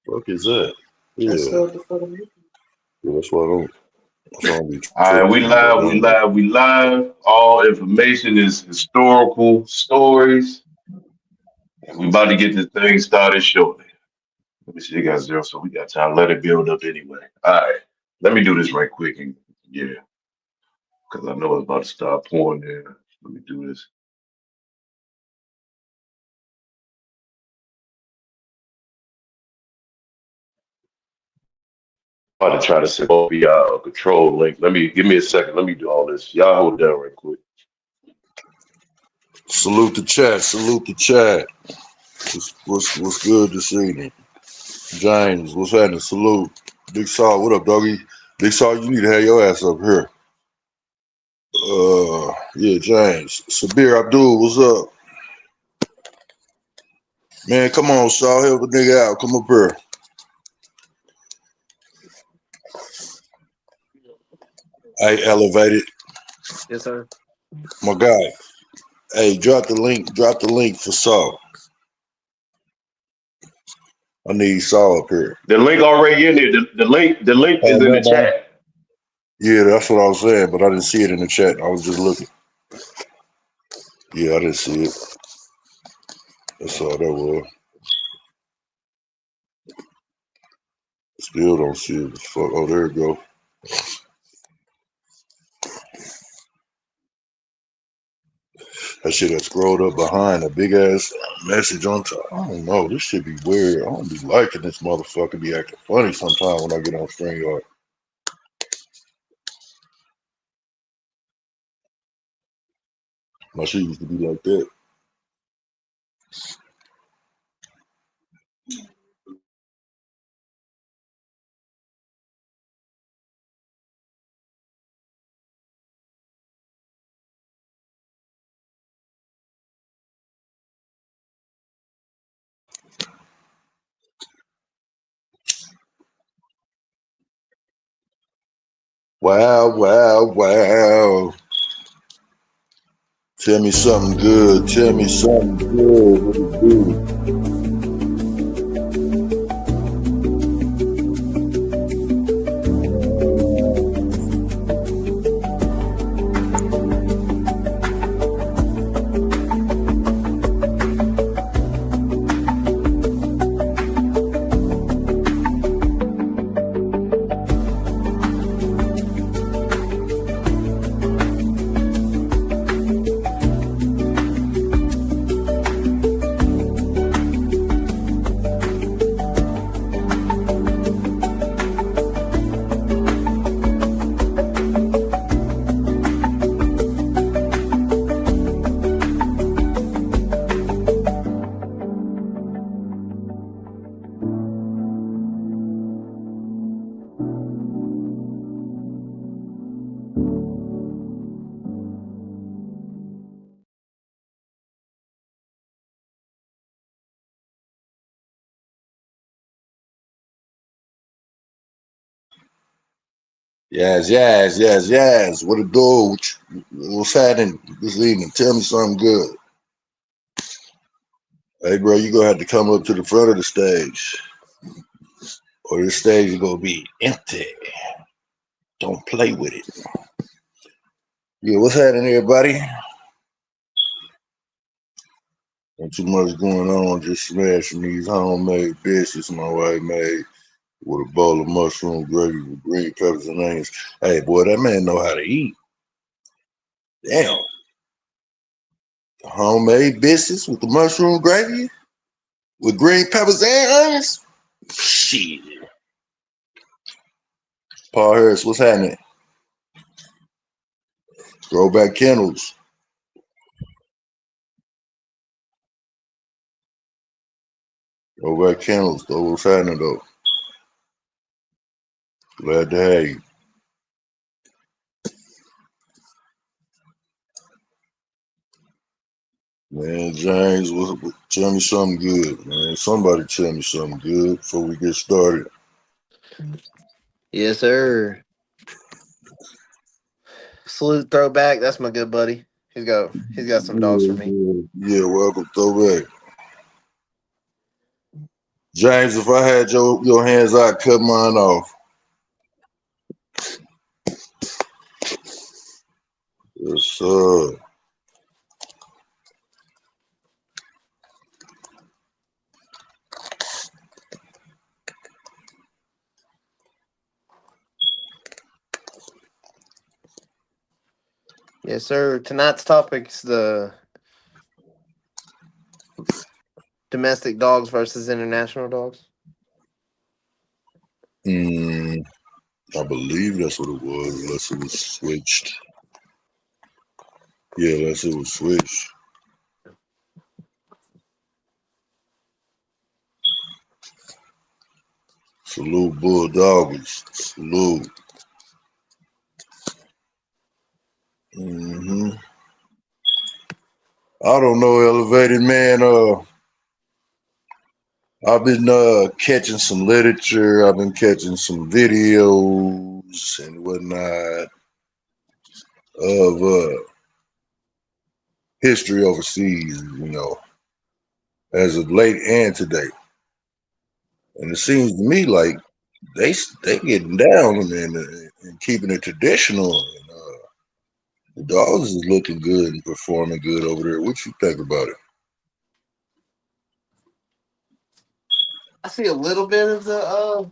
Fuck is that? Yeah. That's what the fuck I'm looking. Yeah, that's why I don't. That's why I don't be All right, we tripping about live, we that. live, we live. All information is historical stories. And we about to get this thing started shortly. Let me see, you got zero, so we got time. Let it build up anyway. All right, let me do this right quick and yeah, because I know it's about to start pouring in. Let me do this. About to try to send over y'all a control link. Let me give me a second. Let me do all this. Y'all hold down right quick. Salute the chat. Salute the chat. What's good this evening? James, what's happening? Salute. Big Saw, what up, doggy? Big Saw, you need to have your ass up here. Yeah, James. Sabir Abdul, what's up? Man, come on, Saw, help a nigga out. Come up here. Hey, elevated. Yes, sir. My guy. Hey, drop the link for Saw. I need Saw up here. The link already in there. The link is in the chat. Yeah, that's what I was saying, but I didn't see it in the chat. I was just looking. Yeah, I didn't see it. That's all that was. Still don't see it. Fuck. Oh, there it go. That shit that scrolled up behind a big ass message on top. I don't know. This shit be weird. I don't be liking this motherfucker. Be acting funny sometimes when I get on StreamYard. My shit used to be like that. Wow, wow, wow. Tell me something good. Tell me something good. What it do? Yes, yes, yes, yes. What it do? What's happening this evening? Tell me something good. Hey, bro, you gonna have to come up to the front of the stage, or this stage is gonna be empty. Don't play with it. Yeah, what's happening, everybody? Not too much going on. Just smashing these homemade dishes my wife made with a bowl of mushroom gravy with green peppers and onions. Hey, boy, that man know how to eat. Damn. Homemade biscuits with the mushroom gravy with green peppers and onions. Shit. Paul Harris, what's happening? Throwback Kennels. Throwback Kennels, though. What's happening, though? Glad to have you. Man, James, tell me something good, man. Somebody tell me something good before we get started. Yes, sir. Salute Throwback. That's my good buddy. He's got some dogs for me. Yeah, welcome, Throwback. James, if I had your hands, I'd cut mine off. Yes, sir. Yes, sir. Tonight's topic's the domestic dogs versus international dogs. I believe that's what it was, unless it was switched. Yeah, unless it was switched. Salute Bulldoggies. Salute. I don't know, Elevated Man. I've been catching some literature. I've been catching some videos and whatnot of history overseas, as of late and today. And it seems to me like they getting down and keeping it traditional. And, the dogs is looking good and performing good over there. What you think about it? I see a little bit of the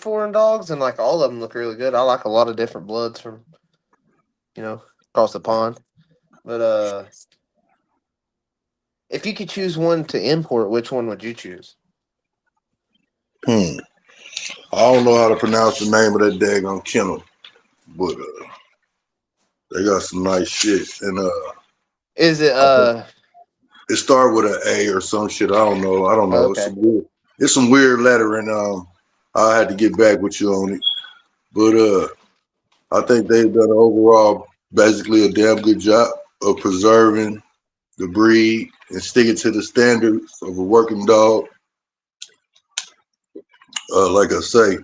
foreign dogs, and like all of them look really good. I like a lot of different bloods from across the pond. But if you could choose one to import, which one would you choose? I don't know how to pronounce the name of that daggone kennel, but they got some nice shit. And Is it it started with an A or some shit. I don't know. okay. It's some weird lettering. I had to get back with you on it. But I think they've done overall basically a damn good job of preserving the breed and sticking to the standards of a working dog. Like I say,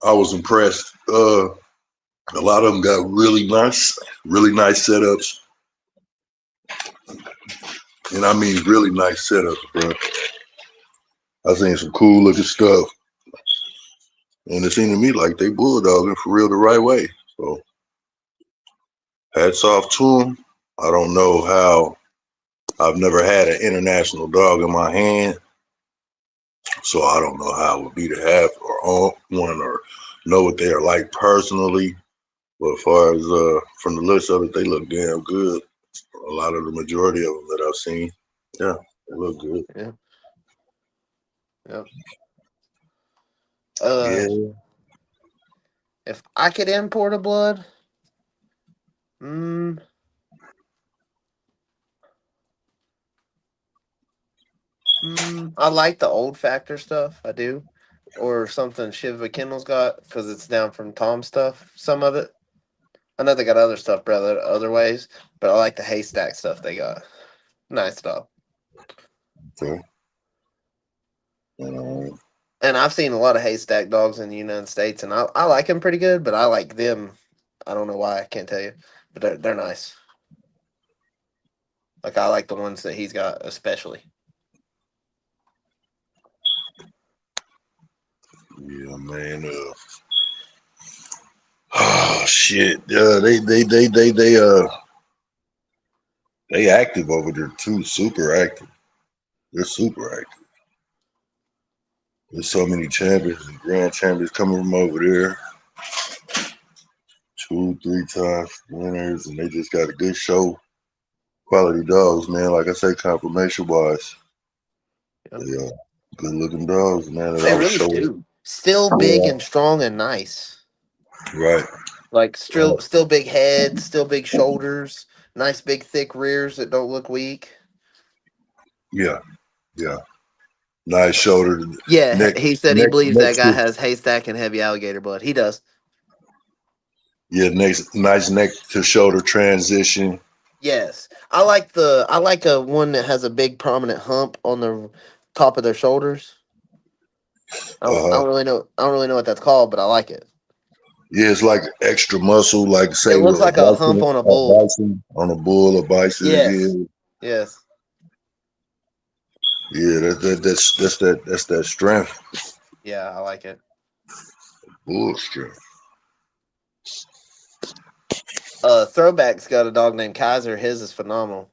I was impressed. A lot of them got really nice setups. And I mean really nice setups, bro. I seen some cool looking stuff. And it seemed to me like they bulldogging for real the right way. So hats off to them. I don't know how. I've never had an international dog in my hand, so I don't know how it would be to have or own one or know what they are like personally. But as far as from the looks of it, they look damn good. A lot of the majority of them that I've seen, yeah, they look good. Yeah. Yep. Yeah. If I could import a blood, I like the old factor stuff. I do, or something Shiva Kennels got because it's down from Tom stuff. Some of it. I know they got other stuff, brother, other ways, but I like the haystack stuff they got. Nice stuff. Okay. And I've seen a lot of haystack dogs in the United States, and I like them pretty good, but I like them. I don't know why, I can't tell you, but they're nice. Like I like the ones that he's got especially. Yeah, man. Oh shit. They active over there too. Super active. They're super active. There's so many champions and grand champions coming from over there. 2, 3 times winners, and they just got a good show. Quality dogs, man. Like I say, confirmation wise, Yep. they are good looking dogs, man. They really do. Still big and strong and nice. Right. Like still big heads, still big shoulders, nice big thick rears that don't look weak. Yeah. Yeah. Nice shoulder. Yeah, Neck. he said he believes that guy has haystack and heavy alligator blood. He does. Yeah, nice neck to shoulder transition. Yes, I like a one that has a big prominent hump on the top of their shoulders. I don't really know what that's called, but I like it. Yeah, it's like extra muscle, like say It looks like a hump on a bull. On a bull or bison. Yes. Yeah. Yes. Yeah, that's that strength. Yeah, I like it. Bull strength. Throwback's got a dog named Kaiser. His is phenomenal.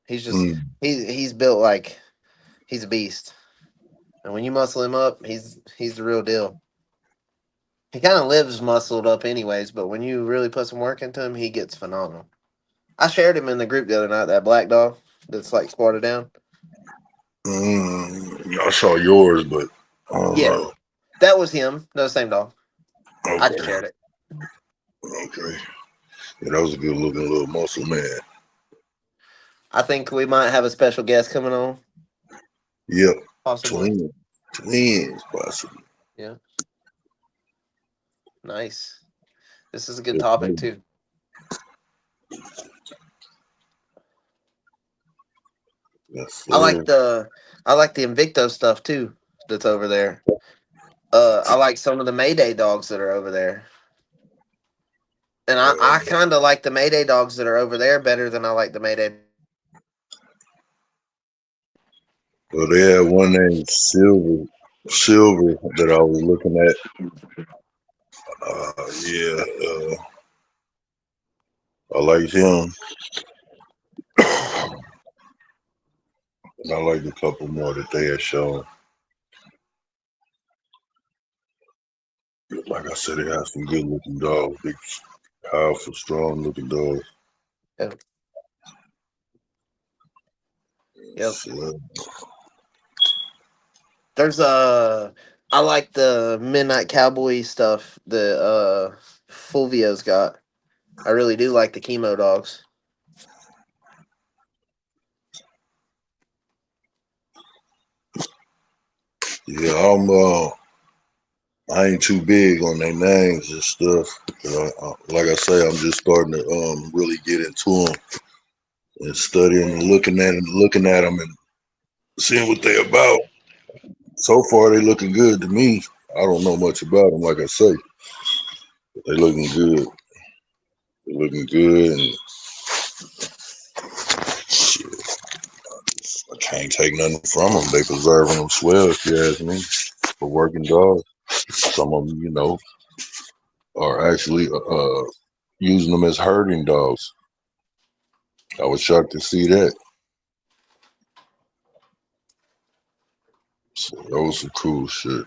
He's just Mm. he's built like he's a beast. And when you muscle him up, he's the real deal. He kind of lives muscled up anyways, but when you really put some work into him, he gets phenomenal. I shared him in the group the other night, that black dog that's like squatted down. I saw yours, but I don't Yeah, know. that was him. No, same dog. I just Okay, shared it. okay. Yeah, that was a good looking little muscle man. I think we might have a special guest coming on, Yep, possibly. twins, possibly. Yeah, nice. This is a good Yes, topic sir. too. Yes, I like sir. the I like the Invicto stuff too that's over there. I like some of the Mayday dogs that are over there. And I kind of like the Mayday dogs that are over there better than I like the Mayday. Well, they had one named Silver that I was looking at. Yeah, I liked him. And I liked a couple more that they had shown. Like I said, they had some good looking dogs, big, powerful, strong looking dogs. Yep. Yep. So, There's I like the Midnight Cowboy stuff that Fulvio's got. I really do like the chemo dogs. yeah, I ain't too big on their names and stuff. Like I say, I'm just starting to really get into them and studying and looking at them and seeing what they about. So far, they looking good to me. I don't know much about them, like I say, but they looking good. They looking good, and shit, I can't take nothing from them. They preserving them swell, if you ask me, for working dogs. Some of them, are actually using them as herding dogs. I was shocked to see that. So that was some cool shit.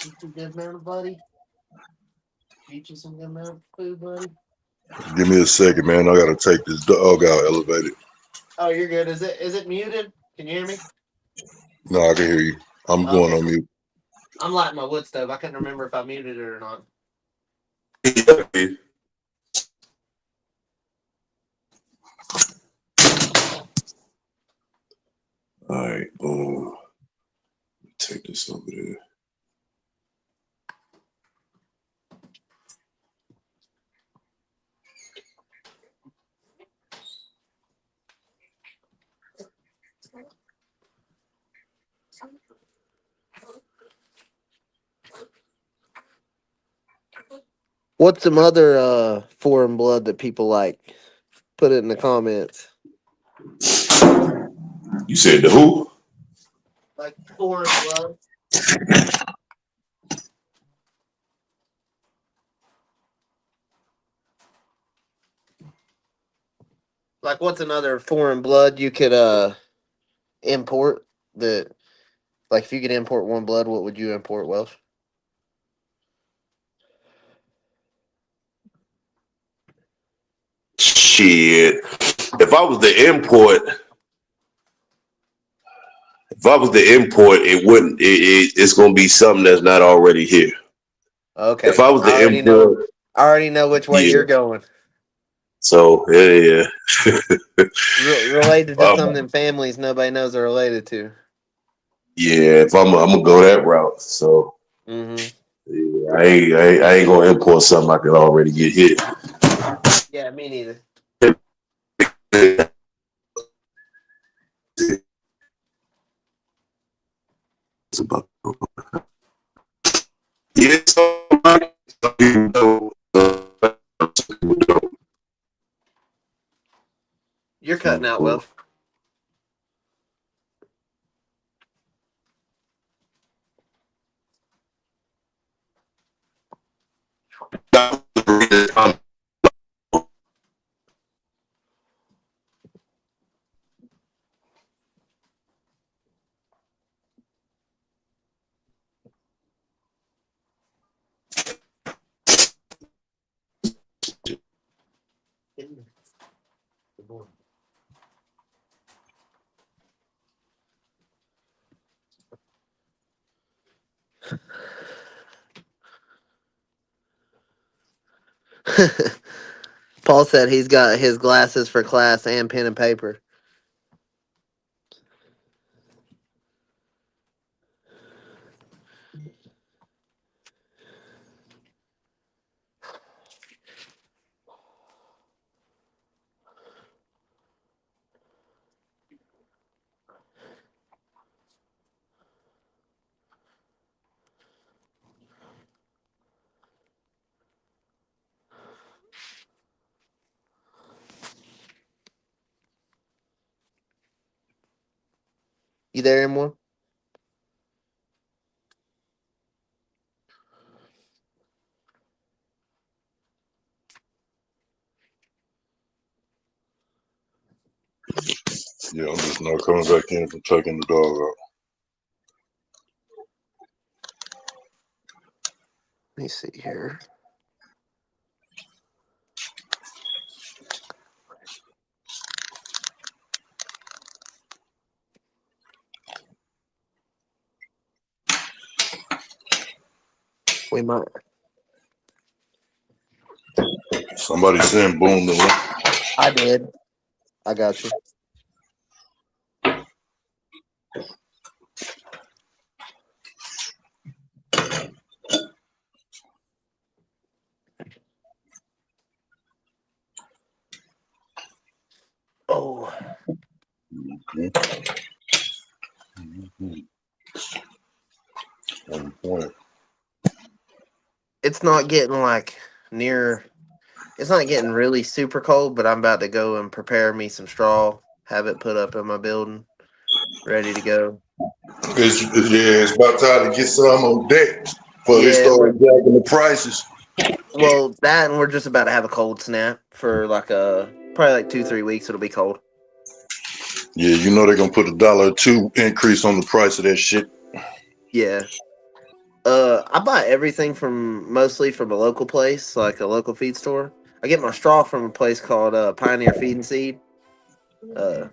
You too good man, buddy. Eat you some good man food, buddy. Give me a second, man. I gotta take this dog out elevated. Oh, you're good. Is it muted? Can you hear me? No, I can hear you. I'm going Okay, on cool. mute. I'm lighting my wood stove. I couldn't remember if I muted it or not. All right, boom. Take this over there. What's some other foreign blood that people like? Put it in the comments. You said the who? Like foreign blood. Like what's another foreign blood you could import that like if you could import one blood, what would you import, Welsh? Shit. If I was the import, it wouldn't. It's gonna be something that's not already here. If Okay. I was I the already know. import, I already know which way yeah. you're going. So yeah, Related to some of um, them families nobody knows they're related to. yeah. If I'm gonna go that route, so Mm-hmm. Yeah, I ain't gonna import something I can already get hit. Yeah, me neither. It's about yeah, some people know. Some people don't. You're cutting out, So, Will. Paul said he's got his glasses for class and pen and paper. You there anymore? Yeah, I'm just not coming back in from taking the dog out. Let me see here. We might. Somebody send Boom the link. I did. I got you. Oh, On point. it's not getting like near. It's not getting really super cold, but I'm about to go and prepare me some straw. Have it put up in my building, ready to go. It's about time to get some on deck before they Yeah, start jacking the prices. well, that and we're just about to have a cold snap for like probably like 2-3 weeks. It'll be cold. Yeah, you know they're gonna put $1 or $2 increase on the price of that shit. Yeah. I buy everything mostly from a local place, like a local feed store. I get my straw from a place called Pioneer Feed and Seed. Uh,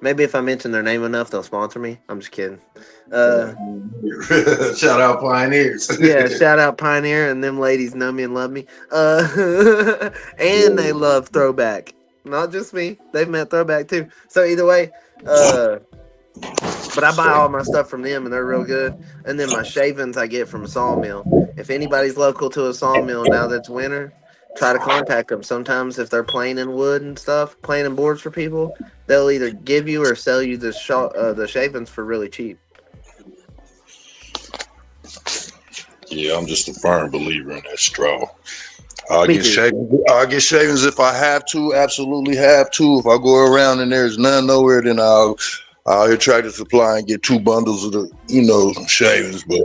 Maybe if I mention their name enough, they'll sponsor me. I'm just kidding. Shout out Pioneers. Yeah, shout out Pioneer, and them ladies know me and love me. And they love Throwback. Not just me. They've met Throwback too. So either way, but I buy all my stuff from them, and they're real good. And then my shavings I get from a sawmill. If anybody's local to a sawmill now that's winter, try to contact them. Sometimes if they're planing wood and stuff, planing boards for people, they'll either give you or sell you the shavings for really cheap. Yeah, I'm just a firm believer in that straw. I'll Me get too. shavings. I'll get shavings if I have to. Absolutely have to. If I go around and there's none nowhere, then I'll hit Tractor Supply and get 2 bundles of the shavings. But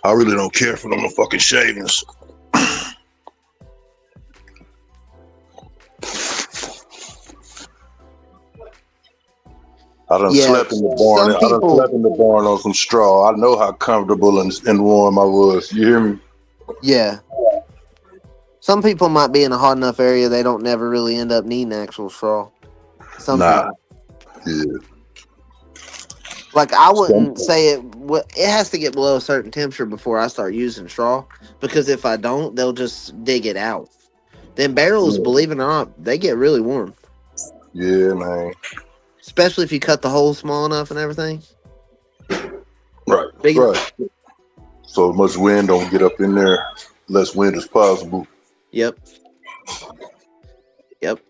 I really don't care for them fucking shavings. I done Yeah, slept in the barn. some I done people. slept in the barn on some straw. I know how comfortable and warm I was. You hear me? Yeah, some people might be in a hot enough area they don't never really end up needing actual straw. Some Nah. people. Yeah. Like I wouldn't say it. It has to get below a certain temperature before I start using straw, because if I don't, they'll just dig it out. Then barrels, believe it or not, they get really warm, Yeah, man. especially if you cut the hole small enough and everything. Right. Big Right. so much wind don't get up in there. Less wind as possible. Yep. Yep.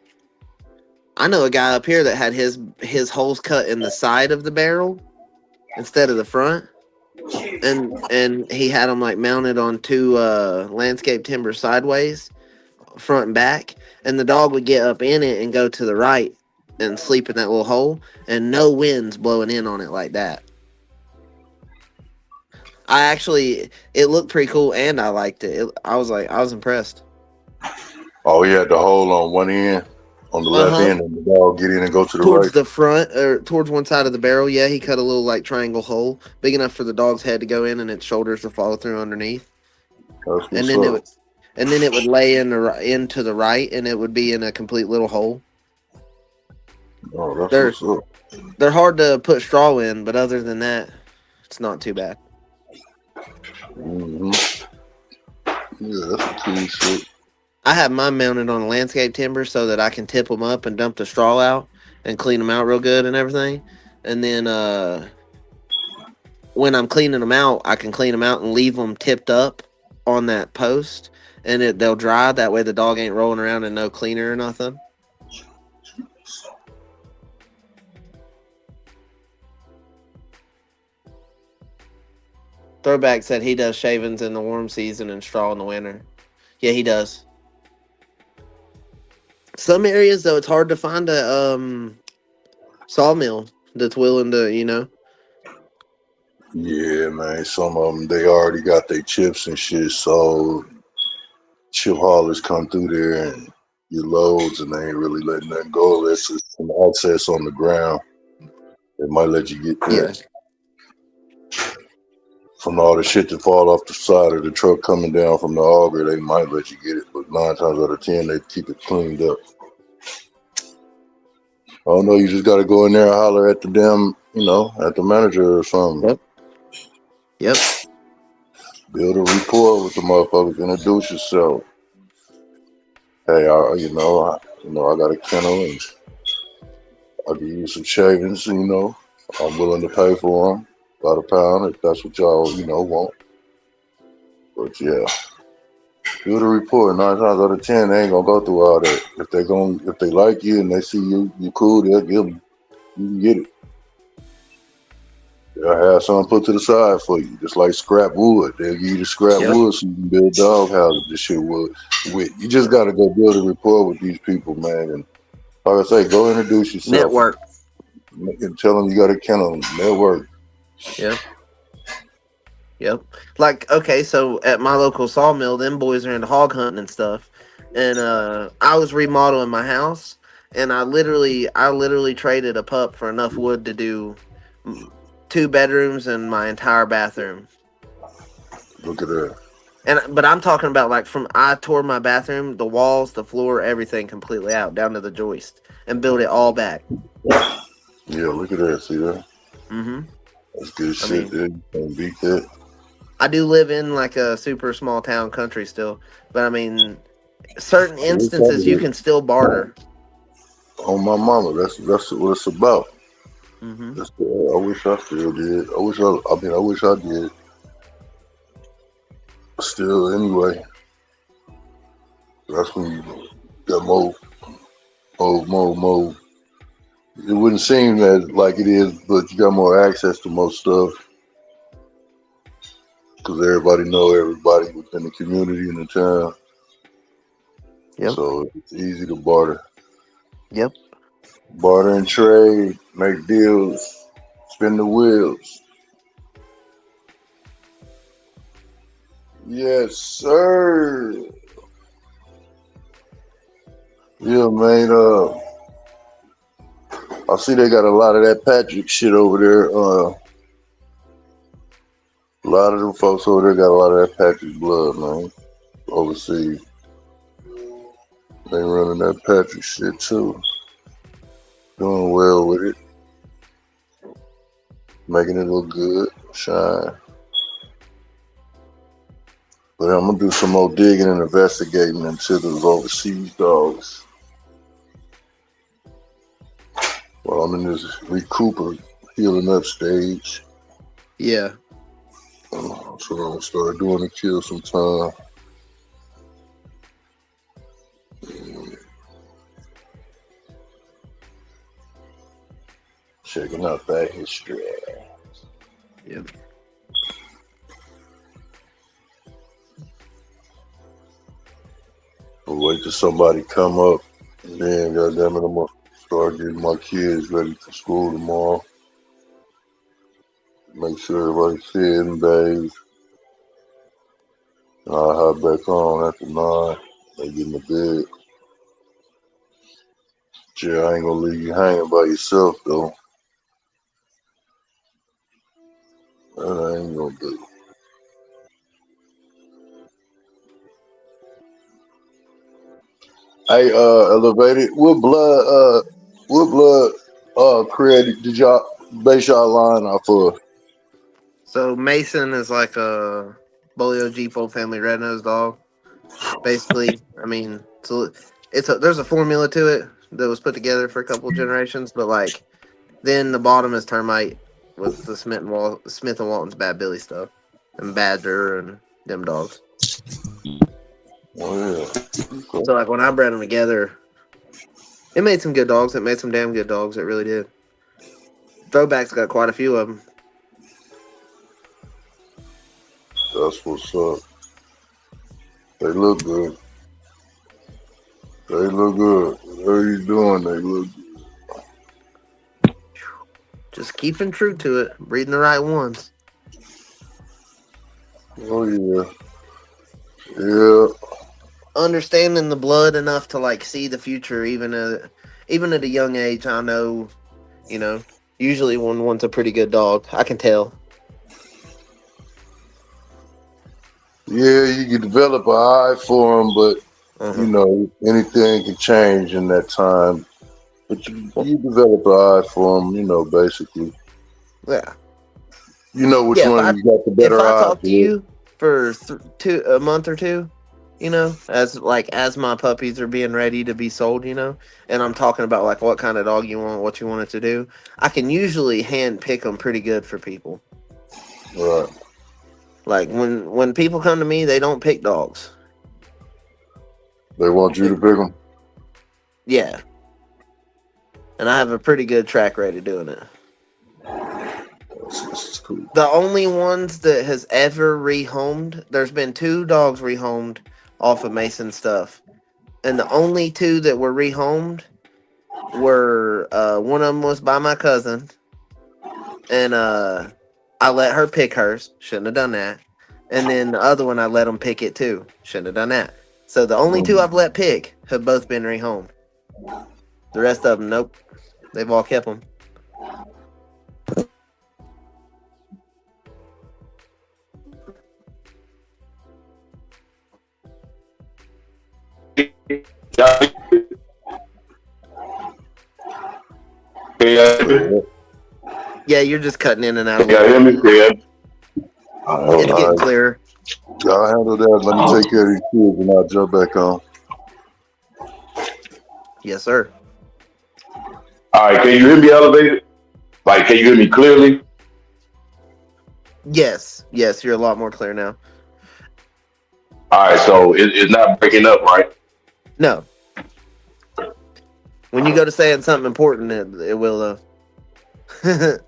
I know a guy up here that had his holes cut in the side of the barrel instead of the front, and he had them like mounted on two landscape timber sideways, front and back, and the dog would get up in it and go to the right and sleep in that little hole, and no winds blowing in on it like that. It looked pretty cool, and I liked it. I was impressed. Oh, he had the hole on one end, on the left end, and the dog get in and go to the Towards right. the front, or towards one side of the barrel. Yeah, he cut a little like triangle hole, big enough for the dog's head to go in and its shoulders to follow through underneath. That's And what's then up. it would lay into the right, and it would be in a complete little hole. Oh, that's what's up. They're hard to put straw in, but other than that, it's not too bad. Mm-hmm. Yeah, that's a cool shit. I have mine mounted on a landscape timber so that I can tip them up and dump the straw out and clean them out real good and everything. And then when I'm cleaning them out, I can clean them out and leave them tipped up on that post, and they'll dry. That way the dog ain't rolling around in no cleaner or nothing. Throwback said he does shavings in the warm season and straw in the winter. Yeah, he does. Some areas, though, it's hard to find a sawmill that's willing to, Yeah, man. Some of them, they already got their chips and shit, so chip haulers come through there and get loads, and they ain't really letting that go unless it's some access on the ground. They might let you get that. From all the shit that fall off the side of the truck coming down from the auger, they might let you get it, but 9 times out of 10, they keep it cleaned up. I don't know, you just got to go in there and holler at the damn, at the manager or something. Yep. Build a rapport with the motherfuckers. Introduce yourself. Hey, I got a kennel and I can use some shavings. I'm willing to pay for them, about £1 if that's what y'all, want. But yeah, build a rapport. 9 times out of 10, they ain't gonna go through all that. If they like you and they see you cool, they'll give them. You can get it. They'll have something put to the side for you, just like scrap wood. They'll give you the scrap wood so you can build dog houses. This shit wood. You just gotta go build a rapport with these people, man. And like I say, go introduce yourself. Network. And tell them you got a kennel. Network. Yep. Like, okay, so at my local sawmill, them boys are into hog hunting and stuff. And I was remodeling my house, and I literally traded a pup for enough wood to do 2 bedrooms and my entire bathroom. Look at that. But I'm talking about like I tore my bathroom, the walls, the floor, everything completely out down to the joist, and built it all back. Yeah, look at that. See that? Mm-hmm. That's good shit, dude. You can't beat that. I do live in like a super small town country still, but I mean, certain instances you can still barter. On my mama, that's what it's about. Mm-hmm. I wish I still did. I wish I did. Still, anyway, that's when you got more. It wouldn't seem that like it is, but you got more access to most stuff because everybody know everybody within the community in the town. Yep. So it's easy to barter. Yep. Barter and trade, make deals, spin the wheels. Yes, sir. Yeah, man. I see they got a lot of that Patrick shit over there. A lot of them folks over there got a lot of that Patrick blood, man. Overseas. They running that Patrick shit too. Doing well with it. Making it look good, shine. But I'm gonna do some more digging and investigating into those overseas dogs. While I'm in this recuperating, healing up stage. Yeah. That's what I'm gonna start doing to kill some time. Checking out that history. Yep. I'll wait till somebody come up, and then goddamn it, I'm gonna start getting my kids ready for school tomorrow. Make sure everybody's fed and bathed. I'll hop back on after 9. They get in the bed. Yeah, I ain't gonna leave you hanging by yourself though. That I ain't gonna do. Hey, Elevated. What blood created did y'all base y'all line off of? So Mason is like a BULLDOGG full family red nosed dog. Basically, I mean, so there's a formula to it that was put together for a couple of generations, but like then the bottom is termite with the Smith and Walton's Bad Billy stuff and Badger and them dogs. Oh yeah. Cool. So like when I bred them together, it made some good dogs. It made some damn good dogs. It really did. Throwback's got quite a few of them. That's what's up. They look good. They look good. What are you doing? They look good. Just keeping true to it, breeding the right ones. Oh yeah. Yeah. Understanding the blood enough to like see the future, even at a young age. I know, usually when one's a pretty good dog, I can tell. Yeah, you can develop an eye for them, but Uh-huh. you know anything can change in that time. But you develop an eye for them, basically. Yeah. You know which Yeah. one you got the If better I eye talk to for. you for a month or two, as my puppies are being ready to be sold, and I'm talking about like what kind of dog you want, what you want it to do, I can usually hand pick them pretty good for people. Right. Like when people come to me, they don't pick dogs. They want you to pick them. Yeah. And I have a pretty good track record doing it. That's cool. The only ones that has ever rehomed, there's been 2 dogs rehomed off of Mason stuff. And the only 2 that were rehomed were one of them was by my cousin. And I let her pick hers. Shouldn't have done that. And then the other one I let them pick it too. Shouldn't have done that. So the only 2 I've let pick have both been rehomed. The rest of them, nope. They've all kept them. Yeah, you're just cutting in and out a Yeah, little hear bit. me? Yeah. It's getting clearer. Y'all handle that. Let me take care of these kids and I'll jump back on. Yes, sir. All right, can you hear me elevated? Like, can you hear me clearly? Yes, you're a lot more clear now. All right, so it's not breaking up, right? No. When you go to saying something important, it will. I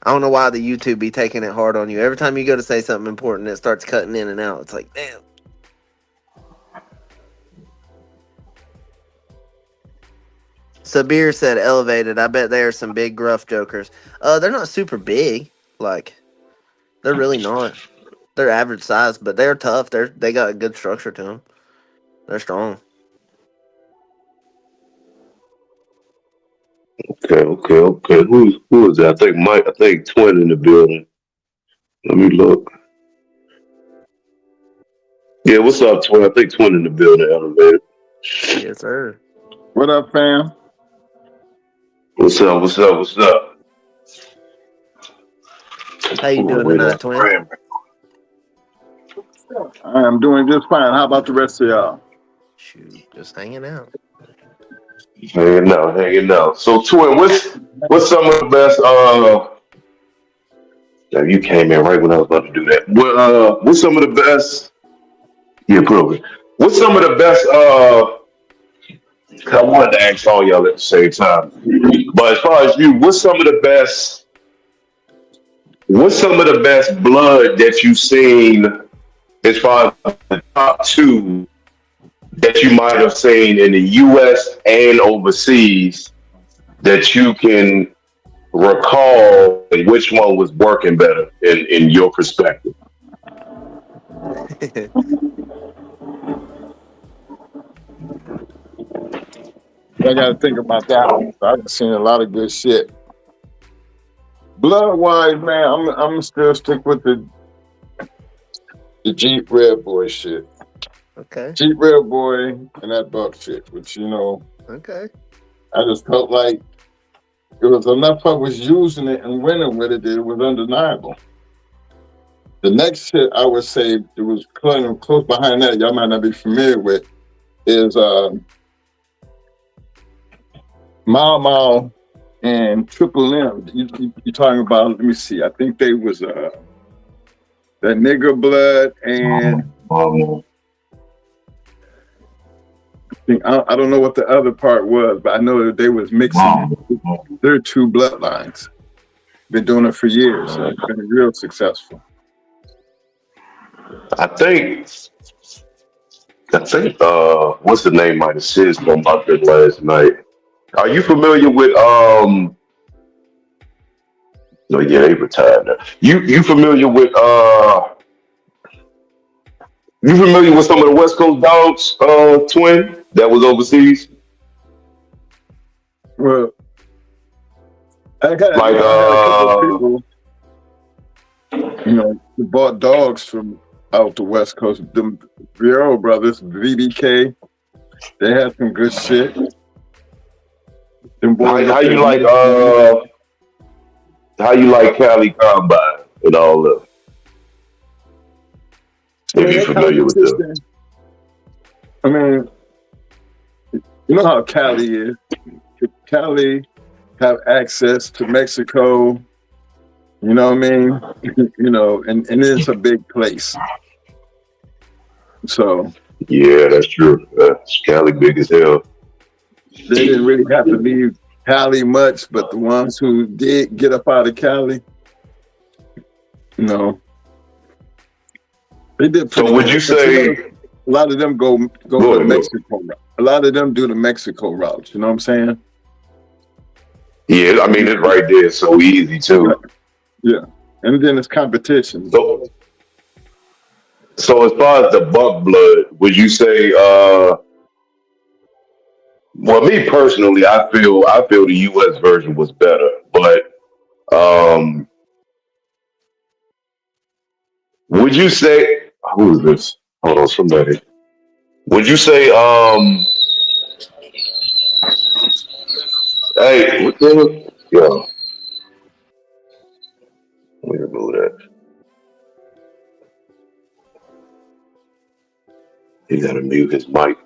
don't know why the YouTube be taking it hard on you. Every time you go to say something important, it starts cutting in and out. It's like, damn. Sabir said elevated. I bet they are some big gruff jokers. They're not super big. Like, they're really not. They're average size, but they're tough. They got a good structure to them. They're strong. Okay. Who is that? I think Mike. I think Twin in the building. Let me look. Yeah, what's up, Twin? I think Twin in the building. Elevated. Yes, sir. What up, fam? What's up? How you doing Wait tonight, on twin? Graham. I am doing just fine. How about the rest of y'all? Shoot, just hanging out. Hanging out. So, Twin, what's some of the best Now, you came in right when I was about to do that. What's some of the best? Yeah, probably. What's some of the best? 'Cause I wanted to ask all y'all at the same time. But as far as you, what's some of the best blood that you've seen as far as the top two that you might have seen in the US and overseas that you can recall and which one was working better in your perspective? I got to think about that one. I've seen a lot of good shit. Blood wise, man, I'm gonna still stick with the Jeep Red Boy shit. Okay. Jeep Red Boy and that buck shit, which Okay. I just felt like it was enough I was using it and winning with it that it was undeniable. The next shit I would say it was close behind that, y'all might not be familiar with, is Mao and Triple M. You talking about? Let me see. I think they was that nigger blood and I don't know what the other part was, but I know that they was mixing their two bloodlines. Been doing it for years. So it's been real successful. I think what's the name might have said something about that last night. Are you familiar with no, yeah, they retired now. You familiar with some of the West Coast dogs, twin that was overseas? Well, I had Like a couple of people, who bought dogs from out the West Coast. The Bureau brothers, VBK, they had some good shit. Them boys how you like Cali Combine and all that? If you're familiar with them. I mean, you know how Cali is. Cali have access to Mexico, you know what I mean? And it's a big place. So yeah, that's true. Cali big as hell. They didn't really have to leave Cali much, but the ones who did get up out of Cali, they did. So would you say a lot of them go to Mexico? A lot of them do the Mexico route. You know what I'm saying? Yeah, I mean it's right there, so easy too. Yeah, and then it's competition. So as far as the buck blood, would you say? Well, me personally, I feel the U.S. version was better, but would you say who is this? Hold on, somebody. Would you say hey, what the yo? Let me remove that. He gotta mute his mic.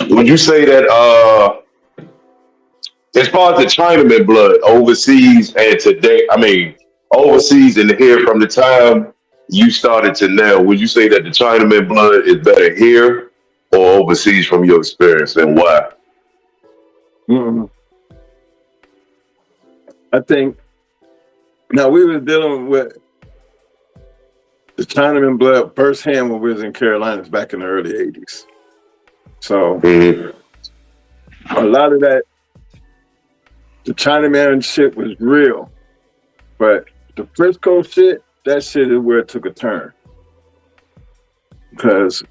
Would you say that as far as the Chinaman blood overseas and today, I mean overseas and here from the time you started to now, would you say that the Chinaman blood is better here or overseas from your experience, and why? I think now we were dealing with the Chinaman blood firsthand when we was in Carolinas back in the early 80s. So a lot of that, the Chinaman shit was real, but the Frisco shit, that shit is where it took a turn. Because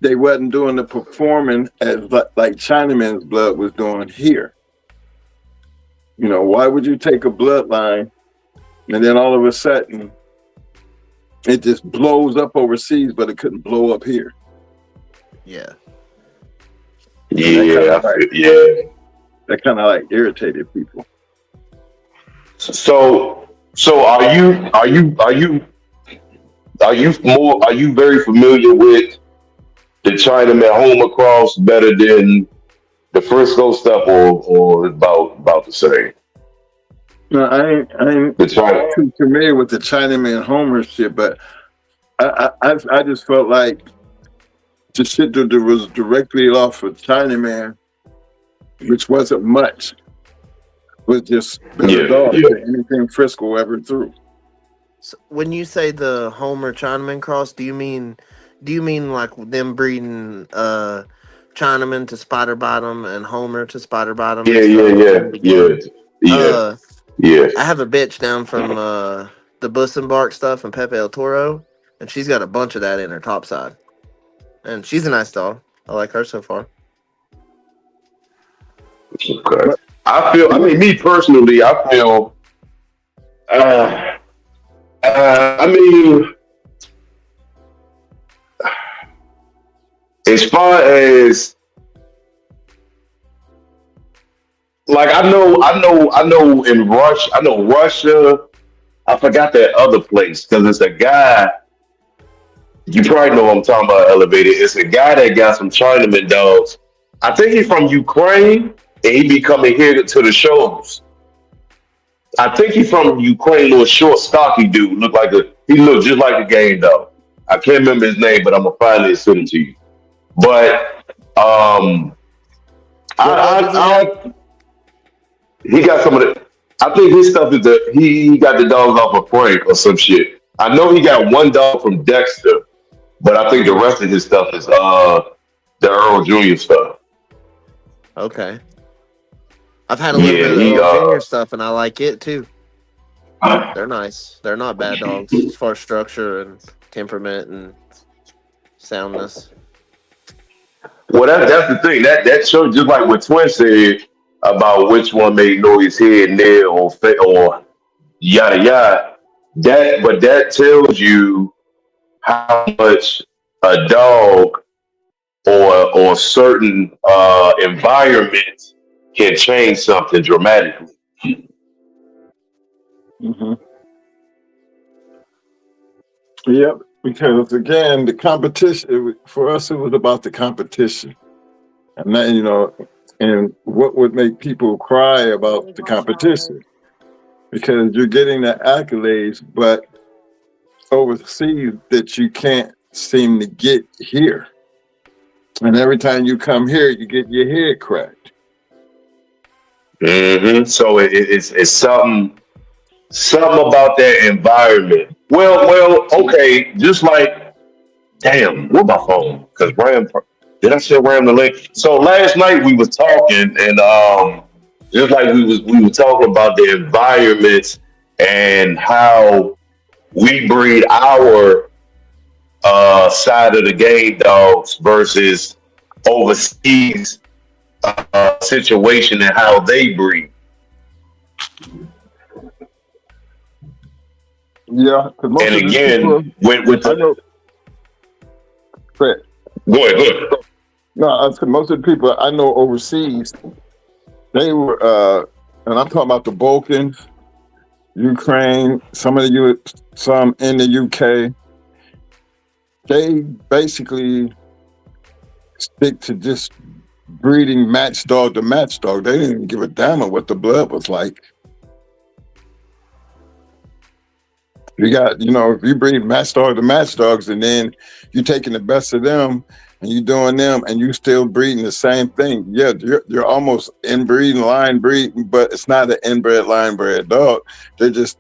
they wasn't doing the performing as like Chinaman's blood was doing here. Why would you take a bloodline and then all of a sudden it just blows up overseas, but it couldn't blow up here? Yeah. Yeah, That kind of like irritated people. So are you very familiar with the Chinaman home across better than the Frisco stuff, or about the same? No, I ain't The China. too familiar with the Chinaman Homer shit, but I just felt like the shit that was directly off of Chinaman, which wasn't much, was just better Yeah, dogs yeah. than anything Frisco ever threw. So when you say the Homer Chinaman cross, do you mean like them breeding Chinaman to Spider Bottom and Homer to Spider Bottom Yeah, and yeah, stuff yeah, in the yeah, beginning? yeah, Uh, yeah. I have a bitch down from the Buss and Bark stuff and Pepe El Toro, and she's got a bunch of that in her top side, and she's a nice dog. I like her so far. Okay. But I mean, me personally, I feel, uh, I mean, as far as, like, I know I know Russia, I forgot that other place, because it's a guy, you probably know what I'm talking about, Elevated. It's a guy that got some Chinaman dogs. I think he's from Ukraine, and he be coming here to the shows. I think he's from Ukraine, little short, stocky dude. He looked just like a game dog. I can't remember his name, but I'm gonna find it and send it to you. But What dog does he have? he got some of the. I think his stuff is he got the dogs off of Frank or some shit. I know he got one dog from Dexter, but I think the rest of his stuff is the Earl Jr. stuff. Okay, I've had a little Yeah, bit of the he Earl Jr. stuff, and I like it too. uh They're nice. They're not bad dogs as far as structure and temperament and soundness. Well, that's the thing. That shows just like what Twin said about which one made noise here and there or yada yada. That tells you how much a dog or certain environment can change something dramatically. mhm. Yep, because again, the competition for us, it was about the competition, and then and what would make people cry about the competition because you're getting the accolades, but overseas that you can't seem to get here, and every time you come here, you get your head cracked. So it's something about that environment. Well, okay. Just like, damn, where my phone? Because Ram, did I say Ram the link? So last night we was talking, and just like we were talking about the environments and how we breed our side of the game dogs versus overseas situation and how they breed. Yeah, because most And of the people again, with I know, Fred, go ahead. no, I said most of the people I know overseas, they were, and I'm talking about the Balkans, Ukraine, some in the UK. They basically stick to just breeding match dog to match dog. They didn't even give a damn of what the blood was like. You got, if you breed match dog to match dogs, and then you taking the best of them and you doing them, and you still breeding the same thing. Yeah, you're almost inbreeding, line breeding, but it's not an inbred, line bred dog. They're just,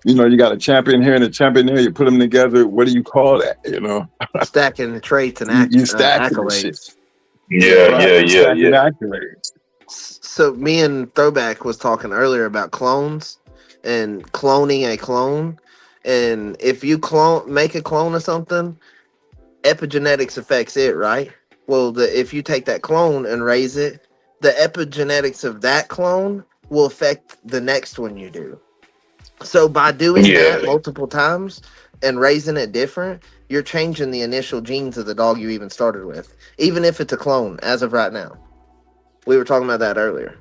you got a champion here and a champion there. You put them together. What do you call that? Stacking the traits and You stacking the shit. accolades. Yeah, Right. yeah, You yeah, stacking yeah. accolades. So me and Throwback was talking earlier about clones and cloning a clone. And if you make a clone of something, epigenetics affects it, right? Well, if you take that clone and raise it, the epigenetics of that clone will affect the next one you do. So by doing that Yeah. multiple times and raising it different, you're changing the initial genes of the dog you even started with, even if it's a clone as of right now. We were talking about that earlier.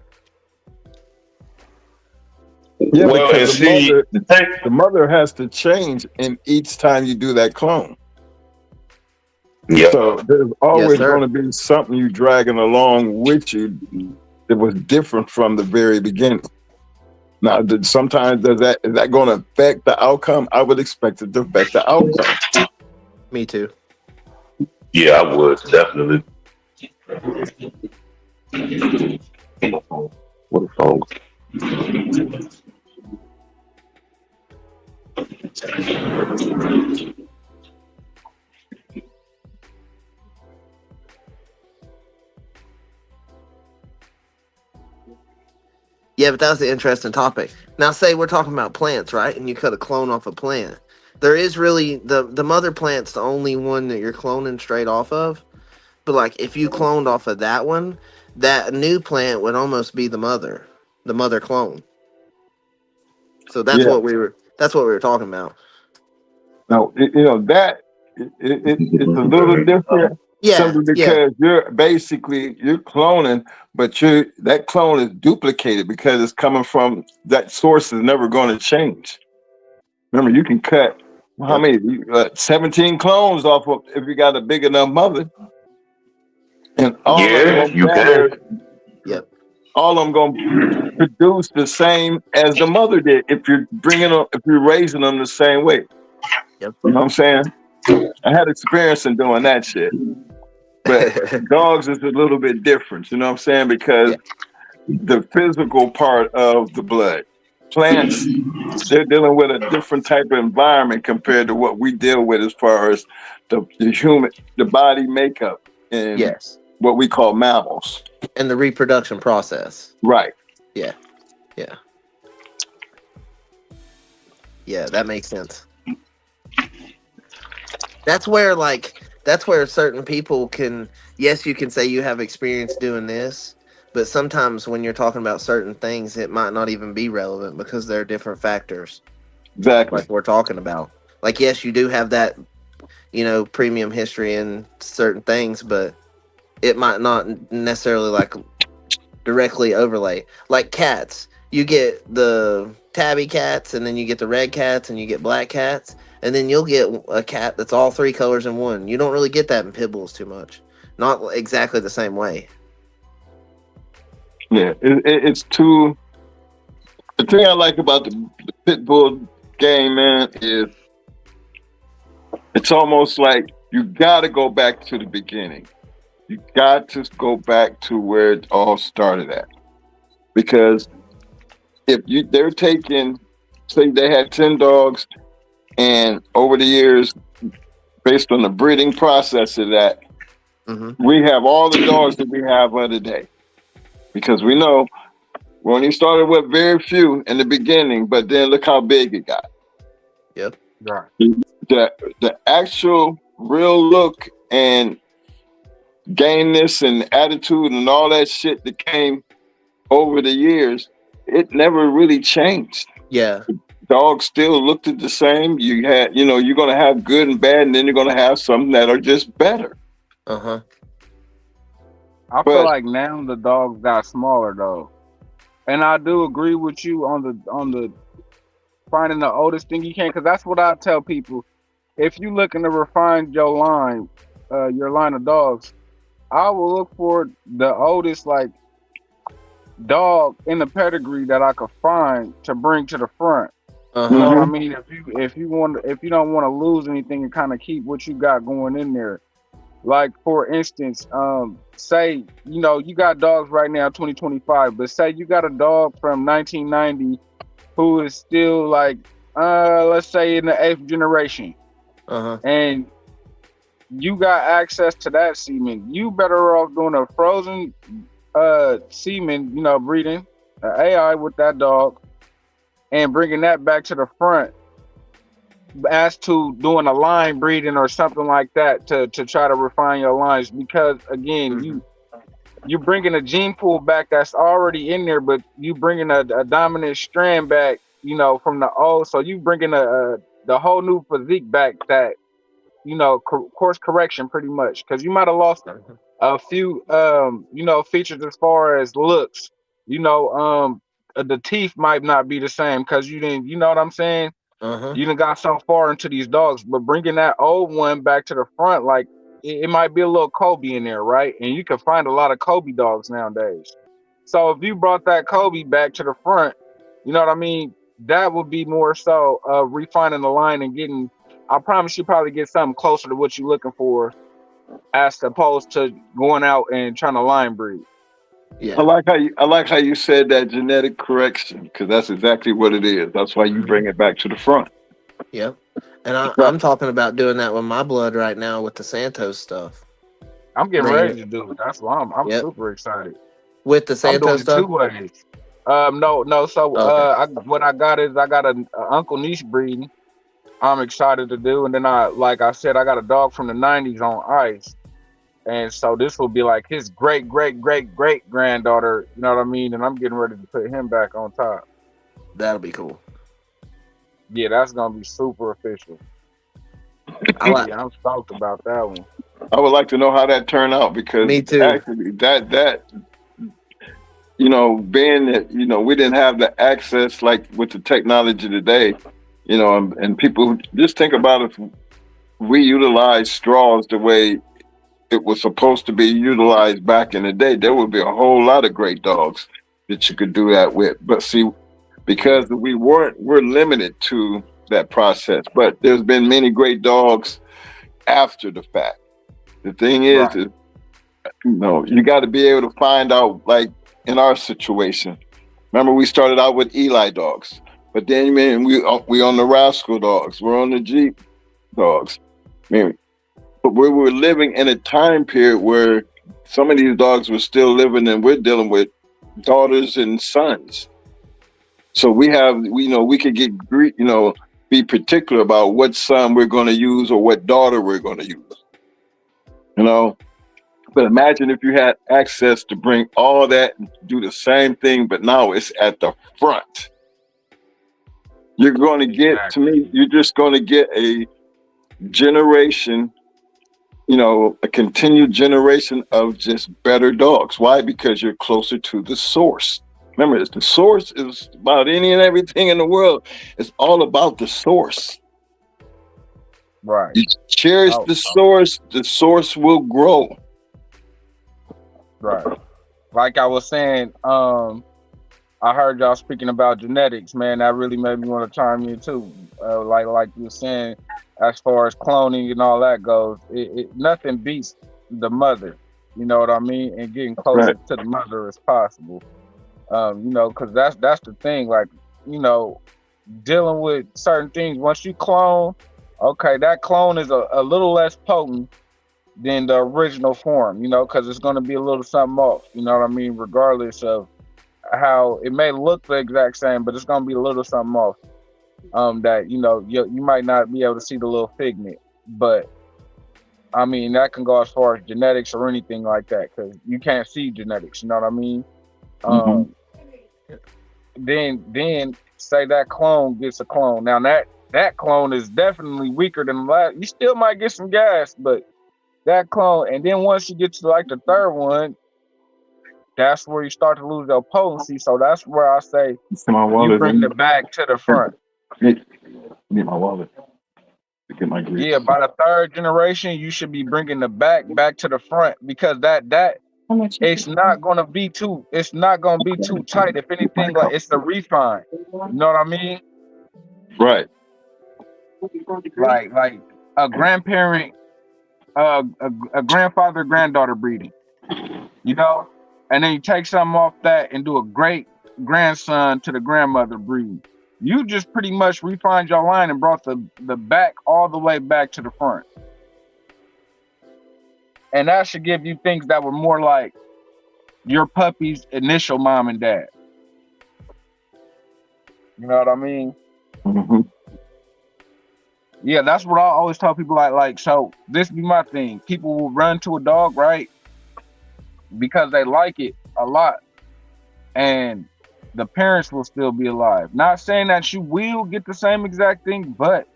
Yeah, Well, and because see, the mother has to change in each time you do that clone. yeah, So there's Yes, always sir. going to be something you dragging along with you that was different from the very beginning. Now, sometimes is that going to affect the outcome? I would expect it to affect the outcome. Me too. Yeah, I would definitely. What a phone. Yeah, but that was an interesting topic. Now, say we're talking about plants, right? And you cut a clone off a plant. There is really the mother plant's the only one that you're cloning straight off of. But like, if you cloned off of that one, that new plant would almost be the mother clone. So that's Yeah. what we were. That's what we were talking about. Now, that it's a little different. Yeah, Simply yeah, because you're cloning, but that clone is duplicated because it's coming from that source is never going to change. Remember, you can cut how Yep. many 17 clones off of if you got a big enough mother, and all of them Yeah, gonna you can. bear, Yep. all of them gonna produce the same as the mother did if you're raising them the same way. Yep. You know what I'm saying? I had experience in doing that shit. But dogs is a little bit different, you know what I'm saying? Because the physical part of the blood. Plants, they're dealing with a different type of environment compared to what we deal with as far as the body makeup and Yes. what we call mammals. And the reproduction process. Right. Yeah. Yeah. Yeah, that makes sense. That's where certain people can, yes, you can say you have experience doing this, but sometimes when you're talking about certain things, it might not even be relevant because there are different factors. Exactly. Like we're talking about. Like, yes, you do have that, premium history in certain things, but it might not necessarily like directly overlay. Like cats, you get the tabby cats, and then you get the red cats, and you get black cats, and then you'll get a cat that's all three colors in one. You don't really get that in pit bulls too much. Not exactly the same way. Yeah, it's too. The thing I like about the pit bull game, man, is it's almost like you got to go back to the beginning. You got to go back to where it all started at, because if they're taking, say they had 10 dogs, and over the years, based on the breeding process of that, we have all the dogs that we have of today, because we know when you started with very few in the beginning, but then look how big it got. Yep. Right. The actual real look and gameness and attitude and all that shit that came over the years, it never really changed. Yeah. Dogs still looked the same. You had, you're gonna have good and bad, and then you're gonna have some that are just better. Uh-huh. I feel like now the dogs got smaller though. And I do agree with you on the finding the oldest thing you can, because that's what I tell people. If you looking to refine your line of dogs, I will look for the oldest dog in the pedigree that I could find to bring to the front. You know what I mean? If you don't want to lose anything and kind of keep what you got going in there. Like for instance, say you got dogs right now 2025, but say you got a dog from 1990 who is still let's say in the 8th generation, and you got access to that semen, you better off doing a frozen semen, breeding AI with that dog and bringing that back to the front, as to doing a line breeding or something like that to try to refine your lines. Because again, you bringing a gene pool back that's already in there, but you bringing a dominant strand back, from the old. So you bringing the whole new physique back that, course correction pretty much, because you might have lost a few, features as far as looks. The teeth might not be the same because you didn't, you know what I'm saying? You done got so far into these dogs, but bringing that old one back to the front, it might be a little Kobe in there, right? And you can find a lot of Kobe dogs nowadays. So if you brought that Kobe back to the front You know what I mean? That would be more so refining the line and getting. I promise you probably get something closer to what you're looking for, as opposed to going out and trying to line breed. Yeah. I like how you said that genetic correction, because that's exactly what it is. That's why you bring it back to the front. Yep. And Right. I'm talking about doing that with my blood right now with the Santos stuff. I'm getting Bringing ready to do it. That's why I'm Yep. super excited. With the I'm doing Santos it two stuff. ways. No. So Okay. what I got is I got a Uncle Niche breeding. I'm excited to do, and then like I said, I got a dog from the '90s on ice, and so this will be like his great granddaughter. You know what I mean? And I'm getting ready to put him back on top. That'll be cool. Yeah, that's gonna be super official. Yeah, I'm stoked about that one. I would like to know how that turned out, because Me too. actually that being that we didn't have the access like with the technology today, and people just think about if we utilize straws the way it was supposed to be utilized back in the day, there would be a whole lot of great dogs that you could do that with. But see, because we're limited to that process. But there's been many great dogs after the fact. The thing is, Right. you got to be able to find out, like in our situation. Remember, we started out with Eli dogs, but then we on the Rascal dogs, we're on the Jeep dogs. But we were living in a time period where some of these dogs were still living, and we're dealing with daughters and sons. So we could get be particular about what son we're going to use or what daughter we're going to use. But imagine if you had access to bring all that and do the same thing, but now it's at the front. You're going to get, to me, you're just going to get a generation, a continued generation of just better dogs. Why? Because you're closer to the source. Remember, the source is about any and everything in the world. It's all about the source. Right. You cherish the source will grow. Right. Like I was saying, I heard y'all speaking about genetics, man. That really made me want to chime in too. Like you were saying, as far as cloning and all that goes, nothing beats the mother. You know what I mean? And getting closer to the mother as possible. Because that's the thing. Like, dealing with certain things. Once you clone, okay, that clone is a little less potent than the original form. Because it's going to be a little something off. You know what I mean? Regardless of how it may look the exact same, but it's gonna be a little something off. That you might not be able to see the little figment, but I mean that can go as far as genetics or anything like that, because you can't see genetics. You know what I mean? Then say that clone gets a clone. Now that clone is definitely weaker than the last. You still might get some gas, but that clone, and then once you get to like the third one, that's where you start to lose your potency. So that's where I say you bring it back to the front. Need my wallet to get my grease. Yeah, by the third generation, you should be bringing the back to the front, because that it's not gonna be too tight. If anything, like it's the refine. You know what I mean? Right. Like a grandparent, a grandfather granddaughter breeding. And then you take something off that and do a great grandson to the grandmother breed. You just pretty much refined your line and brought the back all the way back to the front. And that should give you things that were more like your puppy's initial mom and dad. You know what I mean? Mm-hmm. Yeah, that's what I always tell people. Like, so this be my thing. People will run to a dog, right? Because they like it a lot, and the parents will still be alive. Not saying that you will get the same exact thing, but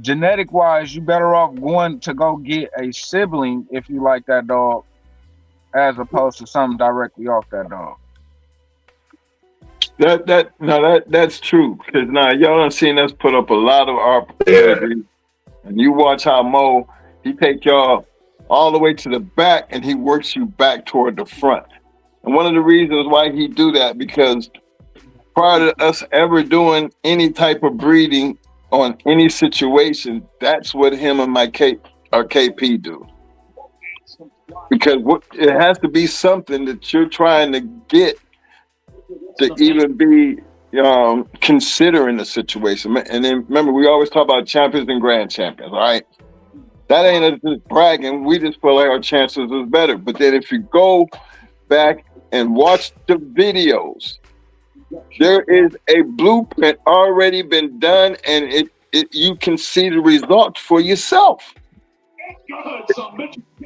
genetic wise, you better off going to go get a sibling if you like that dog, as opposed to something directly off that dog. That's true. Because now y'all done seen us put up a lot of our pedigree, and you watch how Mo, he take y'all all the way to the back and he works you back toward the front. And one of the reasons why he do that, because prior to us ever doing any type of breeding on any situation, that's what him and my KP do. Because it has to be something that you're trying to get to even be considering the situation. And then remember, we always talk about champions and grand champions, all right? That ain't just bragging. We just feel like our chances is better. But then if you go back and watch the videos, there is a blueprint already been done, and you can see the result for yourself.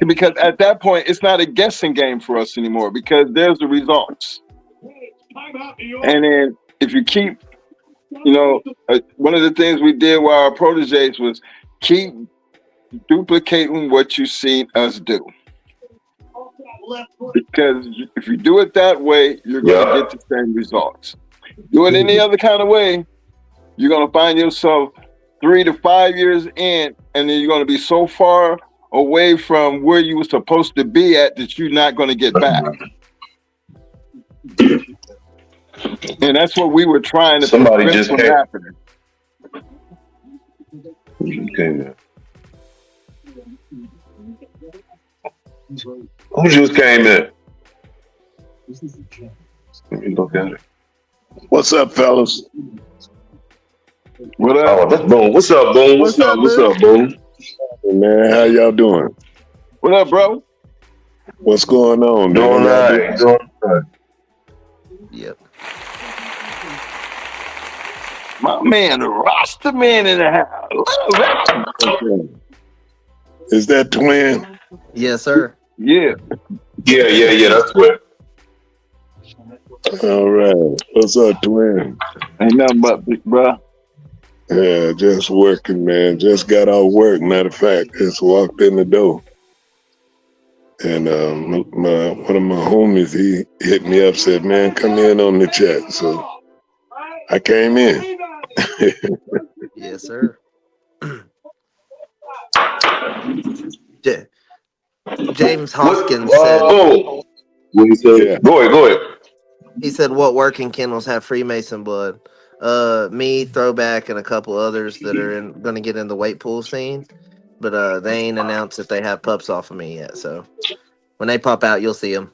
Because at that point, it's not a guessing game for us anymore, because there's the results. And then if you keep, one of the things we did with our proteges was keep duplicating what you've seen us do. Because if you do it that way, you're going to get the same results. Do it any other kind of way, you're going to find yourself 3 to 5 years in, and then you're going to be so far away from where you were supposed to be at that you're not going to get back. And that's what we were trying to prevent from happening. Who just came in? Let me look at it. What's up, fellas? What up? Oh, that's Boom. What's up, Boom? What's up, Boom? Hey, man, how y'all doing? What up, bro? What's going on? Doing right. Yep. My man, the roster man in the house. Is that Twin? Yes, sir. Yeah. Yeah, that's what. All right. What's up, Twin? Ain't nothing but big bro. Yeah, just working, man. Just got off work. Matter of fact, just walked in the door. And one of my homies, he hit me up, said, man, come in on the chat. So I came in. Yes, sir. James Hoskins said. Oh, what he said? Yeah. Go ahead. He said, "What working kennels have Freemason blood?" Me, Throwback, and a couple others that are going to get in the weight pool scene, but they ain't announced if they have pups off of me yet. So when they pop out, you'll see them.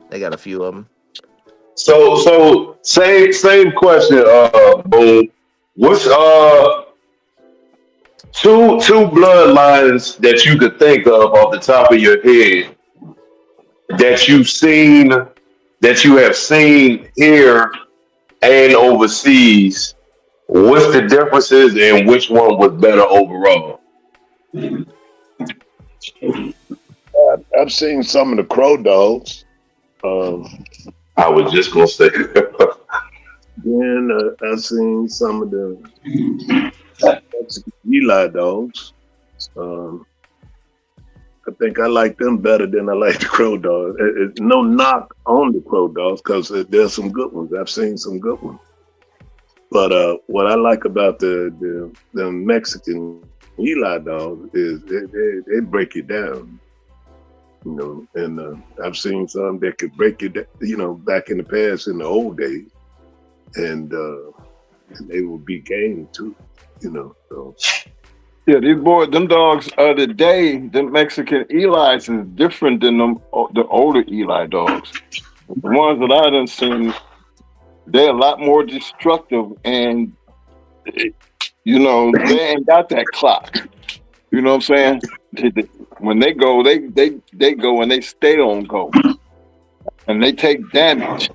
They got a few of them. So same question. Boom. What's two bloodlines that you could think of off the top of your head that you have seen here and overseas? What's the differences and which one was better overall? I've seen some of the Crow Dogs. I was just gonna say. Then I've seen some of the Eli Dogs. I think I like them better than I like the Crow Dogs. No knock on the Crow Dogs, because there's some good ones. I've seen some good ones. But what I like about the Mexican Eli Dogs is they break it down. And I've seen some that could break it down, back in the past, in the old days, and they will be game too, so. Yeah, them dogs of the day, them Mexican Eli's is different than the older Eli dogs. The ones that I done seen, they're a lot more destructive, and they ain't got that clock. You know what I'm saying? When they go, they go and they stay on go, and they take damage.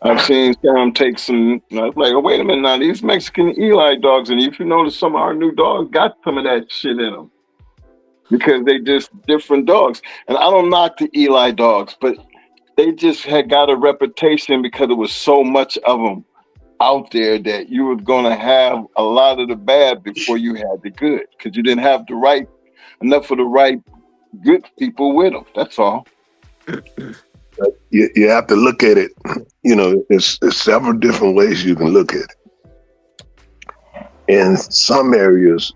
I've seen some take some. I was like, oh, wait a minute now, these Mexican Eli dogs, and if you notice, some of our new dogs got some of that shit in them because they just different dogs. And I don't knock the Eli dogs, but they just had got a reputation because there was so much of them out there that you were going to have a lot of the bad before you had the good, because you didn't have enough of the right good people with them. That's all. You have to look at it. There's several different ways you can look at it. In some areas,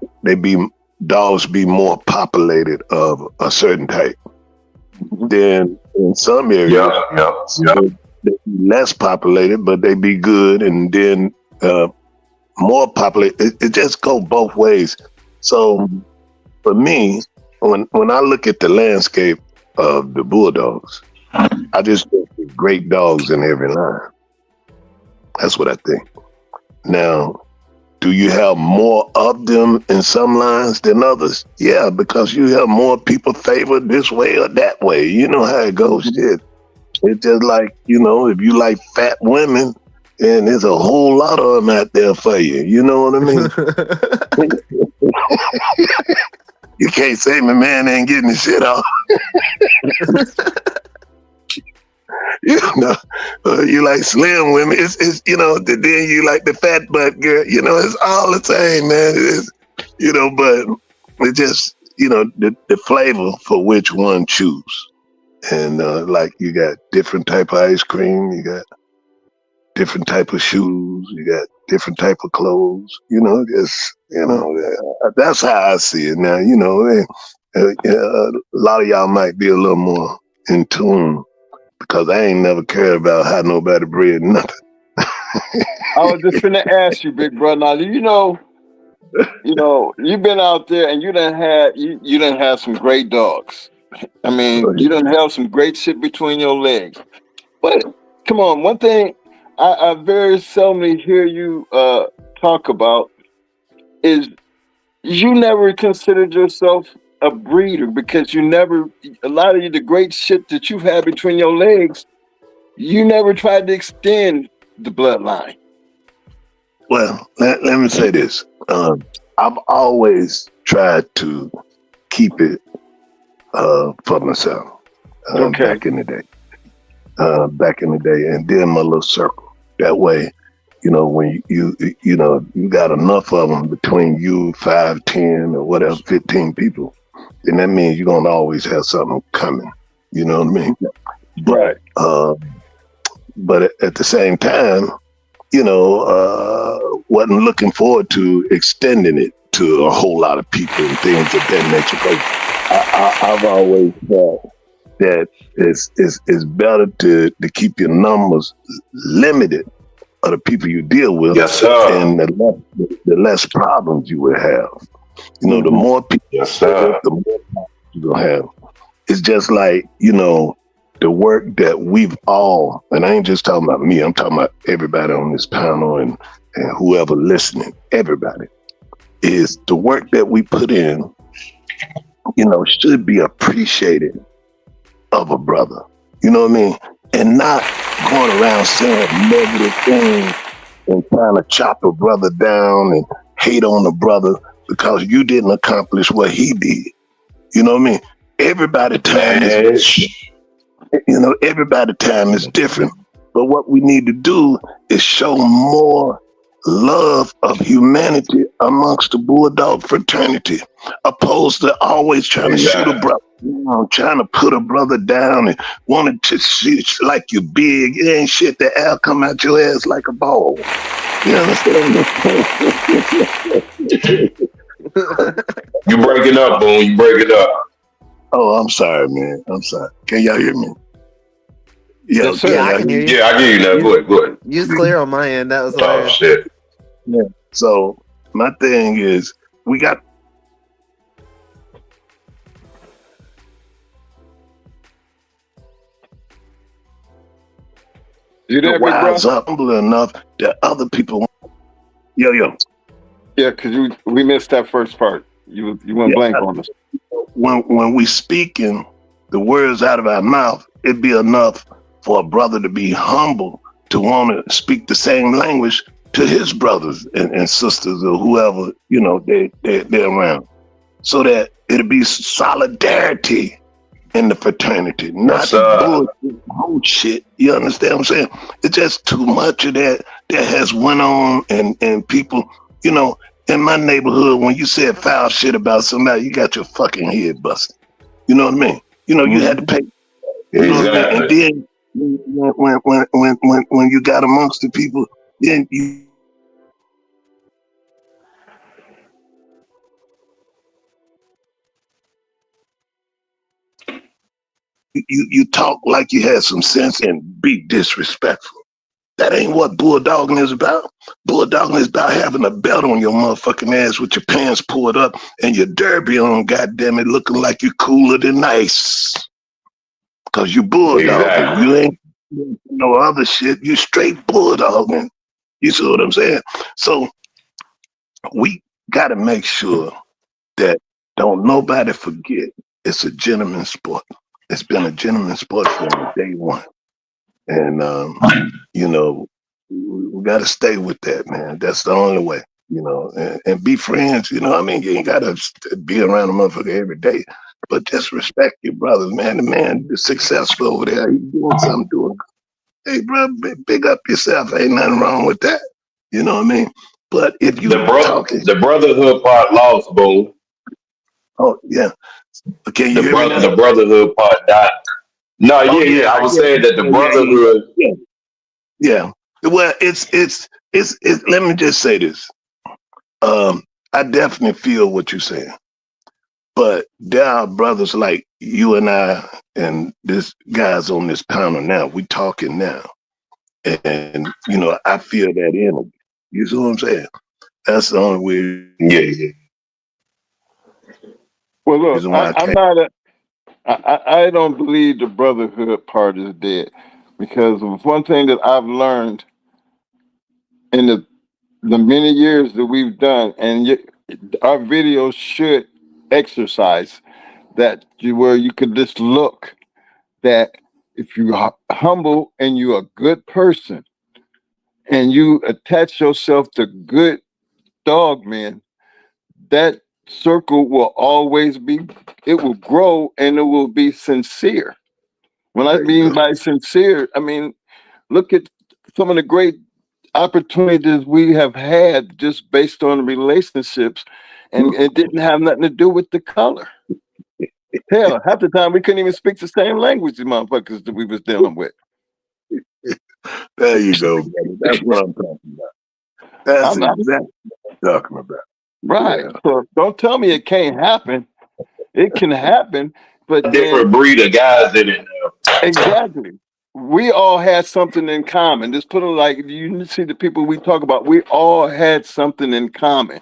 dogs be more populated of a certain type. then in some areas they be less populated, but they be good, and then more populated. It just go both ways. So for me, when I look at the landscape of the Bulldogs, I just think there's great dogs in every line. That's what I think. Now, do you have more of them in some lines than others? Yeah, because you have more people favored this way or that way. You know how it goes. Shit. It's just like, if you like fat women, and there's a whole lot of them out there for you. You know what I mean? You can't say my man ain't getting the shit off. You like slim women. It's then you like the fat butt girl. It's all the same, man. It is, but it just, the flavor for which one choose. And like you got different type of ice cream, you got different type of shoes, you got different type of clothes. That's how I see it now. A lot of y'all might be a little more in tune, because I ain't never cared about how nobody bred nothing. I was just finna ask you, big brother. Now, you've been out there and you done had some great dogs. I mean, you done have some great shit between your legs. But come on, one thing I very seldomly hear you talk about is you never considered yourself a breeder, because a lot of the great shit that you've had between your legs, you never tried to extend the bloodline. Well, let me say this. I've always tried to keep it for myself. Back in the day. And then my little circle. That way, when you got enough of them between you, 5, 10, or whatever, 15 people, then that means you're going to always have something coming. You know what I mean? Right. But at the same time, wasn't looking forward to extending it to a whole lot of people and things of that nature. Because I've always thought that it's better to keep your numbers limited of the people you deal with, and the less problems you will have. The more people, the more problems you're gonna have. It's just like, the work that we've all, and I ain't just talking about me, I'm talking about everybody on this panel and whoever listening, everybody, is the work that we put in, should be appreciated of a brother. You know what I mean? And not going around saying negative things and trying to chop a brother down and hate on the brother because you didn't accomplish what he did. You know what I mean? Everybody's time is different. But what we need to do is show more love of humanity amongst the Bulldog fraternity, opposed to always trying to shoot a brother, trying to put a brother down and wanting to see like you big. It ain't shit that air come out your ass like a ball. You understand? You break it up, Boone. You break it up. Oh, I'm sorry, man. I'm sorry. Can y'all hear me? Yeah, I can hear you. Yeah, I hear you now. Go ahead. You was clear on my end. That was hilarious. Shit. Yeah. So my thing is, we got. You there, big wise bro? up, humble enough that other people. Yo. Yeah, because we missed that first part. You went blank on us. When we speaking the words out of our mouth, it'd be enough for a brother to be humble to want to speak the same language to his brothers and sisters or whoever they're around, so that it'll be solidarity in the fraternity, not bullshit. You understand what I'm saying? It's just too much of that has went on, and people, in my neighborhood, when you said foul shit about somebody, you got your fucking head busted. You know what I mean? You had to pay. You know what I mean? And then when you got amongst the people, then you talk like you had some sense and be disrespectful. That ain't what bulldogging is about. Bulldogging is about having a belt on your motherfucking ass with your pants pulled up and your derby on, goddamn it, looking like you cooler than ice. Cause you bulldogging. Exactly. You ain't no other shit. You straight bulldogging. You see what I'm saying? So we gotta make sure that don't nobody forget it's a gentleman's sport. It's been a gentleman's sport from day one. And you know, we got to stay with that, man. That's the only way, you know, and be friends. You know, I mean, you ain't got to be around a motherfucker every day, but just respect your brothers, man. The man is successful over there. He's doing something, doing good. Hey, bro, big up yourself. Ain't nothing wrong with that. You know what I mean? But if you talking, The brotherhood part lost, boom. oh yeah, can you The hear me now? the brotherhood part died. No, Oh yeah. I was saying that the brotherhood. yeah. Well, it's. Let me just say this. I definitely feel what you're saying, but there are brothers like you and I, and this guys on this panel now. We talking now, and you know, I feel that energy. You see what I'm saying? That's the only way. Yeah. Well, look, Reason why I I'm can't. not a. I don't believe the brotherhood part is dead, because one thing that I've learned in the many years that we've done, and our videos should exercise that, where you could just look that if you are humble and you're a good person and you attach yourself to good dog men, that circle will always be, it will grow and it will be sincere. When I mean by sincere, I mean, look at some of the great opportunities we have had just based on relationships, and it didn't have nothing to do with the color. Hell, half the time we couldn't even speak the same language the motherfuckers that we was dealing with. There you go, brother. That's what I'm talking about. That's exactly what I'm talking about. Right. Yeah. So don't tell me it can't happen. It can happen, but then Different breed of guys in it now. exactly. We all had something in common. Just put it like, you see the people we talk about, we all had something in common.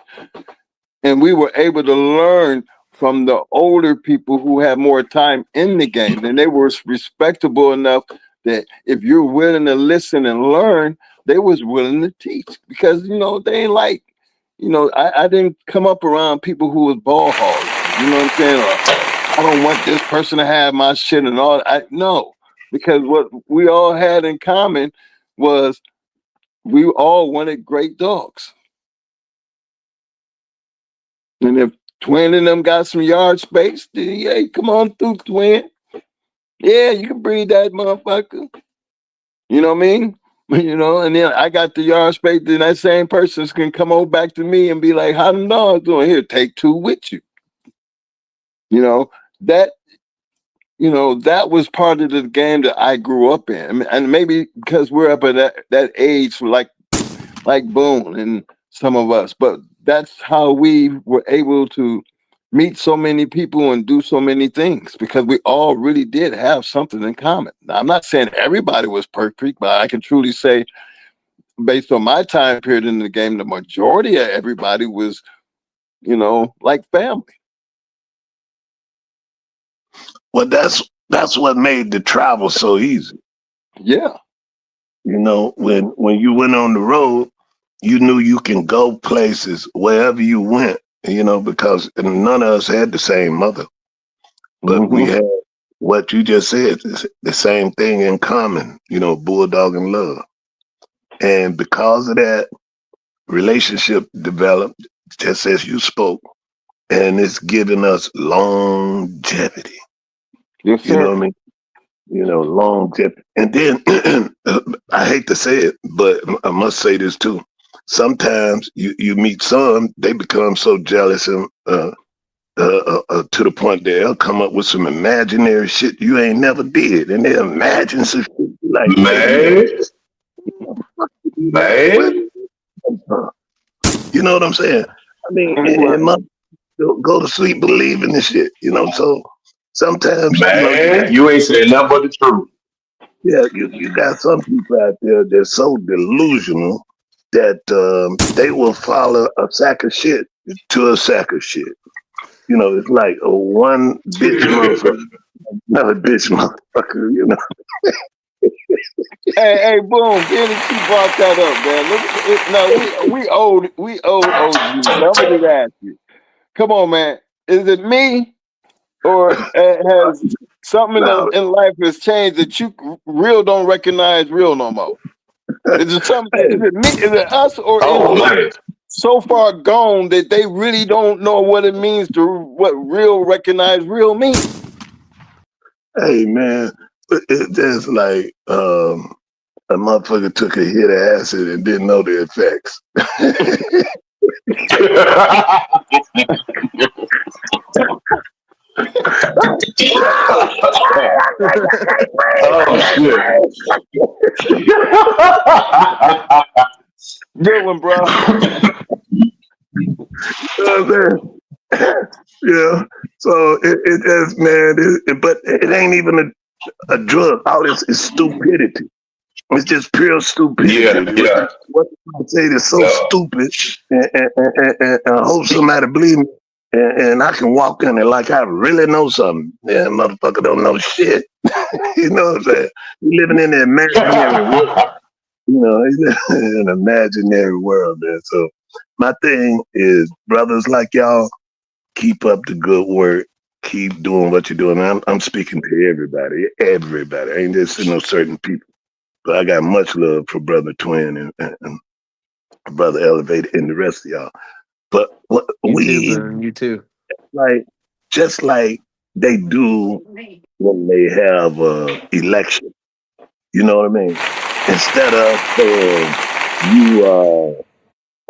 And we were able to learn from the older people who had more time in the game. And they were respectable enough that if you're willing to listen and learn, they was willing to teach. Because, you know, they ain't like, you know, I didn't come up around people who was ball hogs. You know what I'm saying? Or, I don't want this person to have my shit and all. No, because what we all had in common was we all wanted great dogs. And if Twin and them got some yard space, then hey, come on through, Twin. Yeah, you can breed that motherfucker. You know what I mean? You know, and then I got the yard space, then that same person can come over back to me and be like, how the dog doing? Here, take two with you. You know, that that was part of the game that I grew up in. And maybe because we're up at that age, like Boone and some of us, but that's how we were able to meet so many people and do so many things, because we all really did have something in common. Now, I'm not saying everybody was perfect, but I can truly say, based on my time period in the game, the majority of everybody was, like family. Well, that's what made the travel so easy. Yeah. You know, when you went on the road, you knew you can go places wherever you went, because none of us had the same mother. But we had what you just said, the same thing in common, bulldog and love. And because of that, relationship developed, just as you spoke, and it's given us longevity. Yes, sir. You know what I mean? Longevity. And then, I hate to say it, but I must say this too. Sometimes you meet some, they become so jealous and to the point that they'll come up with some imaginary shit you ain't never did, and they imagine some shit like, Man. You know what I'm saying? I mean, and must go to sleep believing this shit, so sometimes, Man, you ain't saying nothing but the truth. Yeah, you got some people out there that's so delusional that they will follow a sack of shit to a sack of shit. It's like a one bitch motherfucker, another bitch motherfucker, Hey, boom, being that you brought that up, man. We old OGs. So I'm gonna just ask you. Come on, man. Is it me or has something in life has changed that you real don't recognize real no more? Is it something? Is it me? Is it us, or Oh is it man. so far gone that they really don't know what it means to what real recognize real means? Hey man, there's like a motherfucker took a hit of acid and didn't know the effects. Oh shit. Good one, bro. Yeah. So it just, man, but it ain't even a drug. All this is stupidity. It's just pure stupidity. Yeah. What I say is so stupid, and I hope somebody believe me. And I can walk in there like I really know something. Yeah, motherfucker don't know shit. You know what I'm saying? You living in the imaginary world. He's in an imaginary world, man. So my thing is, brothers like y'all, keep up the good work. Keep doing what you're doing. I'm speaking to everybody. Everybody. I ain't just no certain people. But I got much love for Brother Twin and Brother Elevated and the rest of y'all. But what You too. just like they do when they have election. You know what I mean? Instead of saying you are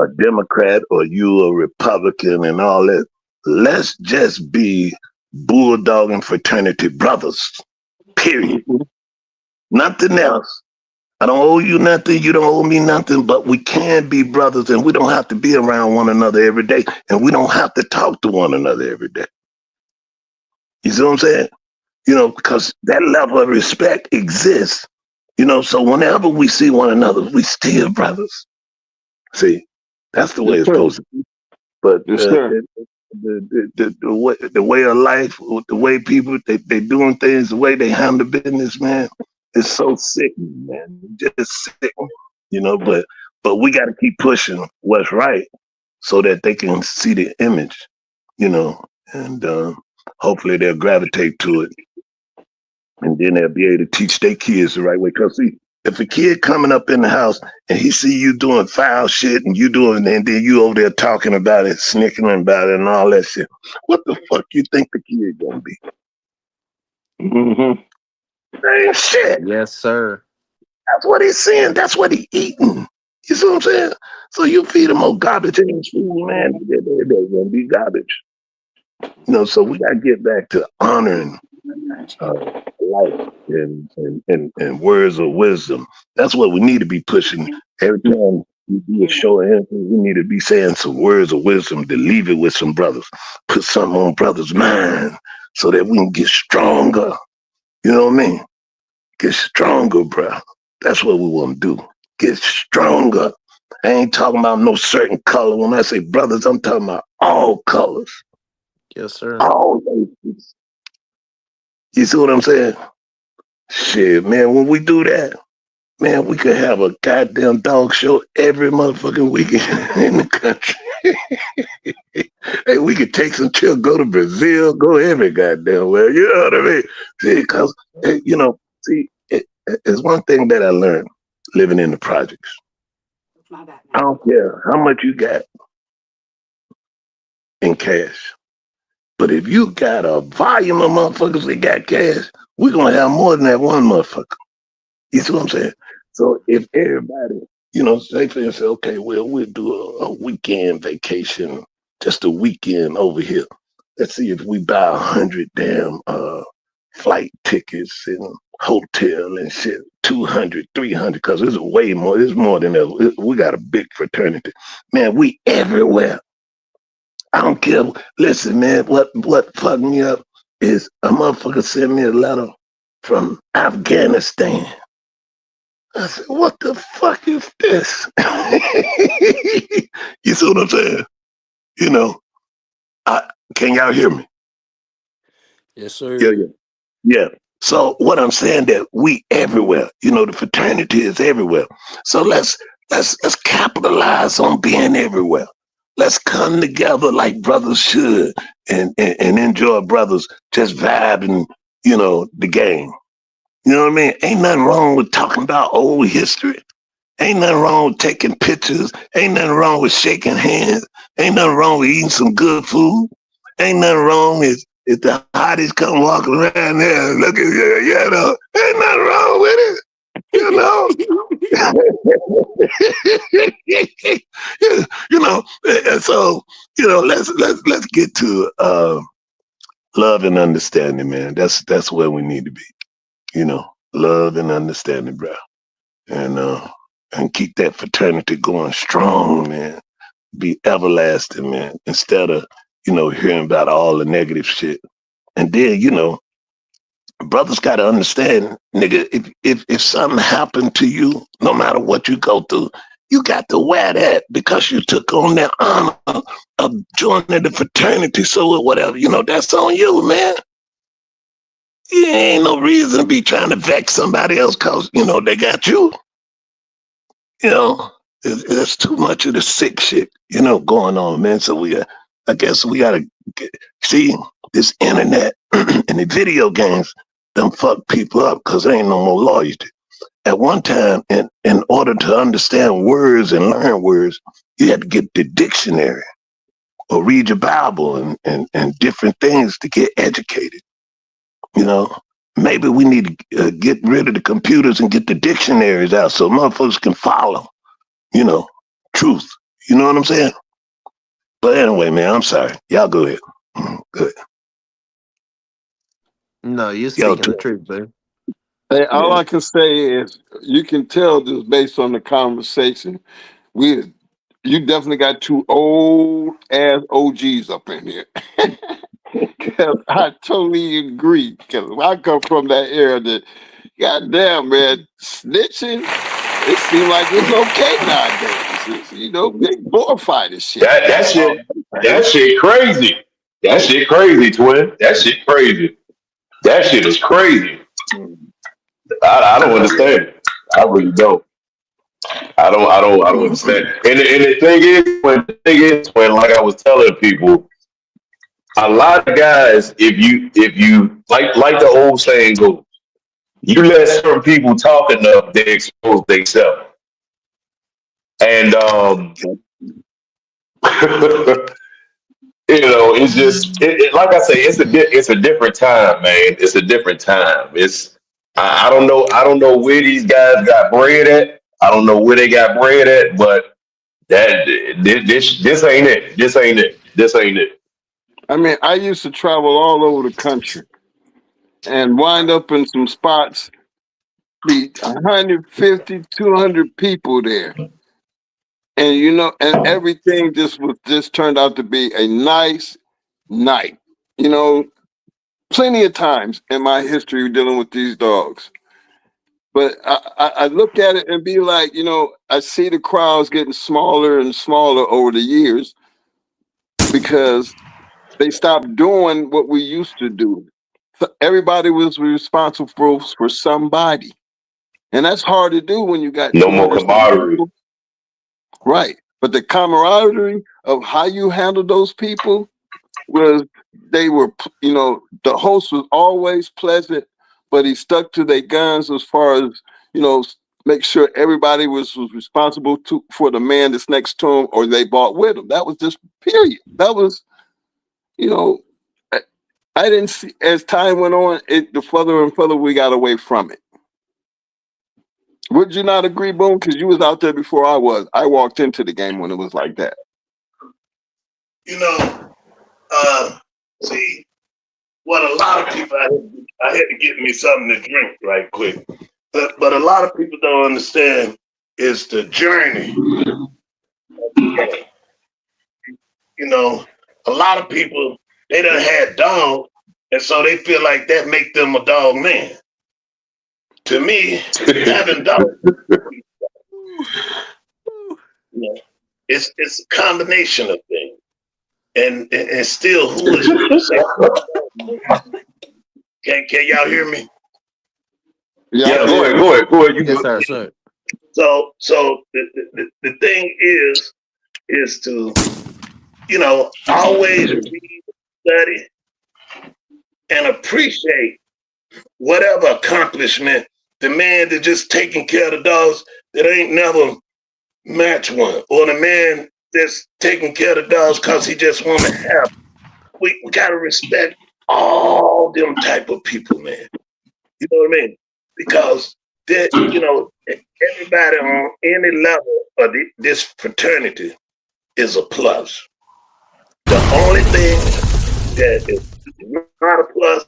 a Democrat or you a Republican and all that, let's just be bulldogging fraternity brothers. Period. Nothing else. I don't owe you nothing. You don't owe me nothing, but we can be brothers and we don't have to be around one another every day. And we don't have to talk to one another every day. You see what I'm saying? Because that level of respect exists. So whenever we see one another, we still brothers. See, that's the way it's supposed to be. But the way of life, the way people, they doing things, the way they handle business, man, it's so sickening, man. Just sickening, but we got to keep pushing what's right so that they can see the image, and hopefully they'll gravitate to it. And then they'll be able to teach their kids the right way. Because see, if a kid coming up in the house and he see you doing foul shit and you doing, and then you over there talking about it, snickering about it and all that shit, what the fuck you think the kid gonna be? Ain't shit. Yes, sir. That's what he's seeing. That's what he eating. You see what I'm saying? So you feed him more garbage in school, man, they're gonna be garbage. So we gotta get back to honoring life and words of wisdom. That's what we need to be pushing. Every time we do a show of anything, we need to be saying some words of wisdom to leave it with some brothers. Put something on brothers' mind so that we can get stronger. You know what I mean? Get stronger, bro. That's what we want to do. Get stronger. I ain't talking about no certain color. When I say brothers, I'm talking about all colors. Yes, sir. All races. You see what I'm saying? Shit, man, when we do that, man, we could have a goddamn dog show every motherfucking weekend in the country. Hey, we could take some chill, go to Brazil, go every goddamn way. You know what I mean? See, because, it's one thing that I learned living in the projects. I don't care how much you got in cash. But if you got a volume of motherfuckers that got cash, we're going to have more than that one motherfucker. You see what I'm saying? So if everybody, say for instance, okay, well, we'll do a weekend vacation, just a weekend over here. Let's see if we buy 100 damn flight tickets and hotel and shit, 200, 300, because it's way more. It's more than that. We got a big fraternity. Man, we everywhere. I don't care. Listen, man, what fucked me up? is a motherfucker sent me a letter from Afghanistan. I said, what the fuck is this? You see what I'm saying? You know, can y'all hear me? Yes, sir. Yeah. So what I'm saying that we everywhere, you know, the fraternity is everywhere. So let's capitalize on being everywhere. Let's come together like brothers should and enjoy brothers just vibing, you know, the game. You know what I mean? Ain't nothing wrong with talking about old history. Ain't nothing wrong with taking pictures. Ain't nothing wrong with shaking hands. Ain't nothing wrong with eating some good food. Ain't nothing wrong if the hotties come walking around there and look at you, you know. Ain't nothing wrong with it, you know. You know, and so, you know, let's get to love and understanding, man. That's where we need to be. You know, love and understanding, bro. And keep that fraternity going strong, man. Be everlasting, man. Instead of, you know, hearing about all the negative shit. And then, you know, brothers gotta understand, nigga, if something happened to you, no matter what you go through, you got to wear that because you took on that honor of joining the fraternity. So whatever, you know, that's on you, man. You ain't no reason to be trying to vex somebody else because, you know, they got you. You know, there's too much of the sick shit, you know, going on, man. So I guess we gotta see this internet and the video games done fuck people up because there ain't no more loyalty. At one time, in order to understand words and learn words, you had to get the dictionary or read your Bible and different things to get educated. You know, maybe we need to get rid of the computers and get the dictionaries out so motherfuckers can follow, you know, truth. You know what I'm saying? But anyway, man, I'm sorry. Y'all go ahead. Good. No, you're Y'all speaking the too. truth, boo. Hey, all Yeah. I can say is you can tell just based on the conversation. You definitely got two old ass OGs up in here. 'Cause I totally agree. Because I come from that era that, goddamn, man, snitching, it seemed like it's okay nowadays. You know, they glorify this shit. That shit crazy. That shit crazy, twin. That shit crazy. That shit is crazy. I don't understand it. I really don't. I don't understand. And the thing is when like I was telling people, a lot of guys, if you like the old saying goes, you let certain people talk enough, they expose themselves. And you know, it's just like I say, it's a different time, man. It's a different time. I don't know where these guys got bread at. I don't know where they got bread at, but this ain't it. This ain't it. This ain't it. I mean, I used to travel all over the country and wind up in some spots, be 150, 200 people there. And you know, and everything just turned out to be a nice night. You know, plenty of times in my history dealing with these dogs. But I look at it and be like, you know, I see the crowds getting smaller and smaller over the years because they stopped doing what we used to do. So everybody was responsible for somebody. And that's hard to do when you got No more 200 camaraderie. people. Right. But the camaraderie of how you handle those people was they were, you know, the host was always pleasant, but he stuck to their guns as far as, you know, make sure everybody was responsible for the man that's next to him or they bought with him. That was just period. That was, you know, I didn't see as time went on, the further and further we got away from it. Would you not agree, Boone? Because you was out there before I was. I walked into the game when it was like that. You know, see, what a lot of people, I had to get me something to drink right quick. But a lot of people don't understand is the journey. You know, a lot of people, they done had dogs And so they feel like that make them a dog man. To me, having dogs, it's a combination of things. And still, who is can y'all hear me? Yeah, go ahead. You Yes, go. sir. So the thing is to, always read, study, and appreciate whatever accomplishment the man that just taking care of the dogs that ain't never match one, or the man that's taking care of the dogs because he just want to have. We gotta respect all them type of people, man. You know what I mean? Because that, everybody on any level of this fraternity is a plus. The only thing that is not a plus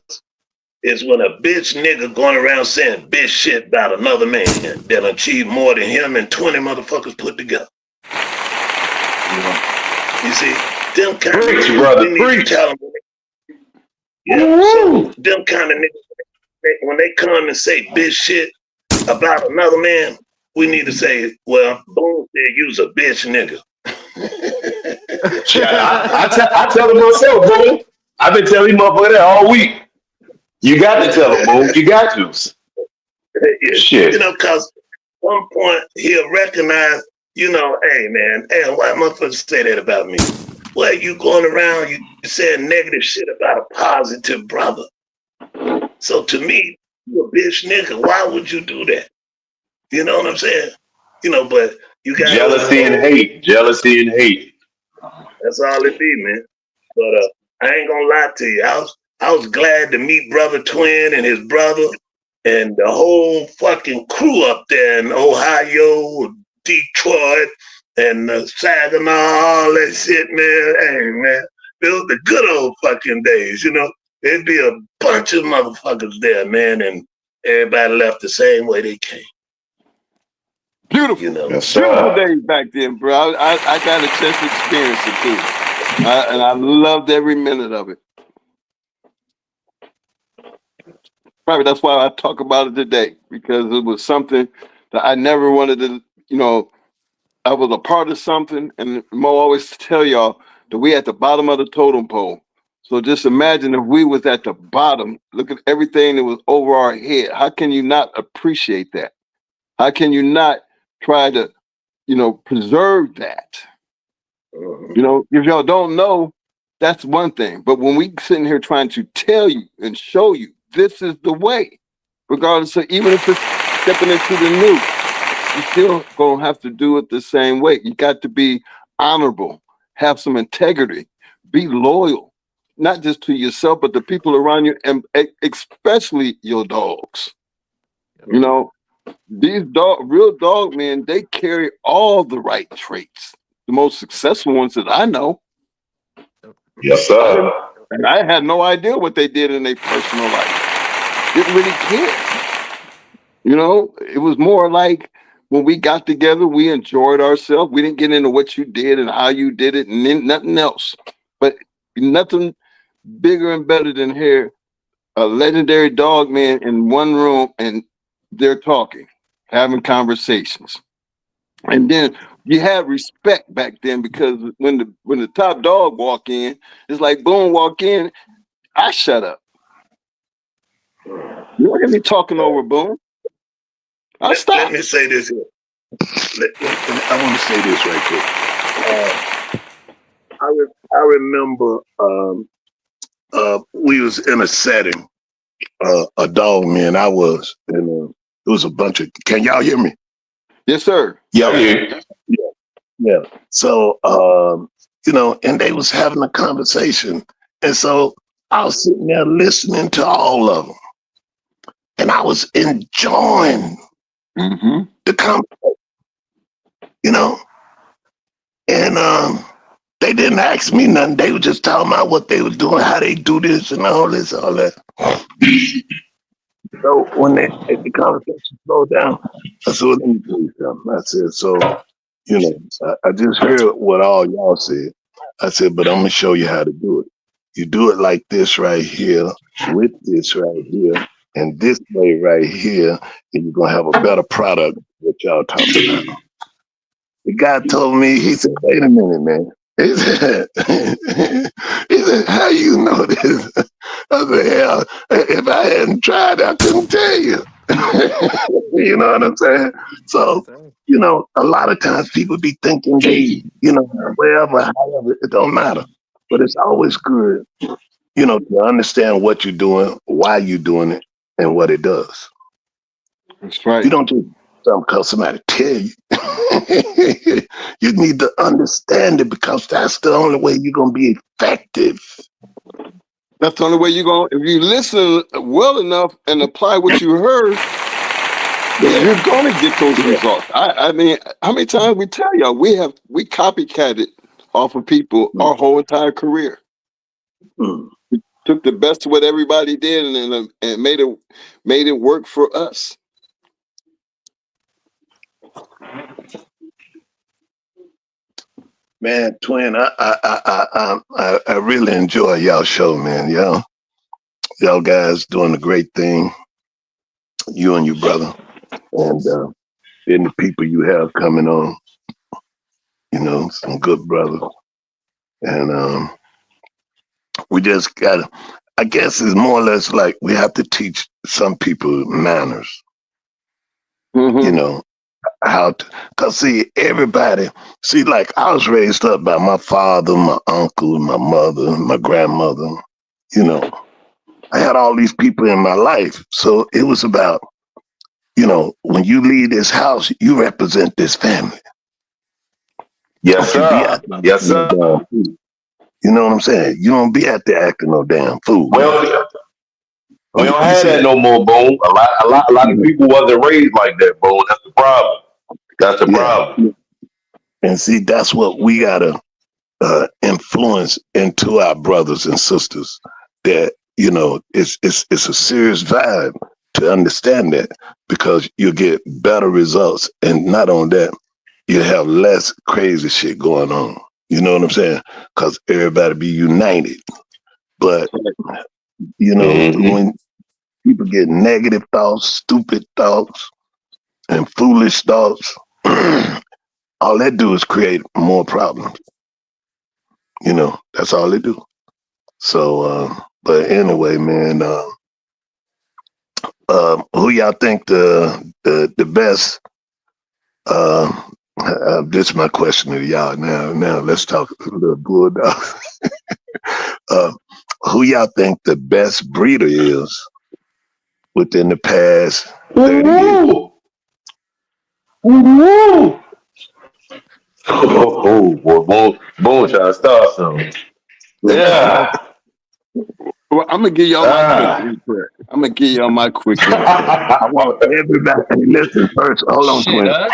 is when a bitch nigga going around saying bitch shit about another man that achieved more than him and 20 motherfuckers put together. You see, them kind of Preach, niggas, brother, we need preach. to tell them. Yeah, so them kind of niggas, when they come and say bitch shit about another man, we need to say, well, Boone said you's a bitch nigga. I tell him myself, bro. I've been telling him motherfucker that all week. You got to tell him, bro. You got to. Shit. Because at some point he'll recognize, hey, man, why motherfuckers say that about me? Well, you going around, you saying negative shit about a positive brother. So to me, you a bitch nigga. Why would you do that? You know what I'm saying? But you got jealousy and hate. That's all it be, man. But I ain't gonna lie to you. I was glad to meet Brother Twin and his brother and the whole fucking crew up there in Ohio, Detroit, and Saginaw, all that shit, man. Hey, man, it was the good old fucking days, There'd be a bunch of motherfuckers there, man, and everybody left the same way they came. Beautiful. Yes, Beautiful days back then, bro. I got a chance to experience it too. And I loved every minute of it. Probably that's why I talk about it today, because it was something that I never wanted to, I was a part of something, and Mo always tell y'all that we at the bottom of the totem pole. So just imagine if we was at the bottom, look at everything that was over our head. How can you not appreciate that? How can you not try to, preserve that? If y'all don't know, that's one thing. But when we sitting here trying to tell you and show you this is the way, regardless of even if it's stepping into the new, you still gonna have to do it the same way. You got to be honorable, have some integrity, be loyal, not just to yourself, but the people around you, and especially your dogs. These real dog men, they carry all the right traits. The most successful ones that I know. Yes, sir. And I had no idea what they did in their personal life. Didn't really care. It was more like when we got together, we enjoyed ourselves. We didn't get into what you did and how you did it and then nothing else. But nothing bigger and better than hear a legendary dog man in one room and they're talking, having conversations. And then you had respect back then, because when the top dog walk in, it's like Boone walk in, I shut up. You look at me talking over Boone. I'll stop. Let me say this here. I want to say this right quick. I remember we was in a setting, a dog man. I was, and it was a bunch of. Can y'all hear me? Yes, sir. Yeah. Yeah. So, and they was having a conversation, and so I was sitting there listening to all of them, and I was enjoying the conversation, and they didn't ask me nothing. They were just talking about what they were doing, how they do this, and all this, all that. So when the conversation slowed down, I said, well, let me tell you something. I said, so, I just heard what all y'all said. I said, but I'm going to show you how to do it. You do it like this right here, with this right here, and this way right here, and you're gonna have a better product. What y'all talking about? The guy told me, he said, "Wait a minute, man." He said, he said, "How you know this?" I said, "Hell, if I hadn't tried, I couldn't tell you." You know what I'm saying? So, you know, a lot of times people be thinking they, you know, wherever, however, it don't matter. But it's always good, you know, to understand what you're doing, why you're doing it, and what it does. That's right. You don't just something because somebody tell you. You need to understand it because that's the only way you're gonna be effective. That's the only way you're going. If you listen well enough and apply what you heard, you're going to get those results. I mean, how many times we tell y'all we copycatted off of people our whole entire career. We took the best of what everybody did and made it work for us. Man, Twin, I really enjoy y'all show, man. Y'all guys doing a great thing. You and your brother, and the people you have coming on. You know, some good brothers, and we just gotta. I guess it's more or less like we have to teach some people manners. You know how to, cause see everybody. See, like I was raised up by my father, my uncle, my mother, my grandmother. You know, I had all these people in my life, so it was about, you know, when you leave this house, you represent this family. Yes, sir. Yes, sir. You know what I'm saying? You don't be out there acting no damn fool. Well, we don't have that no more, Boone. A lot of people wasn't raised like that, Boone. That's the problem. That's the problem. And see, that's what we gotta influence into our brothers and sisters. That, you know, it's a serious vibe to understand that, because you get better results, and not on that, you have less crazy shit going on. You know what I'm saying? Because everybody be united. But you know, when people get negative thoughts, stupid thoughts, and foolish thoughts, all that do is create more problems. You know, that's all they do. So, but anyway, man, who y'all think the best? This is my question to y'all now. Now let's talk a little bulldog. Who y'all think the best breeder is within the past 30 years? Boone trying to start something. Yeah. Well, I'm gonna give y'all my quick input. I'm gonna give y'all my quick input. I want everybody. Listen first. Hold on, Twin. I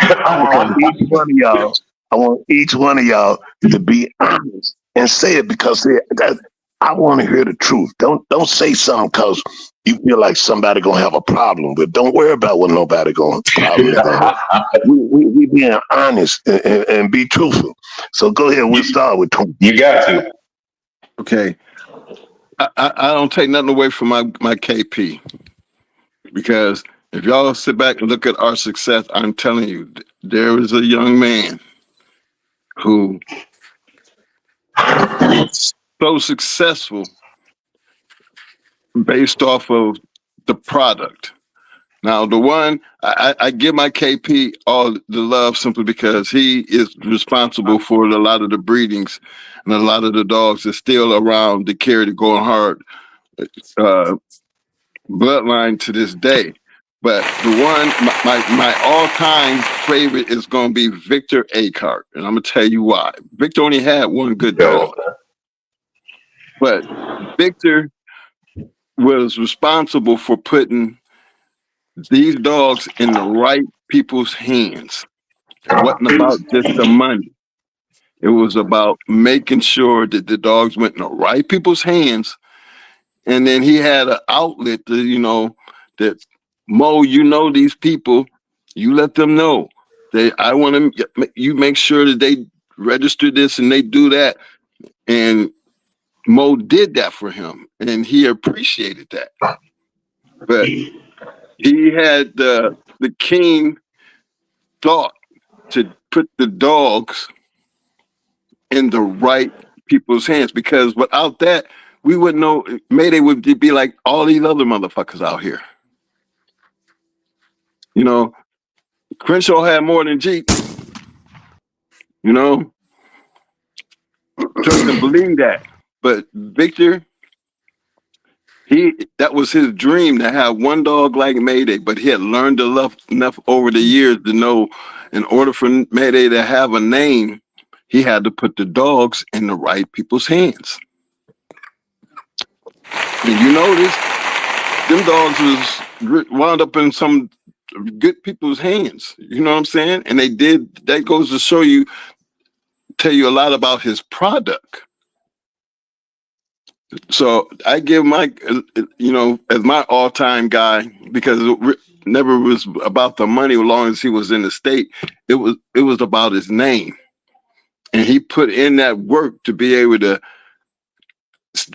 want each one of y'all to be honest and say it, because I want to hear the truth. Don't say something because you feel like somebody gonna have a problem. But don't worry about what nobody gonna problem they're gonna have. We being honest and be truthful. So go ahead. We'll start with Twin. You got to. Okay. I don't take nothing away from my KP, because if y'all sit back and look at our success, I'm telling you, there is a young man who is so successful based off of the product. Now, the one I give my KP all the love simply because he is responsible for a lot of the breedings and a lot of the dogs that's still around to carry the going hard bloodline to this day. But the one, my all-time favorite is going to be Victor Acart. And I'm going to tell you why. Victor only had one good dog. But Victor was responsible for putting these dogs in the right people's hands. It wasn't about just the money. It was about making sure that the dogs went in the right people's hands. And then he had an outlet to, you know, that Mo, you know, these people, you let them know that I want to, you make sure that they register this and they do that. And Mo did that for him, and he appreciated that. But he had the keen thought to put the dogs in the right people's hands, because without that, we wouldn't know. Mayday would be like all these other motherfuckers out here. You know, Crenshaw had more than Jeep. You know, trust and believe that. But Victor, that was his dream to have one dog like Mayday, but he had learned enough over the years to know in order for Mayday to have a name, he had to put the dogs in the right people's hands. And you notice them dogs was wound up in some good people's hands. You know what I'm saying? And that goes to tell you a lot about his product. So I give Mike, as my all-time guy, because it never was about the money as long as he was in the state. It was about his name. And he put in that work to be able to,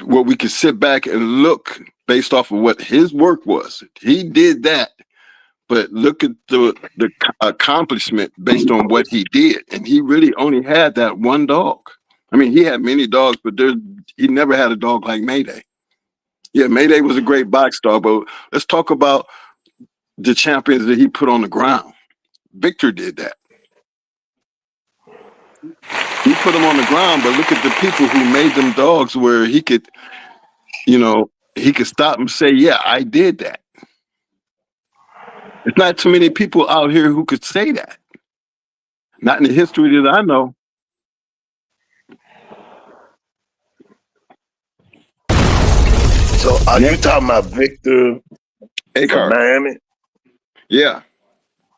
where we could sit back and look based off of what his work was. He did that, but look at the accomplishment based on what he did. And he really only had that one dog. I mean, he had many dogs, but he never had a dog like Mayday. Yeah, Mayday was a great box star, but let's talk about the champions that he put on the ground. Victor did that. He put them on the ground, but look at the people who made them dogs where he could, he could stop and say, yeah, I did that. There's not too many people out here who could say that. Not in the history that I know. So are you talking about Victor from Miami? Yeah.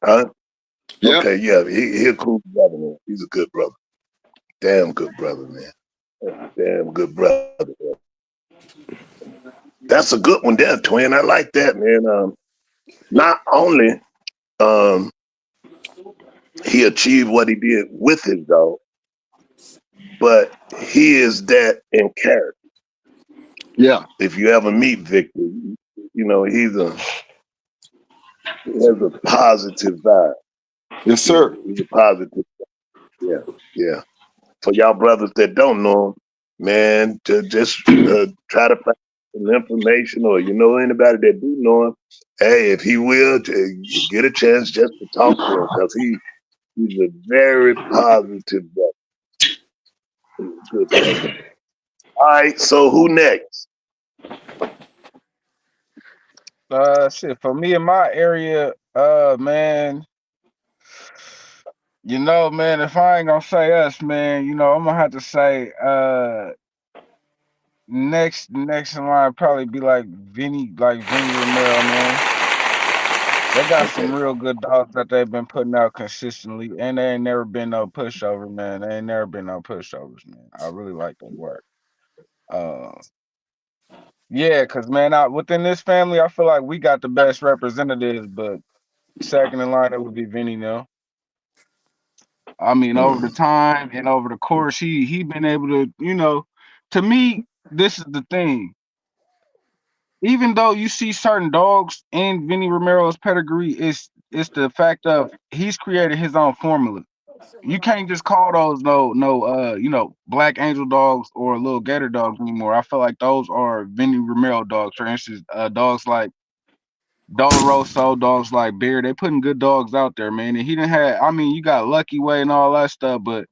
Huh? Yeah. Okay, yeah. He a cool brother, man. He's a good brother. Damn good brother, man. Damn good brother. That's a good one there, twin. I like that, man. Not only he achieved what he did with his dog, but he is that in character. Yeah. If you ever meet Victor, he has a positive vibe. Yes, sir. He's a positive. Yeah. For y'all brothers that don't know him, man, to just try to find some information, or anybody that do know him. Hey, if he will, get a chance just to talk to him, because he's a very positive guy. Good brother. All right, so who next? Shit, for me in my area, man, man, if I ain't gonna say us, man, I'm gonna have to say, next in line probably be like Vinny Romero, man. They got some real good dogs that they've been putting out consistently, and they ain't never been no pushover, man. They ain't never been no pushovers, man. I really like their work. Yeah, cause man, within this family, I feel like we got the best representatives, but second in line it would be Vinny now. I mean, over the time and over the course, he been able to, to me, this is the thing. Even though you see certain dogs in Vinny Romero's pedigree, it's the fact of he's created his own formula. You can't just call those Black Angel dogs or little Gator dogs anymore. I feel like those are Vinny Romero dogs. For instance, dogs like Doloroso, dogs like Bear, they putting good dogs out there, man. And he didn't have, I mean, you got Lucky Way and all that stuff, but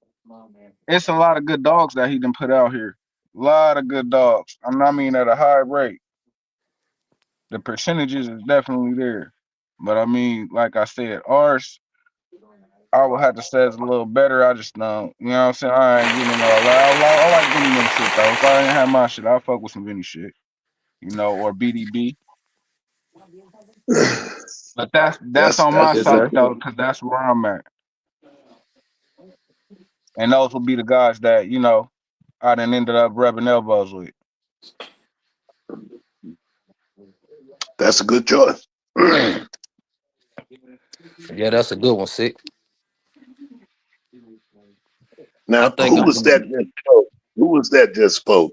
it's a lot of good dogs that he done put out here. A lot of good dogs. I mean, at a high rate. The percentages is definitely there. But I mean, like I said, ours, I would have to say it's a little better. I just don't, you know what I'm saying? I ain't getting all that. I like Vinny them shit though. If I ain't have my shit, I'll fuck with some Vinny shit. Or BDB. But that's on my side though, because that's where I'm at. And those will be the guys that, I done ended up rubbing elbows with. That's a good choice. Yeah, that's a good one, Sick. Now, who was that just spoke?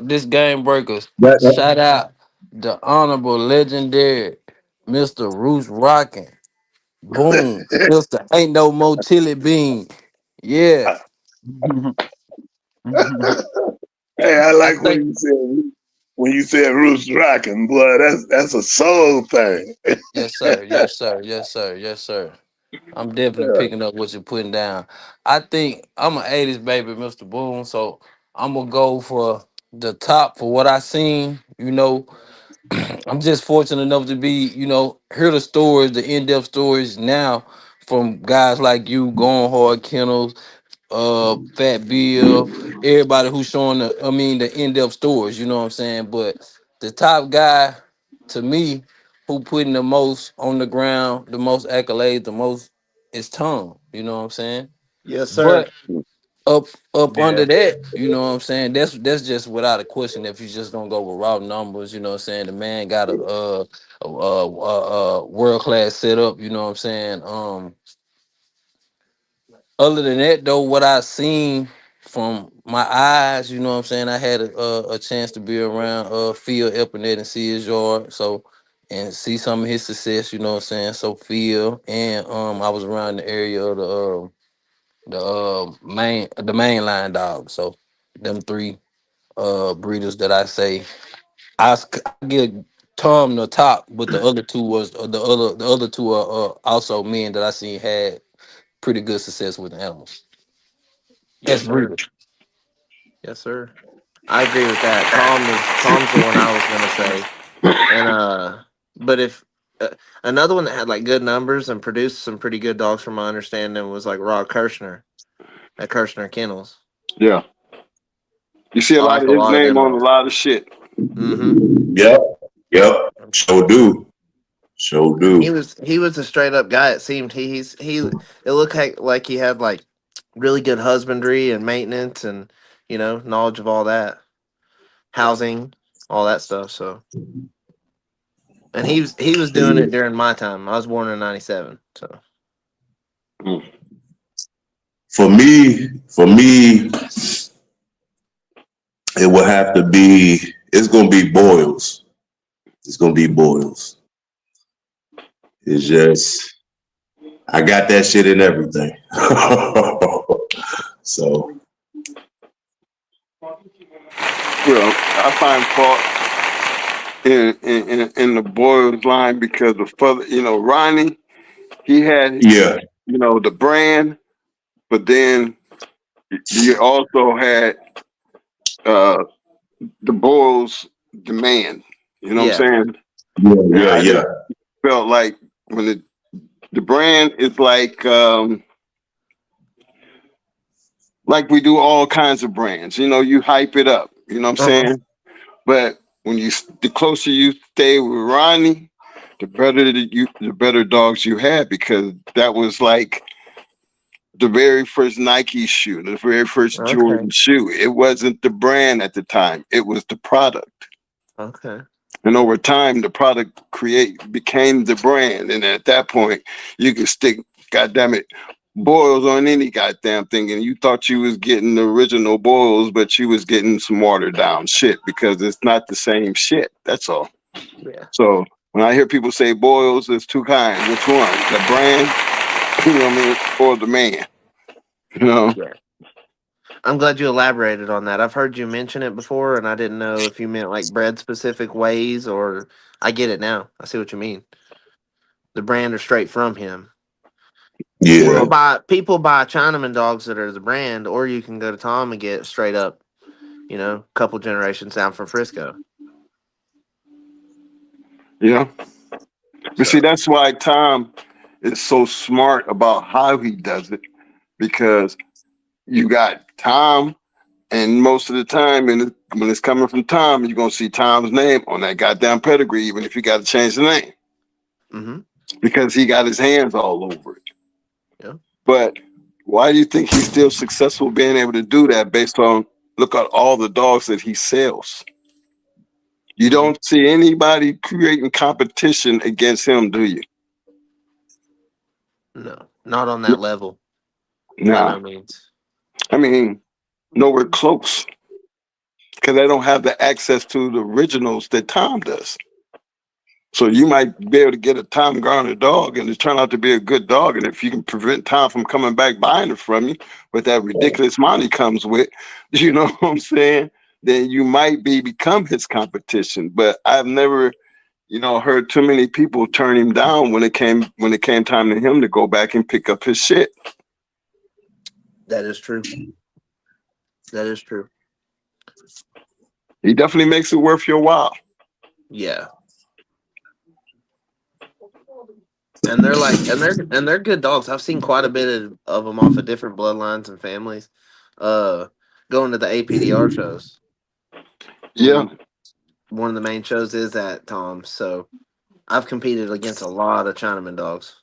This game breakers. That, Shout out the honorable legendary Mr. Roos Rockin'. Boom. Sister ain't no more chili bean. Yeah. Hey, I I like think when you said Roots rocking, boy. That's a soul thing. yes, sir. Yes, sir. Yes, sir. Yes, sir. I'm definitely Yeah. picking up what you're putting down. I think I'm an 80s baby, Mr. Boom. So I'm gonna go for the top for what I seen. I'm just fortunate enough to be, hear the stories, the in-depth stories now from guys like you, going hard kennels, Fat Bill, everybody who's showing the in-depth stories, you know what I'm saying? But the top guy to me who putting the most on the ground, the most accolades, the most is Tom, you know what I'm saying? Yes, sir. But up Yeah. under that, you know what I'm saying? That's just without a question. If you just gonna go with raw numbers, you know what I'm saying? The man got a world class setup, you know what I'm saying? Other than that, though, what I seen from my eyes, you know what I'm saying? I had a chance to be around Phil Epinette and see his yard, so and see some of his success, you know what I'm saying? So Phil and I was around the area of the mainline dog. So them three breeders that I say I give Tom the top, but the other two was the other two are also men that I seen had pretty good success with the animals as Yes, sir. breeders. Yes, sir. I agree with that. Tom's the one I was gonna say, and but if another one that had like good numbers and produced some pretty good dogs, from my understanding, was like Rod Kirshner at Kirshner Kennels. Yeah. You see a I lot like of a his lot of name them on a dogs. lot of shit. Mm-hmm. yep, yep. Sure do. Sure And he do. was he was a straight up guy. It seemed he it looked like he had like really good husbandry and maintenance and knowledge of all that, housing, all that stuff. So, and he was doing Yeah. it during my time. I was born in '97. So For me, it will have to be. It's gonna be Boils. It's gonna be Boils. It's just I got that shit in everything. So Well, I find fault in the Boyles line because the father, Ronnie, he had, yeah, the brand, but then you also had uh the Boyles demand. You know what yeah, I'm saying? yeah, And yeah, I yeah. just felt like when the brand is like we do all kinds of brands. You hype it up. You know what I'm uh-huh. saying? But the closer you stay with Ronnie, the better dogs you had, because that was like the very first Nike shoe, the very first Okay, Jordan shoe. It wasn't the brand at the time; it was the product. okay, And over time, the product became the brand. And at that point, you could stick, goddamn it, boils on any goddamn thing. And you thought you was getting the original boils, but you was getting some watered down shit, because it's not the same shit. That's all. yeah, So when I hear people say boils, there's two kinds. Which one? The brand, you know what I mean, or the man? You know? yeah. I'm glad you elaborated on that. I've heard you mention it before, and I didn't know if you meant like bread specific ways, or I get it now. I see what you mean. The brand are straight from him. Yeah. People buy Chinaman dogs that are the brand, or you can go to Tom and get straight up, couple generations down from Frisco. You know? But see, So, that's why Tom is so smart about how he does it, because you got Tom, and most of the time, when it's coming from Tom, you're gonna see Tom's name on that goddamn pedigree, even if you got to change the name, mm-hmm. because he got his hands all over it. Yeah. But why do you think he's still successful being able to do that? Based on, look at all the dogs that he sells. You Mm-hmm. don't see anybody creating competition against him, do you? No, not on that level, by Nah, no means. I mean, nowhere close. because they don't have the access to the originals that Tom does. So you might be able to get a Tom Garner dog and it turn out to be a good dog. And if you can prevent Tom from coming back buying it from you with that ridiculous money comes with, you know what I'm saying? Then you might become his competition. But I've never, heard too many people turn him down when it came time to him to go back and pick up his shit. That is true. That is true. He definitely makes it worth your while. Yeah. And they're good dogs. I've seen quite a bit of them off of different bloodlines and families. Going to the APDR shows. Yeah. One of the main shows is at Tom's, so I've competed against a lot of Chinaman dogs.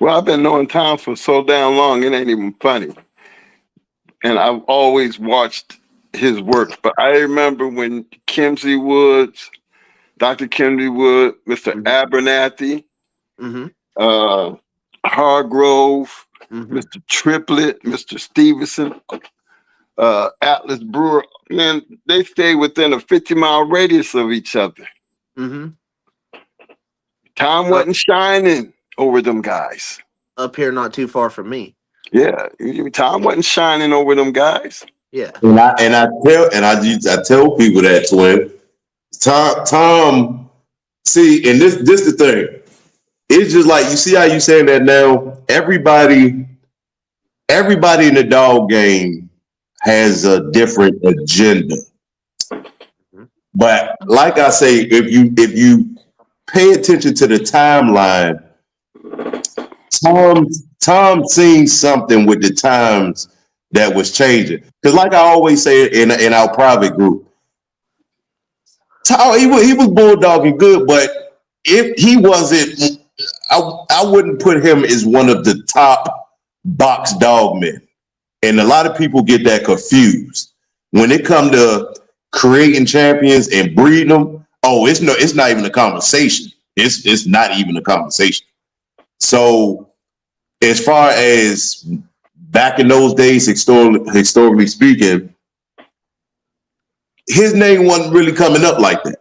Well, I've been knowing Tom for so damn long, it ain't even funny. And I've always watched his work. But I remember when Kimsey Woods, Dr. Kimsey Wood, Mr. Abernathy, Hargrove, Mr. Triplett, Mr. Stevenson, Atlas Brewer, man, they stay within a 50-mile radius of each other. Tom wasn't shining over them guys. Up here, not too far from me. Yeah, Tom wasn't shining over them guys. Yeah, and I tell people that, twin. Tom, see, and this the thing. It's just like, you see how you saying that now. Everybody in the dog game has a different agenda. But like I say, if you pay attention to the timeline, Tom seen something with the times that was changing. Because like I always say in our private group, Tom, he was bulldogging good, but if he wasn't, I wouldn't put him as one of the top box dog men. And a lot of people get that confused. When it come to creating champions and breeding them, it's not even a conversation. It's not even a conversation. So as far as back in those days, historically speaking, his name wasn't really coming up like that.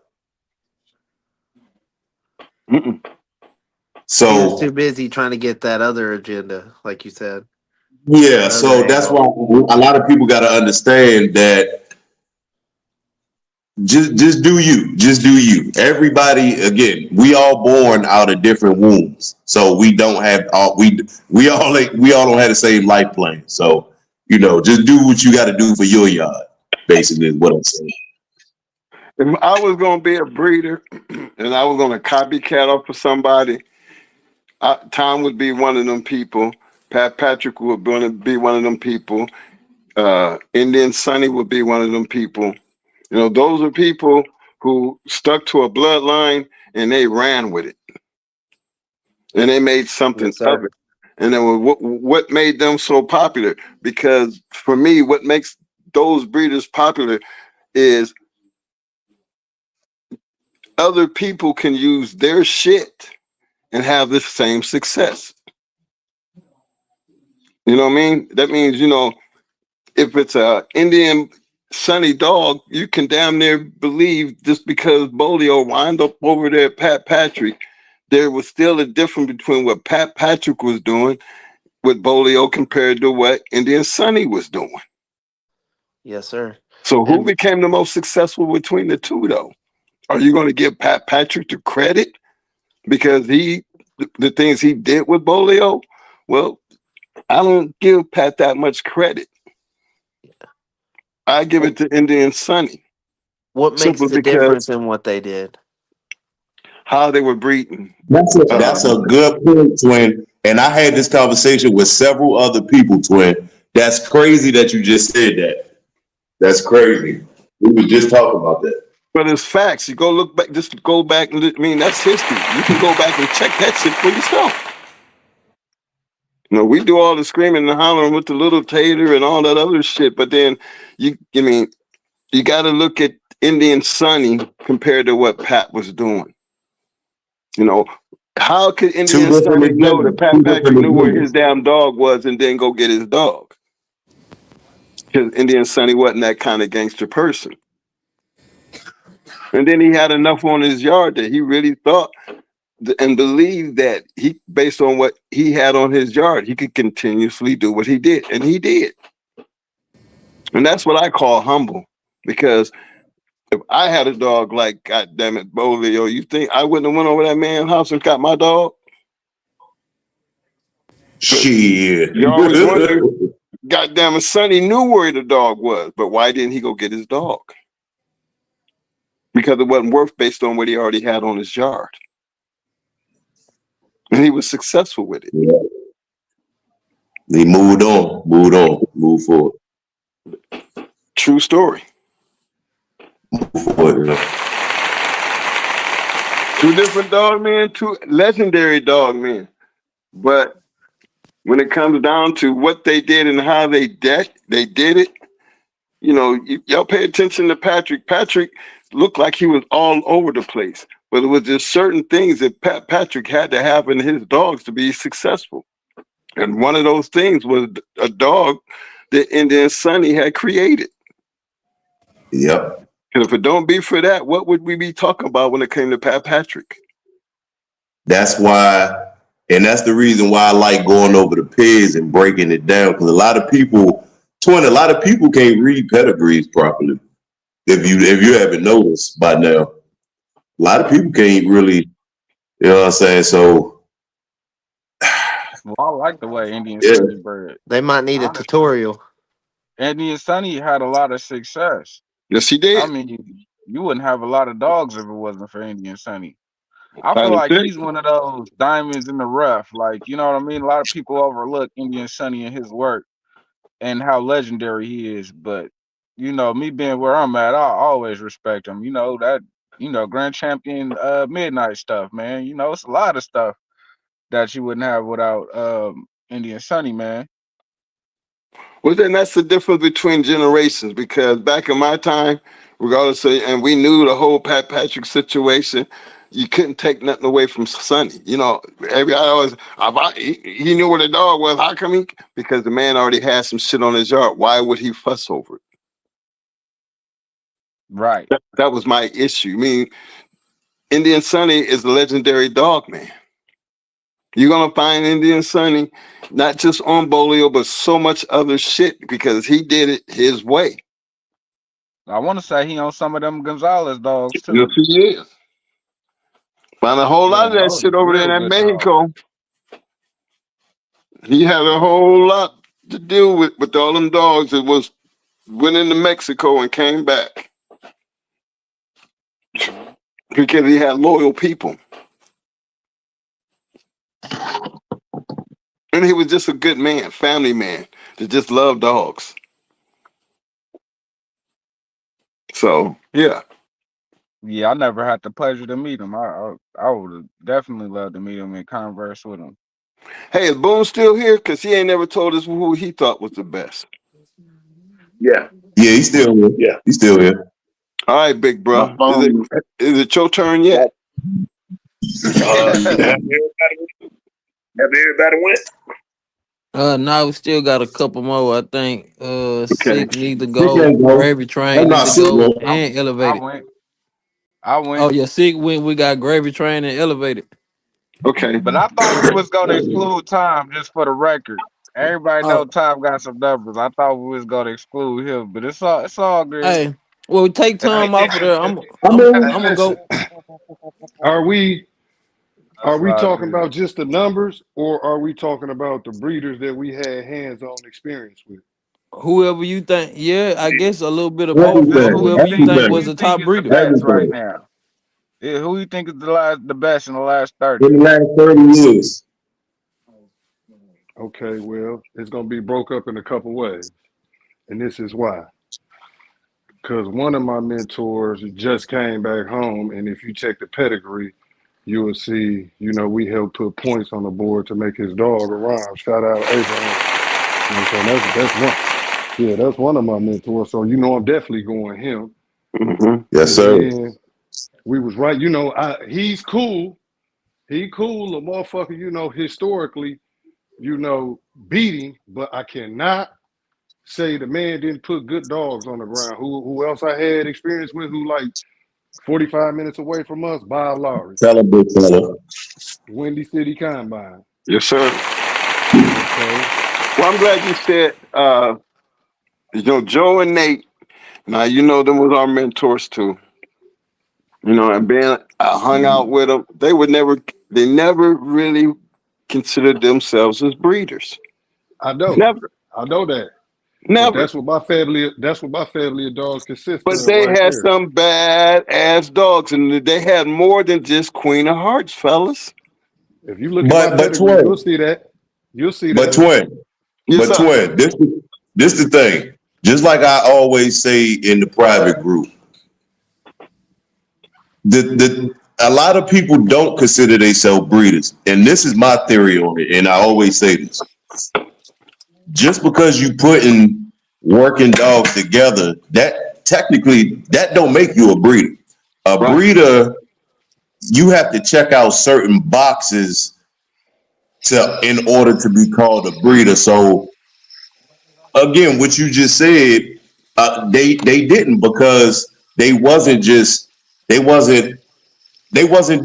So he was too busy trying to get that other agenda, like you said. Yeah, so that's why a lot of people got to understand that just do you. Everybody, again, we all born out of different wombs, so we don't have we all don't have the same life plan. So just do what you got to do for your yard. Basically, is what I'm saying. If I was gonna be a breeder and I was gonna copycat off of somebody, Tom would be one of them people. Pat Patrick would be one of them people. Indian Sonny would be one of them people. Those are people who stuck to a bloodline and they ran with it. And they made something of it. And then what made them so popular? Because for me, what makes those breeders popular is other people can use their shit and have the same success. You know what I mean? That means, if it's a Indian Sonny dog, you can damn near believe just because Bolio wind up over there at Pat Patrick, there was still a difference between what Pat Patrick was doing with Bolio compared to what Indian Sonny was doing. Yes, sir. So who became the most successful between the two, though? Are you going to give Pat Patrick the credit because the things he did with Bolio? Well, I don't give Pat that much credit. I give it to Indian Sonny. What makes the difference in what they did? How they were breeding. That's a good point, twin. And I had this conversation with several other people, twin. That's crazy that you just said that. That's crazy. We were just talking about that. But it's facts. You go look back, just go back and that's history. You can go back and check that shit for yourself. We do all the screaming and hollering with the little tater and all that other shit, but then you got to look at Indian Sonny compared to what Pat was doing. How could Indian Sonny know that Pat Patrick knew where his damn dog was and then go get his dog? Because Indian Sonny wasn't that kind of gangster person. And then he had enough on his yard that he really thought and believed that he, based on what he had on his yard, he could continuously do what he did. And he did. And that's what I call humble. Because if I had a dog like, God damn it, Bolio, you think I wouldn't have went over that man's house and got my dog? Shit. You always wonder, God damn it, Sonny knew where the dog was, but why didn't he go get his dog? Because it wasn't worth based on what he already had on his yard. And he was successful with it. Yeah. He moved moved forward. True story. Move forward, yeah. Two different dog men, two legendary dog men. But when it comes down to what they did and how they did it, you know, y'all pay attention to Patrick. Patrick looked like he was all over the place. But it was just certain things that Patrick had to have in his dogs to be successful. And one of those things was a dog that Indian Sonny had created. Yep. And if it don't be for that, what would we be talking about when it came to Patrick? That's why, and that's the reason why I like going over the pigs and breaking it down, because a lot of people can't read pedigrees properly. If you haven't noticed by now, a lot of people can't really, you know what I'm saying? So, Well, I like the way Indian yeah. Sonny bred. They might need a Honestly, tutorial. Indian Sonny had a lot of success. Yes, he did. I mean, you wouldn't have a lot of dogs if it wasn't for Indian Sonny. I feel like he's one of those diamonds in the rough. Like, you know what I mean? A lot of people overlook Indian Sonny and his work and how legendary he is. But, you know, me being where I'm at, I always respect him. You know, Grand Champion Midnight stuff, man. You know, it's a lot of stuff that you wouldn't have without Indian Sonny, man. Well, then that's the difference between generations, because back in my time, regardless of, and we knew the whole Patrick situation, you couldn't take nothing away from Sonny. You know, he knew where the dog was. How come he? Because the man already had some shit on his yard. Why would he fuss over it? Right. That was my issue. I mean, Indian Sonny is a legendary dog man. You're gonna find Indian Sonny not just on Bolio, but so much other shit because he did it his way. I want to say he on some of them Gonzalez dogs too. Yes, he is. Found a whole lot of that shit over there in Mexico. He had a whole lot to deal with all them dogs that went into Mexico and came back because he had loyal people. And he was just a good man, family man, that just loved dogs. So, yeah. Yeah, I never had the pleasure to meet him. I would have definitely loved to meet him and converse with him. Hey, is Boone still here? Because he ain't never told us who he thought was the best. Yeah. Yeah, he's still here. Yeah. He's still here. All right, big bro. Is it your turn yet? Have everybody went? No, we still got a couple more. I think Sick need to Sick go, ain't go. Gravy Train That's not need to Sick, go, bro. and Elevated. I went. Oh yeah, Sick went. We got Gravy Train and Elevated. Okay. But I thought we was gonna exclude Tom just for the record. Everybody know Tom got some numbers. I thought we was gonna exclude him, but it's all good. Hey, well, we take Tom off of there. I'm gonna go. Are we all talking good. about just the numbers, or are we talking about the breeders that we had hands-on experience with? Whoever you think, yeah, I guess a little bit of both, man. Whoever you think was a top Who you think is the breeder. best right now? Yeah, who you think is the best in the last 30? In the last 30 years. Okay, well, it's gonna be broke up in a couple ways, and this is why. Because one of my mentors just came back home, and if you check the pedigree, you will see, we helped put points on the board to make his dog a rhyme. Shout out Abraham. You know what I'm saying? That's one. Yeah, that's one of my mentors. So I'm definitely going him. Mm-hmm. Yes, sir. And we was right. He's cool. He cool, a motherfucker, historically, beating, but I cannot say the man didn't put good dogs on the ground. Who else I had experience with? Who like 45 minutes away from us? Bob Lowry, Tell a big fella. Windy City Combine. Yes, sir. Okay. Well, I'm glad you said, Joe and Nate. Now, them was our mentors too. And being I hung out with them, they never really considered themselves as breeders. I know. Never, I know that. But never. that's what my family of dogs consists But of they right had there. some bad ass dogs, and they had more than just Queen of Hearts, fellas. If you look at my But pedigree, you'll twin, see that. You'll see but that. twin, Yes, but sir. twin. This the thing. Just like I always say in the private group, a lot of people don't consider themselves breeders, and this is my theory on it. And I always say this: just because you putting working dogs together, that technically that don't make you a breeder. A Right. breeder, you have to check out certain boxes in order to be called a breeder. So again, what you just said, they didn't, because they wasn't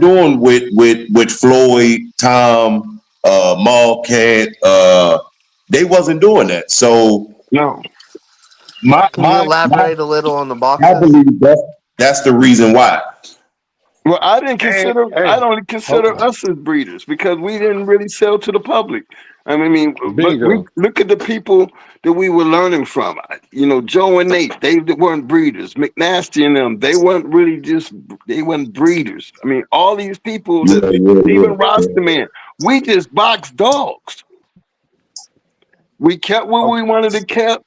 doing with Floyd, Tom, Maul Cat. They wasn't doing that. So No. my Can you my my elaborate a little on the I boxes? believe that's the reason why. Well, I Hey, don't consider oh, us as breeders because we didn't really sell to the public. But we bingo. look at the people that we were learning from. Joe and Nate, they weren't breeders. McNasty and them, they weren't breeders. All these people Yeah, even yeah. Roster Man, we just boxed dogs. We kept what we wanted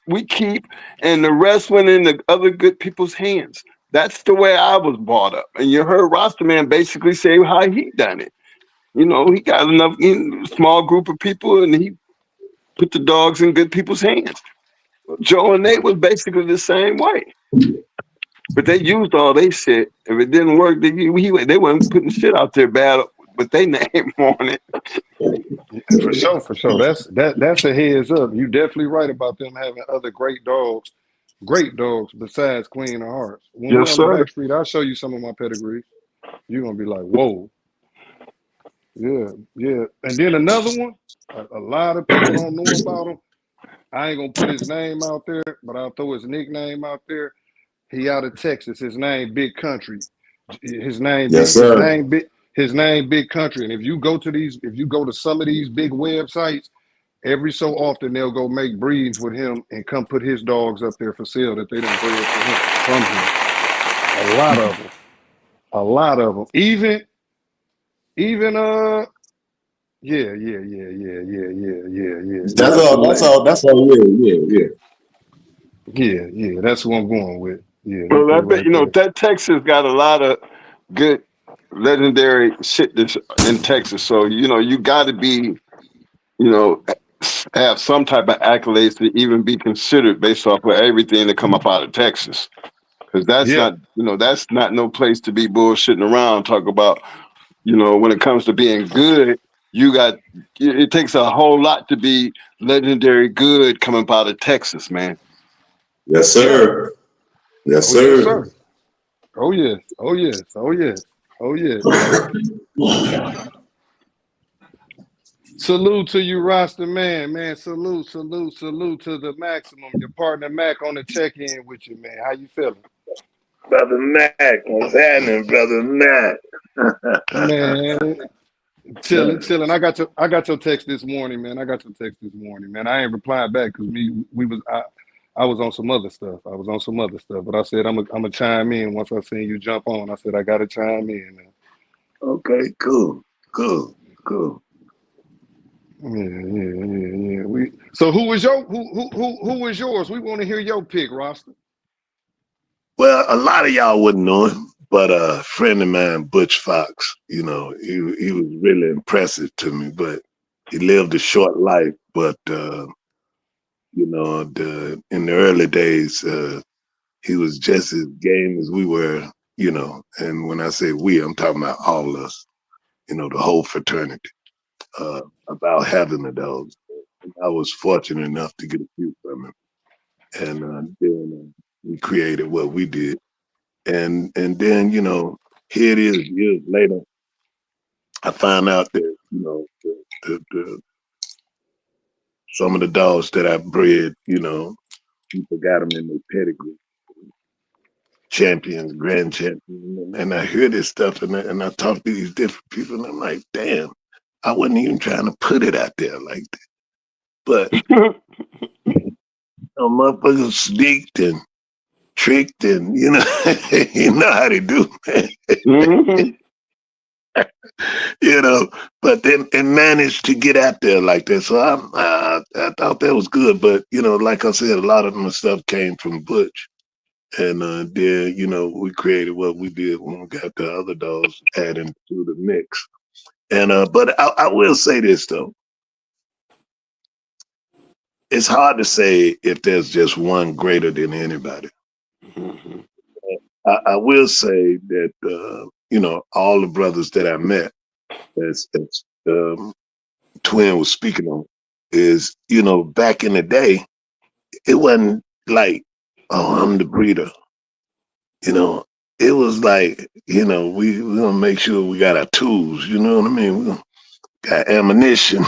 we keep, and the rest went in the other good people's hands. That's the way I was brought up. And you heard Roster Man basically say how he done it. He got enough small group of people, and he put the dogs in good people's hands. Joe and Nate was basically the same way, but they used all they shit. If it didn't work, they weren't putting shit out there bad with their name on it. For sure, for sure. That's a heads up. You definitely right about them having other great dogs besides Queen of Hearts. When we're Yes, on the sir. back street, I'll show you some of my pedigree. You're gonna be like, whoa, yeah, yeah. And then another one, a lot of people don't know about him. I ain't gonna put his name out there, but I'll throw his nickname out there. He out of Texas. His name Big Country. His name Yes, Big. His sir. name Big. His name Big Country. And if you go to some of these big websites, every so often they'll go make breeds with him and come put his dogs up there for sale that they done bred for him from him. A lot of them. A lot of them. Even yeah. That's That's all. who That's all. That's all. Yeah. yeah. That's who I'm going with. Yeah, them Well, I three bet right there. that Texas got a lot of good legendary shit that's in Texas. So you got to be you know have some type of accolades to even be considered based off of everything that come up out of Texas. Because Yeah. that's not no place to be bullshitting around. Talk about when it comes to being good, it takes a whole lot to be legendary good coming up out of Texas, man. Yes, Yeah. sir. Yes, Oh yes, sir. sir. Oh yes. Oh yes. Oh yes. Oh yes. Salute to you, Rasta man. Man, salute to the maximum. Your partner Mac on the check-in with you, man. How you feeling? Brother Mac, what's happening, Brother Mac? Man, chilling. I got your text this morning, man. Man. I ain't replied back because I was on some other stuff. But I said I'm a chime in once I seen you jump on. I said I gotta chime in, man. Okay, cool. Yeah. So who was yours? We want to hear your pick, Rasta. Well, a lot of y'all wouldn't know him, but a friend of mine, Butch Fox, he was really impressive to me, but he lived a short life. But in the early days, he was just as game as we were, And when I say we, I'm talking about all of us, the whole fraternity, about having a dog. I was fortunate enough to get a few from him. and then we created what we did, and then here it is years later. I found out that some of the dogs that I bred, people got them in their pedigree, champions, grand champions, and I hear this stuff, and I talk to these different people, and I'm like, damn, I wasn't even trying to put it out there like that, but motherfuckers sneaked and tricked, and you know how they do, man. But then it managed to get out there like that. So I thought that was good. But like I said, a lot of my stuff came from Butch, and then we created what we did when we got the other dogs added to the mix. And but I will say this though, it's hard to say if there's just one greater than anybody. I will say that all the brothers that I met, as Twin was speaking on, is back in the day, it wasn't like, oh, I'm the breeder. It was like, we gonna make sure we got our tools. You know what I mean? We gonna got ammunition.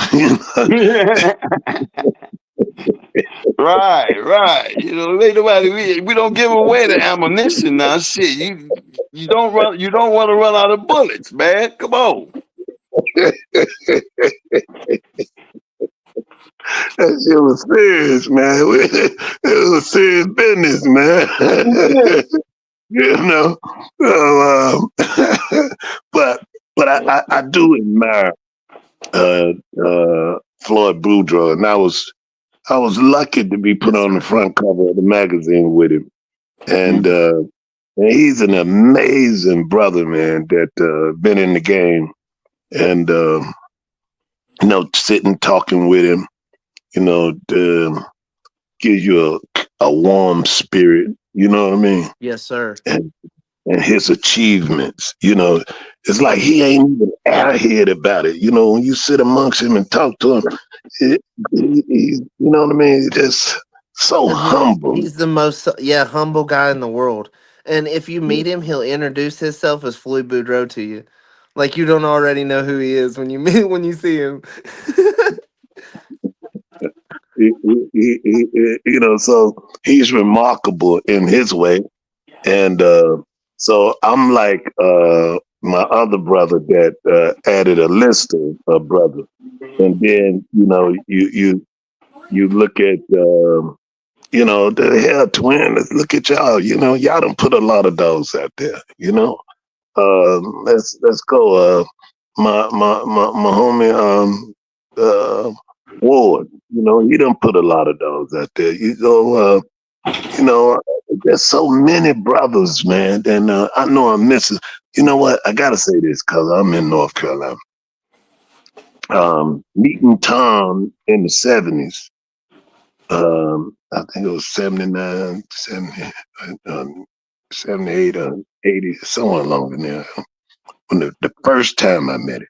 Right. Ain't nobody, we don't give away the ammunition now. Shit, you don't want to run out of bullets, man. Come on. That shit was serious, man. It was serious business, man. But I do admire Floyd Boudreaux, and I was lucky to be put on the front cover of the magazine with him, and he's an amazing brother, man. That been in the game, and sitting talking with him, gives you a warm spirit. You know what I mean? Yes, sir. And his achievements, it's like he ain't even airhead about it. When you sit amongst him and talk to him, you know what I mean? Just so humble. He's the most humble guy in the world. And if you meet him, he'll introduce himself as Floyd Boudreaux to you, like you don't already know who he is when you see him. So he's remarkable in his way, and so I'm like my other brother that added a list of brothers, and then you look at the hair twin. Look at y'all. Y'all done put a lot of dogs out there. Let's go. My homie Ward. He done put a lot of dogs out there. You go. There's so many brothers, man. And I know I'm missing. You know what? I gotta say this because I'm in North Carolina. Meeting Tom in the 70s. I think it was 79, 70, 78, 80, somewhere along in there. When the first time I met him.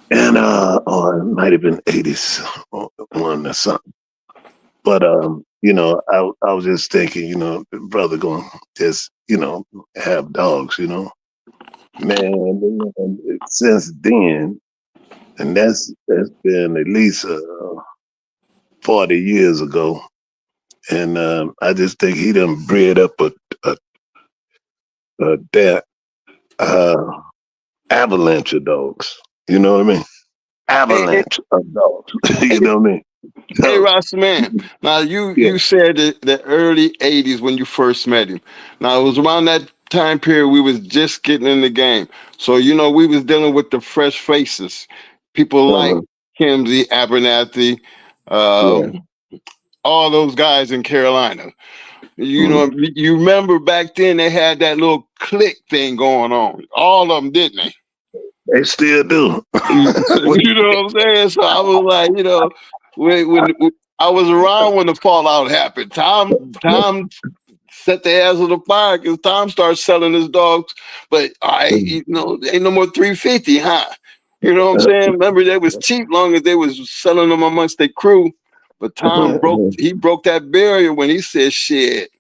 And or it might have been 81 or something. But I was just thinking, brother going just, have dogs, Man, since then, and that's been at least 40 years ago. And I just think he done bred up that avalanche of dogs. You know what I mean? Avalanche of dogs. You know what I mean? Hey, Ross, man. Now, you said the early 80s when you first met him. Now, it was around that time period we was just getting in the game. So, we was dealing with the fresh faces. People like Kimsey, Abernathy, all those guys in Carolina. You remember back then they had that little click thing going on. All of them, didn't they? They still do. You know what I'm saying? So I was like, when I was around when the fallout happened, Tom set the ass on the fire because Tom started selling his dogs. But ain't no more 350, huh? You know what I'm saying? Remember, they was cheap long as they was selling them amongst their crew. But Tom broke that barrier when he said, "Shit,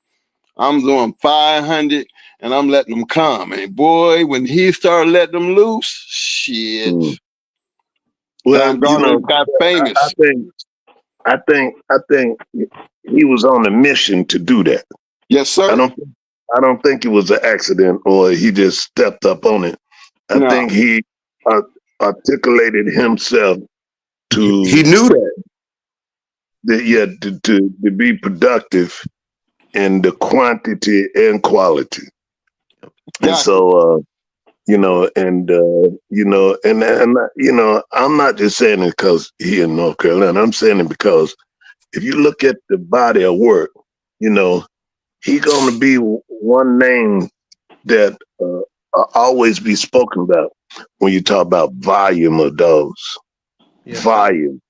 I'm doing 500 and I'm letting them come." And boy, when he started letting them loose, shit. Well, Tom Garner got famous. I think he was on a mission to do that. Yes, sir. I don't think it was an accident or he just stepped up on it. I think he articulated himself to. He knew that. To be productive in the quantity and quality. And so, I'm not just saying it because he in North Carolina. I'm saying it because if you look at the body of work, he's going to be one name that always be spoken about when you talk about volume of dogs. Yes, volume,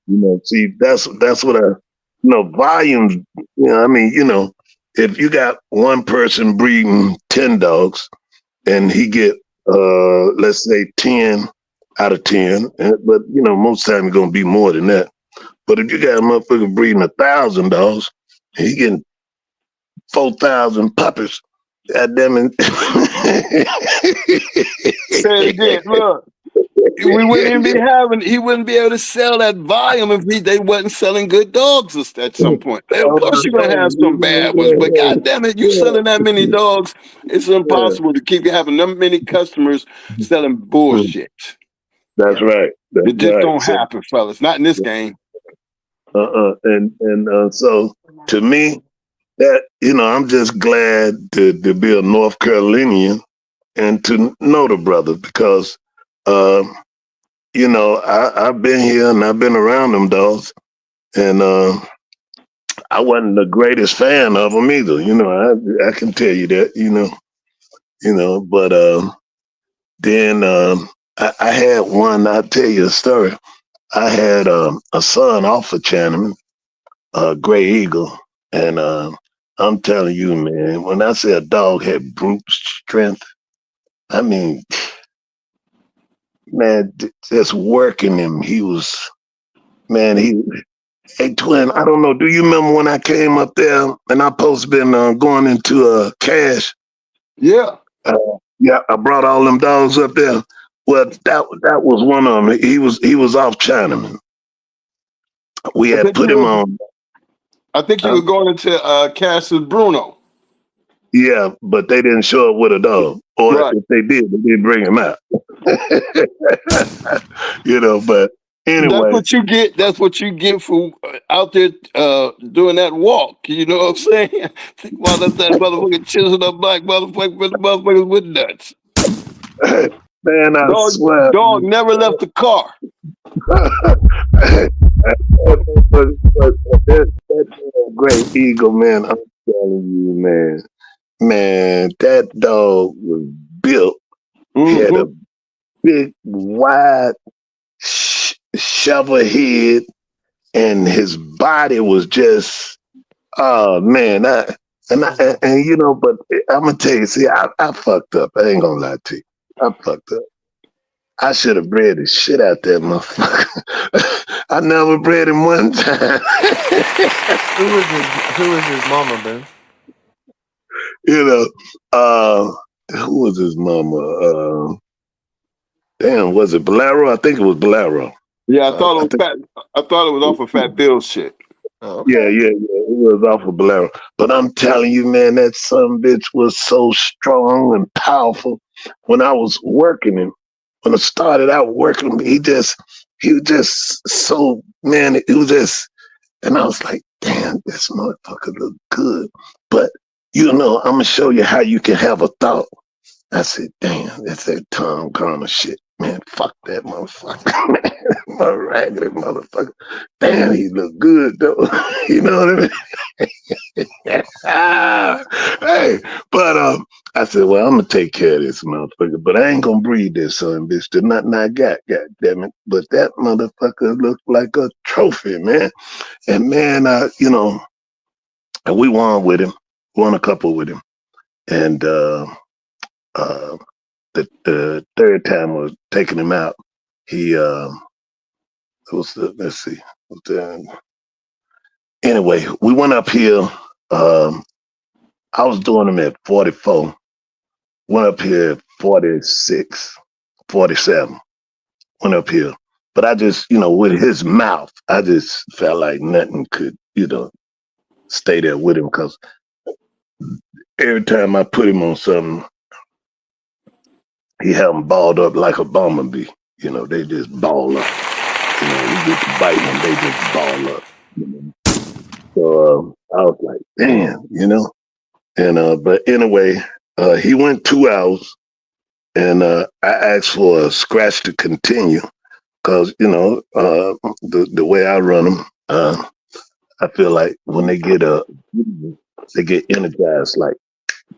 see, that's what volumes, if you got one person breeding 10 dogs and he get, let's say 10 out of 10, but most times it's going to be more than that. But if you got a motherfucker breeding 1,000 dogs, and he getting 4,000 puppies, goddamn it. Say it again, look. We wouldn't even he wouldn't be able to sell that volume if they wasn't selling good dogs at some point. Of course you're gonna have some bad ones, but god damn it, you selling that many dogs, it's impossible to keep having that many customers selling bullshit. That's right. It just don't happen, fellas. Not in this game. So to me, that I'm just glad to be a North Carolinian and to know the brother because I've been here and I've been around them dogs, and I wasn't the greatest fan of them either. I can tell you that. But then I had one. I'll tell you a story. I had a son off of Chinaman, Gray Eagle, and I'm telling you, man, when I say a dog had brute strength, I mean, man, just working him, he was, man, hey, twin, I don't know. Do you remember when I came up there and I supposed to been going into cash? Yeah. Yeah, I brought all them dogs up there. Well, that was one of them. He was off Chinaman. We had put him on. I think he was going into Cass's Bruno. Yeah, but they didn't show up with a dog. Or if they did, they didn't bring him out. But anyway. That's what you get for out there doing that walk. You know what I'm saying? While that motherfucker chiseling up black motherfuckers with nuts. Man, I swear. Dog never left the car. that Great Eagle, man, I'm telling you, man, that dog was built. He had a big, wide shovel head, and his body was just, oh man, but I'm gonna tell you, see, I fucked up. I ain't gonna lie to you, I fucked up. I should have bred the shit out that motherfucker. I never bred him one time. Who was his mama, Ben? Who was his mama? Damn, was it Bolero? I think it was Bolero. Yeah, I thought it was off of Fat Bill's shit. Oh, okay. Yeah. It was off of Bolero. But I'm telling you, man, that son bitch was so strong and powerful. When I was working him, when I started out working him, he was just so, man, it was just, and I was like, damn, this motherfucker look good. But, I'm going to show you how you can have a thought. I said, damn, that's that Tom Garner shit. Man, fuck that motherfucker, man. My raggedy motherfucker. Damn, he look good, though. You know what I mean? Hey, but I said, well, I'm going to take care of this motherfucker, but I ain't going to breed this son, bitch. There's nothing I got, goddammit. But that motherfucker looked like a trophy, man. And man, and we won with him, won a couple with him. And the third time was taking him out. He let's see, anyway, we went up here. I was doing them at 44. Went up here at 46, 47. Went up here. But I just, with his mouth, I just felt like nothing could, stay there with him because every time I put him on something, he had them balled up like a bumblebee. They just ball up. You get to biting them, they just ball up. So I was like, damn, And but anyway, he went 2 hours, and I asked for a scratch to continue because the way I run them, I feel like when they get energized, like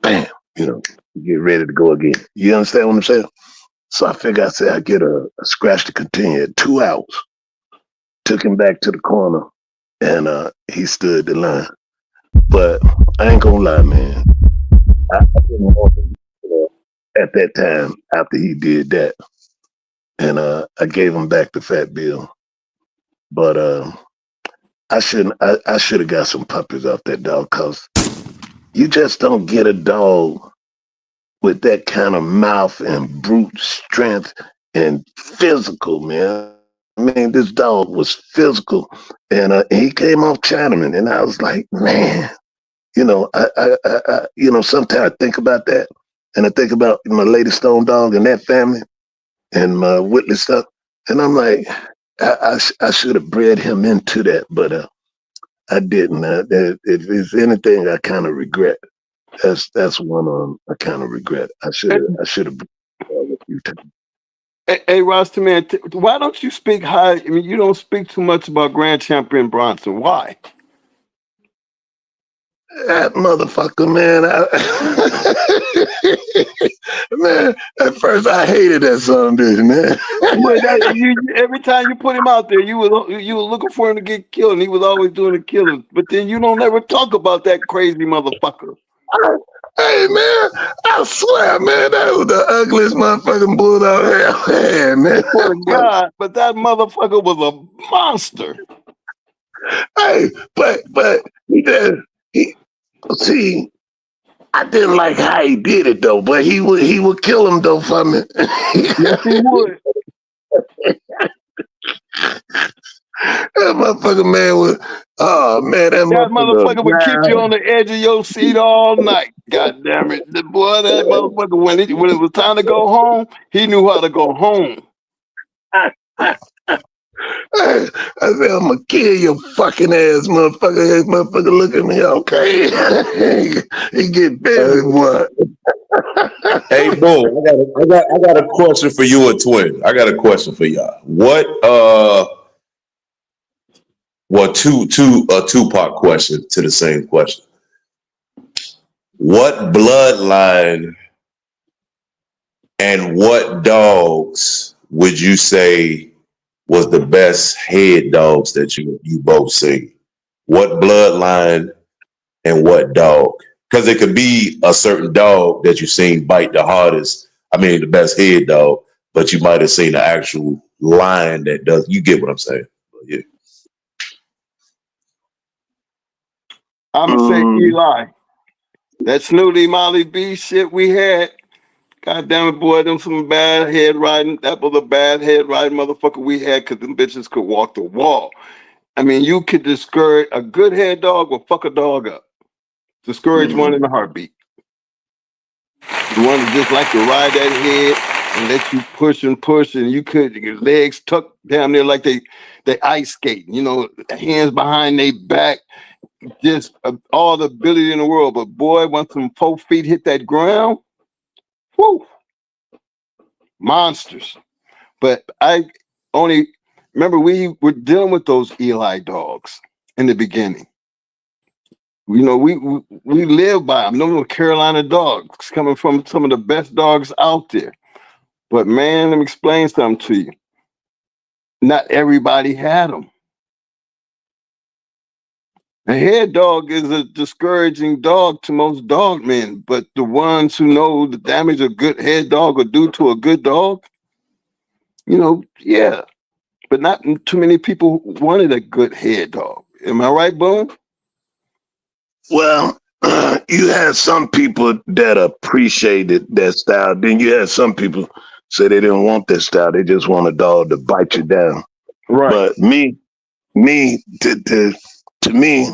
bam, get ready to go again. You understand what I'm saying? So I figured I get a scratch to continue at 2 hours. Took him back to the corner, and he stood the line. But I ain't gonna lie, man. I didn't want him, at that time after he did that, and I gave him back the fat bill. But I shouldn't. I should have got some puppies off that dog because you just don't get a dog with that kind of mouth and brute strength and physical, man. I mean, this dog was physical, and he came off Chinaman, and I was like, man, sometimes I think about that, and I think about my Lady Stone Dog and that family, and my Whitley stuff, and I'm like, I should have bred him into that, but I didn't. If there's anything I kind of regret, that's one I kind of regret. I should have a few times. Hey, Rasta man, why don't you speak high? I mean, you don't speak too much about Grand Champion Bronson. Why? That motherfucker, man. Man, at first I hated that son, bitch, man. But every time you put him out there, you were looking for him to get killed, and he was always doing the killing. But then you don't ever talk about that crazy motherfucker. Hey, man, I swear, man, that was the ugliest motherfucking bulldog I ever had, man. For God, but that motherfucker was a monster. Hey, but see, I didn't like how he did it though, but he would kill him though for me. Yes, he would. That motherfucker man was, oh man, that motherfucker would keep you on the edge of your seat all night. God damn it. That motherfucker, when it was time to go home, he knew how to go home. I said, I'm gonna kill your fucking ass, motherfucker. Hey, motherfucker, look at me, okay? He get busy, boy. Hey, Bull, I got a question for you, a twin. I got a question for y'all. What well, two-part question to the same question. What bloodline and what dogs would you say was the best head dogs that you both seen? What bloodline and what dog? Because it could be a certain dog that you've seen bite the hardest. I mean, the best head dog, but you might have seen an actual line that does. You get what I'm saying? Yeah. I'm gonna say Eli. That Snooty Molly B shit we had. God damn it, boy, them some bad head riding. That was a bad head riding motherfucker we had because them bitches could walk the wall. I mean, you could discourage a good head dog will fuck a dog up. Discourage one in a heartbeat. The one that just like to ride that head and let you push, and you could your legs tucked down there like they ice skating, hands behind their back, just all the ability in the world. But boy, once them 4 feet hit that ground, whoo, monsters. But I only remember we were dealing with those Eli dogs in the beginning. We live by them. Those were Carolina dogs coming from some of the best dogs out there. But man, let me explain something to you. Not everybody had them. A head dog is a discouraging dog to most dog men, but the ones who know the damage a good head dog will do to a good dog, yeah. But not too many people wanted a good head dog. Am I right, Boone? Well, you had some people that appreciated that style. Then you had some people say they didn't want that style. They just want a dog to bite you down. Right. But to me,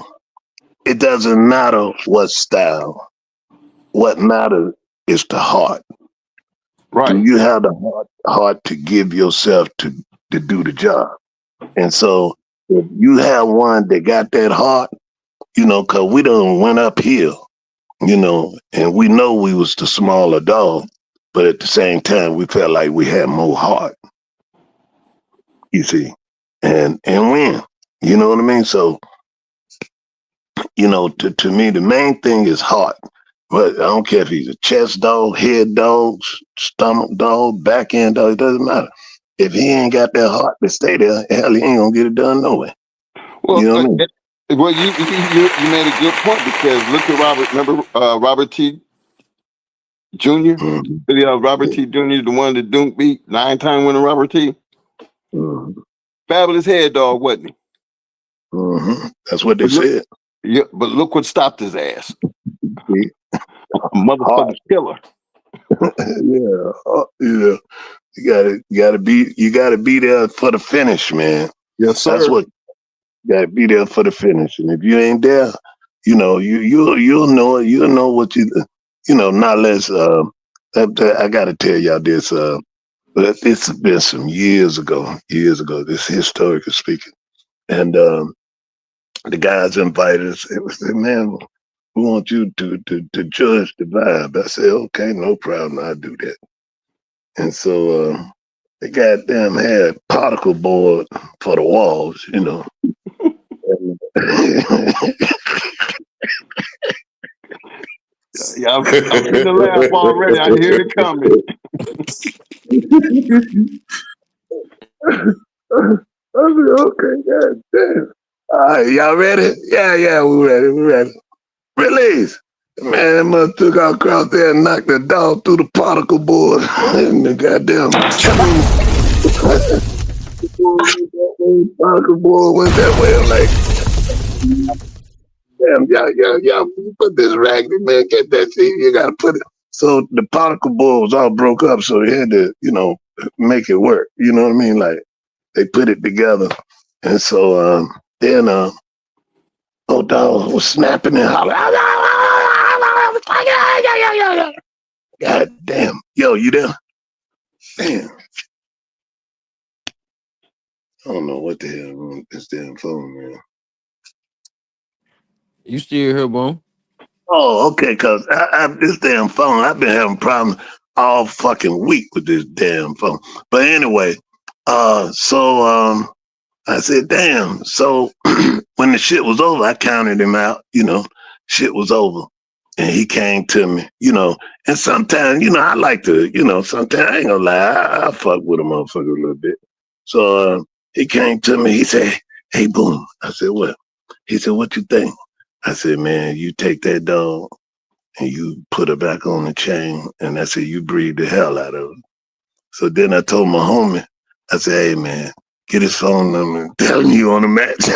it doesn't matter what style. What matters is the heart. Do Right. you have the heart to give yourself to do the job? And so if you have one that got that heart, cause we done went uphill, and we know we was the smaller dog, but at the same time we felt like we had more heart, you see, and win. You know what I mean? So, to me the main thing is heart. But I don't care if he's a chest dog, head dog, stomach dog, back end dog, it doesn't matter. If he ain't got that heart to stay there, hell, he ain't gonna get it done no way. Well, You know what I mean? well, you made a good point because look at Robert. Remember Robert T. Jr. Mm-hmm. Robert T. Jr. the one that Dunk beat 9-time winner Robert T. Mm-hmm. Fabulous head dog, wasn't he? Mm-hmm. That's what they But look, said. yeah, but look what stopped his ass. See? A motherfucking killer. Yeah. Yeah. You gotta be there for the finish, man. Yes, sir. That's what you gotta be there for the finish. And if you ain't there, you'll know it. You'll know what not less I gotta tell y'all this, but it's been some years ago, this historically speaking. And the guys invited us. It was, man, we want you to judge the vibe. I said, okay, no problem, I'll do that. And so they goddamn had particle board for the walls, Yeah, I'm getting the laugh already. I hear it coming. I said, okay, god damn. All right, y'all ready? Yeah, we're ready. Release. Man, that mother took out across there and knocked the dog through the particle board. And the goddamn particle board went that way. I'm like, damn, y'all put this rag, man, get that thing, you gotta put it. So the particle board was all broke up, so they had to, make it work. You know what I mean? Like they put it together. And so then old dog was snapping and hollering. God damn. Yo, you there? Damn. I don't know what the hell wrong with this damn phone, man. You still here, Boom? Oh, okay, cause this damn phone, I've been having problems all fucking week with this damn phone. But anyway, so I said, damn. So when the shit was over, I counted him out, shit was over. And he came to me, and sometimes, I like to, sometimes I ain't gonna lie, I fuck with a motherfucker a little bit. So he came to me, he said, hey, Boom. I said, what? He said, what you think? I said, man, you take that dog and you put her back on the chain, and I said, you breathe the hell out of her. So then I told my homie, I said, hey, man, get his phone number and tell him you on the match.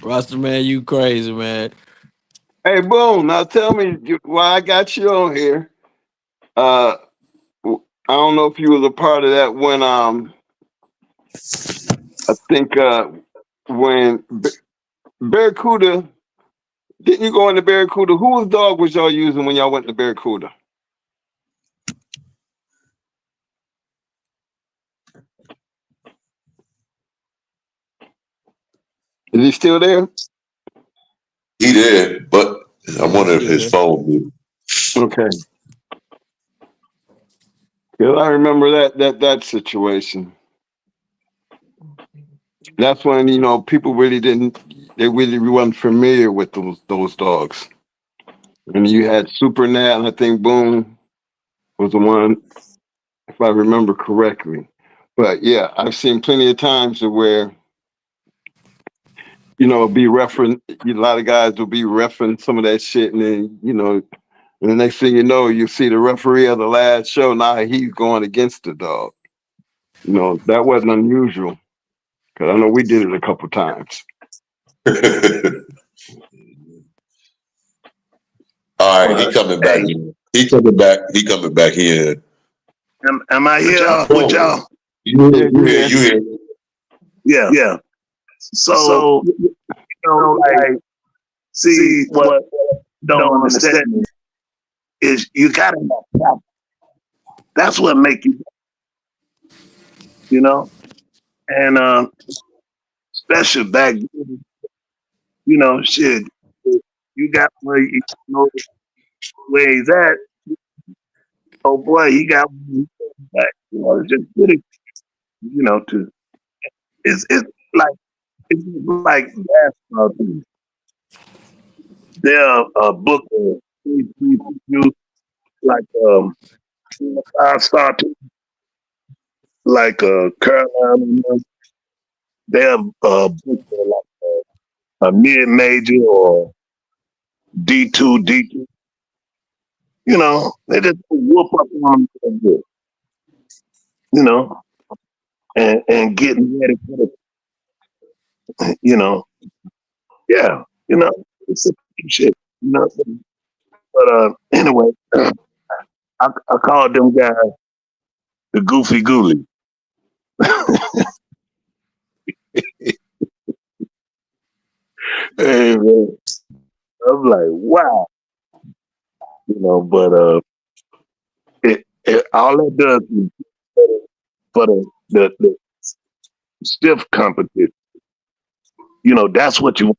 Roster man, you crazy, man. Hey, Boone, now tell me why I got you on here. I don't know if you was a part of that when I think when Barracuda, didn't you go into Barracuda? Whose dog was y'all using when y'all went to Barracuda? Is he still there? He did, but I wonder if his phone did. Okay. Because I remember that situation. That's when people really wasn't familiar with those dogs. And you had Super Nat, and I think Boone was the one, if I remember correctly. But yeah, I've seen plenty of times where be referencing. A lot of guys will be referencing some of that shit, and then and the next thing you know, you see the referee of the last show. Now he's going against the dog. That wasn't unusual because I know we did it a couple times. All right, he coming back. He coming back. He coming back here. Am I here with y'all? You here. Yeah. So like, see what don't understand is you gotta have practice. That's what make you, and especially back then, shit, you got where where he's at. Oh boy, he got back. It's just good, to it's like basketball team. They're a book of you like 5-star team, like Carolina. They're a book of like a mid major or D2, D2. They just whoop up on them, and getting ready for yeah, it's a shit, But anyway, I called them guys the Goofy Ghoulies. Hey, man. I'm like, wow, but all that does is for the stiff competition. That's what you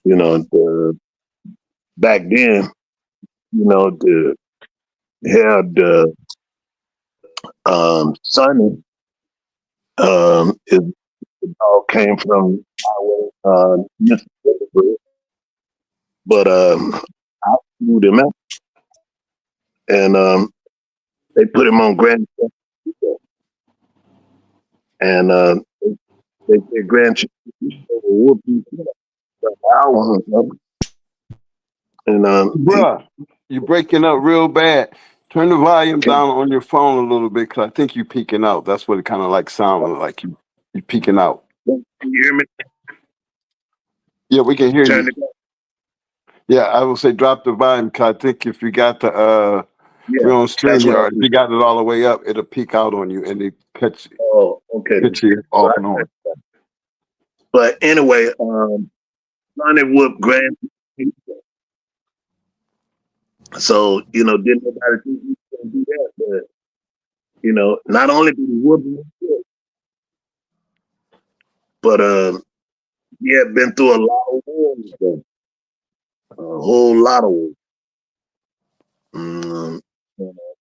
want. Back then, the had Sonny it all came from Mississippi, but I flew them out and they put him on Grand Central, and they said Grand Central whoop you and Bruh, you're breaking up real bad. Turn the volume down on your phone a little bit because I think you're peeking out. That's what it kind of like sounded like. You're peeking out. Can you hear me? Yeah, we can hear Turn you. it down. Yeah, I will say drop the volume because I think if you got the we're on StreamYard, if you got it all the way up, it'll peak out on you and it catch you off and on. But anyway, Sonny whooped Grand. So, didn't nobody think he was gonna do that, but not only did he whoop him, but he had been through a lot of wars, though. A whole lot of wars.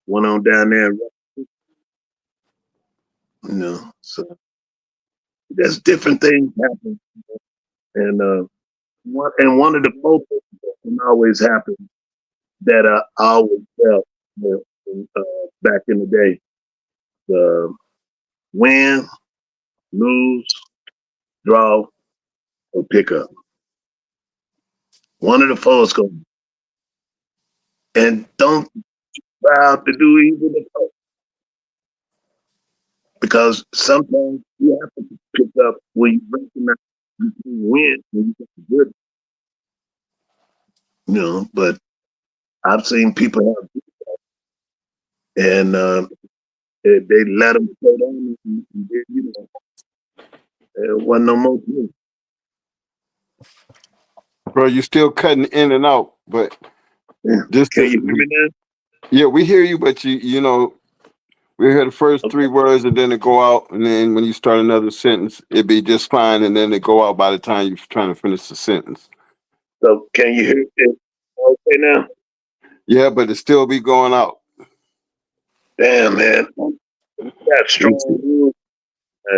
Went on down there, so there's different things happen, and one of the most that always happen that I always felt back in the day, the win, lose, draw, or pick up. One of the foes go, and don't proud to do even the foe. Because sometimes you have to pick up when you recognize you win when you get good. But I've seen people have, and they let them go down, and there wasn't no more to. Bro, you're still cutting in and out, but just can you hear me now? Yeah, we hear you, but we hear the first 3 words and then it go out, and then when you start another sentence, it'd be just fine, and then it go out by the time you're trying to finish the sentence. So can you hear it okay now? Yeah, but it still be going out. Damn, man. That's strong.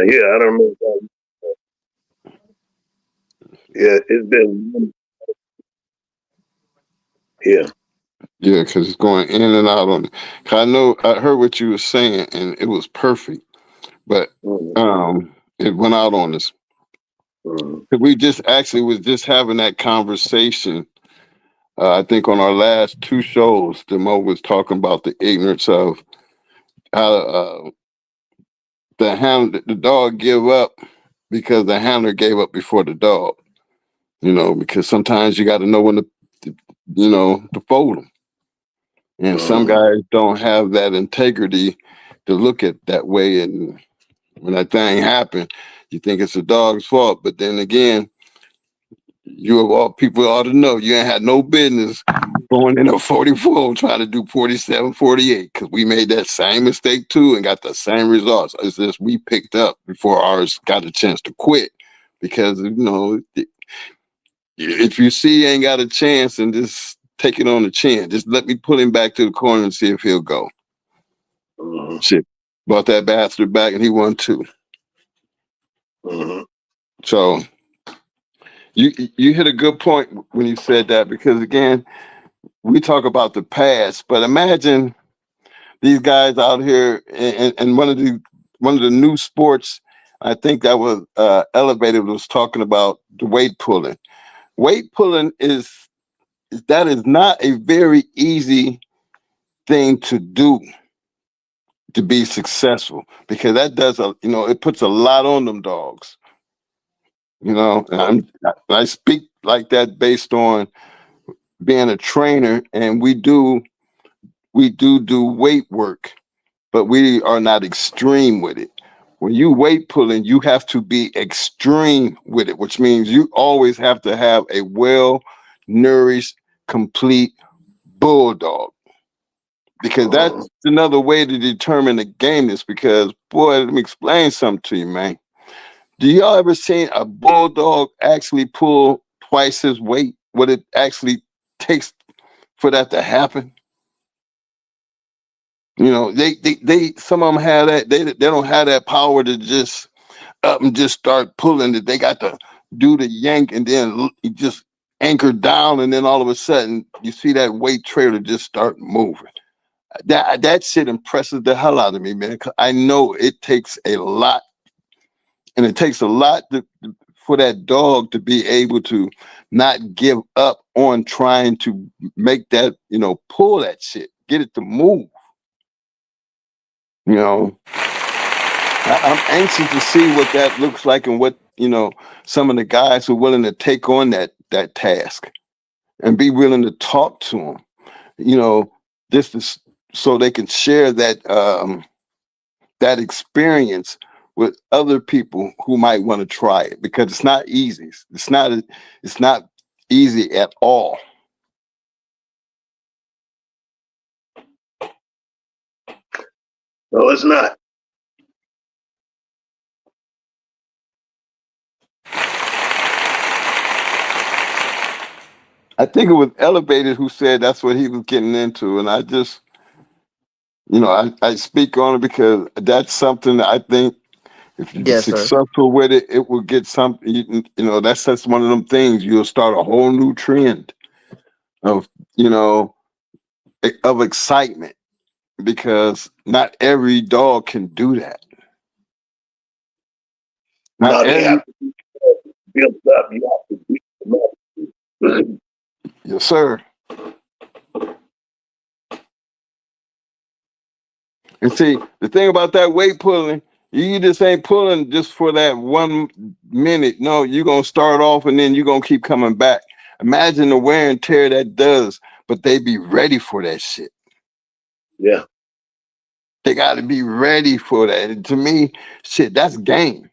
Yeah, I don't know. Yeah, it's been. Yeah. Yeah, because it's going in and out on it. I know I heard what you were saying, and it was perfect, but it went out on us. We just actually was just having that conversation. I think on our last 2 shows, Demo was talking about the ignorance of how the dog give up because the handler gave up before the dog. You know, because sometimes you got to know when to fold them. And some guys don't have that integrity to look at that way. And when that thing happened, you think it's the dog's fault. But then again, you of all people ought to know you ain't had no business going in a 44 trying to do 47, 48, because we made that same mistake too and got the same results. It's just we picked up before ours got a chance to quit. Because, if you see he ain't got a chance and just take it on the chin, just let me pull him back to the corner and see if he'll go. Shit, brought that bastard back and he won 2. So you hit a good point when you said that, because again, we talk about the past, but imagine these guys out here and one of the new sports, I think that was Elevated was talking about the weight pulling. Weight pulling is not a very easy thing to do to be successful, because that does it puts a lot on them dogs. And I speak like that based on being a trainer, and we do weight work, but we are not extreme with it. When you weight pulling, you have to be extreme with it, which means you always have to have a well-nourished, complete bulldog. Because that's another way to determine the gameness. Because, boy, let me explain something to you, man. Do y'all ever seen a bulldog actually pull twice his weight? What it actually takes for that to happen? They some of them have that. They don't have that power to just up and just start pulling it. They got to do the yank and then just anchor down, and then all of a sudden you see that weight trailer just start moving. That shit impresses the hell out of me, man. 'Cause I know it takes a lot, and it takes a lot for that dog to be able to not give up on trying to make that, pull that shit, get it to move. I'm anxious to see what that looks like, and what some of the guys who are willing to take on that task and be willing to talk to them. Just to, so they can share that that experience with other people who might want to try it, because it's not easy. It's not easy at all. No, it's not. I think it was Elevated who said that's what he was getting into, and I just, I speak on it because that's something that I think if you be successful with it, it will get something. That's one of them things. You'll start a whole new trend of of excitement, because not every dog can do that. No, they have to be built up. You have to beat them up. Yes, sir. And see, the thing about that weight pulling, you just ain't pulling just for that 1 minute. No, you're going to start off and then you're going to keep coming back. Imagine the wear and tear that does, but they be ready for that shit. Yeah. They got to be ready for that. And to me, shit, that's game.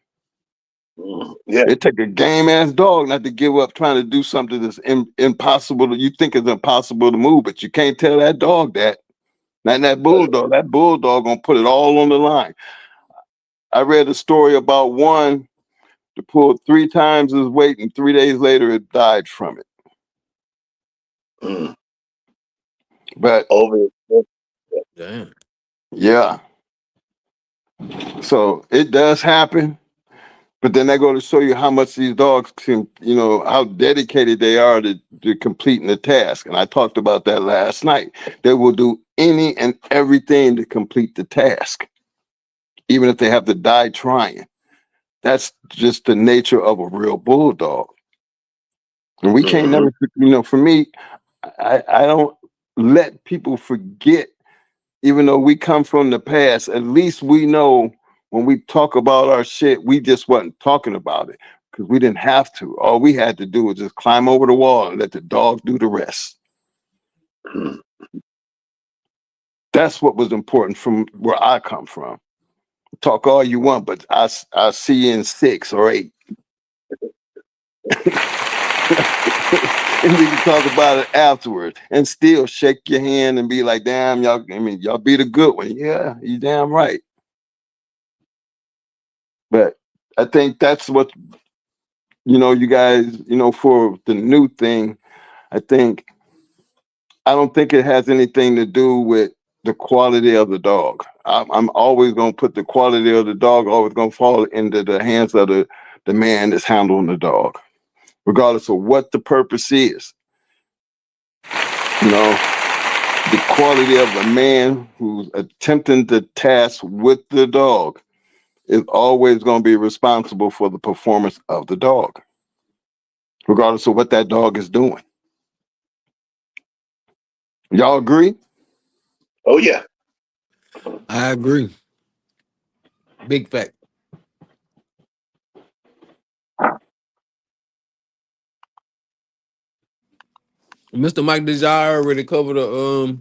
Yeah. It take a game ass dog not to give up trying to do something that's impossible. You think it's impossible to move, but you can't tell that dog that. Not that bulldog. That bulldog gonna put it all on the line. I read a story about one that pulled 3 times his weight, and 3 days later it died from it. But damn. Yeah. So it does happen. But then they go to show you how much these dogs can, how dedicated they are to completing the task. And I talked about that last night. They will do any and everything to complete the task, even if they have to die trying. That's just the nature of a real bulldog. And we can't never, for me, I don't let people forget, even though we come from the past, at least we know when we talk about our shit, we just wasn't talking about it because we didn't have to. All we had to do was just climb over the wall and let the dog do the rest. That's what was important from where I come from. Talk all you want, but I see you in 6 or 8. And we can talk about it afterwards and still shake your hand and be like, damn, y'all, y'all be the good one. Yeah, you damn right. But I think that's what, you guys, for the new thing, I don't think it has anything to do with the quality of the dog. I'm always going to put the quality of the dog always going to fall into the hands of the man that's handling the dog, regardless of what the purpose is. The quality of the man who's attempting the task with the dog is always going to be responsible for the performance of the dog, regardless of what that dog is doing. Y'all agree? Oh yeah. I agree. Big fact. Mr. Mike, did y'all already cover the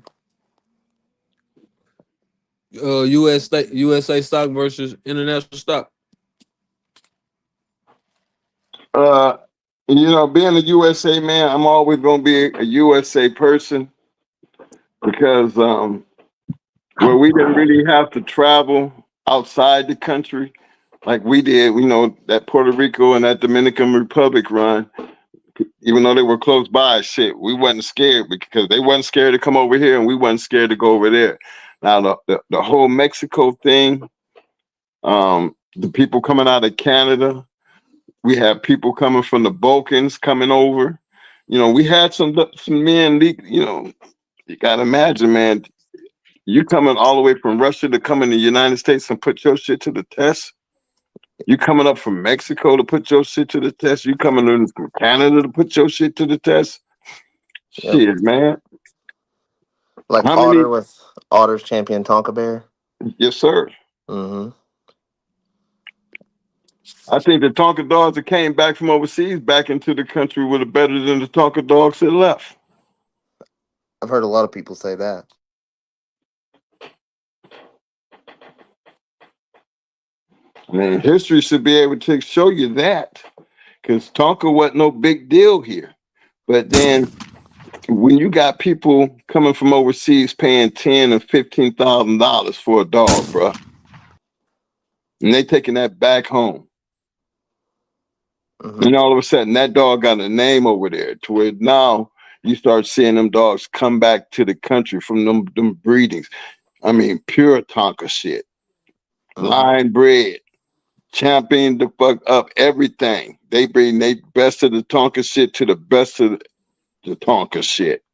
USA stock versus international stock? Being a USA man, I'm always gonna be a USA person because where we didn't really have to travel outside the country like we did, that Puerto Rico and that Dominican Republic run, even though they were close by, shit, we wasn't scared because they wasn't scared to come over here and we wasn't scared to go over there. Now the whole Mexico thing, the people coming out of Canada, we had people coming from the Balkans coming over. We had some men, you gotta imagine, man, you coming all the way from Russia to come in the United States and put your shit to the test. You coming up from Mexico to put your shit to the test. You coming in from Canada to put your shit to the test. Yep. Shit, man. Like How Otter many? with Otter's champion Tonka Bear. Yes, sir. Mm-hmm. I think the Tonka dogs that came back from overseas back into the country were better than the Tonka dogs that left. I've heard a lot of people say that. I mean, history should be able to show you that, because Tonka wasn't no big deal here. But then, when you got people coming from overseas paying $10,000 and $15,000 for a dog, bro, and they taking that back home, and all of a sudden that dog got a name over there, to where now you start seeing them dogs come back to the country from them breedings. I mean, pure Tonka shit, line bred. Champion the fuck up everything. They bring they best of the Tonka shit to the best of the Tonka shit.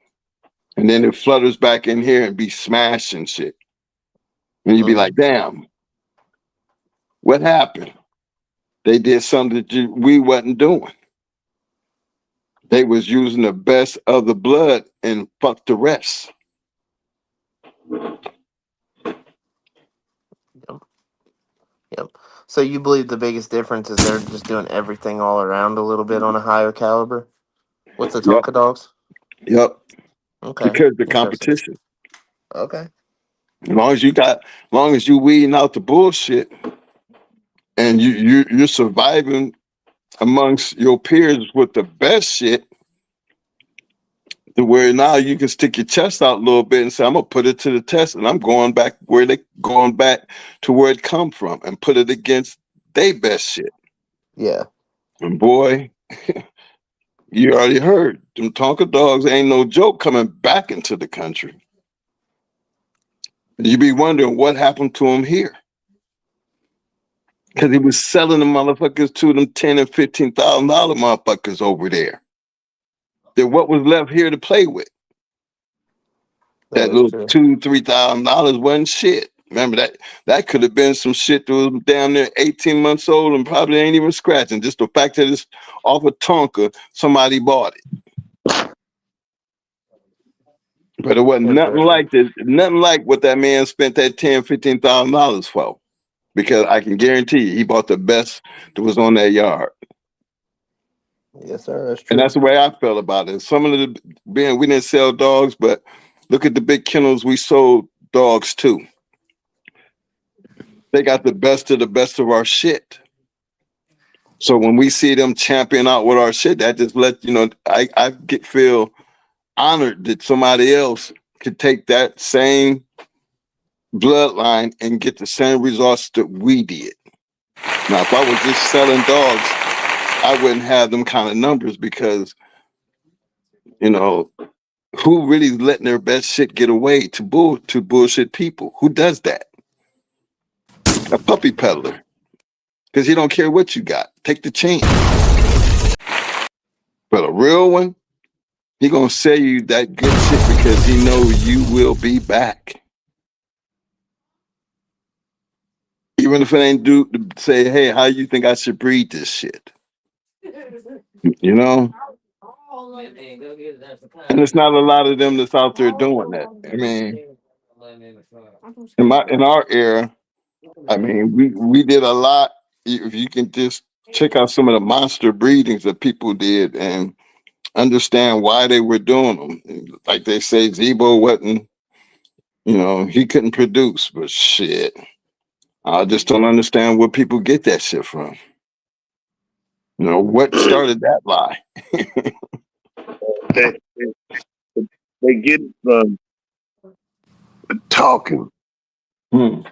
And then it flutters back in here and be smashing shit. And you be like, damn, what happened? They did something that we wasn't doing. They was using the best of the blood and fuck the rest. Yep. So you believe the biggest difference is they're just doing everything all around a little bit on a higher caliber with the Tonka dogs? Yep. Okay. Because the competition. Okay. As long as you weeding out the bullshit and you're surviving amongst your peers with the best shit, to where now you can stick your chest out a little bit and say, I'm gonna put it to the test, and I'm going back to where it come from and put it against their best shit. Yeah. And boy, you already heard them Tonka dogs ain't no joke coming back into the country. You be wondering what happened to him here, because he was selling the motherfuckers to them $10,000 and $15,000 motherfuckers over there. Then what was left here to play with? That little $2,000-$3,000 wasn't shit. Remember that could have been some shit that was down there 18 months old and probably ain't even scratching. Just the fact that it's off a Tonka, somebody bought it. But it wasn't nothing like this, nothing like what that man spent that $10,000-$15,000 for. Because I can guarantee you, he bought the best that was on that yard. Yes, sir. That's true. And that's the way I felt about it. Some of the being we didn't sell dogs, but look at the big kennels we sold dogs to. They got the best of our shit. So when we see them champion out with our shit, that just let you know I feel honored that somebody else could take that same bloodline and get the same results that we did. Now, if I was just selling dogs, I wouldn't have them kind of numbers because, you know, who really letting their best shit get away to bullshit people? Who does that? A puppy peddler. Because he don't care what you got. Take the chance. But a real one, he gonna sell you that good shit because he knows you will be back. Even if it ain't do say, hey, how you think I should breed this shit? You know? And it's not a lot of them that's out there doing that. I mean, in our era, I mean, we did a lot. If you can just check out some of the monster breedings that people did and understand why they were doing them. Like they say, Zebo wasn't, you know, he couldn't produce, but shit. I just don't understand where people get that shit from. You know, what started that lie? they get it from talking. You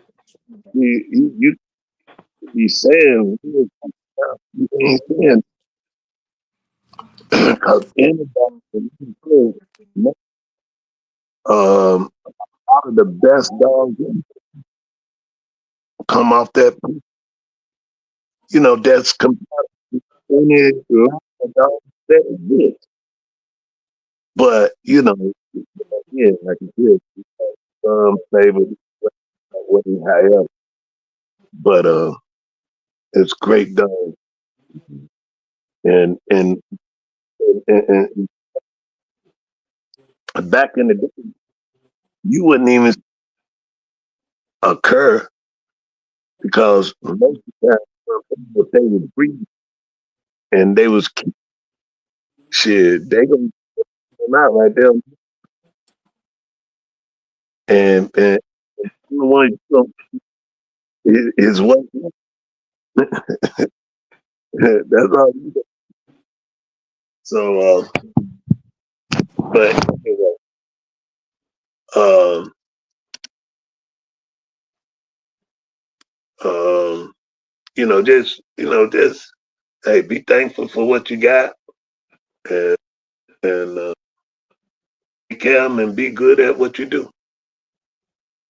be saying you ain't saying because anybody out of the best dogs come off that, you know, that's any dog that exists. But you know, yeah, like you said, some favorite, however. But it's great dogs, and back in the day, you wouldn't even occur because most of the time they would breed and they was shit. They gonna come out right there, and the one is what. That's all. So, but anyway, um, just hey, be thankful for what you got, and take care of 'em and be good at what you do.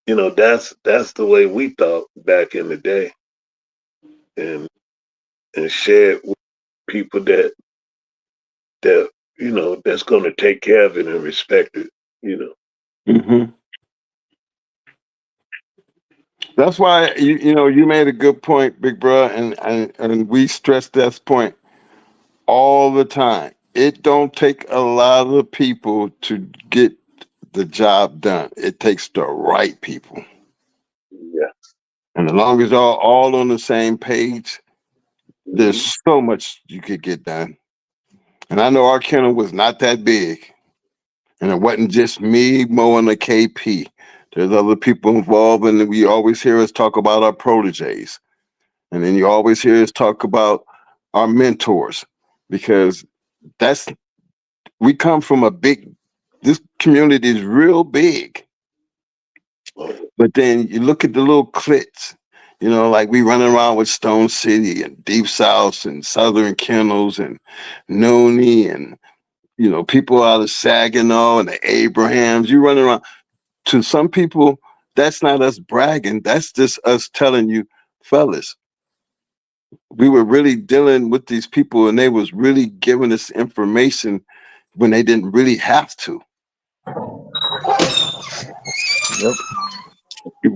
You know, that's the way we thought back in the day, and share it with people that you know that's going to take care of it and respect it. You know. Mm-hmm. That's why you made a good point, big bro, and we stress that point all the time. It don't take a lot of people to get the job done. It takes the right people. Yeah. And as long as y'all all on the same page, there's so much you could get done. And I know our kennel was not that big. And it wasn't just me, Mo, and the KP. There's other people involved, and we always hear us talk about our proteges. And then you always hear us talk about our mentors, because we come from this community is real big. But then you look at the little cliques, like we running around with Stone City and Deep South and Southern Kennels and Noonie and, people out of Saginaw and the Abrahams. You running around. To some people, that's not us bragging. That's just us telling you, fellas, we were really dealing with these people and they was really giving us information when they didn't really have to. Yep.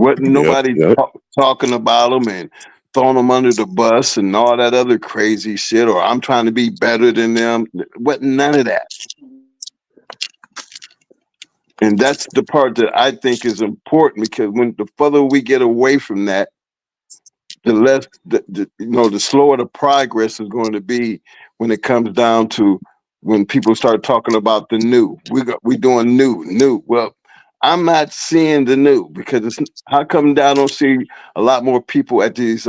Wasn't nobody talking about them and throwing them under the bus and all that other crazy shit, or I'm trying to be better than them. Wasn't none of that. And that's the part that I think is important, because when the further we get away from that, the less, the slower the progress is going to be when it comes down to when people start talking about the new. We doing new. Well, I'm not seeing the new, because it's how come I don't see a lot more people at these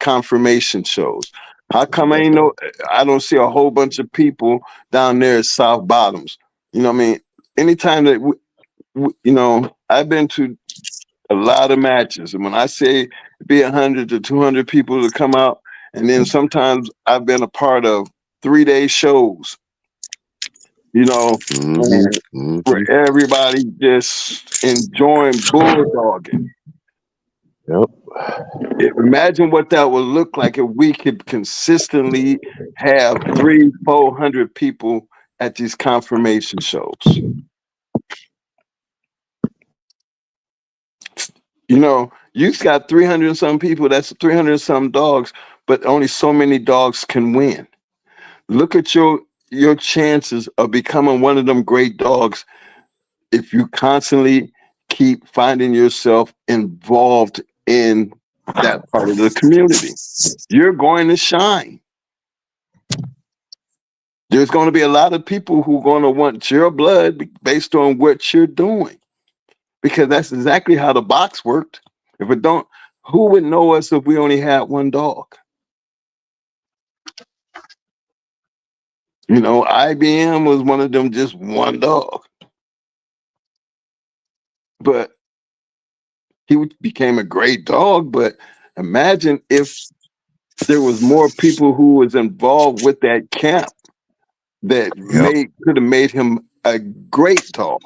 confirmation shows? How come I don't see a whole bunch of people down there at South Bottoms? You know what I mean? Anytime that I've been to a lot of matches, and when I say be 100 to 200 people to come out, and then sometimes I've been a part of 3-day shows, where everybody just enjoying bulldogging. Yep. Imagine what that would look like if we could consistently have 300-400 people at these confirmation shows. You've got 300 and some people, that's 300 and some dogs, but only so many dogs can win. Look at your chances of becoming one of them great dogs if you constantly keep finding yourself involved in that part of the community. You're going to shine. There's going to be a lot of people who are going to want your blood based on what you're doing, because that's exactly how the box worked. If it don't, who would know us if we only had one dog? IBM was one of them, just one dog. But he became a great dog. But imagine if there was more people who was involved with that camp that could have made him a great dog.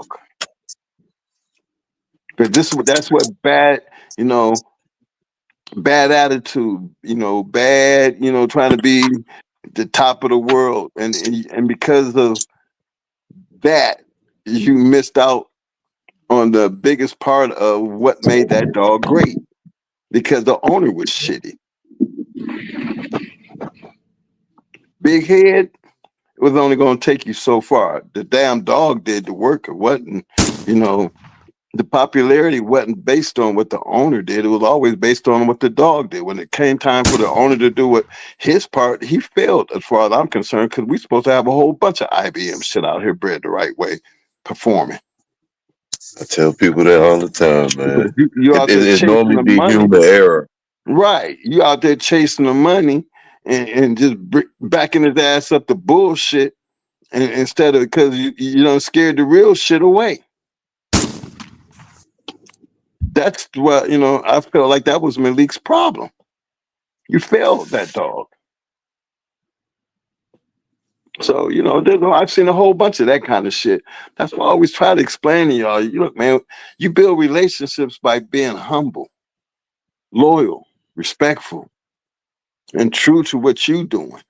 But that's what bad attitude, bad, trying to be the top of the world. And because of that, you missed out on the biggest part of what made that dog great, because the owner was shitty. Big head was only going to take you so far. The damn dog did the work. It wasn't, the popularity wasn't based on what the owner did. It was always based on what the dog did. When it came time for the owner to do what his part, he failed as far as I'm concerned, because we're supposed to have a whole bunch of IBM shit out here bred the right way, performing. I tell people that all the time, man. You out there It's chasing normally the be money. human error. Right. You out there chasing the money and just backing his ass up the bullshit, and instead of, because you don't scared the real shit away. That's what, I felt like that was Malik's problem. You failed that dog. So, I've seen a whole bunch of that kind of shit. That's why I always try to explain to y'all. Look, man, you build relationships by being humble, loyal, respectful, and true to what you're doing.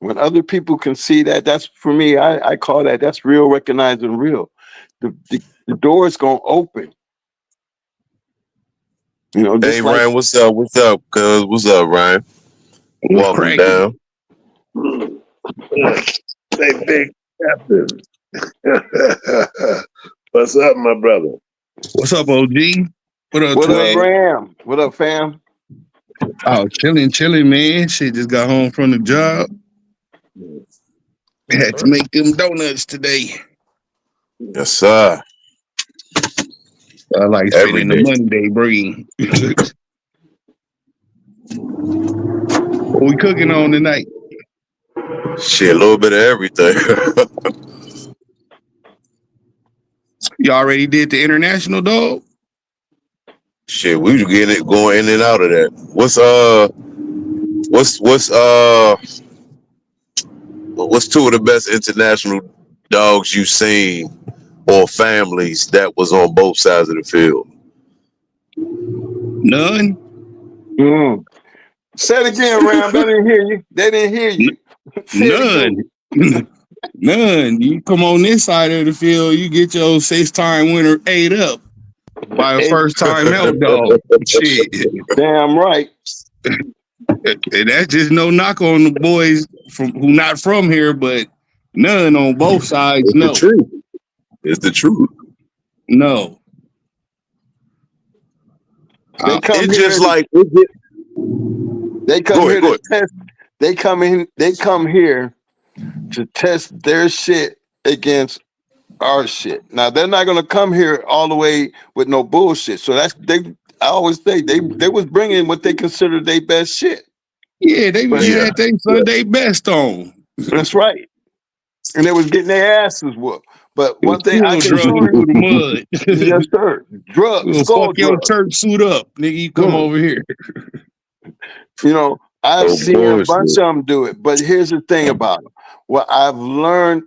When other people can see that, that's, for me, I call that's real, recognizing real. The door is going to open. Hey, Ryan, what's up? What's up, cuz? What's up, Ryan? Welcome down. Hey, big captain. What's up, my brother? What's up, OG? What up, What Twig? up, Ram? What up, fam? Oh, chilling, man. Shit, just got home from the job. Had to make them donuts today. Yes, sir. I like spending the money they bring. What we cooking on tonight? Shit, a little bit of everything. You already did the international, dog? Shit, we was getting it going in and out of that. What's two of the best international dogs you've seen, or families that was on both sides of the field? None. Say it again, Ram. They didn't hear you. They didn't hear you. None. None. You come on this side of the field, you get your 6-time winner ate up. by a first time out dog. Shit. Damn right. And that's just no knock on the boys from who not from here, but none on both sides. It's the No, truth. It's the truth. no. They come It's here. just like They come Go here ahead, go to test. They come here to test their shit against our shit. Now they're not gonna come here all the way with no bullshit. So that's they. I always say they was bringing what they consider their best shit. Yeah, they But yeah. had their Sunday best on. that's right, and they was getting their asses whooped. But one thing I Still can drugging assure through the you, yes mud. sir, drugs, We'll skull fuck your drugs. church suit up, nigga. You come over here. You know, I've Oh, seen a bunch bullshit. of them do it, but here's the thing about them. What I've learned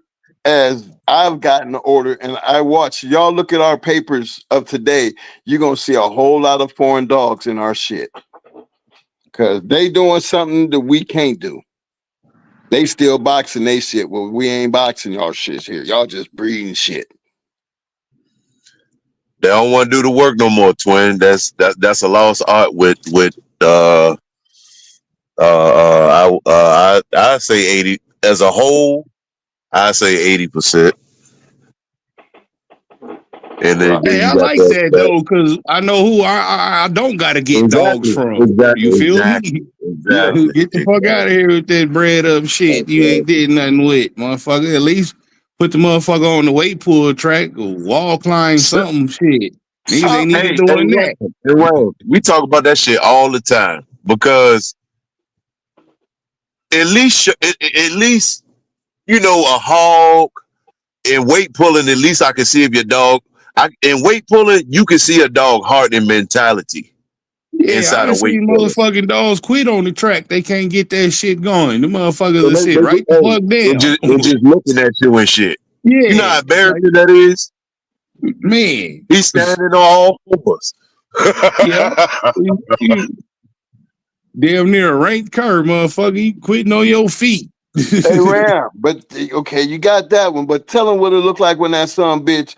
as I've gotten older and I watch, y'all look at our papers of today, you're going to see a whole lot of foreign dogs in our shit. Because they doing something that we can't do. They still boxing they shit. Well, we ain't boxing y'all shit here. Y'all just breeding shit. They don't want to do the work no more, twin. That's a lost art with I say 80 as a whole. I say 80%. And then Hey, you I got like that though, because I know who I don't gotta get dogs from. You feel me? Exactly. Get the fuck out of here with that bread up shit. You ain't did nothing with, motherfucker. At least put the motherfucker on the weight pull track or wall climb something shit. Niggas ain't even doing that. We talk about that shit all the time because at least you know a hog in weight pulling. At least I can see if your dog. In weight pulling, you can see a dog heart and mentality Yeah, I inside done of weight seen pulling. motherfucking dogs quit on the track. They can't get that shit going. The motherfuckers So will sit right the fuck they're down. just looking at you and shit. You know Yeah, how like, embarrassing that is? man. He's standing on all fours. Yeah. You damn near a ranked curve, motherfucker. You quitting on your feet. Hey, Ram, but okay, you got that one. But tell him what it look like when that son bitch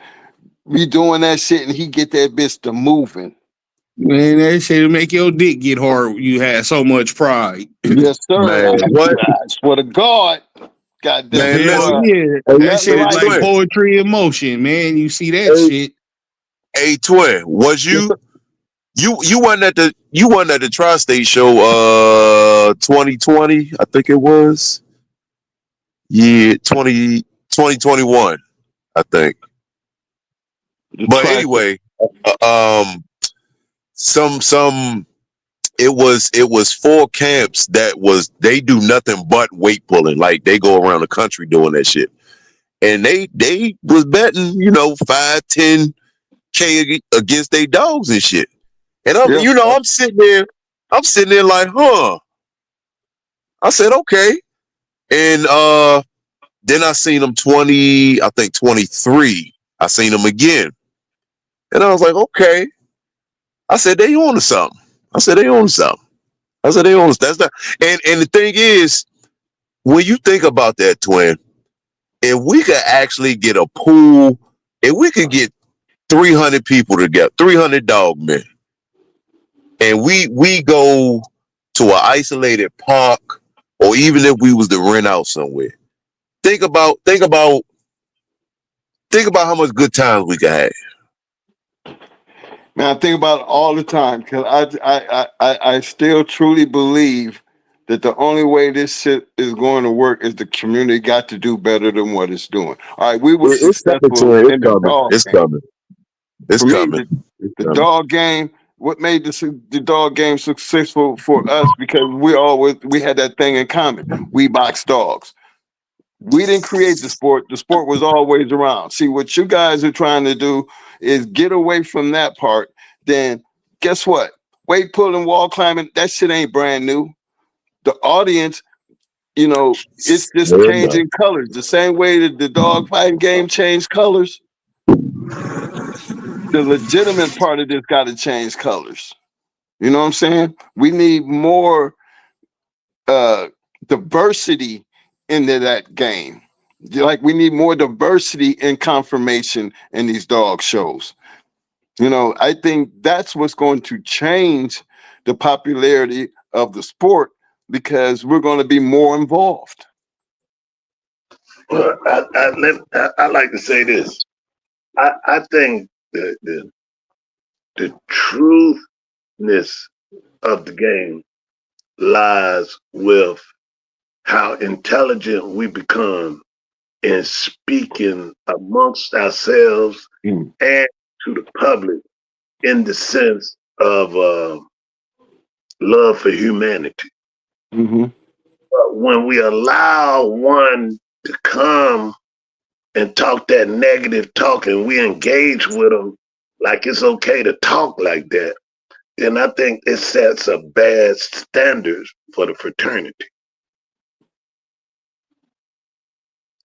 be doing that shit and he get that bitch to moving. Man, that shit'll make your dick get hard. You had so much pride. Yes, sir. Man, what? I swear to God, goddamn Man, it, Hell listen. boy. yeah. Hey, That Nothing shit is like like twin. poetry in motion, man. You see that shit. Hey, twin. Was you wasn't at the Tri-State show 2020, I think it was. Yeah, 2021, I think. But anyway, some it was 4 camps they do nothing but weight pulling. Like they go around the country doing that shit. And they was betting, 5-10K against their dogs and shit. And I'm sitting there like, huh. I said, okay. And then I seen them 23. I seen them again. And I was like, okay. I said, they on to something. That's not. And the thing is, when you think about that, twin, if we could actually get a pool, if we could get 300 people together, 300 dog men, and we go to an isolated park, or even if we was to rent out somewhere, think about how much good times we could have. Man, I think about it all the time because I still truly believe that the only way this shit is going to work is the community got to do better than what it's doing. All right, we were successful in the dog game. It's For coming. me, the dog game, what made the dog game successful for us because we had that thing in common. We boxed dogs. We didn't create the sport. The sport was always around. See, what you guys are trying to do is get away from that part. Then guess what? Weight pulling, wall climbing, that shit ain't brand new. The audience, it's just changing colors. The same way that the dog fighting game changed colors. The legitimate part of this got to change colors. You know what I'm saying? We need more diversity into that game. Like we need more diversity in confirmation in these dog shows. You know, I think that's what's going to change the popularity of the sport because we're going to be more involved. Well, I like to say this. I think the truthness of the game lies with how intelligent we become in speaking amongst ourselves and to the public in the sense of love for humanity. Mm-hmm. But when we allow one to come and talk that negative talk and we engage with them like it's okay to talk like that, then I think it sets a bad standard for the fraternity.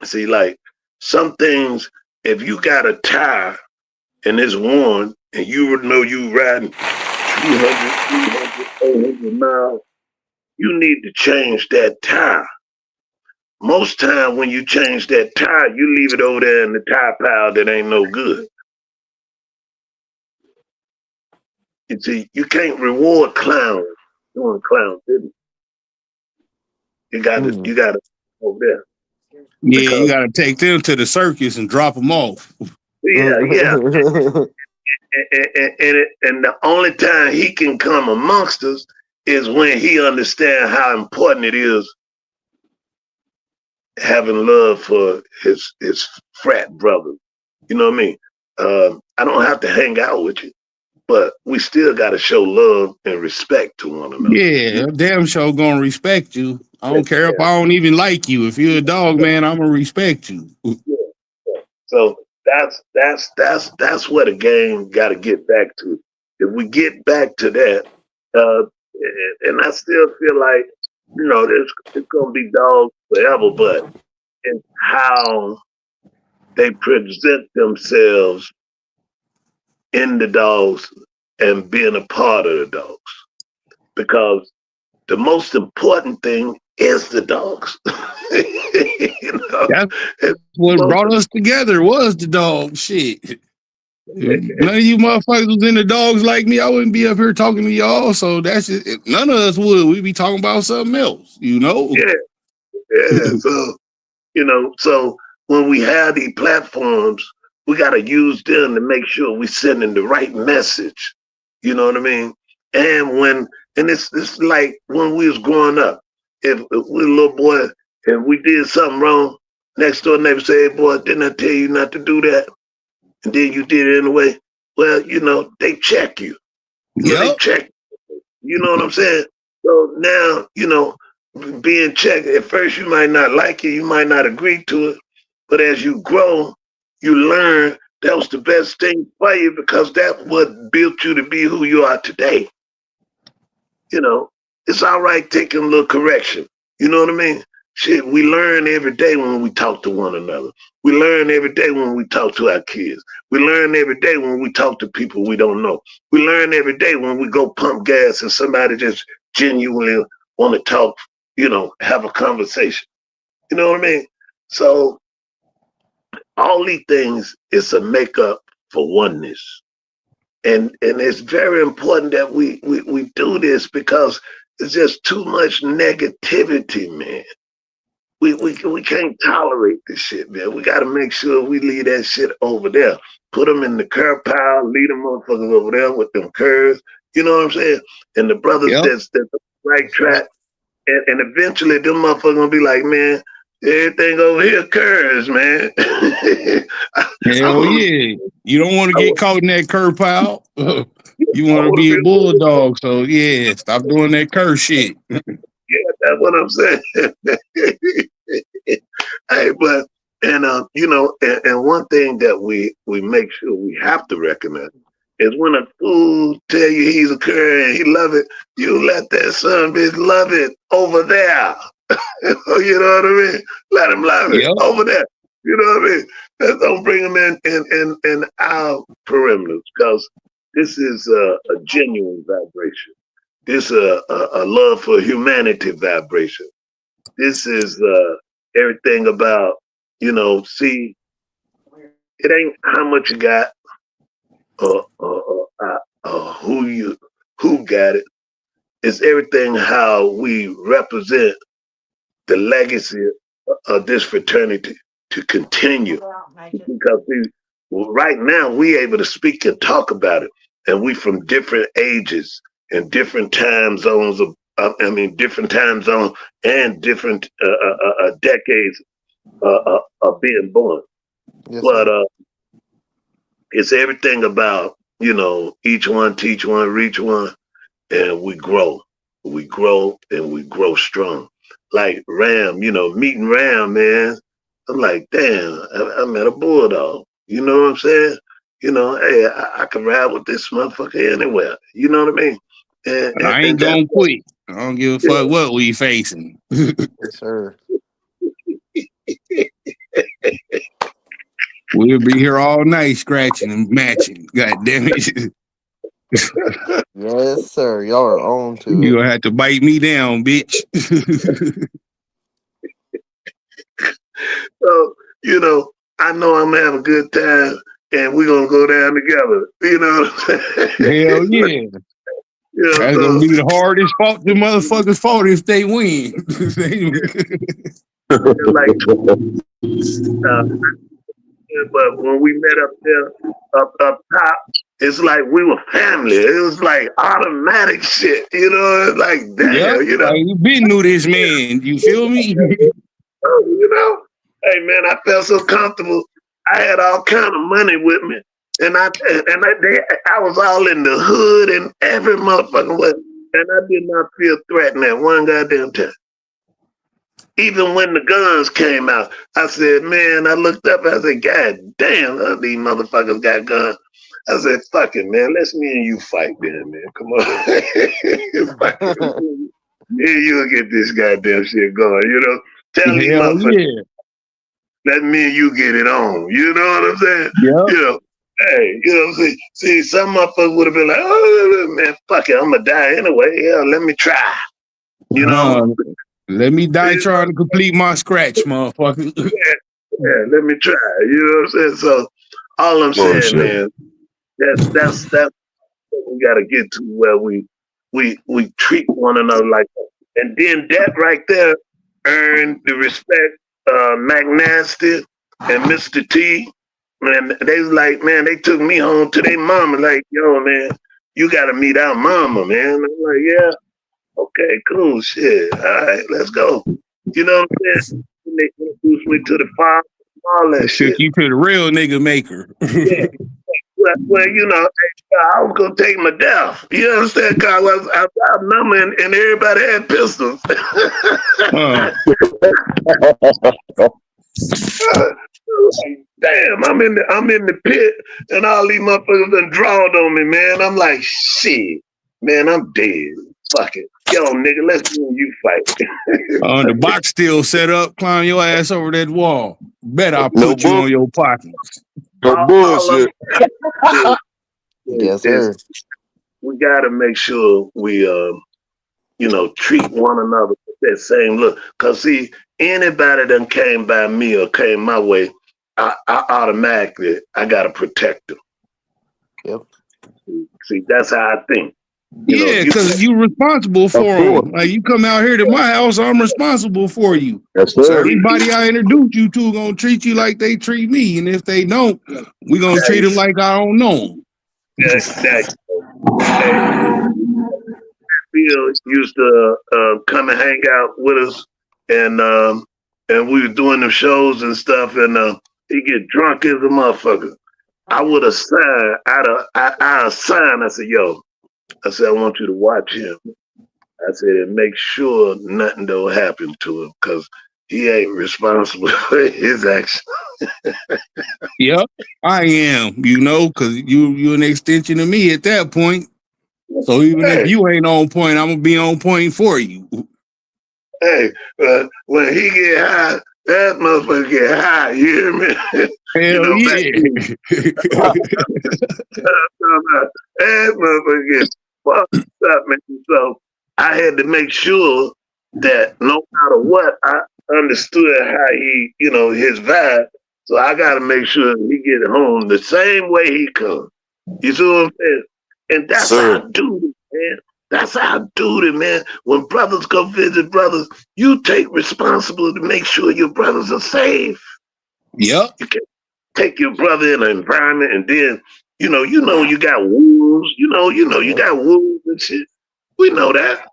See, like some things, if you got a tire and it's worn and you know you riding 200, 300, 400 miles, you need to change that tire. Most time when you change that tire, you leave it over there in the tire pile that ain't no good. You see, you can't reward clowns doing clown business. You gotta over there. Yeah, you Because gotta take them to the circus and drop them off. yeah. And the only time he can come amongst us is when he understands how important it is having love for his frat brothers. You know what I mean? I don't have to hang out with you, but we still got to show love and respect to one another. Yeah, damn sure gonna respect you. I don't care if Yeah, I don't even like you. If you're a dog, man, I'm gonna respect you. yeah. So that's what the game got to get back to. If we get back to that, uh, and I still feel like it's gonna be dogs forever, but it's how they present themselves in the dogs and being a part of the dogs. Because the most important thing is the dogs. That's It's what most brought us together was the dog shit. If none of you motherfuckers was in the dogs like me, I wouldn't be up here talking to y'all. So that's just, none of us would. We'd be talking about something else, you know? yeah. So when we have these platforms, we got to use them to make sure we sending the right message. You know what I mean? And it's like when we was growing up, if we a little boy and we did something wrong, next door neighbor say, "Hey boy, didn't I tell you not to do that?" And then you did it anyway. Well, they check you. They Yep. check. You know what I'm saying? So now, being checked, at first you might not like it, you might not agree to it, but as you grow, you learn that was the best thing for you because that's what built you to be who you are today. It's all right taking a little correction. You know what I mean? Shit, we learn every day when we talk to one another. We learn every day when we talk to our kids. We learn every day when we talk to people we don't know. We learn every day when we go pump gas and somebody just genuinely want to talk, have a conversation. You know what I mean? So all these things is a makeup for oneness. And it's very important that we do this because it's just too much negativity, man. We can't tolerate this shit, man. We got to make sure we leave that shit over there. Put them in the curb pile, leave them motherfuckers over there with them curves. You know what I'm saying? And the brothers Yep. that's the right track. And eventually them motherfuckers gonna be like, man, everything over here curves, man. Hell yeah. You don't want to get caught in that curb pile. You I want to want be to a be bulldog. So yeah, stop doing that curse shit. yeah, that's what I'm saying. Hey, but and one thing that we make sure we have to recognize is when a fool tell you he's a cur and he love it, you let that son bitch love it over there. You know what I mean? Let him love it Yep. over there. You know what I mean? Don't bring him in our perimeters because this is a genuine vibration. This is a love for humanity vibration. This is everything about, see, it ain't how much you got. who got it. It's everything how we represent the legacy of this fraternity to continue. Because right now we able to speak and talk about it, and we from different ages and different time zones different time zones and different decades of being born. Yes, But sir. it's everything about each one teach one, reach one, and we grow. We grow and we grow strong. Like Ram, meeting Ram, man. I'm like, damn, I met a bulldog. You know what I'm saying? Hey, I can ride with this motherfucker anywhere. You know what I mean? I And ain't that's gonna quit. I don't give a fuck what we facing. Yes, sir. We'll be here all night scratching and matching. God damn it. Yes, sir. Y'all are on to You it. gonna have to bite me down, bitch. so, I know I'm gonna have a good time and we're gonna go down together. You know what I'm Hell saying? yeah. That's gonna So be the hardest fault the motherfuckers fought if they win. like but when we met up there up top, it's like we were family. It was like automatic shit, It's like Yep. damn, Like you been knew this man. You feel me? Hey man, I felt so comfortable. I had all kind of money with me, and I was all in the hood and every motherfucking way, and I did not feel threatened at one goddamn time. Even when the guns came out, I said, man, I looked up, I said, God damn, these motherfuckers got guns. I said, fuck it, man, let's me and you fight then, man. Come on. Me and you'll get this goddamn shit going, Tell these Hell motherfuckers, yeah. let me and you get it on. You know what I'm saying? Yep. Hey, what I'm saying? See, some motherfuckers would have been like, oh, man, fuck it, I'm going to die anyway. Yeah, let me try. Let me die trying to complete my scratch, motherfucker. Yeah, let me try. You know what I'm saying? So all I'm saying, man, that's what we gotta get to where we treat one another like that. And then that right there earned the respect Mac Nasty and Mr. T. Man, they was like, man, they took me home to their mama, like, yo, man, you gotta meet our mama, man. I'm like, yeah, okay, cool, shit. All right, let's go. You know what I'm saying? And they introduced me to the pop, all that Took shit. you to the real nigga maker. Yeah. Well, I was gonna take my death. You understand? Cause I was outnumbered and everybody had pistols. Like, damn, I'm in the pit and all these motherfuckers done drawed on me, man. I'm like, shit, man, I'm dead. Fuck it. Yo, nigga, let's do you fight. The box still set up, climb your ass over that wall. Bet I No put you on your pockets. bullshit. Yes, sir. We gotta make sure we treat one another with that same look. Cause see, anybody that came by me or came my way, I automatically I gotta protect them. Yep. See, that's how I think. Yeah, because you responsible for them. Like you come out here to my house, I'm responsible for you. Yes, So sir. everybody I introduce you to gonna treat you like they treat me, and if they don't, we gonna treat them like I don't know them. Bill used to come and hang out with us, and we were doing the shows and stuff, and he get drunk as a motherfucker. I would assign, I assign. I said, yo, I said, I want you to watch him. I said, and make sure nothing don't happen to him because he ain't responsible for his actions. Yep, I am. Because you an extension of me at that point. So even if you ain't on point, I'm gonna be on point for you. Hey, when he get high, that motherfucker get high. You hear me? Hell yeah. That motherfucker get fucked up, man. So I had to make sure that no matter what, I understood how he, his vibe. So I got to make sure he get home the same way he comes. You see what I'm saying? And that's Sir. how I do it, man. That's how I do it, man. When brothers go visit brothers, you take responsibility to make sure your brothers are safe. Yep. You can't take your brother in an environment and then, you you got wolves, you got wolves and shit. We know that.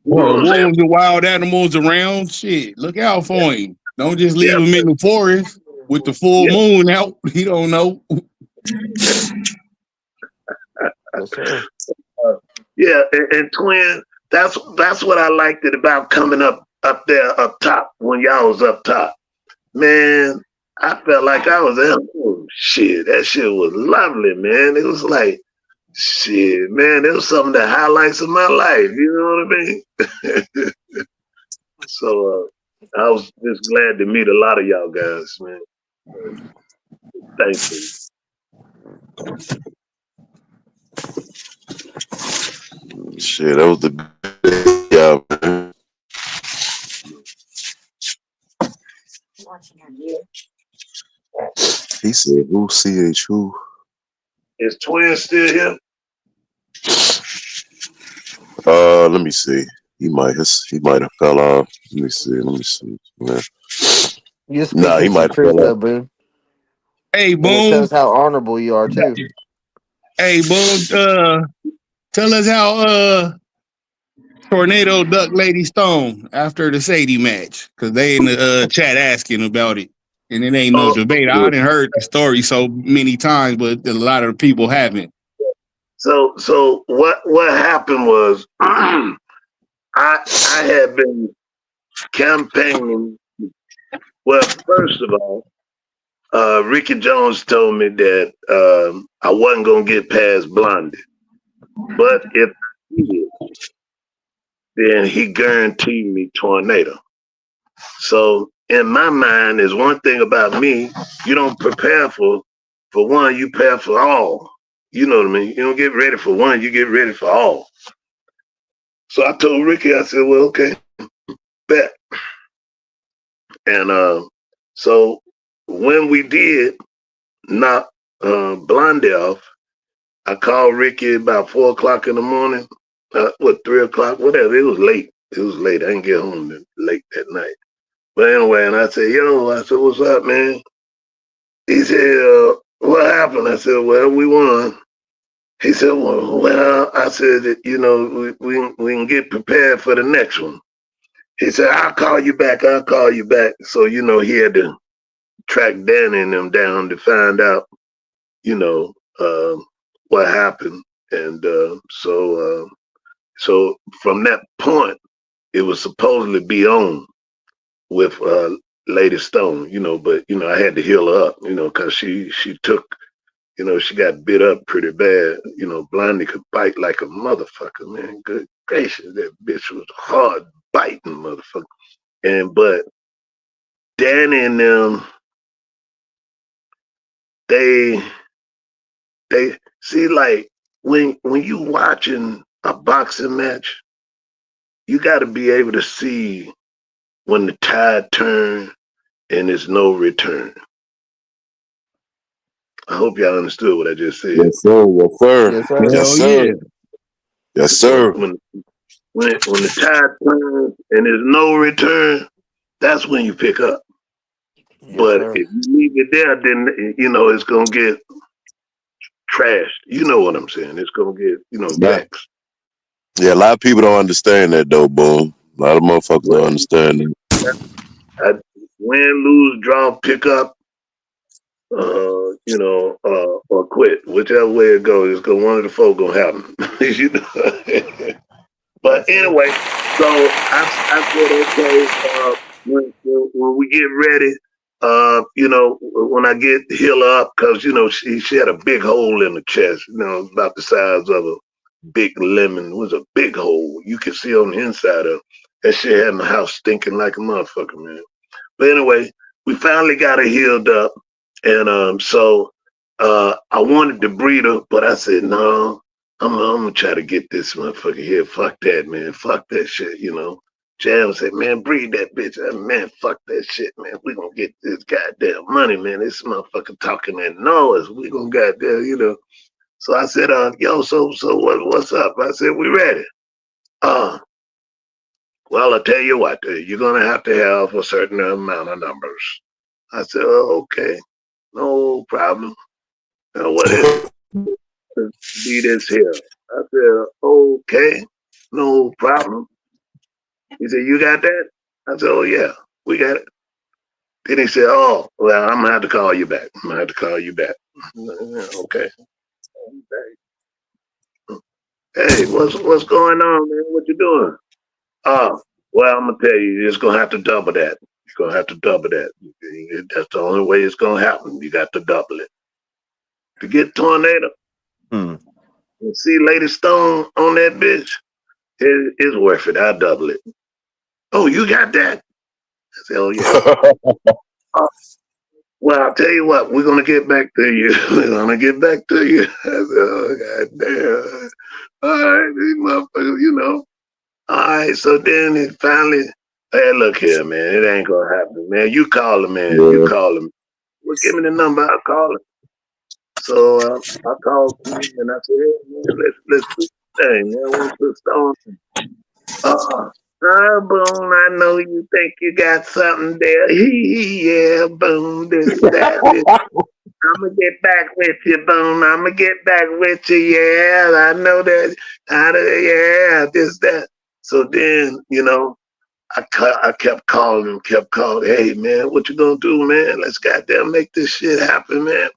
You know Or what I'm saying? wolves and wild animals around. Shit, look out for him. Don't just Yeah, leave him in the forest with the full yeah, moon out. He don't know. Yes, sir. yeah. And twin, that's what I liked it about coming up there up top when y'all was up top. Man, I felt like I was there. Oh, shit, that shit was lovely, man. It was like, shit, man, it was some of the highlights of my life. You know what I mean? So I was just glad to meet a lot of y'all guys, man. Thankful. Shit, that was the good yeah, man. He said, "Who CH who?" Is Twin still here? Let me see. He might have fell off. Let me see. Man. You're Nah, he speaking some might have truth fell off. though, Boone. Hey, And it Boone. shows how honorable you are too. Hey, Boone. Tell us how Tornado duck Lady Stone after the Sadie match, because they in the chat asking about it, and it ain't no Oh, debate. I didn't heard the story so many times, but a lot of people haven't. so what happened was I had been campaigning. Well, first of all, Ricky Jones told me that I wasn't gonna get past Blondie, but if I did, then he guaranteed me Tornado. So in my mind, there's one thing about me: you don't prepare for one, you prepare for all. You know what I mean? You don't get ready for one, you get ready for all. So I told Ricky, I said, "Well, okay, bet." And so when we did knock Blondie off, I called Ricky about 4 o'clock in the morning. 3 o'clock, whatever. It was late. It was late. I didn't get home late that night. But anyway, and I said, I said, what's up, man? He said, what happened? I said, well, we won. He said, well, I said, we can get prepared for the next one. He said, I'll call you back. So, he had to track Danny and them down to find out, you know, uh, what happened. And so from that point, it was supposedly be on with Lady Stone, but I had to heal her up, because she took, she got bit up pretty bad. Blondie could bite like a motherfucker, man. Good gracious, that bitch was hard biting motherfucker. But Danny and them, they see, like, when you watching a boxing match, you got to be able to see when the tide turns and there's no return. I hope y'all understood what I just said. Yes, sir. Yes, sir. Yes, sir. Yes, Hell sir. yeah. Yes, When sir. when when the tide turns and there's no return, that's when you pick up. Yes, But sir. if you leave it there, then it's gonna get trashed. You know what I'm saying? It's gonna get Yeah. vexed. Yeah, a lot of people don't understand that though, boom. A lot of motherfuckers Well, don't understand that. I, win, lose, draw, pick up, or quit, whichever way it goes. It's gonna one of the four gonna happen. But Yes, sir. anyway, so I said, okay, when we get ready, when I get heal up, because she had a big hole in the chest, about the size of a big lemon. It was a big hole. You could see on the inside of it. That shit had my house stinking like a motherfucker, man. But anyway, we finally got her healed up, and so I wanted to breed her, but I said no. I'm gonna try to get this motherfucker here. Fuck that, man. Fuck that shit. Jam said, man, breed that bitch. Man, fuck that shit, man. We gonna get this goddamn money, man. This motherfucker talking that noise. We gonna goddamn. So I said, yo, so what's up? I said, we ready. Well, I'll tell you what, you're gonna have to have a certain amount of numbers. I said, oh, okay, no problem. What is it? Be this here. I said, okay, no problem. He said, you got that? I said, oh yeah, we got it. Then he said, oh, well, I'm gonna have to call you back. I'm gonna have to call you back. Okay. Hey, what's going on, man? What you doing? Oh, well, I'm gonna tell you, you're just gonna have to double that. You're gonna have to double that. That's the only way it's gonna happen. You got to double it. To get tornado and see Lady Stone on that bitch, it's worth it. I'll double it. Oh, you got that? I said, oh yeah. Well, I'll tell you what, we're gonna get back to you. We're gonna get back to you. I said, oh god damn. All right, these motherfuckers, All right, so then it finally, hey, look here, man, it ain't gonna happen, man. You call him, man. Yeah. You call him. Well, give me the number, I'll call him. So I called him and I said, hey, man, let's do the thing, man. We'll put Stone. Boom, I know you think you got something there. Yeah, boom, this, that, this. I'm gonna get back with you, boom. I'm gonna get back with you. Yeah, I know that. Yeah, this, that. So then, I kept calling him, Hey, man, what you gonna do, man? Let's goddamn make this shit happen, man.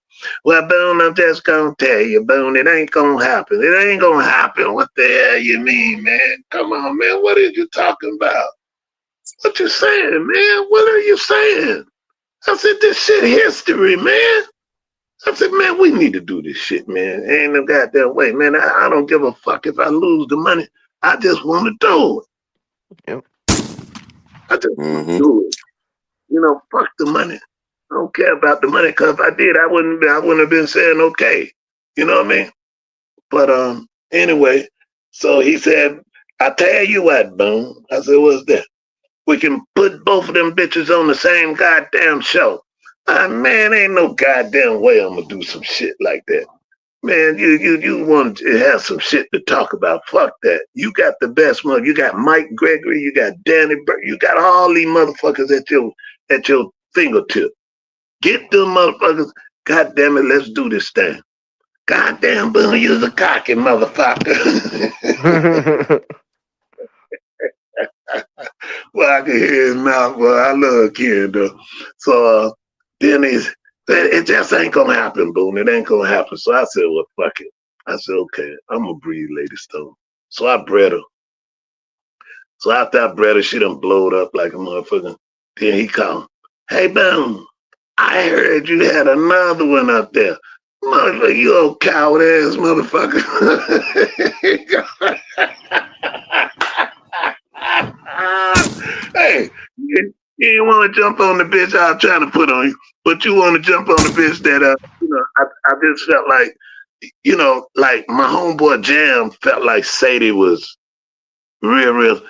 Well, Boone, I'm just gonna tell you, Boone, it ain't gonna happen. It ain't gonna happen. What the hell you mean, man? Come on, man. What are you talking about? What you saying, man? What are you saying? I said, this shit history, man. I said, man, we need to do this shit, man. Ain't no goddamn way, man. I don't give a fuck if I lose the money. I just want to do it. Yep. I just want to do it. Fuck the money. I don't care about the money, because if I did, I wouldn't have been saying okay. You know what I mean? But anyway, so he said, I tell you what, Boone. I said, what's that? We can put both of them bitches on the same goddamn show. Man, ain't no goddamn way I'm gonna do some shit like that. Man, you want to have some shit to talk about. Fuck that. You got the best one. You got Mike Gregory, you got Danny Burke, you got all these motherfuckers at your fingertip. Get them motherfuckers. God damn it, let's do this thing. Goddamn, Boone, you're a cocky motherfucker. Well, I can hear his mouth. Well, I love Ken, though. So then it just ain't gonna happen, Boone. It ain't gonna happen. So I said, well, fuck it. I said, okay, I'm gonna breed Lady Stone. So I bred her. So after I bred her, she done blowed up like a motherfucker. Then he called, hey, Boone, I heard you had another one up there. Motherfucker, you old coward ass motherfucker. Hey, you didn't want to jump on the bitch I was trying to put on you, but you want to jump on the bitch that, I just felt like, like my homeboy Jam felt like Sadie was real.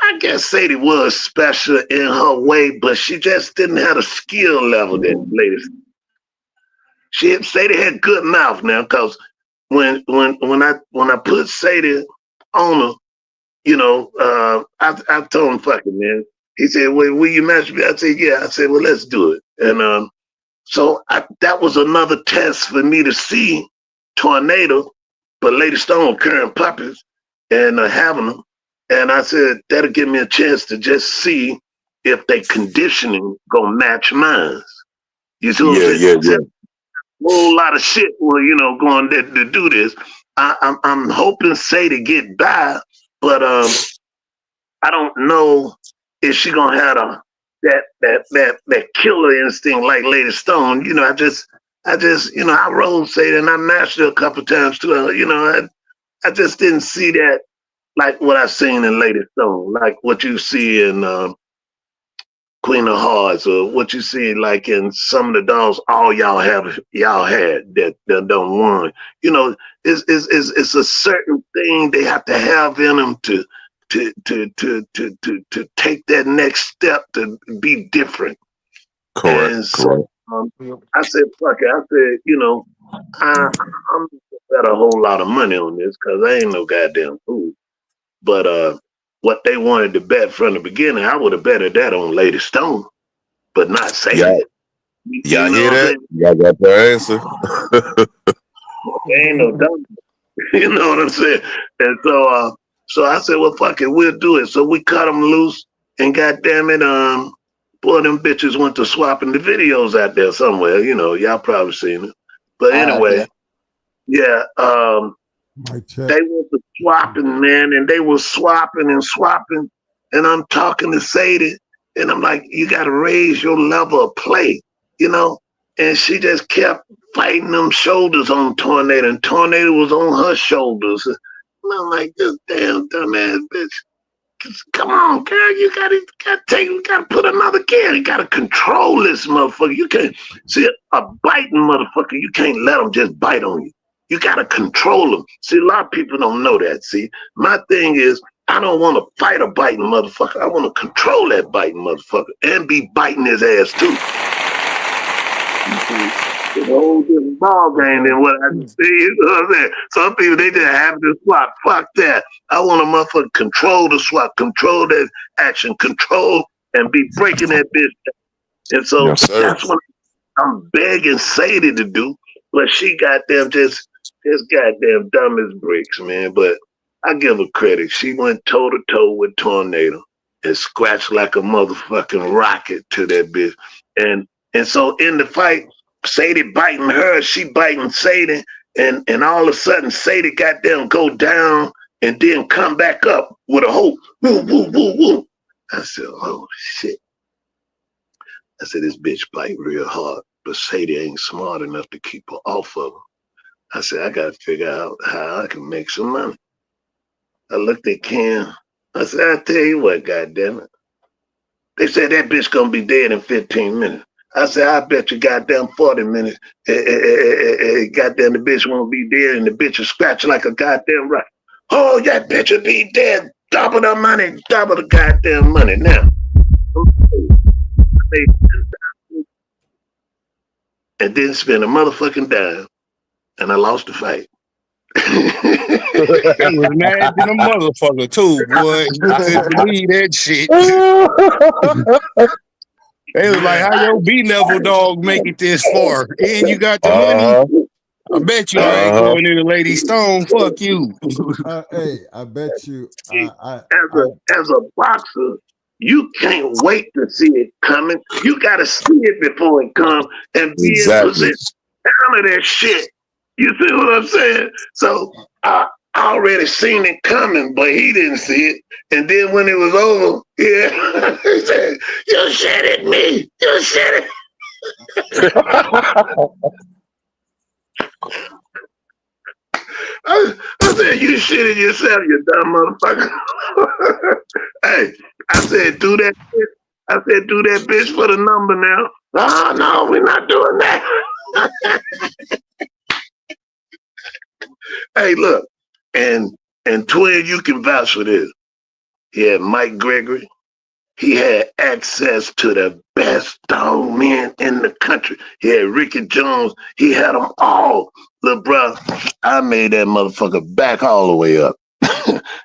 I guess Sadie was special in her way, but she just didn't have the skill level that ladies. Sadie had good mouth now, cause when I put Sadie on her, I told him, fuck it, man. He said, well, will you match me? I said, yeah. I said, well, let's do it. And so that was another test for me to see Tornado, but Lady Stone carrying puppies and having them. And I said, that'll give me a chance to just see if they conditioning gonna match mine. You see what I'm saying? Yeah. A whole lot of shit, going there to do this. I'm hoping Sadie get by, but I don't know if she gonna have that killer instinct like Lady Stone. I just I rolled Sadie and I matched her a couple times too. I just didn't see that like what I seen in Lady Stone, like what you see in Queen of Hearts, or what you see like in some of the dolls all y'all had that don't won. It's a certain thing they have to have in them to take that next step to be different. Correct. And so I said, fuck it. I said, I'm bet a whole lot of money on this because I ain't no goddamn fool. But what they wanted to bet from the beginning, I would have betted that on Lady Stone, but not Sadie. Y'all know hear what I'm that? saying? Y'all got the answer. There ain't no dumb. You know what I'm saying? And so I said, well, fuck it, we'll do it. So we cut them loose, and goddamn it, boy, them bitches went to swapping the videos out there somewhere. You know, y'all probably seen it. But anyway, yeah, they went to swapping, man, and they were swapping and swapping. And I'm talking to Sadie, and I'm like, you got to raise your level of play, you know? And she just kept fighting them shoulders on Tornado, and Tornado was on her shoulders. And I'm like, this damn dumbass bitch. Come on, girl, you gotta put another gear. You gotta control this motherfucker. You can't see a biting motherfucker. You can't let them just bite on you. You gotta control them. See, a lot of people don't know that. See, my thing is, I don't want to fight a biting motherfucker. I want to control that biting motherfucker and be biting his ass too. The whole different ball game than what I see. You know what I'm saying? Some people, they just have to swap. Fuck that. I want a motherfucker control the swap, control that action, control and be breaking that bitch. And so that's what I'm begging Sadie to do. But she goddamn just goddamn dumb as bricks, man. But I give her credit. She went toe to toe with Tornado and scratched like a motherfucking rocket to that bitch. And so in the fight, Sadie biting her, she biting Sadie, and all of a sudden Sadie goddamn go down and then come back up with a whole woo woo woo woo. I said, oh shit. I said, this bitch bite real hard, but Sadie ain't smart enough to keep her off of her. I said, I gotta figure out how I can make some money. I looked at Ken. I said, I'll tell you what, goddammit. They said that bitch gonna be dead in 15 minutes. I said, I bet you goddamn 40 minutes. Goddamn, the bitch won't be dead and the bitch will scratch like a goddamn rock. Oh, that bitch will be dead. Double the money, double the goddamn money. Now, and didn't spend a motherfucking dime, and I lost the fight. They was mad than a motherfucker too, boy. You couldn't believe that shit. They was like, how your B-level dog make it this far? And you got the money? I bet you I ain't going into Lady Stone. Fuck you. Hey, I bet you. As a boxer, you can't wait to see it coming. You got to see it before it comes and be in position. None of that shit. You see what I'm saying? So I already seen it coming, but he didn't see it. And then when it was over, yeah, he said, you shit at me. You shit it. I said, you shitting yourself, you dumb motherfucker. Hey, I said, do that bitch. I said, do that bitch for the number now. Oh, no, we're not doing that. Hey, look, and Twin, you can vouch for this. He had Mike Gregory. He had access to the best dog men in the country. He had Ricky Jones. He had them all. Look, bro, I made that motherfucker back all the way up.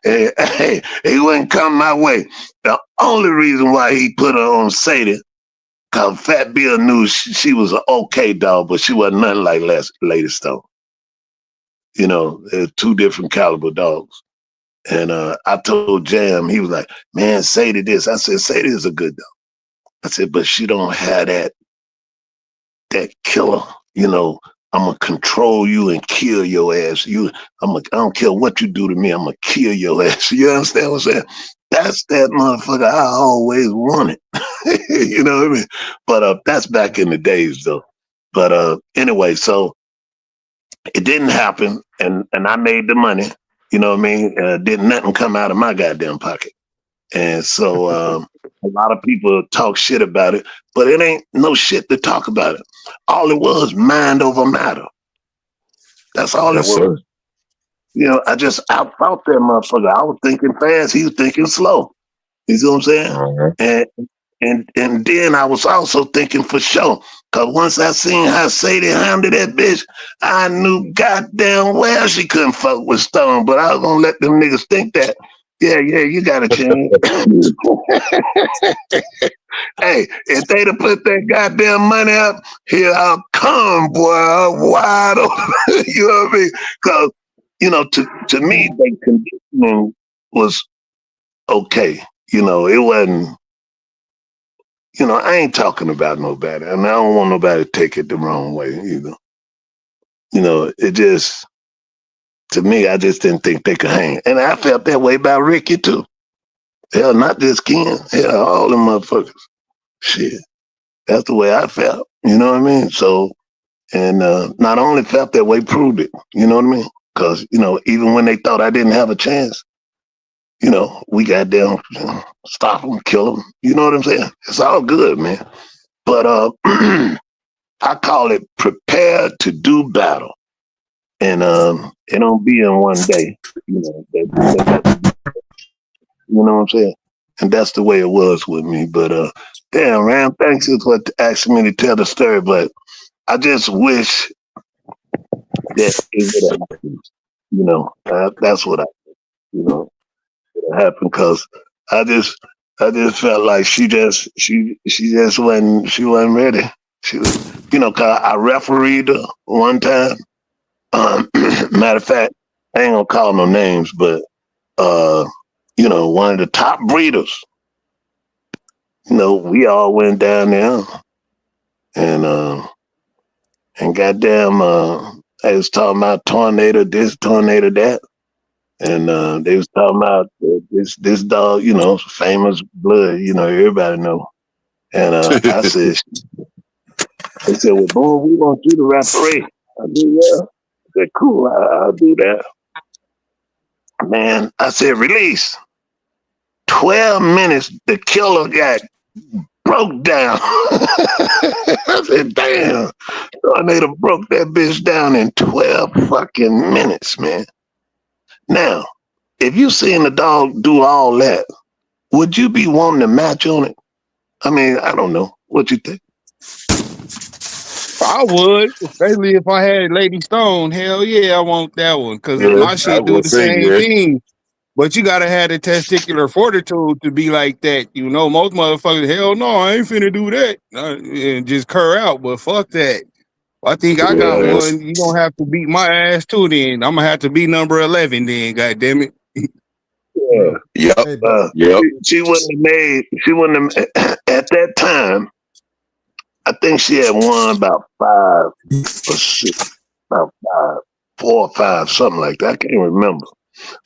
Hey, he wouldn't come my way. The only reason why he put her on Sadie, because Fat Bill knew she was an okay dog, but she wasn't nothing like Lady Stone. You know, two different caliber dogs. And I told Jam, he was like, man, Sadie this. I said, Sadie is a good dog. I said, but she don't have that killer, you know, I'm gonna control you and kill your ass. I don't care what you do to me, I'm gonna kill your ass. You understand what I'm saying? That's that motherfucker I always wanted. You know what I mean? But that's back in the days though. But anyway, so it didn't happen, and I made the money. You know what I mean? Didn't nothing come out of my goddamn pocket. And so a lot of people talk shit about it, but it ain't no shit to talk about it. All it was mind over matter. That's all it was. Sir. You know, I just outthought that motherfucker. I was thinking fast, he was thinking slow. You see what I'm saying? And then I was also thinking for sure. Cause once I seen how Sadie handled that bitch, I knew goddamn well she couldn't fuck with Stone. But I was gonna let them niggas think that. Yeah, you got a chance. Hey, if they'd have put that goddamn money up, here I'll come, boy, I'm wide open. You know what I mean? Cause to me, their conditioning was okay. It wasn't. I ain't talking about nobody, and I don't want nobody to take it the wrong way either. It just, to me, I just didn't think they could hang. And I felt that way about Ricky, too. Hell, not just Ken. Hell, all them motherfuckers. Shit. That's the way I felt. You know what I mean? So, and not only felt that way, proved it. You know what I mean? Because, even when they thought I didn't have a chance, we got down, stop them, kill them. You know what I'm saying? It's all good, man. But I call it prepare to do battle. And it don't be in one day, you know what I'm saying? And that's the way it was with me. But damn, Ram, thanks for asking me to tell the story. But I just wish that it would have happened. That's what would have happened because I just felt like she just wasn't ready. She was, cause I refereed her one time. Matter of fact, I ain't gonna call no names, but one of the top breeders. We all went down there and goddamn they was talking about tornado this, tornado that. And they was talking about this dog, famous blood, everybody know. And I said, they said, well, boy, we want you to referee. I said, yeah. I said, cool, I'll do that. Man, I said, release. 12 minutes, the killer got broke down. I said, damn. Tornado broke that bitch down in 12 fucking minutes, man. Now, if you seen the dog do all that, would you be wanting to match on it? I mean, I don't know. What you think? I would, especially if I had Lady Stone. Hell yeah, I want that one because Yeah, my I shit do would the say same yeah. thing. But you gotta have the testicular fortitude to be like that. Most motherfuckers, hell no, I ain't finna do that and just cur out. But fuck that. I think I got Yes. one. You don't have to beat my ass too. Then I'm gonna have to be number 11. Then, God damn it. Yeah. Yep. Hey, but Yep. She wouldn't have made. She wouldn't have at that time. I think she had won about 5 or 6, about 5, 4 or 5, something like that. I can't remember.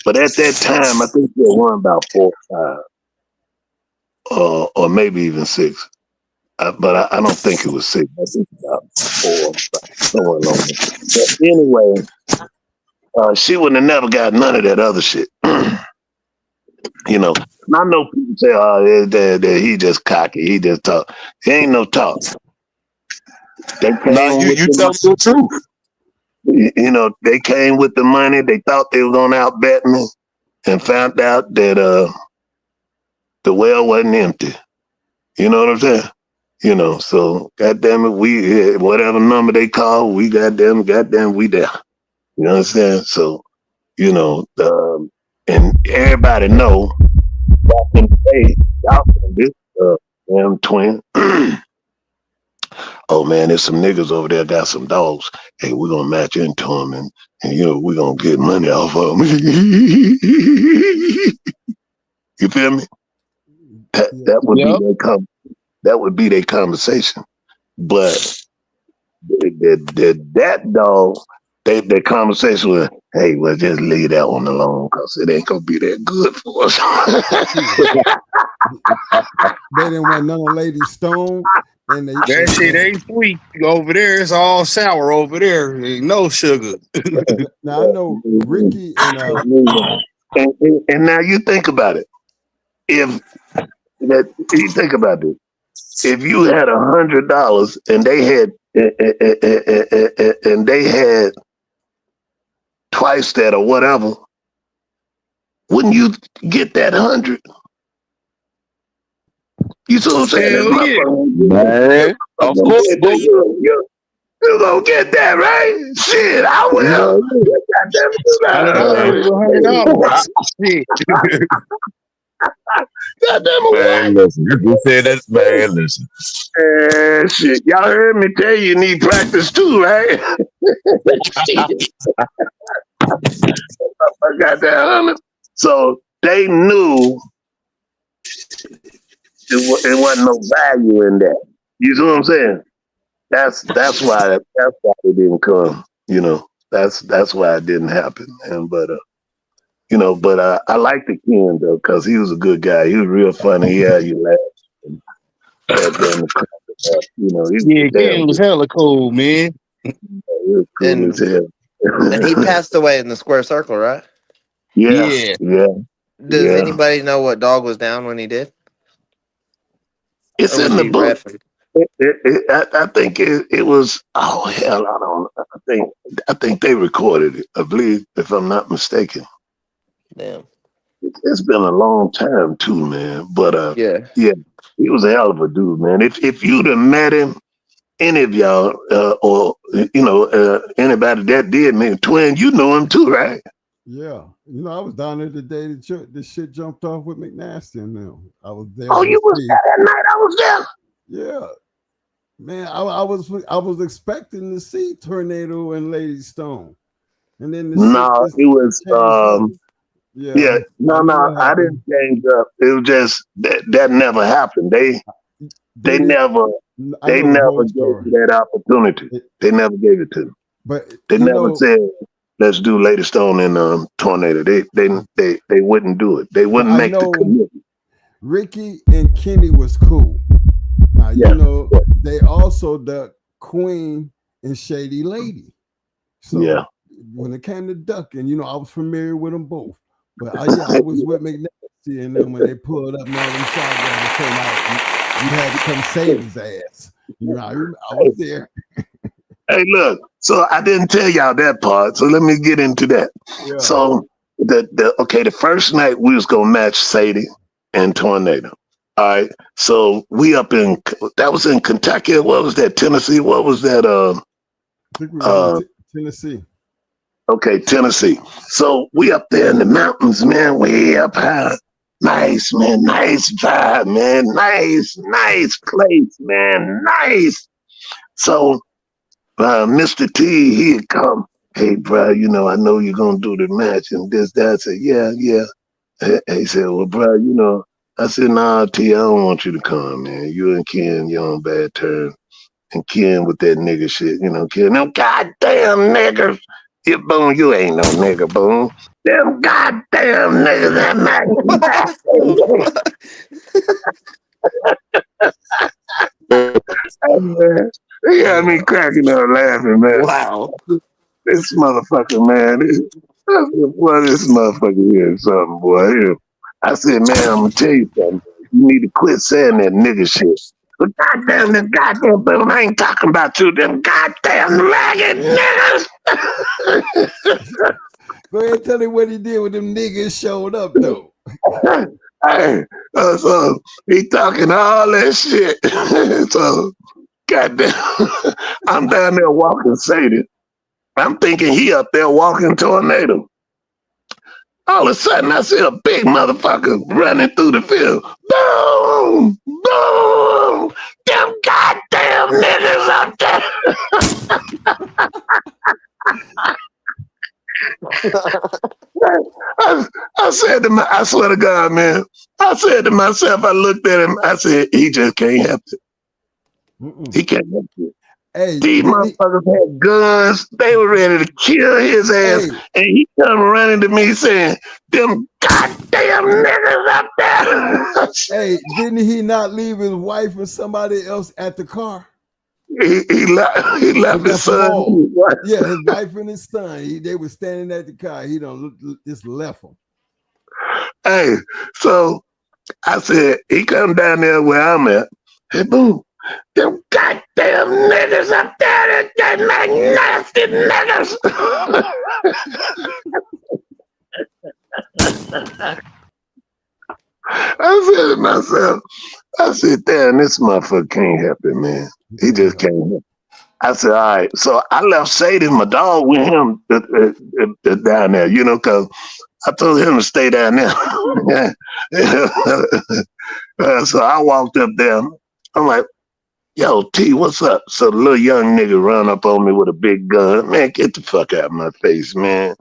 But at that time, I think she had won about 4 or 5, or maybe even 6. But I don't think it was 6. I think about 4 or 5, somewhere along there. But anyway, she wouldn't have never got none of that other shit. I know people say, "Oh, that he just cocky. He just talk." He ain't no talk. They Nah, came with you the tell the truth. They came with the money. They thought they were gonna outbet me, and found out that the well wasn't empty. You know what I'm saying? So goddamn it, we whatever number they call, we goddamn, we there. You know what I'm saying? So and everybody know back in the day, y'all from this damn twin. Oh man, there's some niggas over there got some dogs. Hey, we're gonna match into them and we're gonna get money off of them. You feel me? yeah, That would be Yep. that would be their conversation. But that dog, their conversation was, hey, well, just leave that one alone because it ain't gonna be that good for us. they didn't want none of Lady Stone, and That shit ain't sweet over there. It's all sour over there. Ain't no sugar. now I know Ricky and and now you think about it. You think about this. If you had $100 and they had twice that or whatever, wouldn't you get that 100? You see what I'm saying? That Hell yeah. Man, of course, boo. You gonna get that, right? Shit, I will. Goddamn $100 it, is $100. Shit. goddamn it, what? Man, listen, you just said that, man. Listen, Shit, y'all heard me tell you need practice too, right? Shit. I got that 100. So they knew it wasn't no value in that. You see what I'm saying? That's why it didn't come. You know, that's why it didn't happen. And but I liked the Ken though, because he was a good guy. He was real funny. Yeah, you laugh. He was Yeah, damn Ken was good. hella cool, man. He was cool as And he hell. passed away in the square circle, right? Yeah, Yeah. yeah, Does yeah. anybody know what dog was down when he did? It's Or was in the he book. reffing? I think it was. Oh hell, I don't. I think they recorded it. I believe, if I'm not mistaken. Damn. It's been a long time too, man. But Yeah. yeah, he was a hell of a dude, man. If you'd have met him, any of y'all, or anybody that did meet Twin, you know him too, right? Yeah. I was down there the day the shit jumped off with McNasty and them. I was there Oh, to you was see. there that night. I was there. Yeah. Man, I was expecting to see Tornado and Lady Stone. And then No, it was changed up. Yeah. yeah, I know no, what I happened. didn't change up. It was just that never happened. They Didn't never I know the whole gave story. me that opportunity. It- They never gave it to me. but They never said, let's do Lady Stone and Tornado. They wouldn't do it. They but wouldn't I make the know commitment. Ricky and Kenny was cool. Now Yeah. they also the Queen and Shady Lady. So Yeah. when it came to ducking, I was familiar with them both. But I was with McNasty and them when they pulled up and all them shotguns came out. You had to come save his ass. I was there. Hey, look. So I didn't tell y'all that part. So let me get into that. Yeah. So the first night we was gonna match Sadie and Tornado. All right. So we up that was in Kentucky. What was that? Tennessee. What was that? I think we was in Tennessee. Okay, Tennessee. So we up there in the mountains, man, way up high. Nice, man. Nice vibe, man. Nice place, man. Nice. So Mr. T, he'd come. Hey, bro, I know you're going to do the match and this, that. I said, yeah. He said, well, bro, I said, nah, T, I don't want you to come, man. You and Ken, you're on bad terms. And Ken with that nigga shit, Ken, them goddamn niggas. You Boone, you ain't no nigga, Boone. Them goddamn niggas that man. He got me cracking up laughing, man. Wow. This motherfucker, man. This motherfucker here is something, boy. I said, man, I'm gonna tell you something. You need to quit saying that nigga shit. But goddamn, them goddamn Boone, I ain't talking about you. Them goddamn ragged niggas. Go ahead and tell him what he did when them niggas showed up, though. Hey, so he talking all that shit. So, goddamn, I'm down there walking Sadie. I'm thinking he up there walking Tornado. All of a sudden, I see a big motherfucker running through the field. Boom! Boom! Them goddamn niggas up there. I said I swear to God, man. I said to myself, I looked at him, I said, he just can't help it. He can't help it. Hey, these motherfuckers had guns. They were ready to kill his ass. And he come running to me saying, them goddamn niggas up there. Hey, didn't he not leave his wife and somebody else at the car? He left his son. Yeah, his wife and his son. They were standing at the car. He just left them. Hey, so I said, he come down there where I'm at. Hey, boom. Them goddamn niggas up there, them nasty niggas. I said to myself, I said, damn, this motherfucker can't help it, man. He just can't help it. I said, all right. So I left Sadie, my dog, with him down there, you know, because I told him to stay down there. So I walked up there. I'm like, yo, T, what's up? So the little young nigga run up on me with a big gun. Man, get the fuck out of my face, man.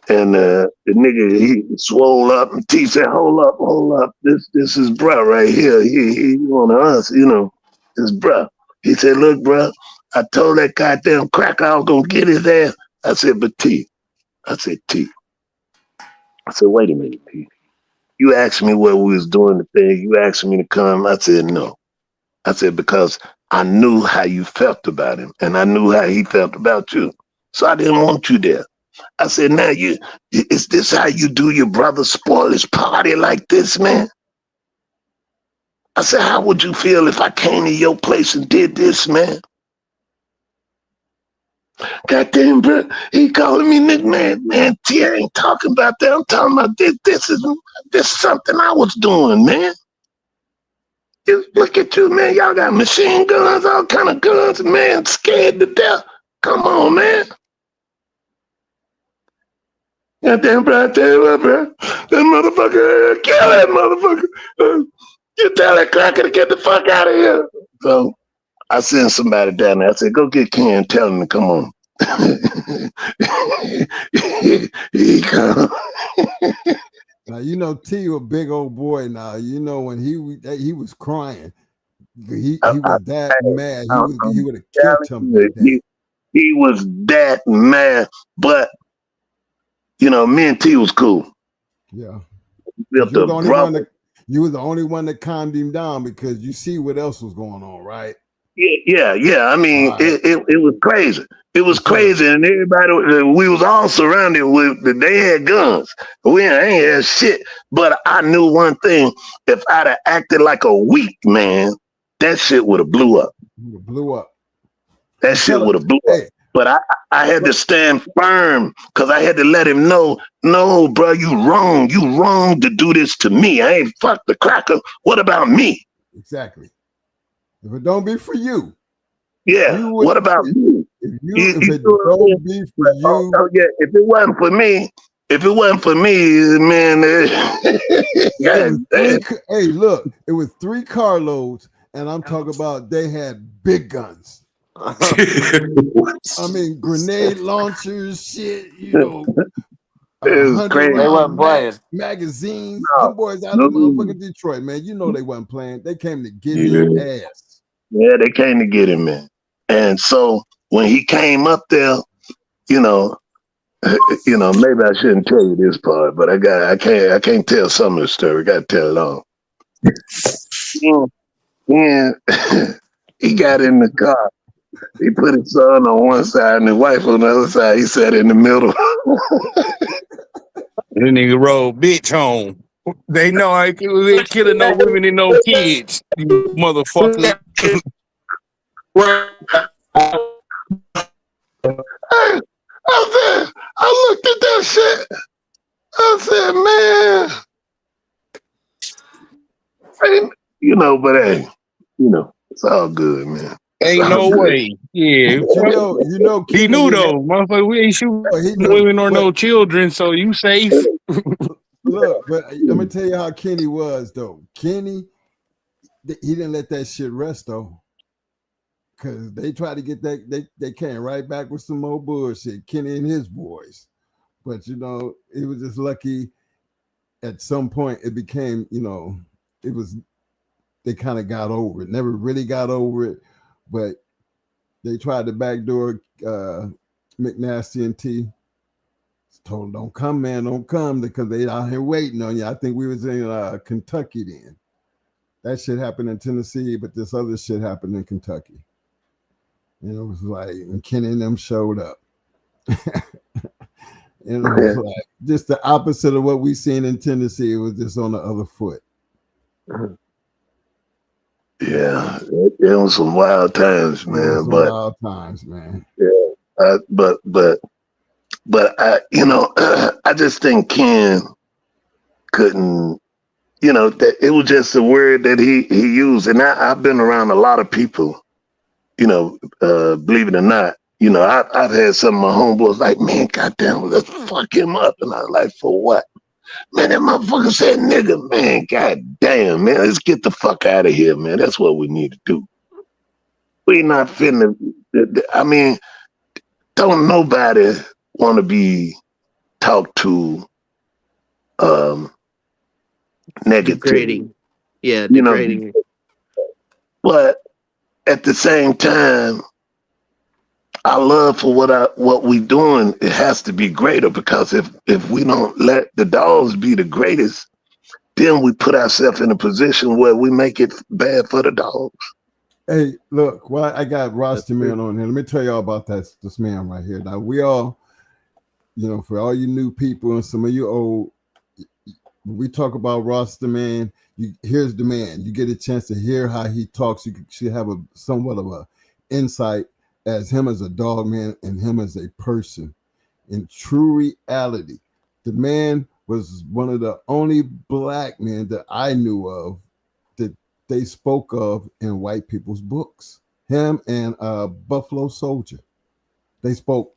And the nigga, he swole up, and T said, hold up. This is bruh right here. He one of us, you know, this bruh. He said, look, bruh, I told that goddamn cracker I was gonna get his ass. I said, but T. I said, wait a minute, T. You asked me what we was doing the thing. You asked me to come. I said, no. I said, because I knew how you felt about him, and I knew how he felt about you. So I didn't want you there. I said, now is this how you do your brother's spoilers party like this, man? I said, how would you feel if I came to your place and did this, man? Goddamn, bro, he calling me nickname, man. T, I ain't talking about that. I'm talking about this. This is something I was doing, man. Look at you, man. Y'all got machine guns, all kind of guns, man. Scared to death. Come on, man. Goddamn, bro, I tell you what, bro. That motherfucker, kill that motherfucker. You tell that cracker to get the fuck out of here. So I sent somebody down there. I said, go get Ken and tell him to come on. He come. Now you know T a big old boy. Now you know when he was crying. He was that mad. He would have killed him. He was that mad, but you know, me and T was cool. Yeah. You were the only one that calmed him down because you see what else was going on, right? Yeah. I mean, it was crazy. It was crazy, and everybody, we was all surrounded with, they had guns. We ain't had shit. But I knew one thing: if I'd have acted like a weak man, that shit would have blew up. That shit would have blew up. But I had to stand firm because I had to let him know, no, bro, you wrong. You wrong to do this to me. I ain't fuck the cracker. What about me? Exactly. If it don't be for you. Yeah. What about me? If it don't be for you. Oh, yeah. If it wasn't for me, man. Hey, look, it was 3 carloads, and I'm talking about they had big guns. I mean, grenade launchers, shit, you know. It was crazy. They wasn't playing. Magazines. Them boys out of motherfucking Detroit, man. You know they wasn't playing. They came to get his ass. Yeah, they came to get him, man. And so when he came up there, you know, maybe I shouldn't tell you this part, but I can't tell some of the story. I gotta tell it all. Yeah. He got in the car. He put his son on one side and his wife on the other side. He sat in the middle. That nigga rolled bitch home. They know I ain't killing no women and no kids, you motherfucker. I looked at that shit. I said, man, but hey, it's all good, man. Ain't no way. Yeah. He knew though. Motherfucker, we ain't shooting women or no children, so you safe. Look, but let me tell you how Kenny was though. Kenny, he didn't let that shit rest though. Cause they tried to get that, they came right back with some more bullshit, Kenny and his boys. But he was just lucky at some point it became, they kind of got over it. Never really got over it, but they tried to backdoor McNasty and T. Told them, don't come, man, don't come, because they out here waiting on you. I think we was in Kentucky then. That shit happened in Tennessee, but this other shit happened in Kentucky. It was like, and Kenny and them showed up. It was like just the opposite of what we seen in Tennessee. It was just on the other foot. Yeah, it was some wild times, man. Wild times, man. Yeah, but I, I just think Ken couldn't you know, that it was just a word that he used. And I've been around a lot of people, you know, believe it or not, you know, I've had some of my homeboys like, man, goddamn, let's fuck him up. And I was like, for what? Man, that motherfucker said nigga, man, goddamn, man, let's get the fuck out of here, man. That's what we need to do. We not finna, I mean, don't nobody want to be talked to negatively, Degrading. Yeah, you know, degrading. but at the same time, our love for what we doing, it has to be greater because if we don't let the dogs be the greatest, then we put ourselves in a position where we make it bad for the dogs. Hey, look, well, I got Ross Man on here. Let me tell y'all about this man right here. Now we all, you know, for all you new people and some of you old, when we talk about Ross the Man, here's the man. You get a chance to hear how he talks. You should have a somewhat of a insight as him as a dog man and him as a person. In true reality, the man was one of the only black men that I knew of that they spoke of in white people's books. Him and Buffalo Soldier. They spoke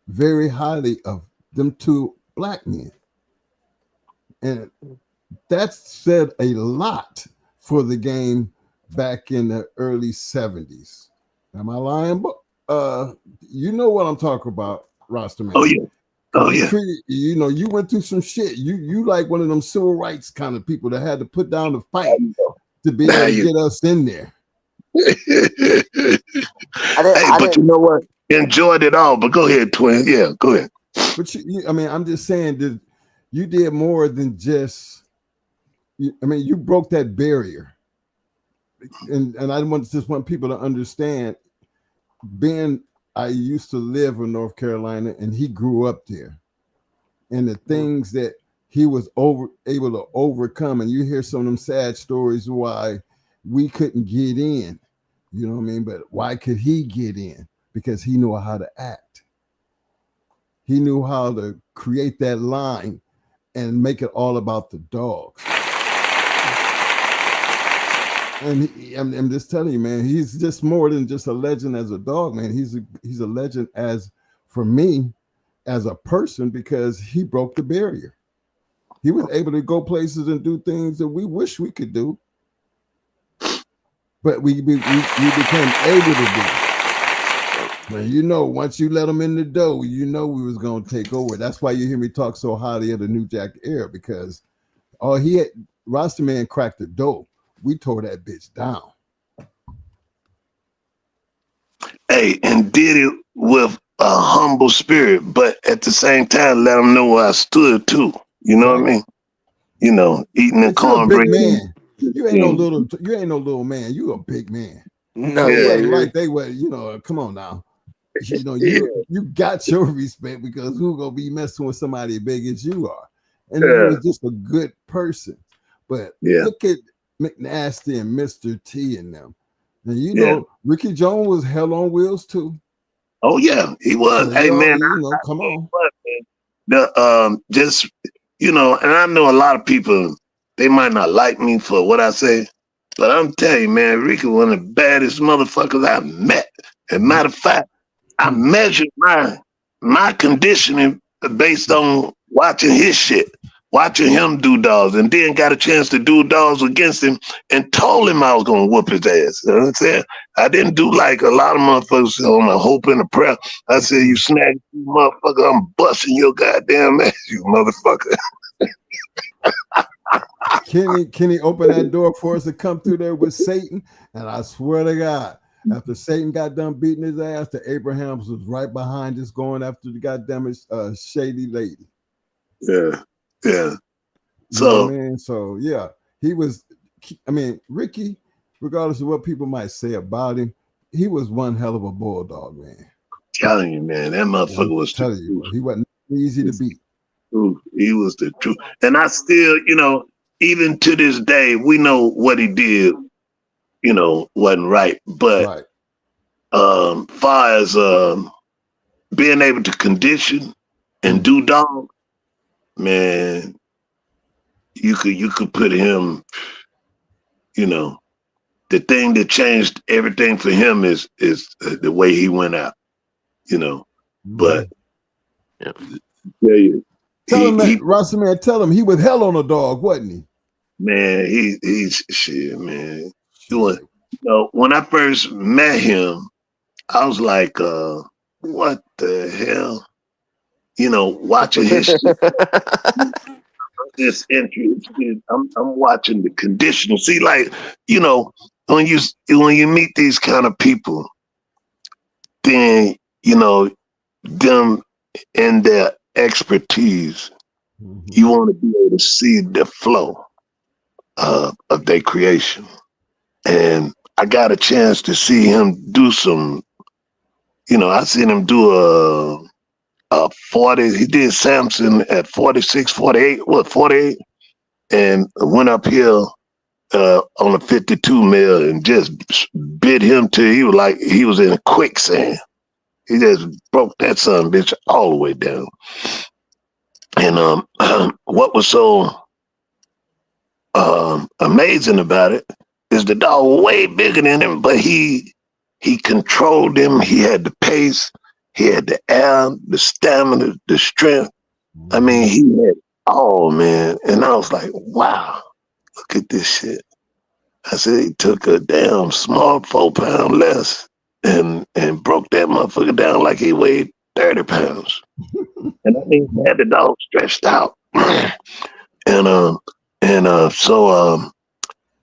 very highly of them two black men. And that said a lot for the game back in the early 70s. Am I lying? You know what I'm talking about, Rosterman. Oh yeah. Oh yeah. You know, you went through some shit. You like one of them civil rights kind of people that had to put down the fight to be able to get us in there. But you know what? Enjoyed it all. But go ahead, twin. Yeah, go ahead. But I mean, I'm just saying that you did more than just. I mean, you broke that barrier, and I just want people to understand. Ben, I used to live in North Carolina, and he grew up there, and the things that he was able to overcome, and you hear some of them sad stories why we couldn't get in. You know what I mean? But why could he get in? Because he knew how to act. He knew how to create that line and make it all about the dogs. And I'm just telling you, man, he's just more than just a legend as a dog, man. He's a legend as, for me, as a person, because he broke the barrier. He was able to go places and do things that we wish we could do, but we became able to do. Man, you know, once you let him in the door, you know we was gonna take over. That's why you hear me talk so highly of the New Jack Air, because Rasta Man cracked the door. We tore that bitch down. Hey, and did it with a humble spirit, but at the same time, let them know where I stood too. You know what I mean? You know, eating the cornbread. You ain't no little man. You a big man. No, it wasn't like they were. You know, come on now. You know, you got your respect because who gonna be messing with somebody as big as you are? And he was just a good person. But look at McNasty and Mr. T and them. And you know, Ricky Jones was hell on wheels too. Oh yeah, he was. So, hey man, come on. Just you know, and I know a lot of people, they might not like me for what I say, but I'm telling you, man, Ricky was one of the baddest motherfuckers I met. As a matter of fact, I measured my conditioning based on watching his shit, watching him do dogs, and then got a chance to do dogs against him and told him I was gonna whoop his ass. You know what I'm saying? I didn't do like a lot of motherfuckers on a hope and a prayer. I said, you snag you motherfucker, I'm busting your goddamn ass, you motherfucker. Kenny opened that door for us to come through there with Satan, and I swear to God, after Satan got done beating his ass, the Abrahams was right behind us going after the goddamn shady lady. Yeah. So, you know what I mean? So yeah, he was. I mean, Ricky, regardless of what people might say about him, he was one hell of a bulldog, man. Telling you, man, that motherfucker was. Telling you, he wasn't easy to beat. He was the truth, and I still, you know, even to this day, we know what he did. You know, wasn't right, but far as being able to condition and do dog, man, you could put him, you know, the thing that changed everything for him is the way he went out, you know. But yeah, Tell him that, he Rasta man. Tell him he was hell on a dog, wasn't he? man, he's shit, man. You know, when I first met him, I was like, what the hell? You know, watching his shit. This interested. I'm watching the condition. See, like, you know, when you meet these kind of people, then you know them and their expertise. You want to be able to see the flow of their creation. And I got a chance to see him do some, you know, I seen him do a 40, he did Samson at 46, 48, 48, and went uphill on a 52 mil and just bit him till he was like, he was in a quicksand. He just broke that son bitch all the way down. And what was so amazing about it is the dog was way bigger than him, but he controlled him. He had the pace, he had the air, the stamina, the strength. I mean, he had all, man. And I was like, wow, look at this shit. I said, he took a damn small 4 pound less and broke that motherfucker down like he weighed 30 pounds. And I mean, he had the dog stretched out. So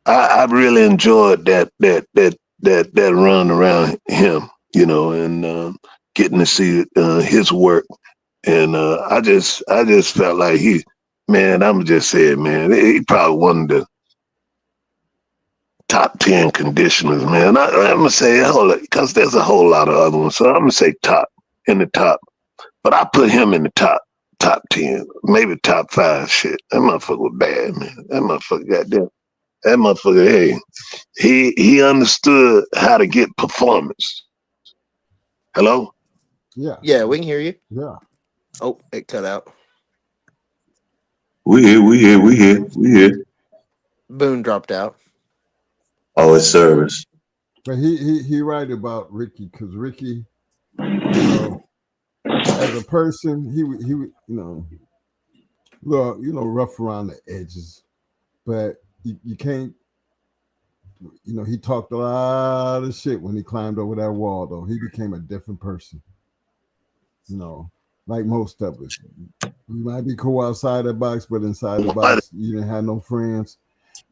I really enjoyed that run around him, you know, and getting to see his work. And I just felt like I'm just saying, man, he probably one of the top 10 conditioners, man. I'm gonna say, hold it, because there's a whole lot of other ones. So I'm gonna say in the top. But I put him in the top 10, maybe top 5. Shit, that motherfucker was bad, man. That motherfucker, goddamn, that motherfucker. Hey, he understood how to get performance. Hello. Yeah, we can hear you. Yeah. Oh, it cut out. We here. Boone dropped out. Oh, it's service. But he right about Ricky, because Ricky, you know, as a person, he you know, rough around the edges, but you can't, you know, he talked a lot of shit when he climbed over that wall, though. He became a different person, you know, like most of us. You might be cool outside the box, but inside the box, you didn't have no friends.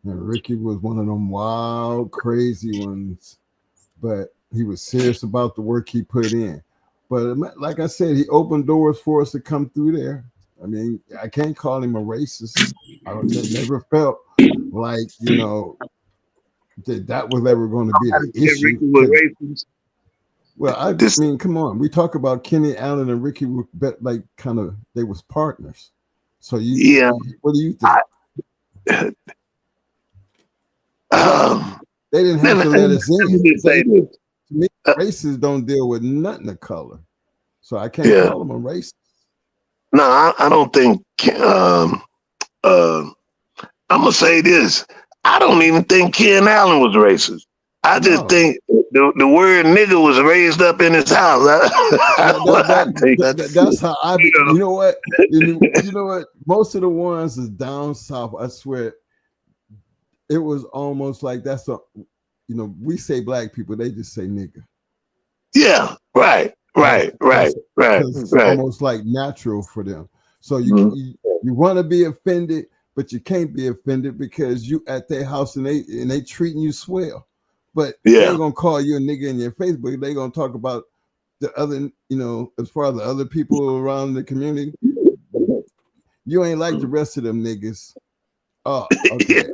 And Ricky was one of them wild, crazy ones, but he was serious about the work he put in. But like I said, he opened doors for us to come through there. I mean, I can't call him a racist. I never felt like, you know, that was ever going to be an issue. Well, I mean, come on. We talk about Kenny Allen and Ricky were like kind of, they was partners. So what do you think? They didn't have to let us in. To me, racists don't deal with nothing of color, so I can't call them a racist. No, I don't think. I'm gonna say this. I don't even think Ken Allen was racist. I just think the word nigga was raised up in his house. That's how I be. You know what? You know what? Most of the ones is down south. I swear, it was almost like that's a. You know, we say black people, they just say nigga. Yeah, right. It's almost like natural for them. So you want to be offended, but you can't be offended because you at their house and they treating you swell. But they ain't gonna call you a nigga in your Facebook. They gonna talk about the other, you know, as far as the other people around the community. You ain't like the rest of them niggas. Oh, okay.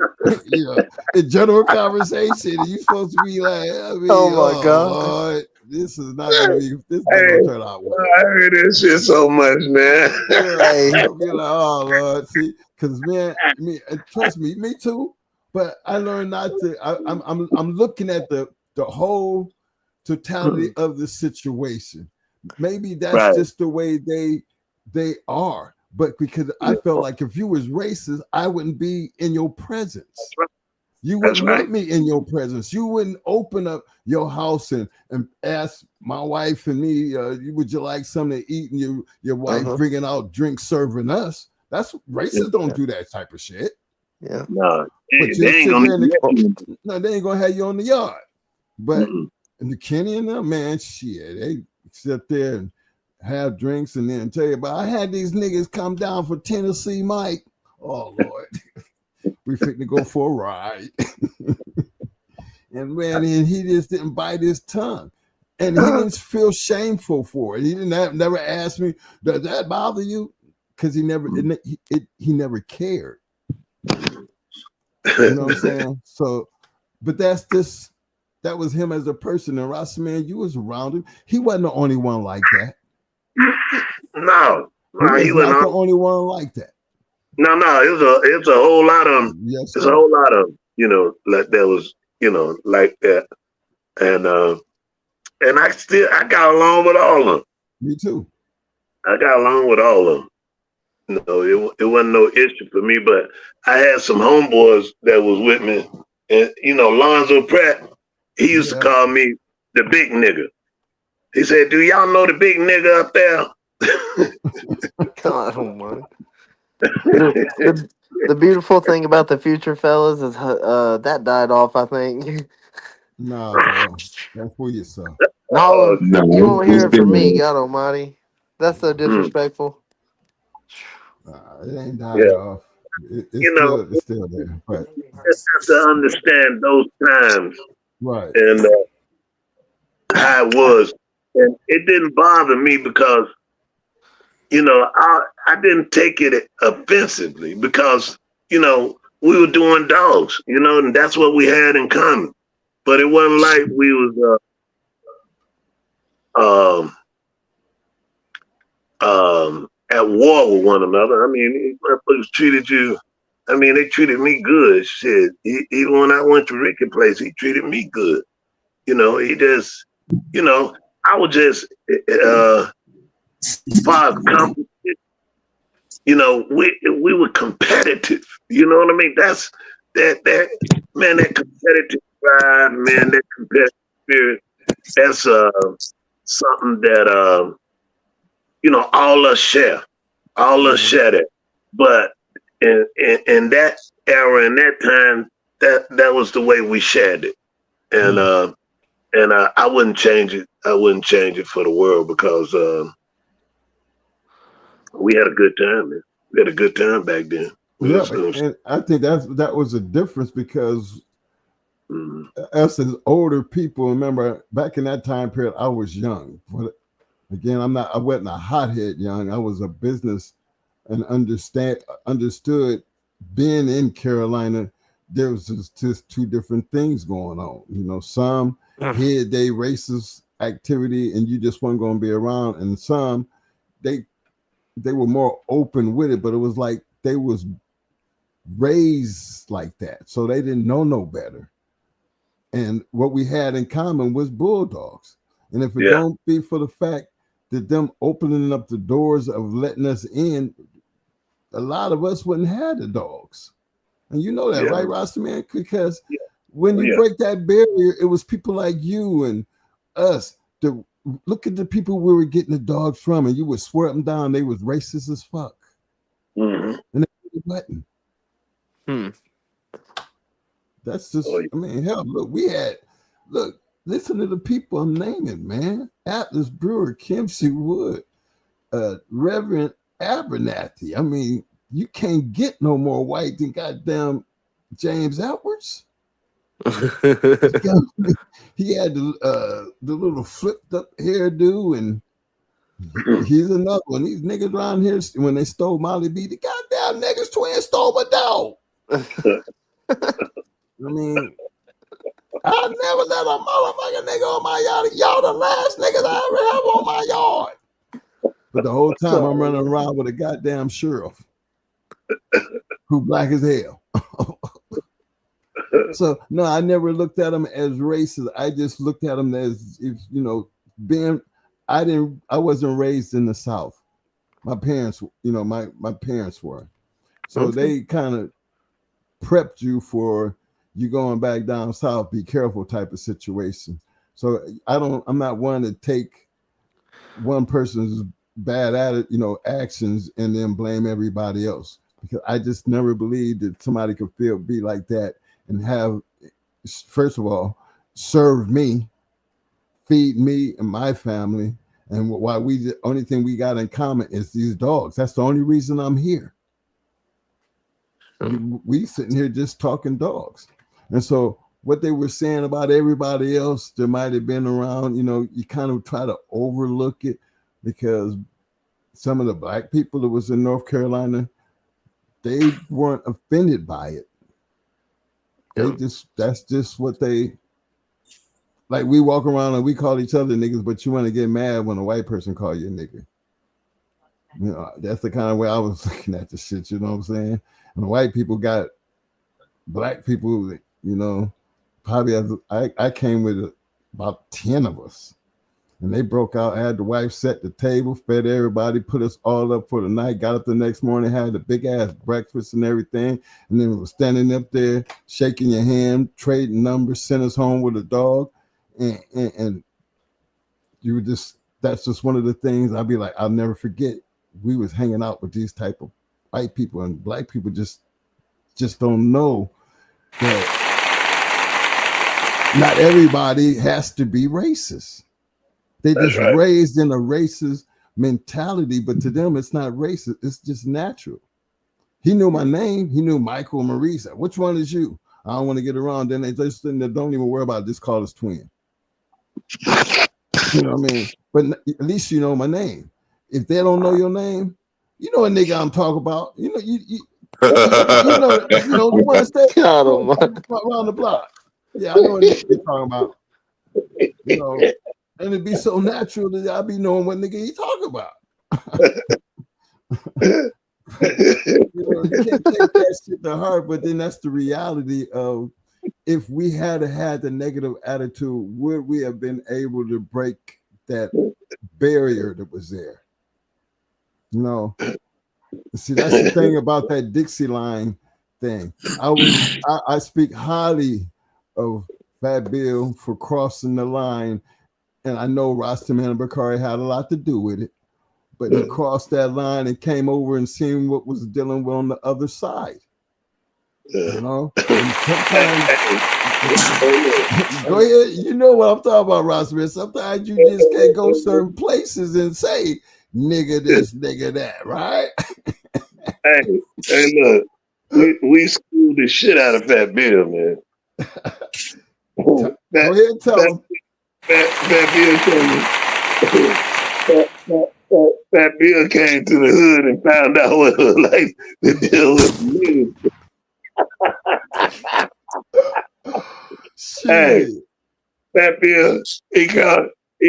You know, in general conversation, you supposed to be like, I mean, oh my god, Lord, this is not gonna be. This is not gonna turn out well. I heard this shit so much, man. I'll be like, oh Lord, see, because man, trust me, me too. But I learned not to. I'm looking at the whole totality of the situation. Maybe that's just the way they are. but because I felt like if you was racist, I wouldn't be in your presence. You wouldn't want me in your presence. You wouldn't open up your house and ask my wife and me, would you like something to eat? And your wife bringing out drinks, serving us. That's racists don't do that type of shit. Yeah. No, But they ain't gonna. no, they ain't gonna have you on the yard. But in the Kenny and them, man, shit, they sit there and have drinks and then tell you about. I had these niggas come down for Tennessee Mike. Oh Lord. We fixing to go for a ride. And man, and he just didn't bite his tongue. And he didn't feel shameful for it. He never ask me, does that bother you? Because he never cared. You know what I'm saying? So, but that was him as a person. And Rasta, man, you was around him. He wasn't the only one like that. No, he was not the only one like that. No, it's a whole lot of yes, it's a whole lot of like that was like that, and I got along with all of them. Me too. I got along with all of them. No, it wasn't no issue for me, but I had some homeboys that was with me, and Lonzo Pratt, he used to call me the big nigga. He said, "Do y'all know the big nigga up there?" God almighty. The beautiful thing about the future, fellas, is that died off, I think. No, bro. That's for yourself. No, you won't hear it from me, God almighty. That's so disrespectful. It ain't died off. It's still there. But you just have to understand those times. Right. And how it was. And it didn't bother me because I didn't take it offensively because, we were doing dogs, and that's what we had in common. But it wasn't like we was at war with one another. I mean, motherfuckers treated you. I mean, they treated me good. Shit, even when I went to Ricky's place, he treated me good. He just, I was just, as far as competition, we were competitive. You know what I mean? That's that competitive drive, man, that competitive spirit. That's something that all us share. All us share that. But in that era, in that time, that was the way we shared it. And I wouldn't change it. I wouldn't change it for the world because we had a good time, man. We had a good time back then. Yeah, and I think that was a difference because us as older people, remember back in that time period, I was young. But again, I wasn't a hothead young. I was a business and understood being in Carolina. There was just two different things going on. Some had their racist activity and you just weren't going to be around, and some they were more open with it, but it was like they was raised like that, so they didn't know no better. And what we had in common was bulldogs. And if it don't be for the fact that them opening up the doors of letting us in, a lot of us wouldn't have the dogs. And you know that, right, Rasta man? Because when you break that barrier, it was people like you and us. Look at the people we were getting the dogs from, and you would swear them down. They was racist as fuck. And they wasn't. That's just, I mean, hell, look, listen to the people I'm naming, man. Atlas Brewer, Kimsey Wood, Reverend Abernathy. I mean, you can't get no more white than goddamn James Edwards. He had the little flipped up hairdo, and he's another one. These niggas around here, when they stole Molly B, the goddamn niggas twin stole my dog. I mean, I never let a motherfucking nigga on my yard. Y'all the last niggas I ever have on my yard. But the whole time I'm running around with a goddamn sheriff who black as hell. So no, I never looked at them as racist. I just looked at them as, I wasn't raised in the South. my parents, my parents were. So Okay. they kind of prepped you for you going back down south, be careful type of situation. So I'm not one to take one person's bad actions and then blame everybody else, because I just never believed that somebody could be like that and have, first of all, serve me, feed me and my family, and why the only thing we got in common is these dogs. That's the only reason I'm here. We sitting here just talking dogs. And so what they were saying about everybody else that might have been around, you kind of try to overlook it, because some of the black people that was in North Carolina, they weren't offended by it. That's just what they like. We walk around and we call each other niggas, but you want to get mad when a white person call you a nigga. That's the kind of way I was looking at the shit, you know what I'm saying? And the white people got black people, probably I came with about 10 of us. And they broke out, had the wife set the table, fed everybody, put us all up for the night, got up the next morning, had a big ass breakfast and everything. And then we were standing up there, shaking your hand, trading numbers, sent us home with a dog. And you were that's just one of the things I'll be like, I'll never forget. We was hanging out with these type of white people, and black people just don't know that not everybody has to be racist. They just raised in a racist mentality, but to them it's not racist. It's just natural. He knew my name. He knew Michael Marisa. Which one is you? I don't want to get around. Then they just don't even worry about it. Just call us twin. You know what I mean? But at least you know my name. If they don't know your name, you know a nigga I'm talking about. You know the ones that around the block. Yeah, I know what nigga you're talking about. And it'd be so natural that I'll be knowing what nigga he talking about. You can't take that shit to heart, but then that's the reality of, if we had had the negative attitude, would we have been able to break that barrier that was there? See, that's the thing about that Dixie line thing. I speak highly of Fat Bill for crossing the line, and I know Rastaman and Bakari had a lot to do with it, but he crossed that line and came over and seen what was dealing with on the other side. And sometimes, go ahead, you know what I'm talking about, Rastaman. Sometimes you just can't go certain places and say nigga this, nigga that, right? Hey, look, we schooled the shit out of Fat Bill, man. Go ahead, tell him. Fat Bill came to the hood and found out what it was like to deal with me. Hey, Fat Bill, he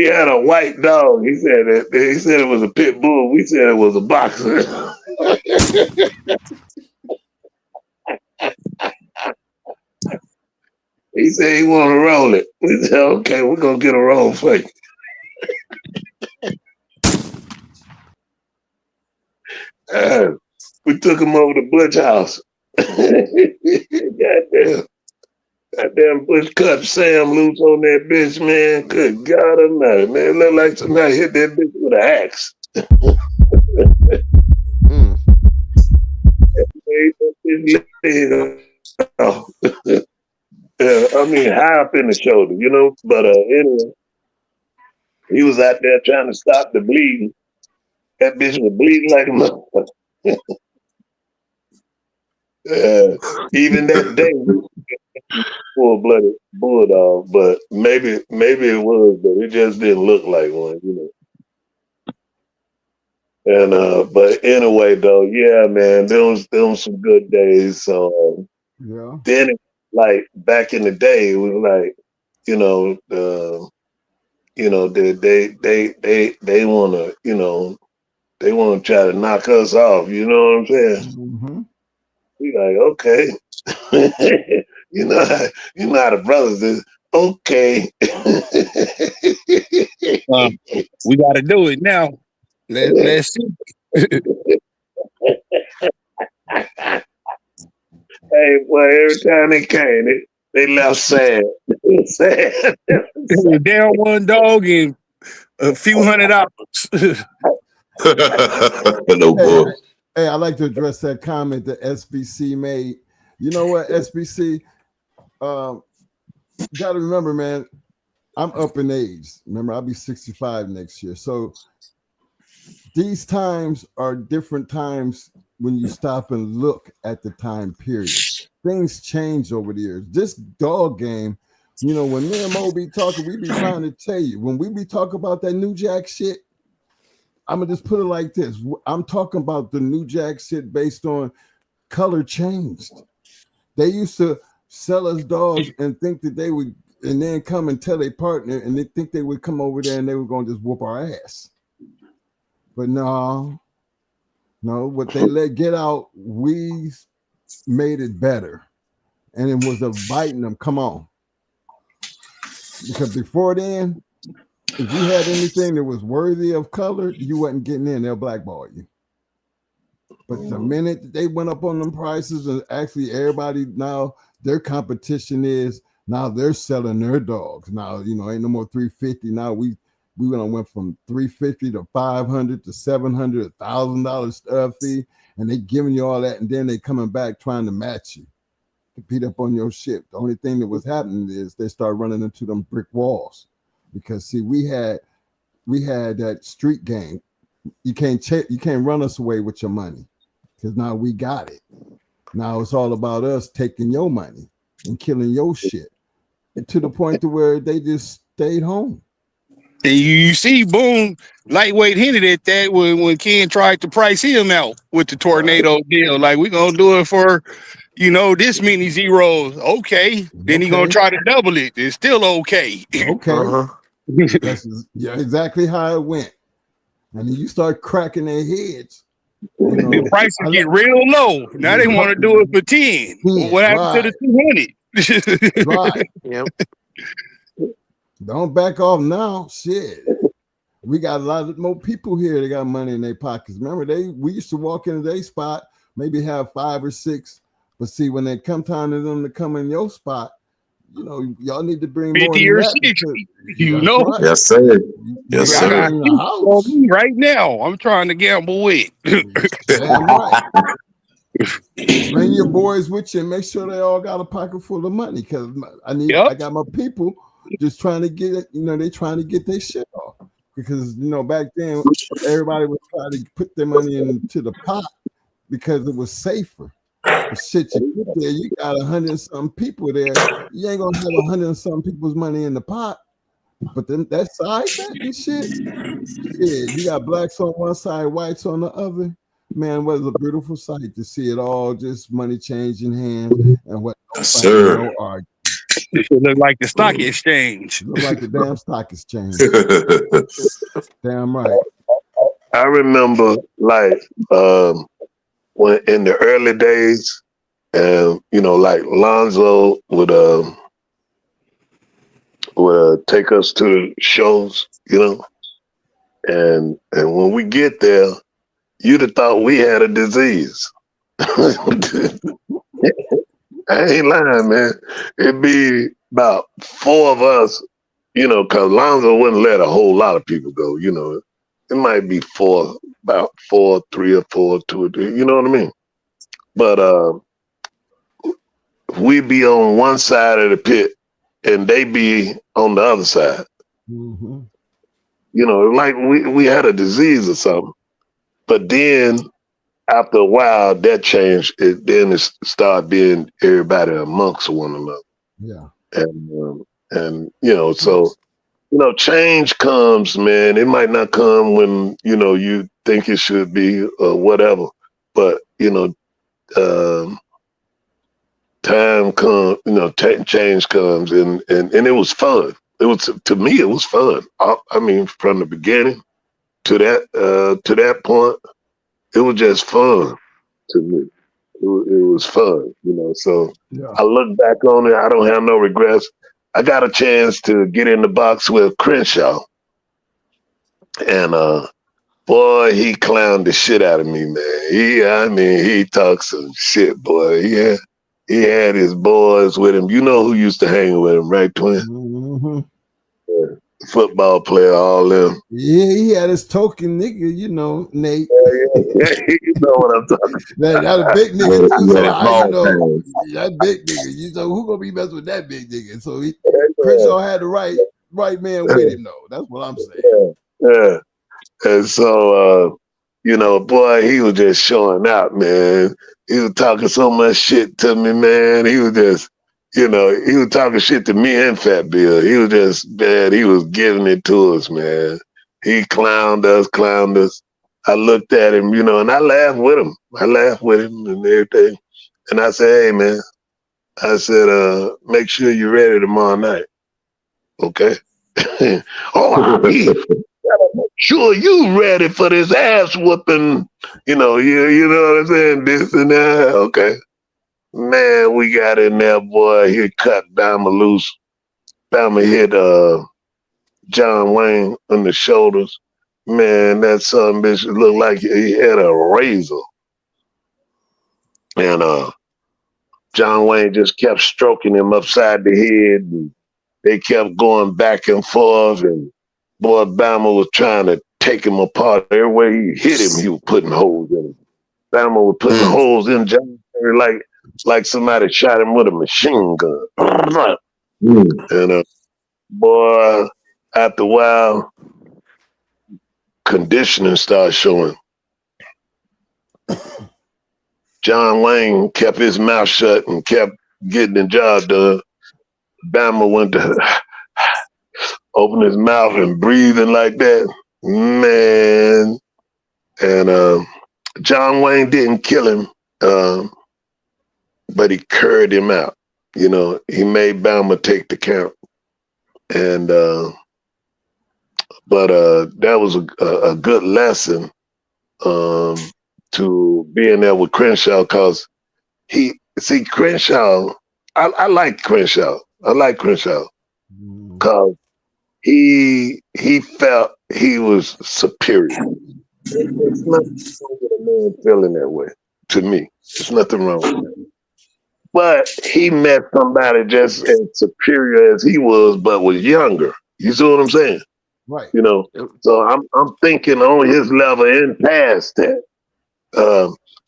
had a white dog. He said it was a pit bull. We said it was a boxer. He said he want to roll it. We said, okay, we're gonna get a roll for you. We took him over to Butch house. Goddamn Butch cut Sam loose on that bitch, man. Good God Almighty, man. It looked like somebody hit that bitch with an axe. I mean, high up in the shoulder, But anyway, he was out there trying to stop the bleeding. That bitch was bleeding like a motherfucker. Even that day, full-blooded bulldog, but maybe it was, but it just didn't look like one, And but anyway, though, yeah, man, there was some good days. So then, like back in the day, it was like, they want to, they want to try to knock us off. You know what I'm saying? Mm-hmm. We like, okay. you know how the brothers is. Okay. We got to do it now. Let's see. Hey, boy, every time they came, they left sad. Sad. Down one dog and a few $100. No Hey, boy. hey, I like to address that comment that SBC made. You know what, SBC? Got to remember, man, I'm up in age. Remember, I'll be 65 next year. So these times are different times when you stop and look at the time period. Things change over the years. This dog game, you know, when me and Mo be talking, we be trying to tell you, when we be talking about that New Jack shit, I'm gonna just put it like this. I'm talking about the New Jack shit based on color changed. They used to sell us dogs and think that they would, and then come and tell their partner, and they think they would come over there and they were gonna just whoop our ass. But no, what they let get out, we made it better. And it was inviting them, come on. Because before then, if you had anything that was worthy of color, you wasn't getting in, they'll blackball you. But the minute that they went up on them prices, and actually everybody now, their competition is, now they're selling their dogs. Now, you know, ain't no more 350. Now we went from 350 to 500 to 700, $1,000 fee, and they giving you all that, and then they coming back trying to match you, compete up on your shit. The only thing that was happening is they start running into them brick walls, because see, we had that street game. You can't run us away with your money, because now we got it. Now it's all about us taking your money and killing your shit, and to the point to where they just stayed home. And you see, boom, lightweight hinted at that when Ken tried to price him out with the tornado deal. Like, we're gonna do it for, you know, this many zeros. Okay. Then he gonna try to double it. It's still okay. Okay. That's exactly how it went. And then you start cracking their heads. You know, the prices get real low. Now they want to do it for 10. What happened to the 200? Right. Yep. Don't back off now. Shit. We got a lot more people here that got money in their pockets. Remember, we used to walk into their spot, maybe have 5 or 6. But see, when it come time to them to come in your spot, you know, y'all need to bring more 50 than or that. 60. You know? Right. Yes, sir. Yes, You sir. in the house. Right now, I'm trying to gamble with. Damn right. Bring your boys with you and make sure they all got a pocket full of money, because I got my people just trying to get it, you know, they trying to get their shit off. Because, you know, back then everybody was trying to put their money into the pot because it was safer. But shit, you get there, you got 100 and some people there. You ain't gonna have 100 and some people's money in the pot. But then that side bet and shit, you got blacks on one side, whites on the other. Man, what a beautiful sight to see it all just money changing hands and what no argument. It should look like the stock exchange. Look like the damn stock exchange. Damn right. I remember, like, when in the early days, you know, like Lonzo would take us to shows, you know, and when we get there, you'd have thought we had a disease. I ain't lying, man. It'd be about 4 of us, you know, because Lonzo wouldn't let a whole lot of people go, you know. It might be 4, about 4, 3 or 4, 2 or 3, you know what I mean? But we'd be on one side of the pit and they be on the other side. Mm-hmm. You know, like we had a disease or something. But then after a while, that changed. Then it started being everybody amongst one another. Yeah. And you know, so you know, change comes, man. It might not come when you know you think it should be or whatever, but you know, time comes. You know, change comes, and it was fun. It was, to me, it was fun. I mean, from the beginning to that point, it was just fun to me. It was fun, you know. So I look back on it. I don't have no regrets. I got a chance to get in the box with Crenshaw, and Boy, he clowned the shit out of me, man. He talked some shit, boy. Yeah. He had his boys with him. You know who used to hang with him, right, Twin? Mm-hmm. Yeah. Football player, all them. Yeah, he had his token nigga, you know, Nate. Yeah, you know what I'm talking about. That a big nigga too. So Yeah, I, you know, that big nigga. You know who gonna be messing with that big nigga? So Crenshaw had the right man with him, though. That's what I'm saying. Yeah. And so, you know, boy, he was just showing out, man. He was talking so much shit to me, man. He was just, you know, he was talking shit to me and Fat Bill. He was just, man, he was giving it to us, man. He clowned us. I looked at him, you know, and I laughed with him. And everything. And I said, hey, man, I said, make sure you're ready tomorrow night. Okay? Oh, I'll be sure you ready for this ass whooping. You know, you know what I'm saying? This and that. Okay. Man, we got in there, boy. He cut Bama loose. Bama hit John Wayne on the shoulders. Man, that son bitch looked like he had a razor. And John Wayne just kept stroking him upside the head. And they kept going back and forth. And boy, Bama was trying to take him apart. Everywhere he hit him, he was putting holes in him. Bama was putting holes in John Wayne like somebody shot him with a machine gun. And boy, after a while, conditioning started showing. John Wayne kept his mouth shut and kept getting the job done. Bama went to open his mouth and breathing like that. Man. And John Wayne didn't kill him, but he carried him out. You know, he made Bama take the count. And but that was a good lesson to being there with Crenshaw, because Crenshaw, I like Crenshaw. Because he felt he was superior. It's nothing wrong with a man feeling that way, to me. There's nothing wrong with that. But he met somebody just as superior as he was, but was younger. You see what I'm saying? Right. You know, so I'm thinking on his level and past that.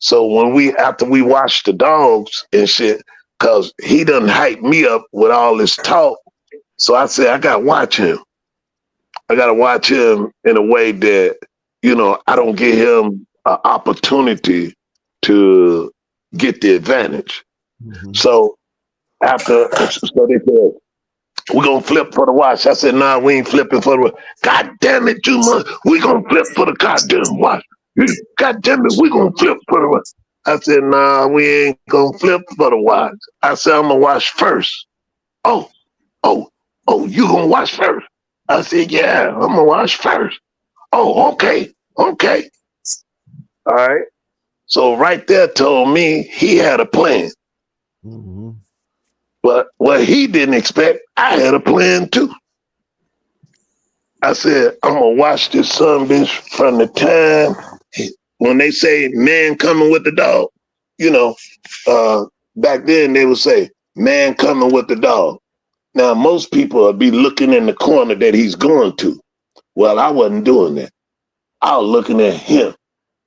So after we watched the dogs and shit, cause he done hype me up with all this talk. So I said, I gotta watch him. I gotta watch him in a way that, you know, I don't give him an opportunity to get the advantage. So they said, we're gonna flip for the watch. I said, nah, we ain't flipping for the watch. God damn it, we gonna flip for the goddamn watch. God damn it, we gonna flip for the watch. I said, nah, we ain't gonna flip for the watch. I said, I'm gonna watch first. Oh, you gonna watch first? I said, yeah, I'm gonna watch first. Oh, okay. All right. So right there told me he had a plan. But what he didn't expect, I had a plan too. I said, I'm gonna watch this son bitch from the time when they say man coming with the dog. You know, back then they would say man coming with the dog. Now most people will be looking in the corner that he's going to. Well, I wasn't doing that. I was looking at him.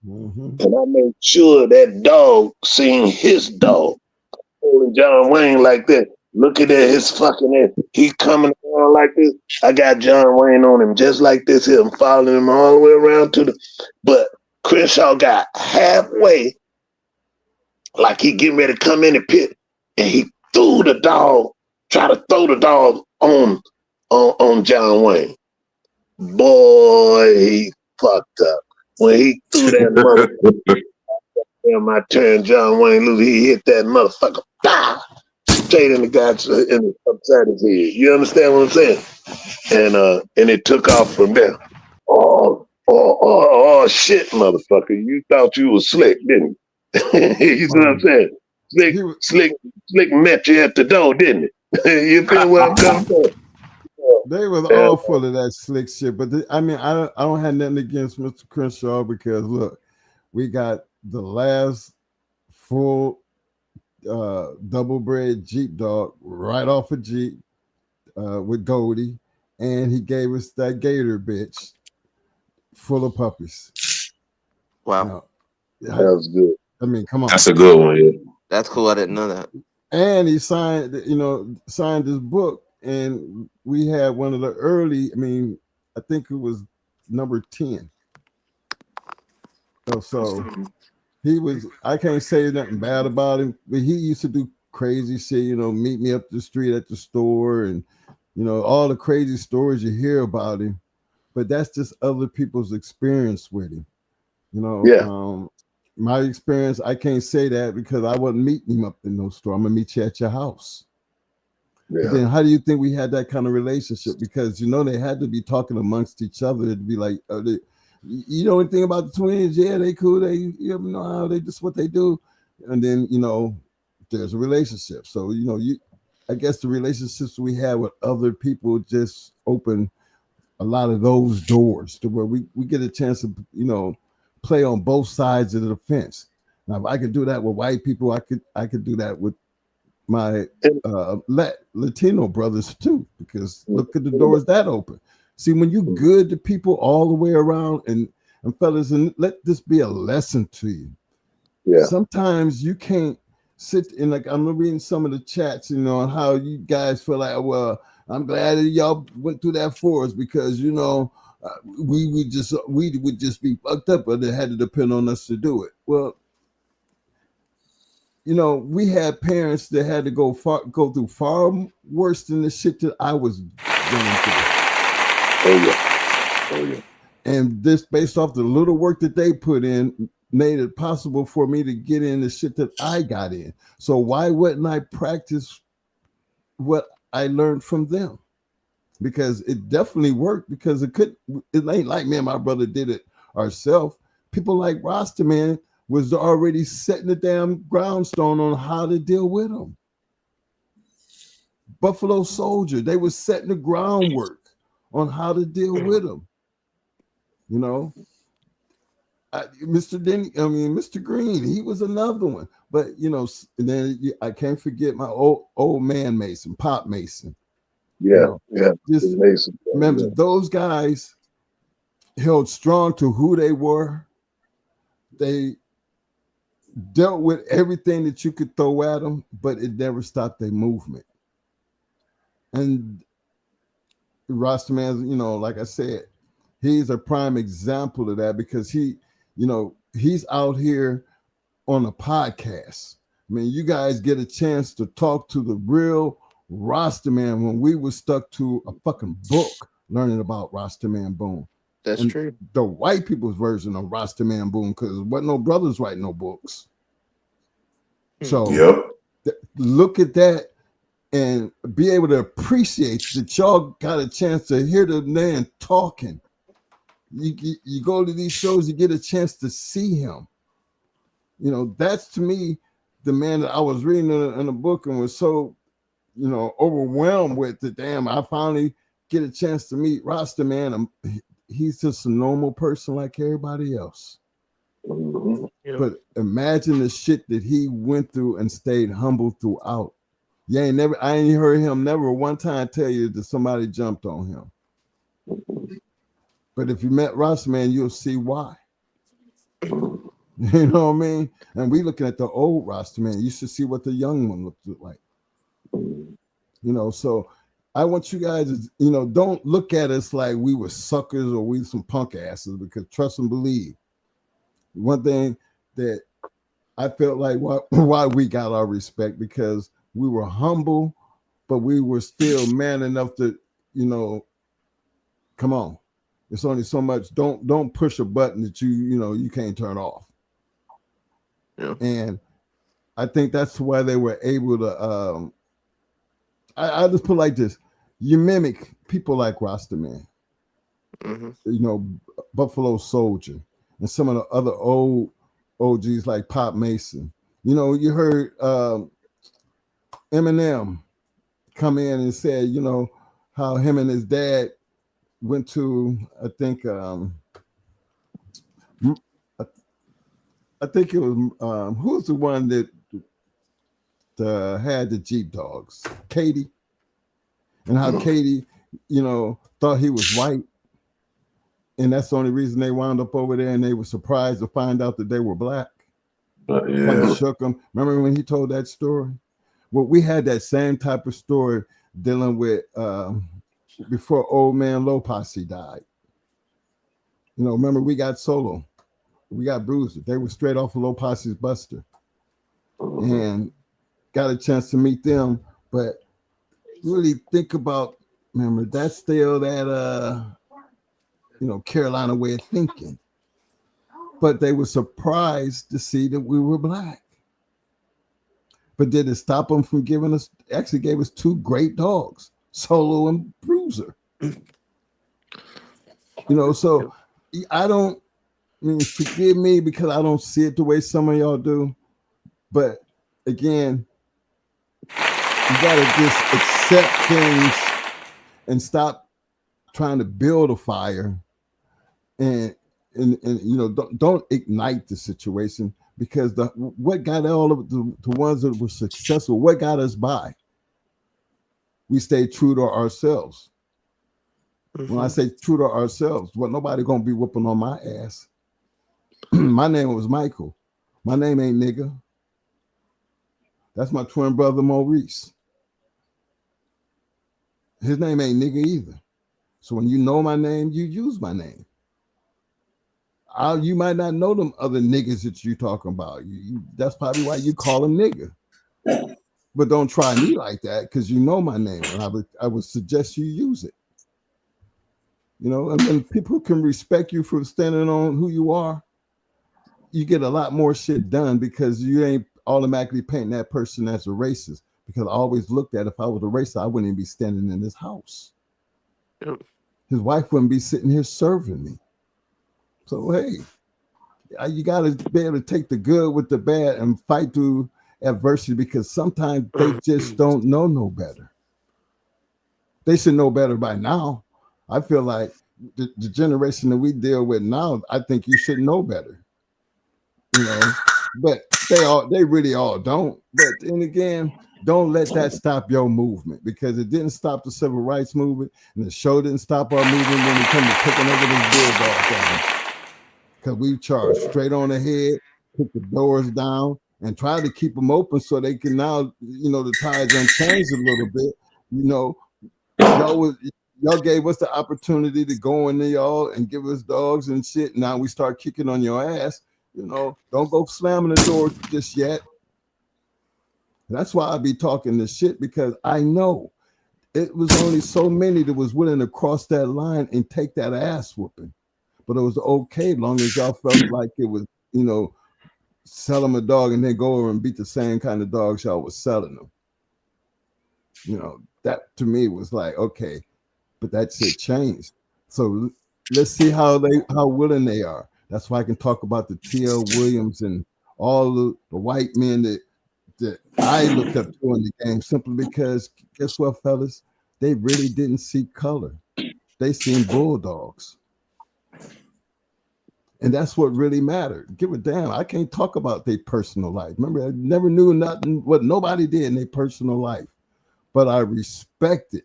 And I made sure that dog seen his dog. Holding John Wayne like that. Looking at his fucking head. He coming around like this. I got John Wayne on him just like this here. I'm following him all the way around but Crenshaw got halfway, like he getting ready to come in the pit, and he threw the dog, tried to throw the dog on John Wayne. Boy, he fucked up. When he threw that motherfucker, I turned John Wayne loose. He hit that motherfucker, straight in the guy's upside his head. You understand what I'm saying? And it took off from there. Oh, shit, motherfucker! You thought you was slick, didn't you? You know what I'm saying? Slick met you at the door, didn't it? You feel where I'm coming from? They was all full of that slick shit. But I mean, I don't have nothing against Mr. Crenshaw because look, we got the last full double bred Jeep dog right off a Jeep with Goldie, and he gave us that Gator bitch full of puppies. Wow, That was good. I mean, come on. That's a good one. Yeah. that's cool. I didn't know that. And he signed this book, and we had one of the early. I mean, I think it was number 10. So he was. I can't say nothing bad about him, but he used to do crazy shit. Meet me up the street at the store, and all the crazy stories you hear about him. But that's just other people's experience with him. My experience, I can't say that because I wasn't meeting him up in no store. I'm gonna meet you at your house. Yeah. But then how do you think we had that kind of relationship? Because they had to be talking amongst each other to be like, you know anything about the twins? Yeah, they cool. They know how they just what they do. And then there's a relationship. So I guess the relationships we had with other people just open a lot of those doors to where we get a chance to play on both sides of the fence. Now, if I could do that with white people, I could do that with my Latino brothers too, because look at the doors that open. See, when you good to people all the way around, and fellas, and let this be a lesson to you. Yeah. Sometimes you can't sit in, like I'm reading some of the chats, on how you guys feel like, well, I'm glad that y'all went through that for us because we would just be fucked up, but it had to depend on us to do it. Well, we had parents that had to go through far worse than the shit that I was going through. Oh yeah. And this, based off the little work that they put in, made it possible for me to get in the shit that I got in. So why wouldn't I practice what I learned from them? Because it definitely worked. Because it ain't like me and my brother did it ourselves. People like Rasta Man was already setting the damn groundstone on how to deal with them. Buffalo Soldier, they was setting the groundwork on how to deal with them. Mr. Green, he was another one. But and then I can't forget my old man Mason, Pop Mason. Yeah. Just Mason. Remember, those guys held strong to who they were. They dealt with everything that you could throw at them, but it never stopped their movement. And Rastaman, like I said, he's a prime example of that because he's out here on a podcast. I mean, you guys get a chance to talk to the real Rastaman when we were stuck to a fucking book learning about Rastaman Boom. That's true. The white people's version of Rastaman Boom, because wasn't no brothers writing no books. So look at that and be able to appreciate that y'all got a chance to hear the man talking. You go to these shows, you get a chance to see him. That's to me the man that I was reading in a book and was so, overwhelmed with the damn. I finally get a chance to meet Rasta Man. He's just a normal person like everybody else. But imagine the shit that he went through and stayed humble throughout. I ain't heard him never one time tell you that somebody jumped on him. But if you met Rasta Man, you'll see why. You know what I mean? And we looking at the old Rasta Man. You should see what the young one looked like. So I want you guys to, don't look at us like we were suckers or we some punk asses, because trust and believe. One thing that I felt like why we got our respect, because we were humble, but we were still man enough to, come on. It's only so much. Don't push a button that you can't turn off. Yeah. And I think that's why they were able to. I just put it like this: you mimic people like Rasta Man, Buffalo Soldier, and some of the other old OGs like Pop Mason. You heard Eminem come in and said, how him and his dad went to, I think it was who's the one that had the Jeep dogs, Katie, and how Katie, thought he was white, and that's the only reason they wound up over there, and they were surprised to find out that they were black. Like it shook them. Remember when he told that story? Well, we had that same type of story dealing with before old man Lopasi died. Remember we got Solo, we got Bruiser. They were straight off of Lopasi's Buster, and got a chance to meet them. But really think about, remember, that's still that Carolina way of thinking. But they were surprised to see that we were black. But did it stop them from giving us? Actually, gave us two great dogs, Solo and Bruiser. So I don't. Forgive me because I don't see it the way some of y'all do. But again, you gotta just accept things and stop trying to build a fire, and don't ignite the situation, because what got all of the ones that were successful, what got us by? We stayed true to ourselves. When I say true to ourselves, well, nobody gonna be whooping on my ass. My name was Michael. My name ain't nigga. That's my twin brother Maurice. His name ain't nigga either. So when you know my name, you use my name. You might not know them other niggas that you talking about. That's probably why you call them nigga. But don't try me like that, because you know my name, and I would suggest you use it. And when people can respect you for standing on who you are, you get a lot more shit done, because you ain't automatically painting that person as a racist. Because I always looked at, if I was a racist, I wouldn't even be standing in this house. Yep. His wife wouldn't be sitting here serving me. So, hey, you got to be able to take the good with the bad and fight through adversity, because sometimes they just don't know no better. They should know better by now. I feel like the generation that we deal with now, I think you should know better. But they really all don't. But then again, don't let that stop your movement, because it didn't stop the civil rights movement, and the show didn't stop our movement when it comes to taking over this bulldog thing. Because we charged straight on ahead, put the doors down, and try to keep them open so they can now, the tides unchanged a little bit. Y'all gave us the opportunity to go in there, y'all, and give us dogs and shit. Now we start kicking on your ass. Don't go slamming the door just yet. That's why I be talking this shit, because I know it was only so many that was willing to cross that line and take that ass whooping. But it was okay long as y'all felt like it was, sell them a dog and then go over and beat the same kind of dogs y'all was selling them. That to me was like, okay, but that shit changed. So let's see how willing they are. That's why I can talk about the T.L. Williams and all the white men that I looked up to in the game, simply because, guess what, fellas? They really didn't see color. They seen bulldogs. And that's what really mattered. Give a damn. I can't talk about their personal life. Remember, I never knew nothing, what nobody did in their personal life. But I respected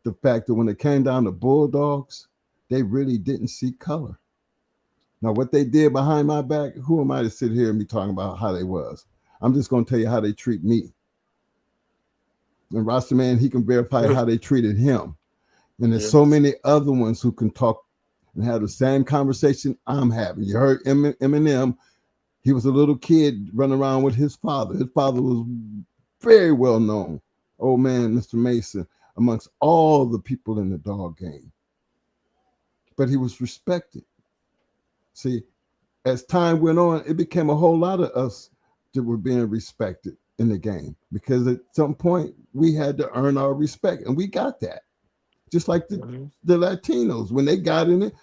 the fact that when it came down to bulldogs, they really didn't see color. Now, what they did behind my back, who am I to sit here and be talking about how they was? I'm just going to tell you how they treat me. And Rasta Man, he can verify how they treated him. And there's so many other ones who can talk and have the same conversation I'm having. You heard Eminem. He was a little kid running around with his father. His father was very well known. Old man, Mr. Mason, amongst all the people in the dog game. But he was respected. See, as time went on, it became a whole lot of us that were being respected in the game, because at some point we had to earn our respect, and we got that. Just like the Latinos, when they got in it,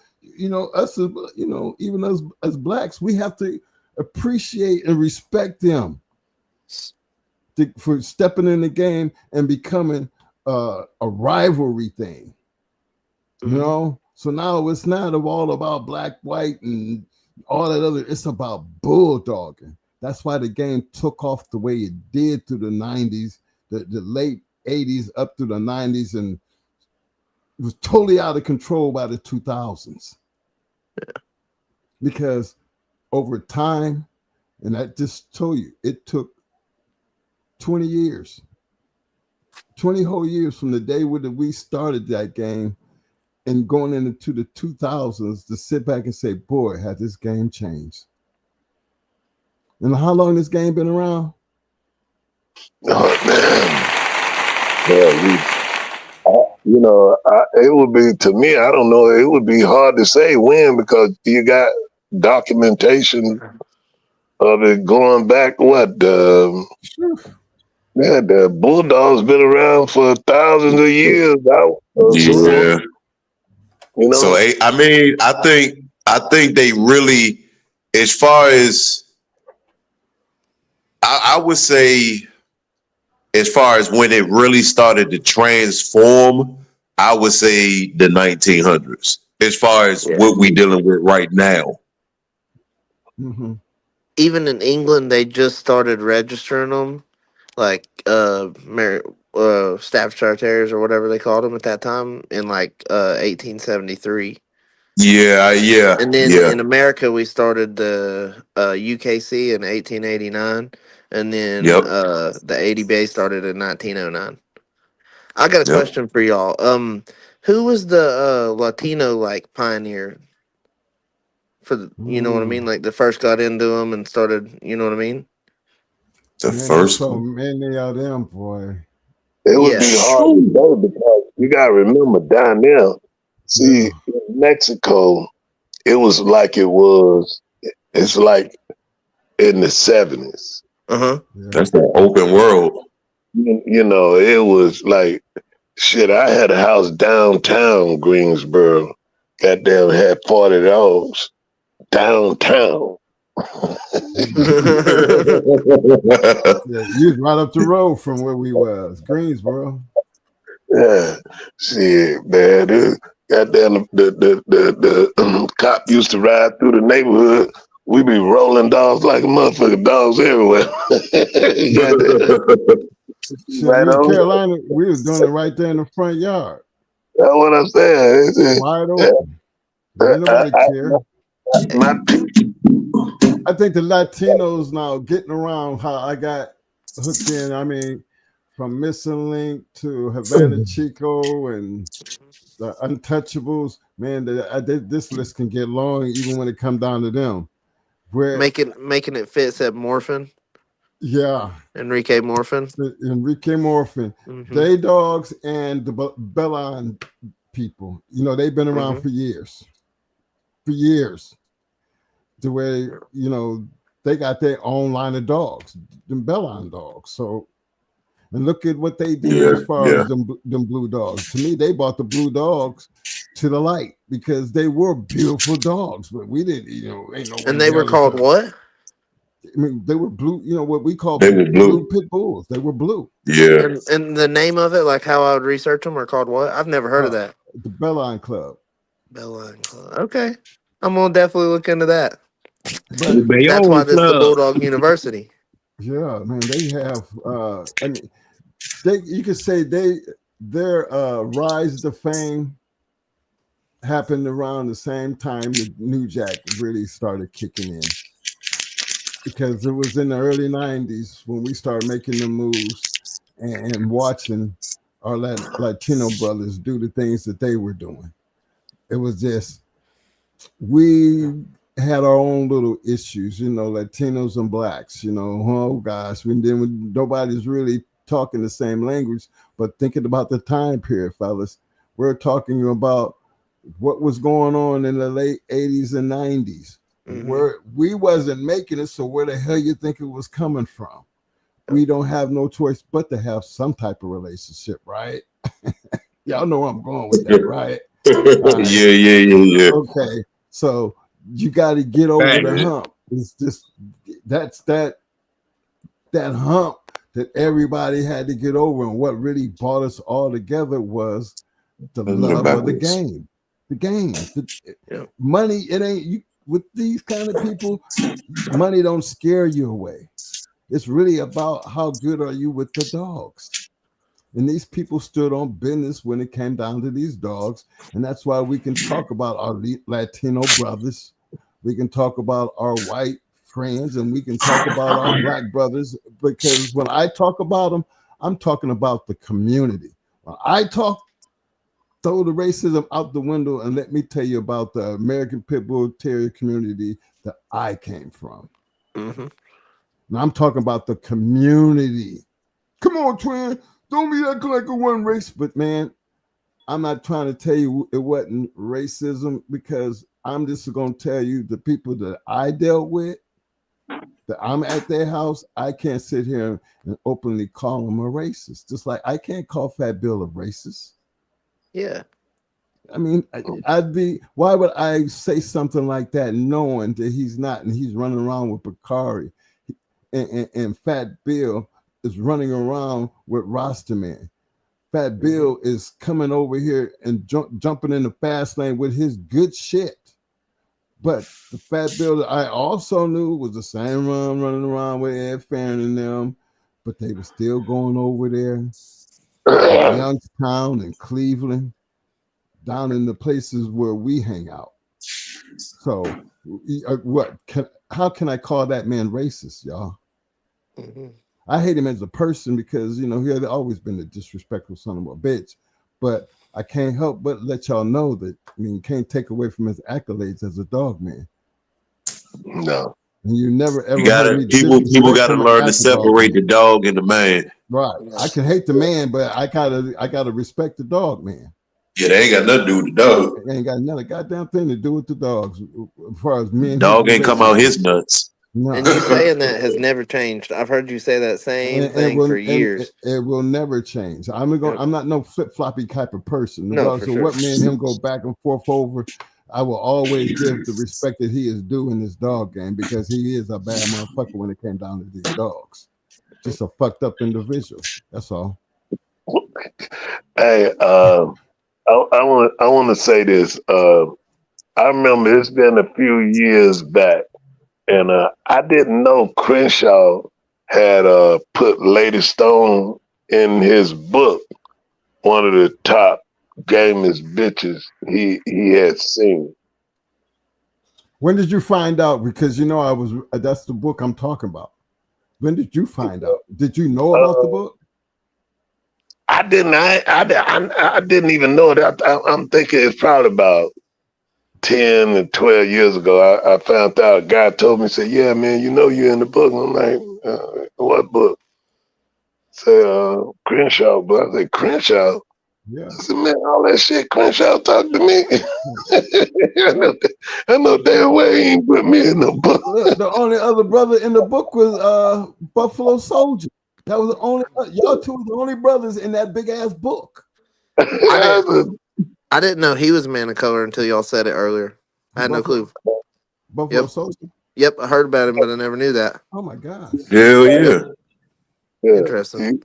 us, even us as blacks, we have to appreciate and respect them for stepping in the game and becoming a rivalry thing, you know. So now it's not all about black, white, and all that other. It's about bulldogging. That's why the game took off the way it did through the 90s, the late 80s up through the 90s, and it was totally out of control by the 2000s. Yeah. Because over time, and I just told you, it took 20 years, 20 whole years from the day when we started that game and going into the 2000s to sit back and say, boy, had this game changed. And how long this game been around? Oh man, it would be, to me, I don't know, it would be hard to say when, because you got documentation of it going back the Bulldog's been around for thousands of years now. Yeah. You know, So I mean, I think they really, as far as I would say, as far as when it really started to transform, I would say the 1900s. As far as what we dealing with right now, Even in England, they just started registering them, like Staffordshire Terriers or whatever they called them at that time in like 1873. yeah. And then in America, we started the UKC in 1889, and then the 80 Bay started in 1909. I got a question for y'all. Who was the Latino like pioneer for the, you know what I mean? Like the first got into them and started, you know what I mean? The Man, first so many of them, boy. It would be hard to say, because you gotta remember down there, see, in Mexico, it was like it's like in the 70s. That's the open world. You know, it was like, shit, I had a house downtown Greensboro. Goddamn, had 40 dogs downtown. Yeah, you was right up the road from where we was, Greensboro. Yeah, shit, man. Goddamn, the cop used to ride through the neighborhood. We be rolling dogs like a motherfucker, dogs everywhere. Shit, Right in on. Carolina, we was doing it right there in the front yard. That's what I'm saying. Wide open. Ain't nobody care. I think the Latinos now getting around how I got hooked in. I mean, from Missing Link to Havana Chico and the Untouchables. Man, this list can get long even when it come down to them. Where making it fit said Morphin. Yeah. Enrique Morphin. They dogs and the Bellon people. You know, they've been around for years. For years. The way, you know, they got their own line of dogs, them Bellon dogs. So, and look at what they did as far as them blue dogs. To me, they brought the blue dogs to the light because they were beautiful dogs, but we didn't, you know, ain't no way. And they were called what? I mean, they were blue, you know, what we call blue pit bulls. They were blue. Yeah. And the name of it, like how I would research them, are called what? I've never heard of that. The Bellon Club. Bellon Club. Okay. I'm going to definitely look into that. But that's why this is the Bulldog University. Yeah, man, they have, I mean, you could say their rise to fame happened around the same time the New Jack really started kicking in, because it was in the early 90s when we started making the moves and watching our Latino brothers do the things that they were doing. It was just, we had our own little issues, you know, Latinos and blacks, you know, oh gosh, nobody's really talking the same language, but thinking about the time period, fellas, we're talking about what was going on in the late 80s and 90s, where we wasn't making it. So where the hell you think it was coming from? We don't have no choice but to have some type of relationship, right? Y'all know where I'm going with that, right? Right. Yeah. Okay, so you got to get over the hump. It's just that hump that everybody had to get over. And what really brought us all together was the love of the game. The game. Money, it ain't you with these kind of people, money don't scare you away. It's really about how good are you with the dogs. And these people stood on business when it came down to these dogs. And that's why we can talk about our Latino brothers. We can talk about our white friends, and we can talk about our black brothers, because when I talk about them, I'm talking about the community. When I talk, throw the racism out the window, and let me tell you about the American Pit Bull Terrier community that I came from. Mm-hmm. And I'm talking about the community. Come on, twin. Don't be acting like a one race. But man, I'm not trying to tell you it wasn't racism, because I'm just going to tell you the people that I dealt with, that I'm at their house, I can't sit here and openly call them a racist. Just like I can't call Fat Bill a racist. Yeah. I mean, why would I say something like that knowing that he's not, and he's running around with Bakari, and Fat Bill is running around with Rastaman. Fat Bill is coming over here and jumping in the fast lane with his good shit. But the Fat Bill that I also knew was the same running around with Ed Farron and them, but they were still going over there in Youngstown and Cleveland, down in the places where we hang out. So how can I call that man racist, y'all? Mm-hmm. I hate him as a person because, he had always been a disrespectful son of a bitch. But I can't help but let y'all know that, you can't take away from his accolades as a dog man. No. And you never ever heard me people got to learn to separate the dog and the man. Right. I can hate the man, but I gotta respect the dog man. Yeah, they ain't got nothing to do with the dog. It ain't got another goddamn thing to do with the dogs. As far as me and dog ain't come out his nuts. No. And you saying that has never changed. I've heard you say that same thing for years. It will never change. I'm not no flip-floppy type of person. Regardless of what me and him go back and forth over, I will always give the respect that he is due in this dog game, because he is a bad motherfucker when it came down to these dogs. Just a fucked up individual. That's all. Hey, I want to say this. I remember it's been a few years back, and I didn't know Crenshaw had put Lady Stone in his book, one of the top gamest bitches he had seen. When did you find out? Because that's the book I'm talking about. When did you find out? Did you know about the book? I didn't. I didn't even know that. I'm thinking it's probably about 10 or 12 years ago. I found out. A guy told me, said, "Yeah, man, you're in the book." I'm like, "What book?" Say, Crenshaw book. I said, "Crenshaw." Yeah. I said, "Man, all that shit Crenshaw talked to me." I know damn well he ain't put me in the book. Look, the only other brother in the book was Buffalo Soldier. That was the only y'all two were the only brothers in that big ass book. I didn't know he was a man of color until y'all said it earlier. I had no clue. Buffalo Soldier. Yep, I heard about him, but I never knew that. Oh my gosh. Hell yeah. Interesting.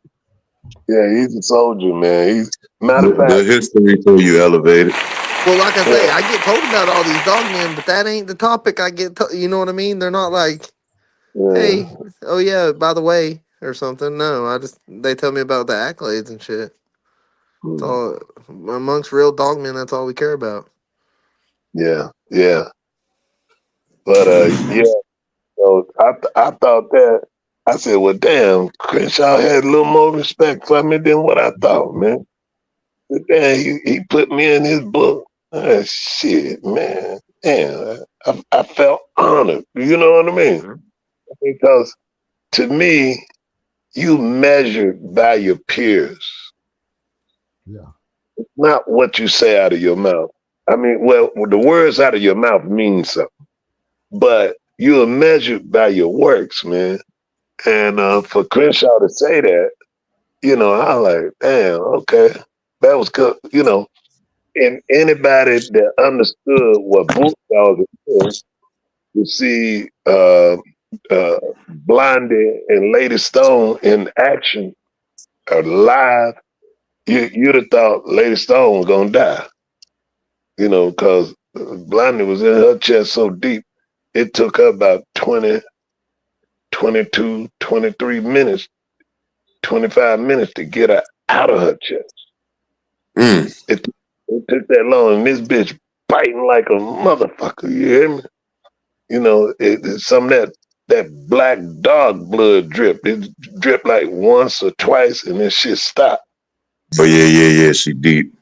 He's a soldier, man. He's matter of fact. The history for you elevated. Well, like I say, I get told about all these dog men, but that ain't the topic. I get, you know what I mean? They're not like, hey, oh yeah, by the way, or something. No, they tell me about the accolades and shit. It's all amongst real dog men. That's all we care about. Yeah. But so I thought that. I said, well, damn, Crenshaw had a little more respect for me than what I thought, man. But damn, he put me in his book. Shit, man. Damn, I felt honored. You know what I mean? Because to me, you measured by your peers. Yeah. It's not what you say out of your mouth. I mean, well, the words out of your mouth mean something, but you are measured by your works, man. And for Crenshaw to say that, I like, damn, okay, that was good, And anybody that understood what Bulldog is, you see Blondie and Lady Stone in action or live, you'd have thought Lady Stone was gonna die. You know, because Blondie was in her chest so deep, it took her about 20, 22, 23 minutes, 25 minutes to get her out of her chest. It took that long, and this bitch biting like a motherfucker. You hear me? You know, some of that black dog blood drip. It dripped like once or twice, and then shit stopped. Oh yeah. She deep.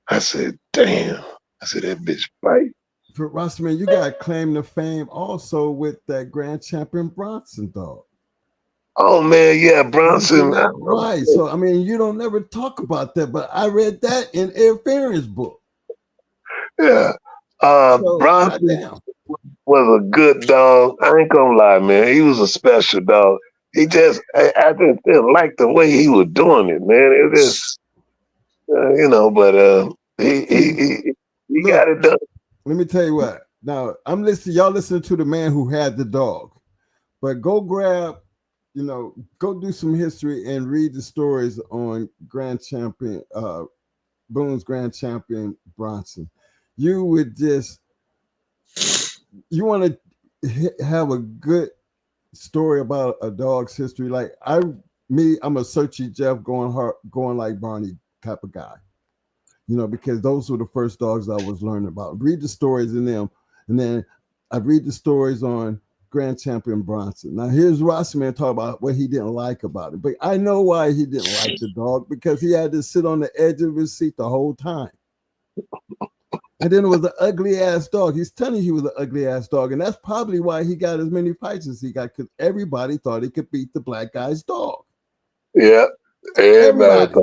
I said, damn. I said, that bitch bite. But Rossman, you got claim to fame also with that grand champion Bronson dog. Oh man, yeah, Bronson. Right. So I mean, you don't never talk about that, but I read that in Ed Ferris' book. Yeah. So, Bronson was a good dog. I ain't gonna lie, man. He was a special dog. He just, I just didn't like the way he was doing it, man. It just, you know, but he look, got it done. Let me tell you what. Now I'm listening. Y'all listening to the man who had the dog, but go grab, you know, go do some history and read the stories on Grand Champion, Boone's Grand Champion Bronson. You would just, you want to have a good story about a dog's history. Like I'm a searchy Jeff going like Barney type of guy, you know, because those were the first dogs I was learning about. Read the stories in them, and then I read the stories on Grand Champion Bronson. Now here's Rossman talk about what he didn't like about it, but I know why he didn't like the dog, because he had to sit on the edge of his seat the whole time. And then it was an ugly ass dog. He's telling you he was an ugly ass dog, and that's probably why he got as many fights as he got, because everybody thought he could beat the black guy's dog. Yeah, everybody.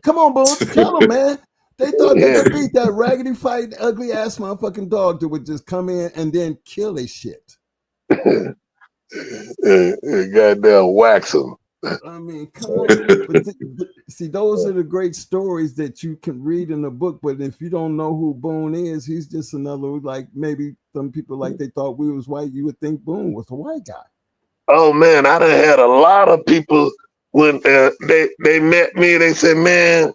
Come on, Boone, tell them, man. They thought they could beat that raggedy fighting, ugly ass motherfucking dog that would just come in and then kill his shit. Goddamn wax him. I mean, come on. But see, those are the great stories that you can read in a book. But if you don't know who Boone is, he's just another, like maybe some people, like they thought we was white, you would think Boone was a white guy. Oh man, I done had a lot of people when they met me. They said, "Man,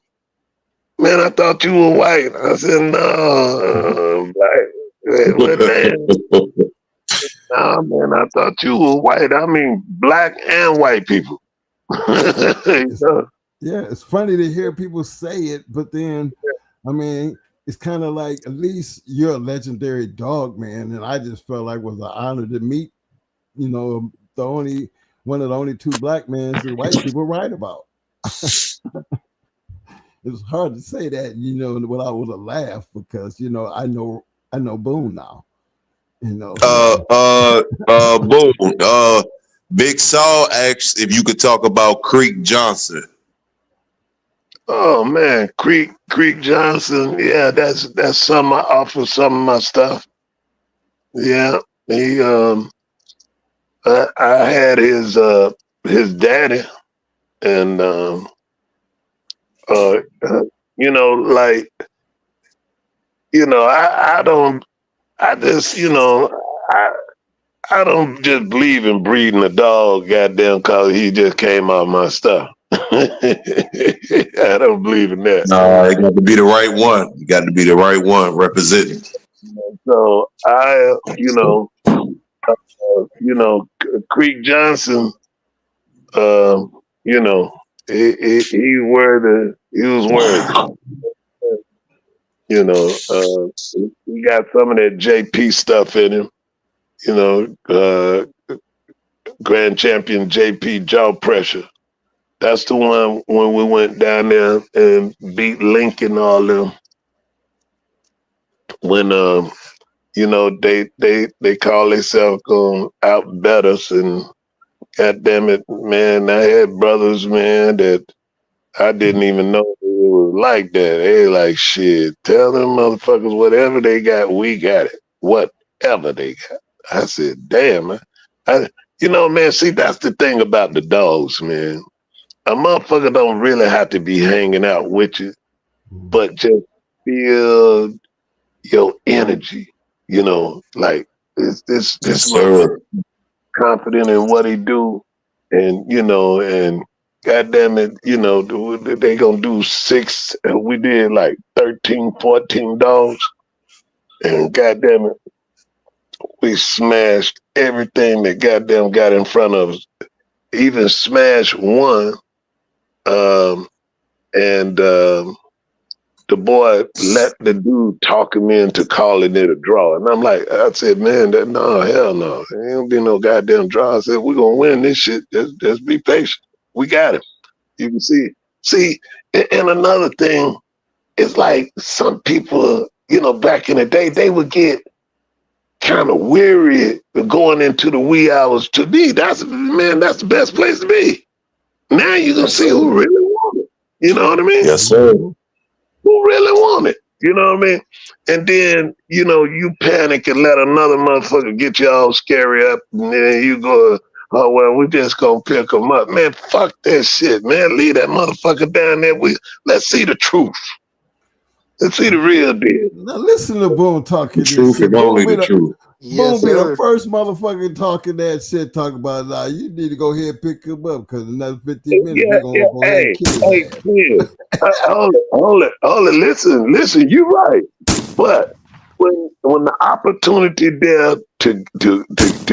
I thought you were white." I said, "No, black." Well, damn. Nah, man, I thought you were white. I mean, black and white people. Yeah, it's funny to hear people say it, but then, I mean, it's kind of like, at least you're a legendary dog, man, and I just felt like it was an honor to meet, you know, one of the only two black men that white people write about. It's hard to say that, you know, without with a laugh, because you know I know Boone now. You know. Boone. Big Saul asked if you could talk about Creek Johnson. Oh man, Creek Johnson. Yeah, that's some off of some of my stuff. Yeah, he I had his daddy, and you know, like, you know, I don't just believe in breeding a dog, goddamn, cause he just came out of my stuff. I don't believe in that. No, it got to be the right one. You got to be the right one representing. So Creek Johnson, you know, he was worthy. You know, he got some of that JP stuff in him. You know, Grand Champion JP Jaw Pressure. That's the one when we went down there and beat Lincoln all them. When you know, they call themselves going out bet us, and God damn it, man, I had brothers, man, that I didn't even know it was like that. They like, shit, tell them motherfuckers whatever they got, we got it. Whatever they got. I said, damn, man. You know, man, see, that's the thing about the dogs, man. A motherfucker don't really have to be hanging out with you, but just feel your energy, you know, like this motherfucker confident in what he do, and and goddamn it, they gonna do 6. We did like 13, 14 dogs, and goddamn it, we smashed everything that goddamn got in front of us. Even smashed one, and the boy let the dude talk him into calling it a draw. And I'm like, I said, man, no, hell no. There ain't gonna be no goddamn draw. I said, we're gonna win this shit. Just be patient. We got him. You can see. See, and another thing is like some people, back in the day, they would get kind of weary going into the wee hours. To me, that's the best place to be. Now you gonna see who really want it. You know what I mean? Yes, sir. Who really want it? You know what I mean? And then, you panic and let another motherfucker get you all scary up, and then you go, oh, well, we just gonna pick them up. Man, fuck that shit, man. Leave that motherfucker down there. Let's see the truth. Let's see the real deal. Now listen to Boone talking The truth and only the truth. Boone be the first motherfucker talking that shit, talking about, nah, you need to go ahead and pick him up, because another 15 minutes, we're going to go ahead and kill him. Hold it. Listen, you're right. But when the opportunity there to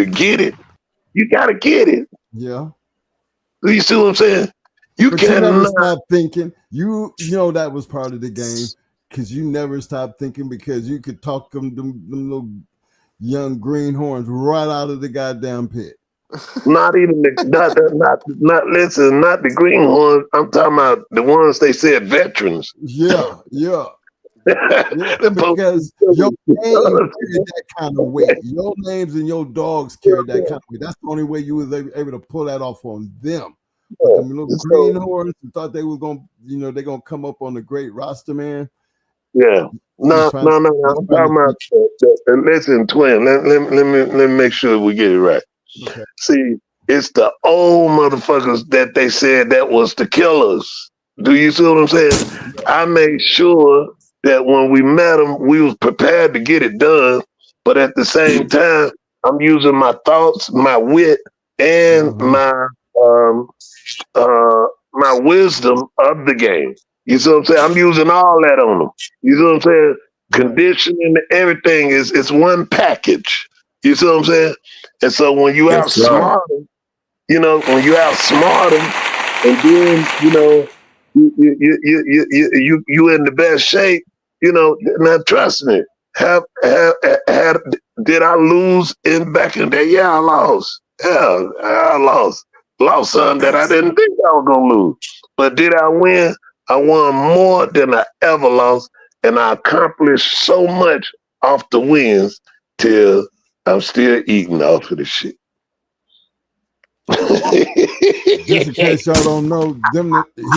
get it, you got to get it. Yeah. You see what I'm saying? You never stop thinking. You know that was part of the game, because you never stopped thinking, because you could talk them little young greenhorns right out of the goddamn pit. Not even not the greenhorns. I'm talking about the ones they said veterans. Yeah. Because your name carried that kind of weight. Your names and your dogs carried that kind of weight. That's the only way you was able to pull that off on them. But them little greenhorns who thought they was gonna, they're gonna come up on the great roster, man. Yeah. No. I'm talking about. Listen, twin. Let me make sure we get it right. Okay. See, it's the old motherfuckers that they said that was the killers. Do you see what I'm saying? I made sure that when we met them, we was prepared to get it done. But at the same time, I'm using my thoughts, my wit, and my wisdom of the game. You see what I'm saying? I'm using all that on them. You see what I'm saying? Conditioning, everything is one package. You see what I'm saying? And so when you outsmart them, when you outsmart them, and then you in the best shape. Now trust me. Did I lose back in the day? Yeah, I lost. Yeah, I lost. Lost something that I didn't think I was gonna lose. But did I win? I won more than I ever lost, and I accomplished so much off the wins till I'm still eating off of the shit. Just in case y'all don't know,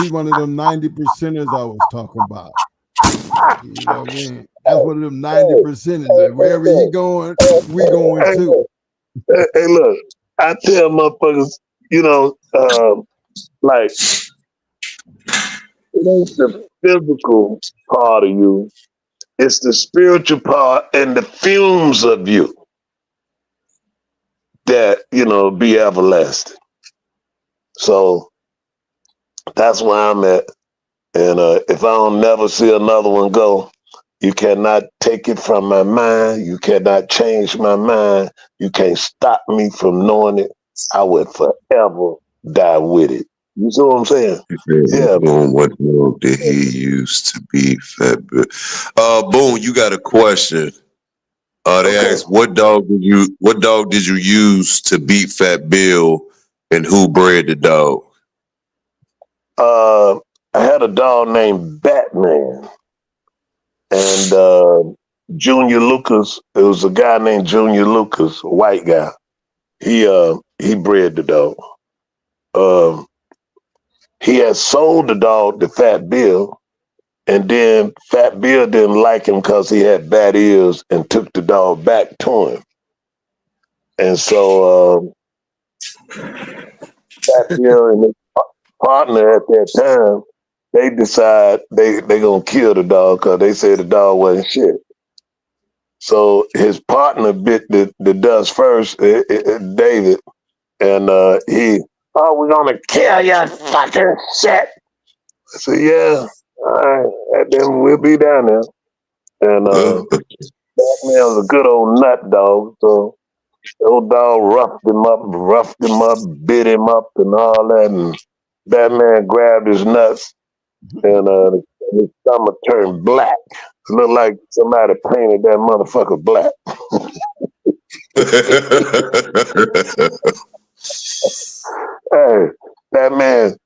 he one of them 90%ers I was talking about. You know what I mean? That's one of them 90%ers. Wherever he going, we going too. Hey, look, I tell motherfuckers, like, it ain't the physical part of you, it's the spiritual part and the fumes of you that, be everlasting. So that's where I'm at. And if I don't never see another one go, you cannot take it from my mind. You cannot change my mind. You can't stop me from knowing it. I would forever die with it. You see what I'm saying? Yeah. What dog did he use to be Fat Bill? Boone, you got a question. They asked, what dog did you use to beat Fat Bill, and who bred the dog? I had a dog named Batman, and Junior Lucas. It was a guy named Junior Lucas, a white guy. He bred the dog. He had sold the dog to Fat Bill, and then Fat Bill didn't like him because he had bad ears and took the dog back to him. And so Fat Bill and his partner at that time, they decide they gonna kill the dog because they said the dog wasn't shit. So his partner bit the dust first, David, and we're gonna kill your fucking shit. I said, yeah, all right, and then we'll be down there. And that man was a good old nut dog, so the old dog roughed him up, bit him up, and all that. And Batman grabbed his nuts, and his stomach turned black. It looked like somebody painted that motherfucker black. Hey, that man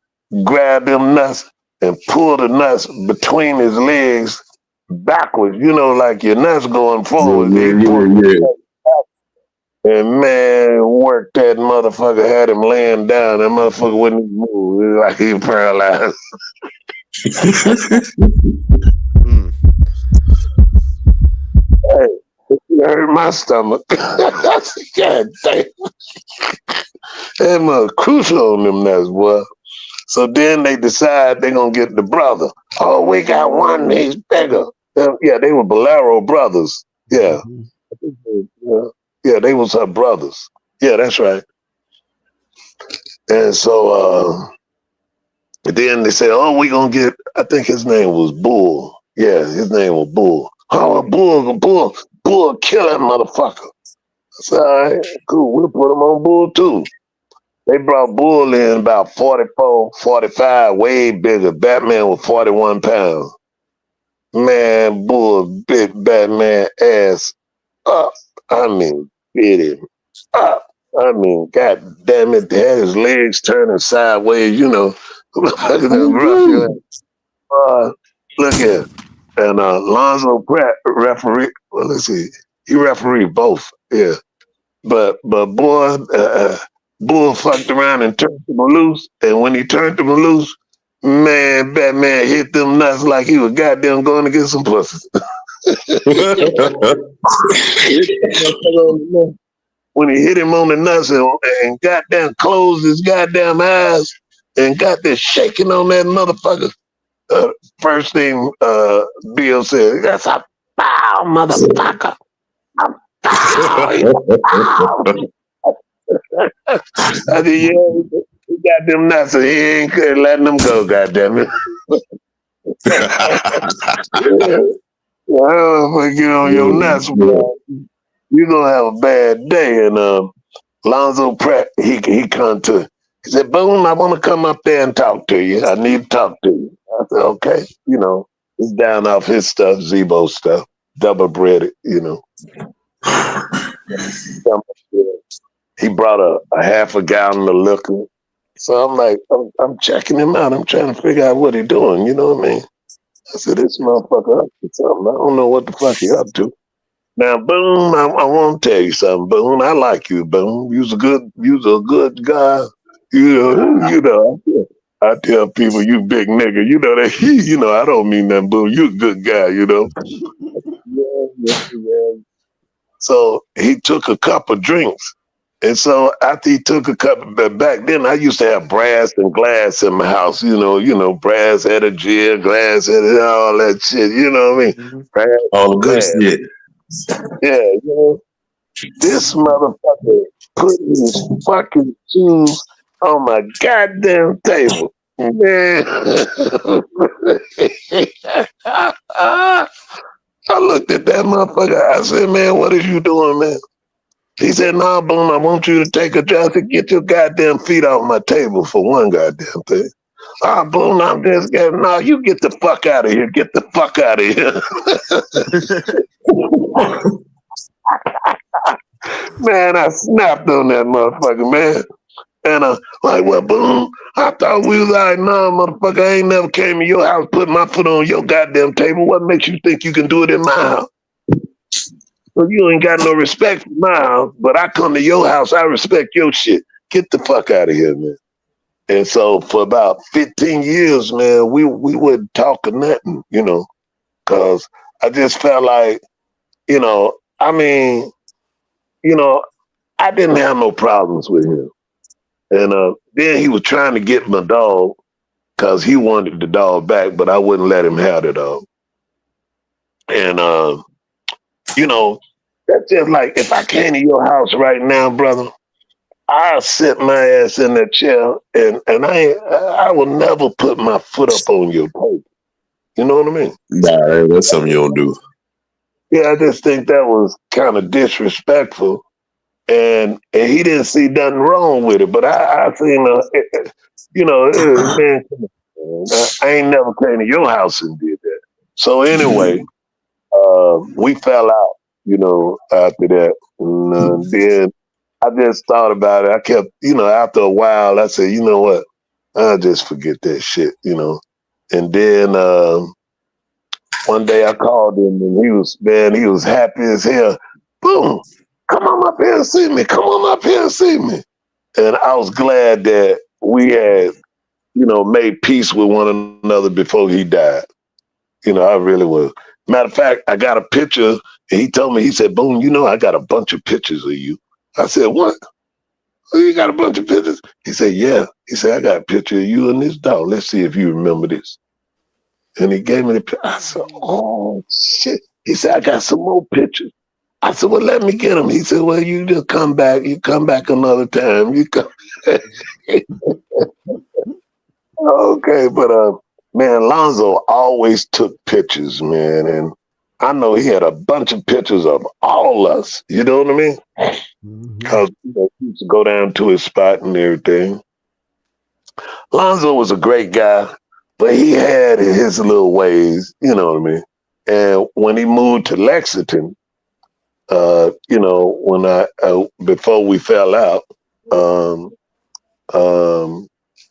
grabbed them nuts and pulled the nuts between his legs backwards. You know, like your nuts going forward. Yeah. And man, worked that motherfucker, had him laying down. That motherfucker wouldn't move. It was like he paralyzed. Hey, it hurt my stomach. God damn. That mother crucial on them nuts, boy. So then they decide they're going to get the brother. Oh, we got one, he's bigger. Yeah, they were Bolero brothers. Yeah. Yeah, they was her brothers. Yeah, that's right. And so then they said, oh, we going to get, I think his name was Bull. Yeah, his name was Bull. Oh, Bull, kill that motherfucker. I said, all right, cool, we'll put him on Bull too. They brought Bull in about 44, 45, way bigger. Batman was 41 pounds. Man, Bull bit Batman ass up. I mean, bit him up. I mean, god damn it, they had his legs turning sideways, you know. Look here. And Lonzo Pratt referee, well, let's see, he refereed both, yeah. But boy, Bull fucked around and turned him loose. And when he turned him loose, man, Batman hit them nuts like he was goddamn going to get some pussy. When he hit him on the nuts and goddamn closed his goddamn eyes and got this shaking on that motherfucker, first thing Bill said, that's a foul motherfucker. I said, yeah, he got them nuts, and he ain't letting them go, goddamn it. If I get on your nuts, you're gonna have a bad day. And Lonzo Pratt, he come to, he said, Boom, I want to come up there and talk to you. I need to talk to you. I said, okay, you know, it's down off his stuff, Zebo stuff, double breaded, you know. He brought a half a gallon of liquor. So I'm like, I'm checking him out. I'm trying to figure out what he's doing. You know what I mean? I said, this motherfucker up to something. I don't know what the fuck he up to. Now, Boom, I want to tell you something, Boom. I like you, Boom. You's a good guy. You know. I tell people you big nigga. You know that. You know, I don't mean that, Boom. You a good guy. You know. Yeah. So he took a cup of drinks. And so after he took a cup, back then I used to have brass and glass in my house. You know, brass had a jig, glass had all that shit. You know what I mean? Brass, all the good shit. Yeah, you know. This motherfucker put his fucking shoes on my goddamn table. Man. I looked at that motherfucker. I said, man, what is you doing, man? He said, nah, Boom, I want you to take a job to get your goddamn feet off my table for one goddamn thing. Ah, Boom, I'm just getting, no, you get the fuck out of here. Get the fuck out of here. Man, I snapped on that motherfucker, man. And like, well, Boom, I thought we was like, nah, motherfucker, I ain't never came to your house, put my foot on your goddamn table. What makes you think you can do it in my house? So you ain't got no respect for my house, but I come to your house, I respect your shit. Get the fuck out of here, man. And so for about 15 years, man, we wouldn't talk or nothing, you know, because I just felt like, you know, I mean, you know, I didn't have no problems with him. And then he was trying to get my dog because he wanted the dog back, but I wouldn't let him have the dog. And You know, that's just like if I came to your house right now, brother, I'll sit my ass in that chair and I will never put my foot up on your table. You know what I mean? Nah, that's something you don't do. Yeah, I just think that was kind of disrespectful. And he didn't see nothing wrong with it, but I seen man, I ain't never came to your house and did that. So anyway, we fell out, after that. And then I just thought about it. I kept, after a while, I said, you know what? I'll just forget that shit, And then one day I called him and he was happy as hell. Boom, come on up here and see me. Come on up here and see me. And I was glad that we had, made peace with one another before he died. I really was. Matter of fact, I got a picture and he told me, he said, Boom, I got a bunch of pictures of you. I said, what? Oh, you got a bunch of pictures? He said, yeah. He said, I got a picture of you and this dog. Let's see if you remember this. And he gave me the picture. I said, oh, shit. He said, I got some more pictures. I said, well, let me get them. He said, well, you just come back. You come back another time. You come. Okay, but man, Lonzo always took pictures, man. And I know he had a bunch of pictures of all us. You know what I mean? Because he used to go down to his spot and everything. Lonzo was a great guy, but he had his little ways, you know what I mean? And when he moved to Lexington, when before we fell out,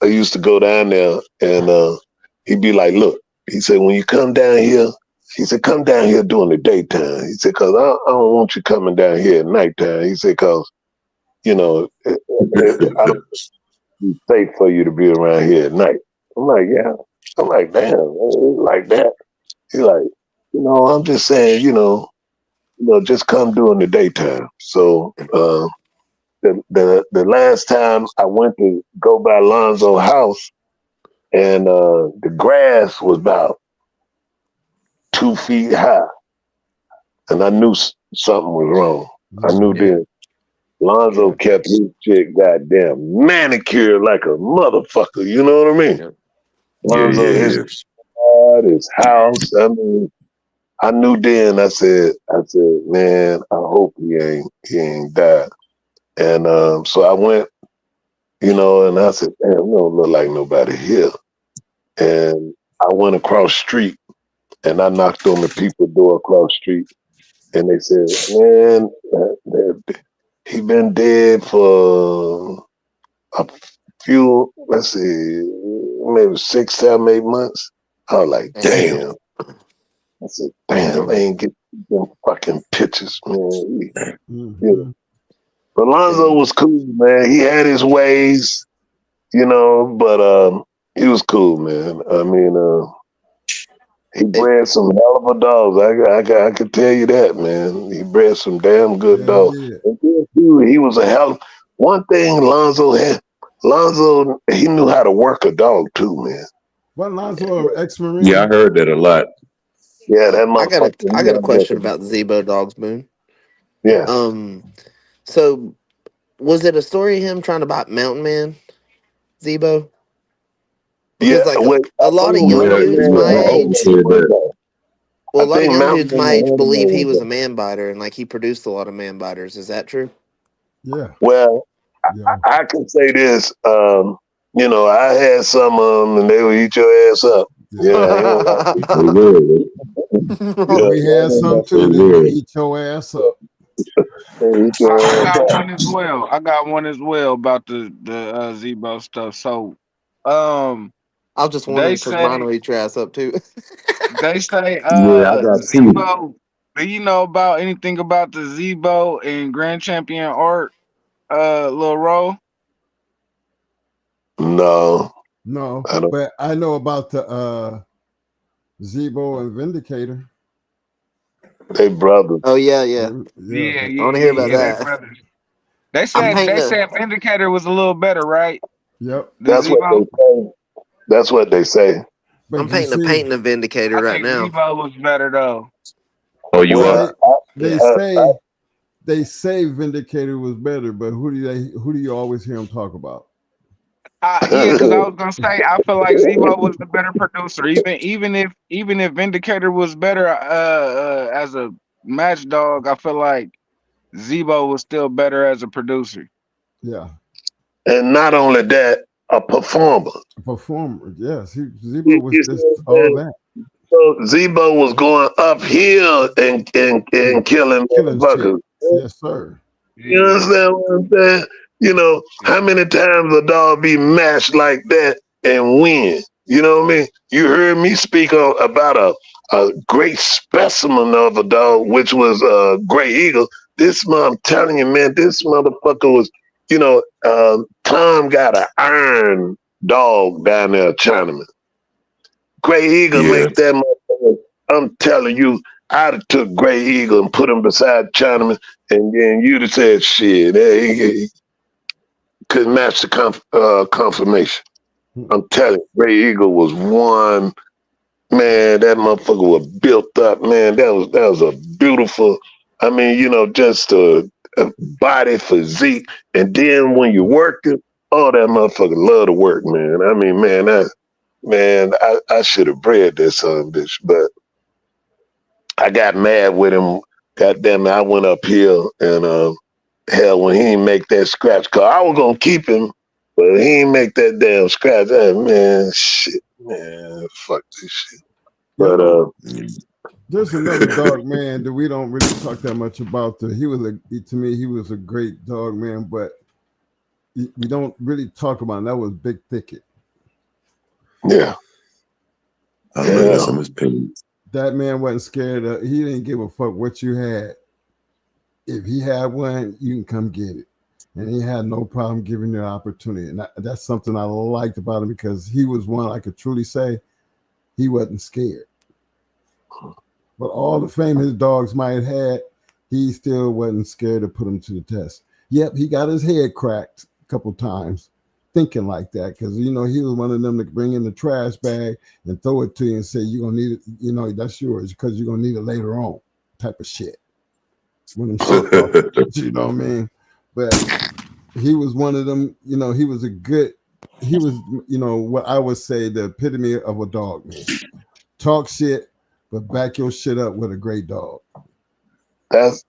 I used to go down there and he'd be like, look, he said, when you come down here, he said, come down here during the daytime. He said, because I don't want you coming down here at nighttime. He said, because, I don't be safe for you to be around here at night. I'm like, yeah. I'm like, damn, man, like that. He's like, I'm just saying, just come during the daytime. So the last time I went to go by Lonzo's house, and the grass was about 2 feet high, and I knew something was wrong. I knew then. Lonzo kept his shit goddamn manicured like a motherfucker. You know what I mean? Lonzo, his house. I mean, I knew then. I said, man, I hope he ain't died. And so I went, and I said, damn, we don't look like nobody here. And I went across the street and I knocked on the people's door across the street, and they said, man, he been dead for a few, let's see, maybe 6, 7, 8 months. I was like, damn. I said, damn, I ain't get them fucking pictures, man. But Lonzo was cool, man. He had his ways, but he was cool, man. I mean, he bred some hell of a dogs. I can tell you that, man. He bred some damn good dogs. And then too, he was a hell. One thing Lonzo had, he knew how to work a dog too, man. What, Lonzo, ex-Marine? Yeah, I heard that a lot. Yeah, that motherfucker. I got a question about the Zebo dogs, Boone. Yeah. So was it a story of him trying to buy Mountain Man, Zebo? Because a lot of young dudes my age, a lot of young dudes my age believe he was a man biter and he produced a lot of man biters. Is that true? Yeah. Well, I can say this. I had some of them and they would eat your ass up. Yeah. We had some too. They would eat your ass up. I got one as well. I got one as well about the Zebo stuff. So, I was just wondering because mine will eat your ass up too. They say, Zebo. Do you know about anything about the Zebo and Grand Champion Art, Lil Ro? No, but I know about the Zebo and Vindicator. They brothers. Oh yeah. Yeah. I want to hear about that. They said Vindicator was a little better, right? Yep. That's what they say. That's what they say. I'm painting a Vindicator right now. Zebo was better though. Oh, you Well, are. they say Vindicator was better, but who do you always hear them talk about? Yeah, because I was gonna say I feel like Zebo was the better producer. Even if Vindicator was better as a match dog, I feel like Zebo was still better as a producer. Yeah, And not only that, a performer. a performer. Yes, Zebo was You just see what all I'm saying? that. So Zebo was going uphill and killing Killing shit. motherfuckers. Yes, sir. You Yeah. understand what I'm saying? You know, how many times a dog be matched like that and win? You know what I mean? You heard me speak about a great specimen of a dog, which was Gray Eagle. I'm telling you, man, this motherfucker was, Tom got an iron dog down there, Chinaman. Gray Eagle Yeah. make that motherfucker. I'm telling you, I'd have took Gray Eagle and put him beside Chinaman, and then you'd have said, shit, he couldn't match the confirmation. I'm telling you, Gray Eagle was one, man, that motherfucker was built up, man. That was a beautiful, I mean, just a body physique. And then when you worked it, oh, that motherfucker love to work, man. I mean, man, I should have bred that son bitch, but I got mad with him. God damn it, I went uphill and hell, when he didn't make that scratch call, I was gonna keep him, but he didn't make that damn scratch. Man, shit, man, fuck this shit. But there's another dog man that we don't really talk that much about. To me, he was a great dog man, but we don't really talk about him. That was Big Thicket. yeah, I remember some of his opinions. That man wasn't scared of. He didn't give a fuck what you had. If he had one, you can come get it. And he had no problem giving you an opportunity. And that's something I liked about him, because he was one I could truly say he wasn't scared. But all the fame his dogs might have had, he still wasn't scared to put them to the test. Yep, he got his head cracked a couple times thinking like that, because, he was one of them to bring in the trash bag and throw it to you and say, you're going to need it, that's yours because you're going to need it later on type of shit. When them shit talk, you know what I mean? But he was one of them, he was what I would say the epitome of a dog man. Talk shit, but back your shit up with a great dog.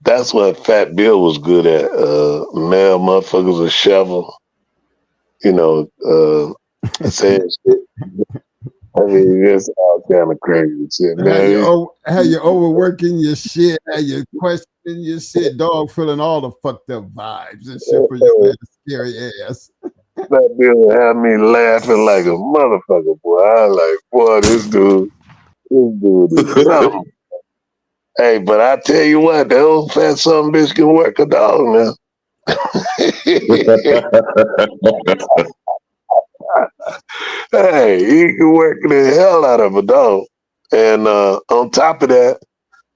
that's what Fat Bill was good at. Male motherfuckers a shovel, saying shit. I mean, it's all kind of crazy shit, man. How you overworking your shit, how you questioning your shit, dog feeling all the fucked up vibes and shit for your man scary ass. That Bill had me laughing like a motherfucker, boy. I was like, boy, this dude is something. Hey, but I tell you what, that old fat son bitch can work a dog now. Hey, he can work the hell out of a dog. And on top of that,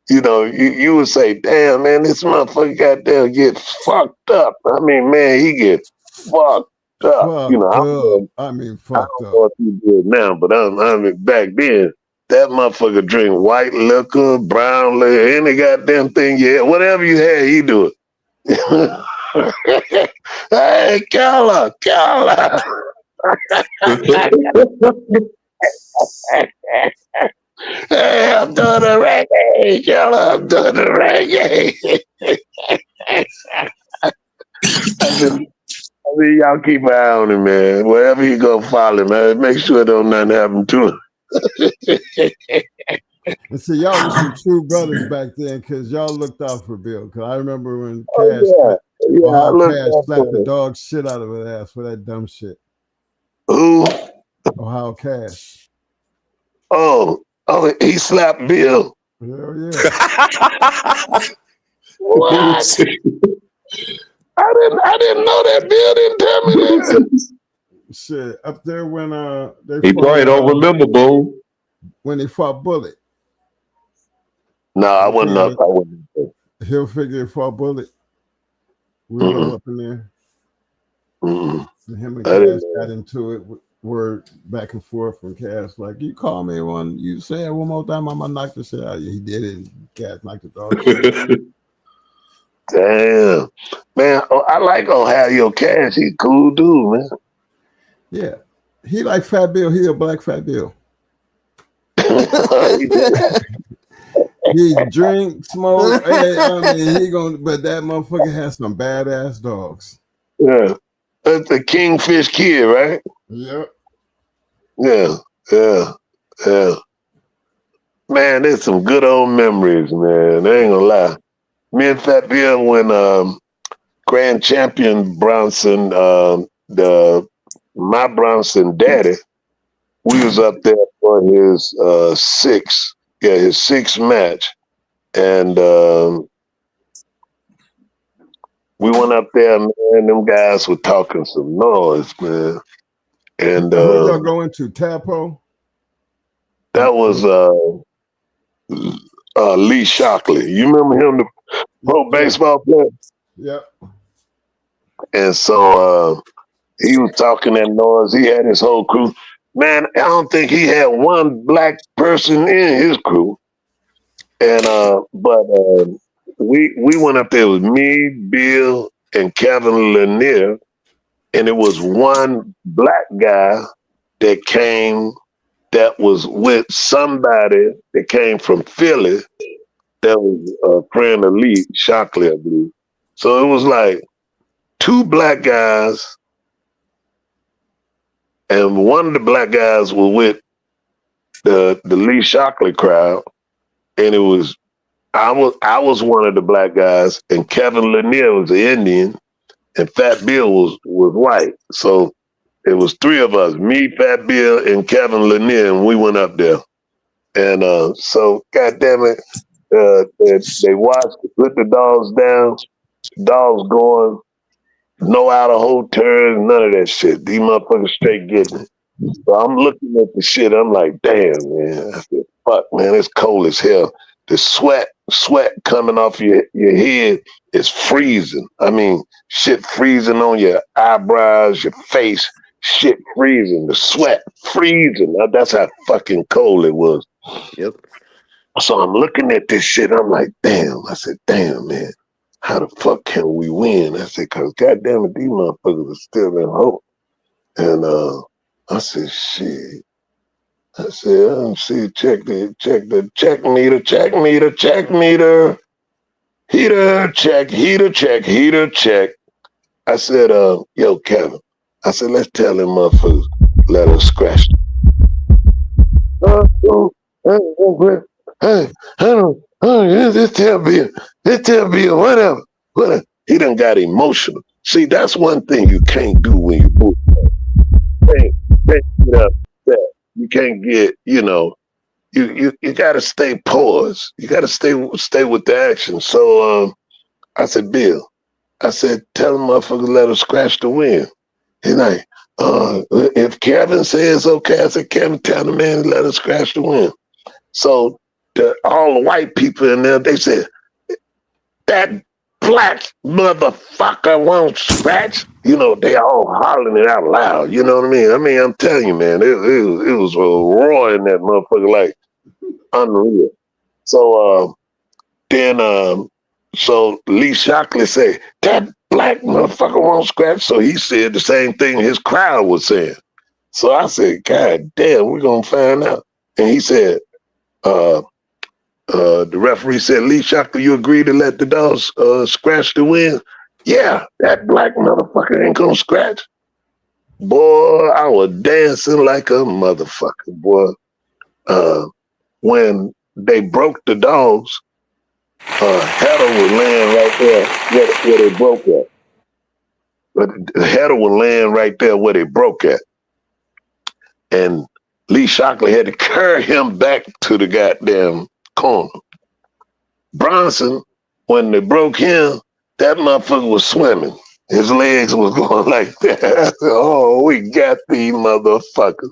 you would say, damn, man, this motherfucker goddamn get fucked up. I mean, man, he get fucked up. I don't know, fucked up. if he do it now, but I mean, back then, that motherfucker drink white liquor, brown liquor, any goddamn thing you had. Whatever you had, he do it. Hey, Kala. Hey, I'm doing the reggae, Kala. I'm doing the reggae. I mean, y'all keep an eye on him, man. Wherever he go, follow him, man. Make sure don't nothing happen to him. And see, y'all was some true brothers back then, because y'all looked out for Bill. Because I remember when Cash slapped the dog shit out of his ass for that dumb shit. Who? Ohio Cash. Oh, he slapped Bill. Hell yeah. What? I didn't know that. Bill didn't tell me that. Shit, up there when he probably don't remember, Boom. When they fought Bullet. No, I wasn't up. He'll figure fought Bullet. We were up in there. And him and Cash got into it word back and forth from Cass. Like, you call me one, you say it one more time, I'm gonna knock the shit out of you. He did it. Cass knocked the dog shit. Damn, man. Oh, I like Ohio Cash. He cool dude, man. Yeah, he like Fat Bill. He a black Fat Bill. He drink, smoke. I mean, he gonna. But that motherfucker has some badass dogs. Yeah, that's the Kingfish Kid, right? Yep. Yeah, yeah, yeah. Man, there's some good old memories, man. I ain't gonna lie. Me and Fat Bill, when Grand Champion Bronson, my Bronson daddy, we was up there for his his sixth match, and we went up there, man. Them guys were talking some noise, man. And who y'all going to? Tapo? that was Lee Shockley. You remember him, the pro baseball player? Yep. And so he was talking that noise. He had his whole crew. Man, I don't think he had one black person in his crew. And but we went up there with me, Bill, and Kevin Lanier, and it was one black guy that came that was with somebody that came from Philly that was a friend of Lee Shockley, I believe. So it was like two black guys, and one of the black guys was with the Lee Shockley crowd, and it was I was one of the black guys, and Kevin Lanier was the Indian, and Fat Bill was white. So it was three of us, me, Fat Bill, and Kevin Lanier, and we went up there. And so, goddamn it, they watched, put the dogs down, dogs going, no out of whole turns, none of that shit. These motherfuckers straight getting it. So I'm looking at the shit, I'm like, damn, man. I said, fuck, man, it's cold as hell. The sweat coming off your head is freezing. I mean, shit freezing on your eyebrows, your face, shit freezing. The sweat freezing. That's how fucking cold it was. Yep. So I'm looking at this shit. I'm like, damn. I said, damn, man. How the fuck can we win? I said, because goddamn it, these motherfuckers are still in hope. And I said, shit. I said, see, check meter. Heater, check. I said, yo, Kevin. I said, let's tell them motherfuckers, let us scratch. This tell me, whatever. He done got emotional. See, that's one thing you can't do when you move. You can't get upset. You can't get, you got to stay paused. You got to stay with the action. So I said, Bill, I said, tell them motherfuckers let us scratch the win. He's like, if Kevin says okay, I said, Kevin, tell the man to let us scratch the win. So all the white people in there, they said, that black motherfucker won't scratch. They all hollering it out loud. You know what I mean? I'm telling you, man, it was a roar in that motherfucker, like unreal. So so Lee Shockley said, that black motherfucker won't scratch. So he said the same thing his crowd was saying. So I said, God damn, we're gonna find out. And he said, the referee said, Lee Shockley, you agree to let the dogs scratch the win? Yeah, that black motherfucker ain't gonna scratch. Boy, I was dancing like a motherfucker, boy. When they broke the dogs, Heather was laying right there where they broke at. But Heather was laying right there where they broke at. And Lee Shockley had to carry him back to the goddamn corner. Bronson, when they broke him, that motherfucker was swimming. His legs was going like that. I said, oh, we got these motherfuckers.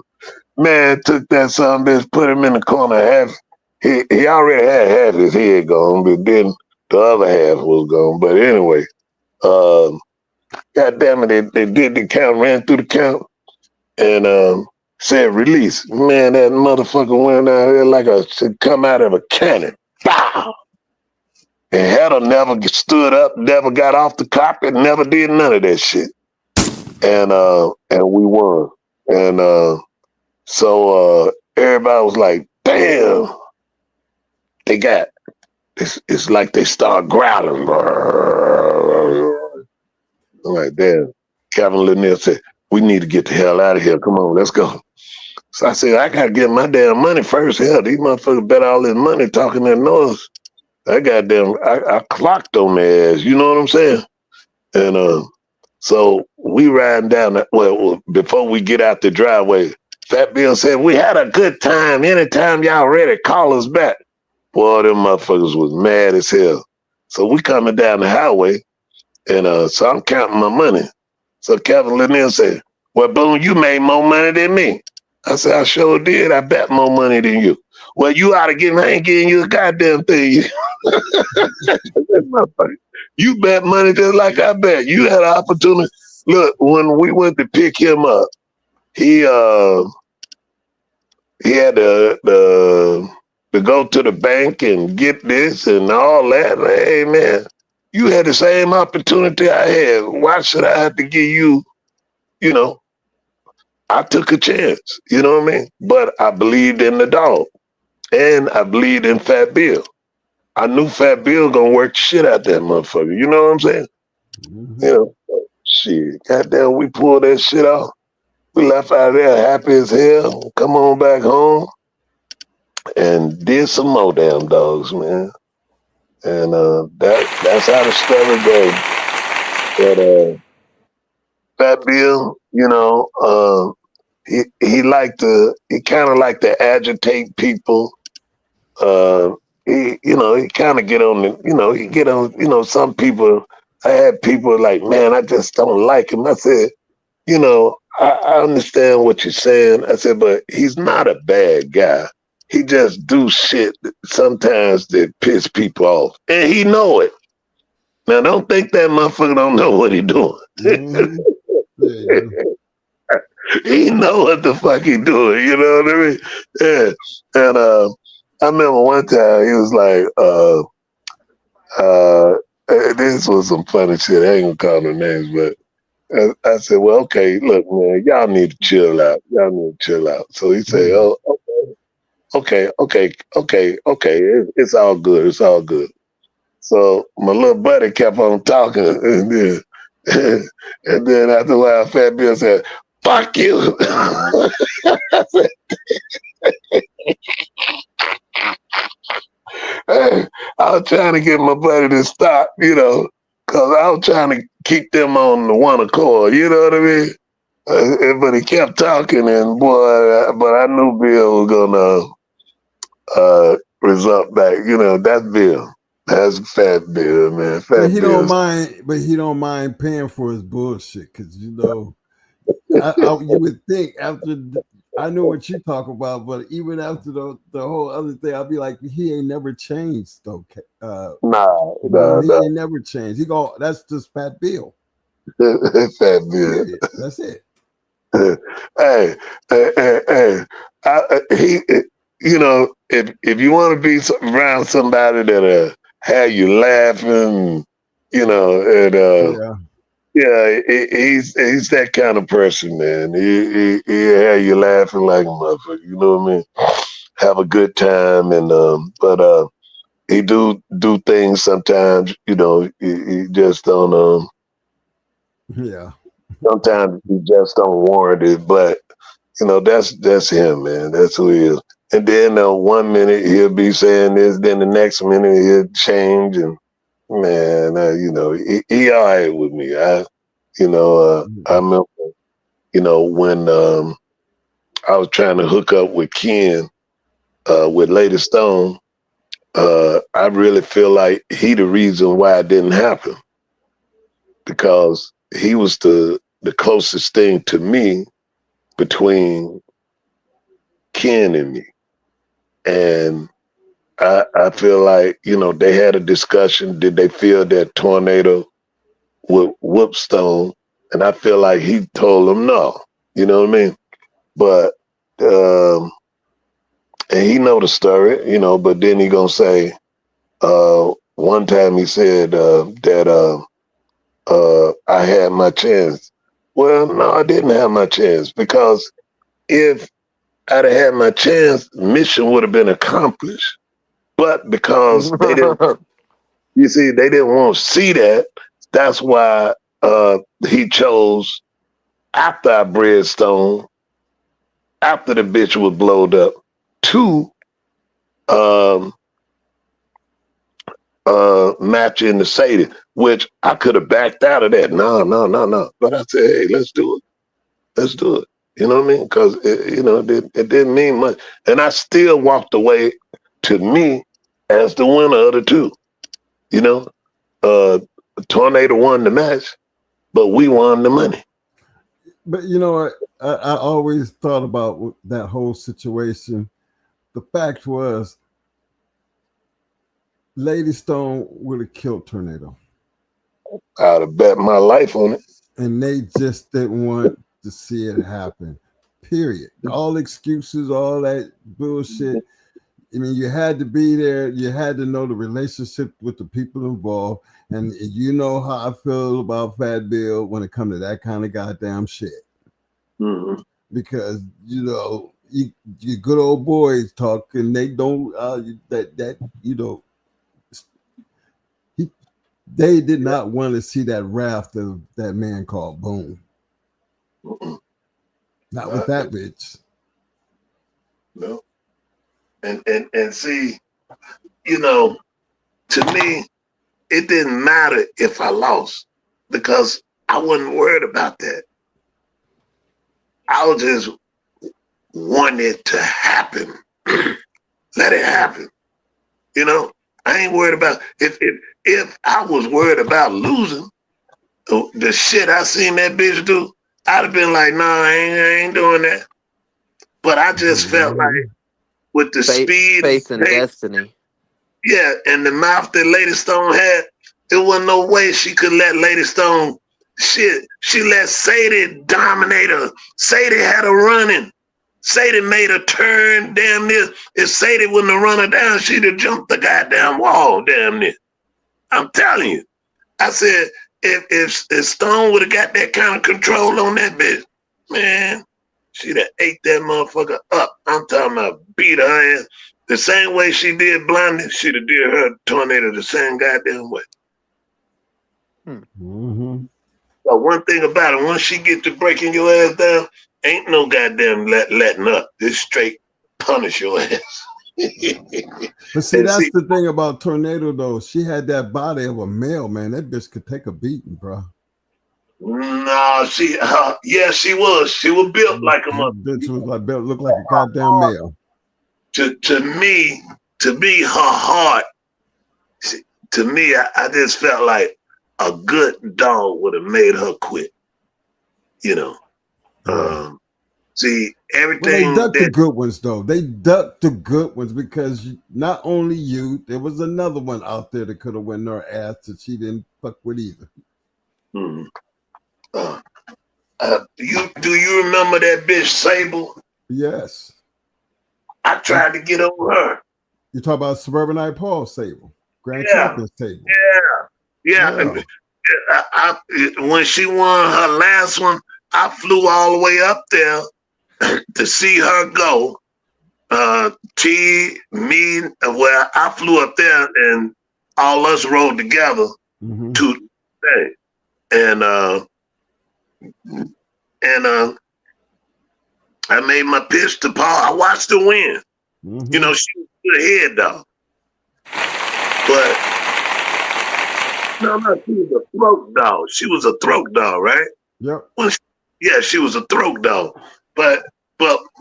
Man, took that son of a bitch, put him in the corner. He already had half his head gone, but then the other half was gone. But anyway, God damn it, they did the count, ran through the count. and said release. Man, that motherfucker went out there like come out of a cannon. Bow! And Hedda never stood up, never got off the carpet, never did none of that shit. And we won. And so everybody was like, damn, they got it's like they start growling. I'm like, damn. Kevin Lanier said, we need to get the hell out of here. Come on, let's go. So I said, I gotta get my damn money first. Hell, these motherfuckers bet all this money talking that noise. I clocked on their ass, you know what I'm saying? And so we riding down that, well, before we get out the driveway, Fat Bill said, we had a good time. Anytime y'all ready, call us back. Boy, them motherfuckers was mad as hell. So we coming down the highway, and so I'm counting my money. So Kevin Lanier said, well, Boone, you made more money than me. I said, I sure did. I bet more money than you. Well, you ought to give me, I ain't getting you a goddamn thing. You bet money just like I bet. You had an opportunity. Look, when we went to pick him up, he had to go to the bank and get this and all that. Like, hey, man, you had the same opportunity I had. Why should I have to give you, you know, I took a chance, you know what I mean? But I believed in the dog, and I believed in Fat Bill. I knew Fat Bill gonna work the shit out that motherfucker. You know what I'm saying? Mhm. You know, shit. Goddamn, we pulled that shit off. We left out of there happy as hell. Come on back home and did some more damn dogs, man. And that's how the story goes. But Fat Bill, you know, he kind of like to agitate people. He kind of get on the, he get on, some people, I had people like, man, I just don't like him. I said, I understand what you're saying. I said, but he's not a bad guy. He just do shit sometimes that piss people off. And he know it. Now, don't think that motherfucker don't know what he doing. Mhm. Yeah. He know what the fuck he doing, you know what I mean? Yeah. And I remember one time he was like, this was some funny shit. I ain't gonna call no names, but I said, well, okay, look, man, y'all need to chill out. Y'all need to chill out. So he said, oh, okay. It's all good. It's all good. So my little buddy kept on talking, and then and then after a while, Fat Bill said, fuck you. I said, hey, I was trying to get my buddy to stop, because I was trying to keep them on the one accord, you know what I mean? But he kept talking, and boy, but I knew Bill was gonna result back. That's Bill. That's Fat Bill, man. But Fat he Bill. don't mind paying for his bullshit because you would think I know what you talk about, but even after the whole other thing, I'll be like, he ain't never changed though. Nah. He ain't never changed. That's just Fat Bill. Fat Bill. Period. That's it. Hey, if you want to be around somebody that have you laughing, he's that kind of person, man. He have you laughing like a motherfucker. You know what I mean? Have a good time, and but he do things sometimes. He just don't. Yeah. Sometimes he just don't warrant it, but that's him, man. That's who he is. And then 1 minute he'll be saying this, then the next minute he'll change, and man, he all right with me. I remember, when I was trying to hook up with Ken with Lady Stone, I really feel like he the reason why it didn't happen, because he was the closest thing to me between Ken and me. And I feel like, they had a discussion. Did they feel that Tornado would whoop Stone? And I feel like he told them no. You know what I mean? But and he know the story, you know. But then he gonna say, one time he said that I had my chance. Well, no, I didn't have my chance, because if I'd have had my chance, mission would have been accomplished. But because they didn't, you see, they didn't want to see that. That's why he chose, after I bred Stone, after the bitch was blowed up, to um, match in the Sadie, which I could have backed out of that. No, no, no, no. But I said, hey, let's do it. Let's do it. You know what I mean? Because it didn't mean much, and I still walked away, to me, as the winner of the two. You know, Tornado won the match, but we won the money. But you know what? I always thought about that whole situation. The fact was, Lady Stone would have killed Tornado. I'd have bet my life on it. And they just didn't want to see it happen. Period. All excuses, all that bullshit. I mean, you had to be there. You had to know the relationship with the people involved. And you know how I feel about Fat Bill when it comes to that kind of goddamn shit. Mm-hmm. Because, you know, you good old boys talk, and they don't, they did not want to see that raft of that man called Boom. Mm-mm. Not with that bitch. No. And see, you know, to me, it didn't matter if I lost, because I wasn't worried about that. I was just wanting it to happen. Let it happen. You know, I ain't worried about if I was worried about losing, the shit I seen that bitch do, I'd have been like, nah, I ain't doing that. But I just felt like, with the speed, faith and destiny. Yeah, and the mouth that Lady Stone had, there wasn't no way she could let Lady Stone, shit, she let Sadie dominate her. Sadie had her running. Sadie made a turn, damn near. If Sadie wouldn't have run her down, she'd have jumped the goddamn wall, damn near. I'm telling you. I said, if Stone would have got that kind of control on that bitch, man, she'd have ate that motherfucker up. I'm talking about beat her ass. The same way she did Blondie, she'd have did her Tornado the same goddamn way. Mm-hmm. But one thing about it, once she get to breaking your ass down, ain't no goddamn letting up. Just straight punish your ass. But see, that's the thing about Tornado, though. She had that body of a male, man. That bitch could take a beating, bro. No, yeah, she was. She was built like a mother. Bitch was like built, looked like a goddamn male. To me, her heart. To me, I just felt like a good dog would have made her quit. You know. See, everything. Well, they ducked the good ones, though. They ducked the good ones, because not only you, there was another one out there that could have went her ass that she didn't fuck with either. Mm-hmm. Do you remember that bitch Sable? Yes. I tried to get over her. You talk about Suburbanite Paul Sable, Grand Yeah. Champions Table. Yeah. When she won her last one, I flew all the way up there to see her go. I flew up there and all us rode together to the thing. And I made my pitch to Paul. I watched her win. You know, she was good head though. But no, she was a throat dog. She was a throat dog, right? Yep. She was a throat dog. But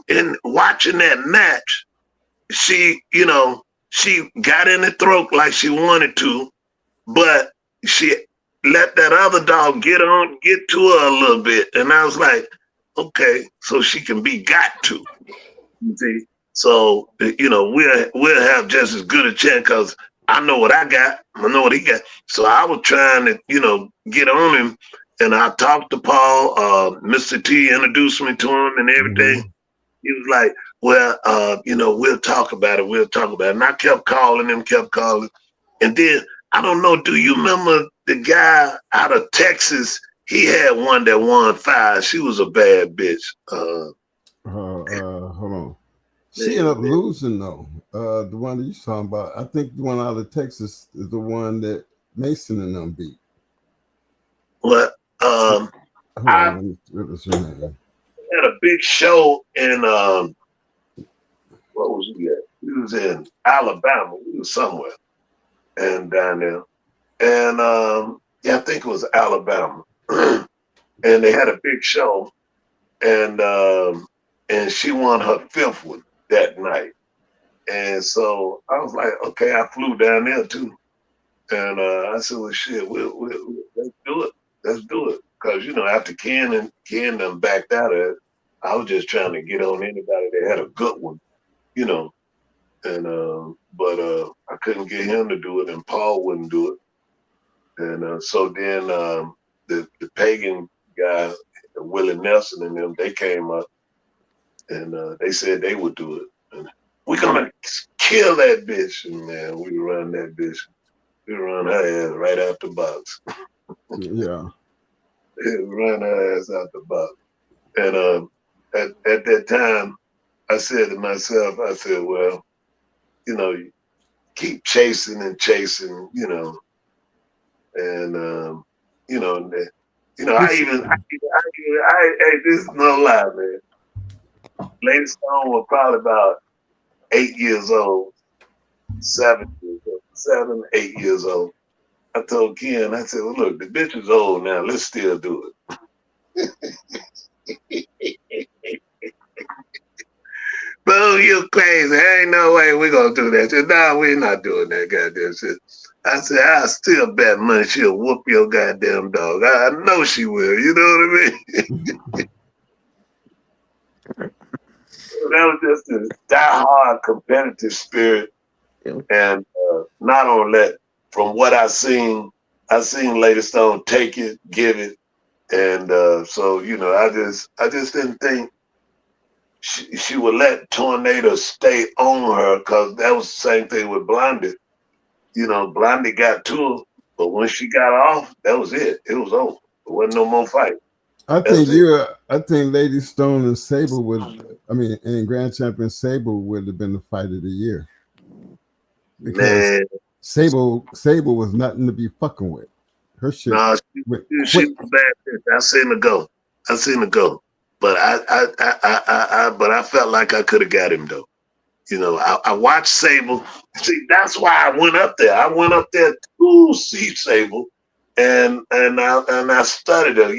in watching that match, she got in the throat like she wanted to, but she let that other dog get to her a little bit. And I was like, okay, so she can be got to. You see? So, we'll have just as good a chance, because I know what I got. I know what he got. So I was trying to, get on him. And I talked to Paul. Mr. T introduced me to him and everything. He was like, well, we'll talk about it. We'll talk about it. And I kept calling him, And then, I don't know, do you remember the guy out of Texas? He had one that won 5. She was a bad bitch. Hold on. She ended up losing though. The one that you talking about, I think the one out of Texas is the one that Mason and them beat. What? Hold on, what was her name? Had a big show in what was he at? He was in Alabama. He was somewhere and down there. And I think it was Alabama. And they had a big show, and she won her 5th one that night. And so I was like, okay, I flew down there too. And I said, well, shit, we'll let's do it. Let's do it. Because, after Ken done backed out of it, I was just trying to get on anybody that had a good one, And but I couldn't get him to do it, and Paul wouldn't do it. And so then the pagan guy, Willie Nelson and them, they came up, and they said they would do it. And we're gonna kill that bitch, and man, we run that bitch. We run her ass right out the box. Yeah. Run her ass out the box. And at that time, I said to myself, I said, well, keep chasing and chasing, and this is no lie, man. Lady Stone was probably about 8 years old, 7 years old, 7, 8 years old. I told Ken, I said, well, look, the bitch is old now. Let's still do it. Boom, you crazy. There ain't no way we're going to do that shit. No, we're not doing that goddamn shit. I said, I still bet money she'll whoop your goddamn dog. I know she will. You know what I mean? That was just a die-hard competitive spirit. And not only that, from what I seen Lady Stone take it, give it. And so, I just didn't think she would let Tornado stay on her, because that was the same thing with Blondie. Blondie got to her, but when she got off, that was it. It was over. There wasn't no more fight. I think Lady Stone and Sable and Grand Champion Sable would have been the fight of the year. Because man, Sable was nothing to be fucking with. Her shit. Nah, she was bad bitch. I seen her go. But I felt like I could have got him though. I watched Sable. See, that's why I went up there. I went up there to see Sable, and I studied her.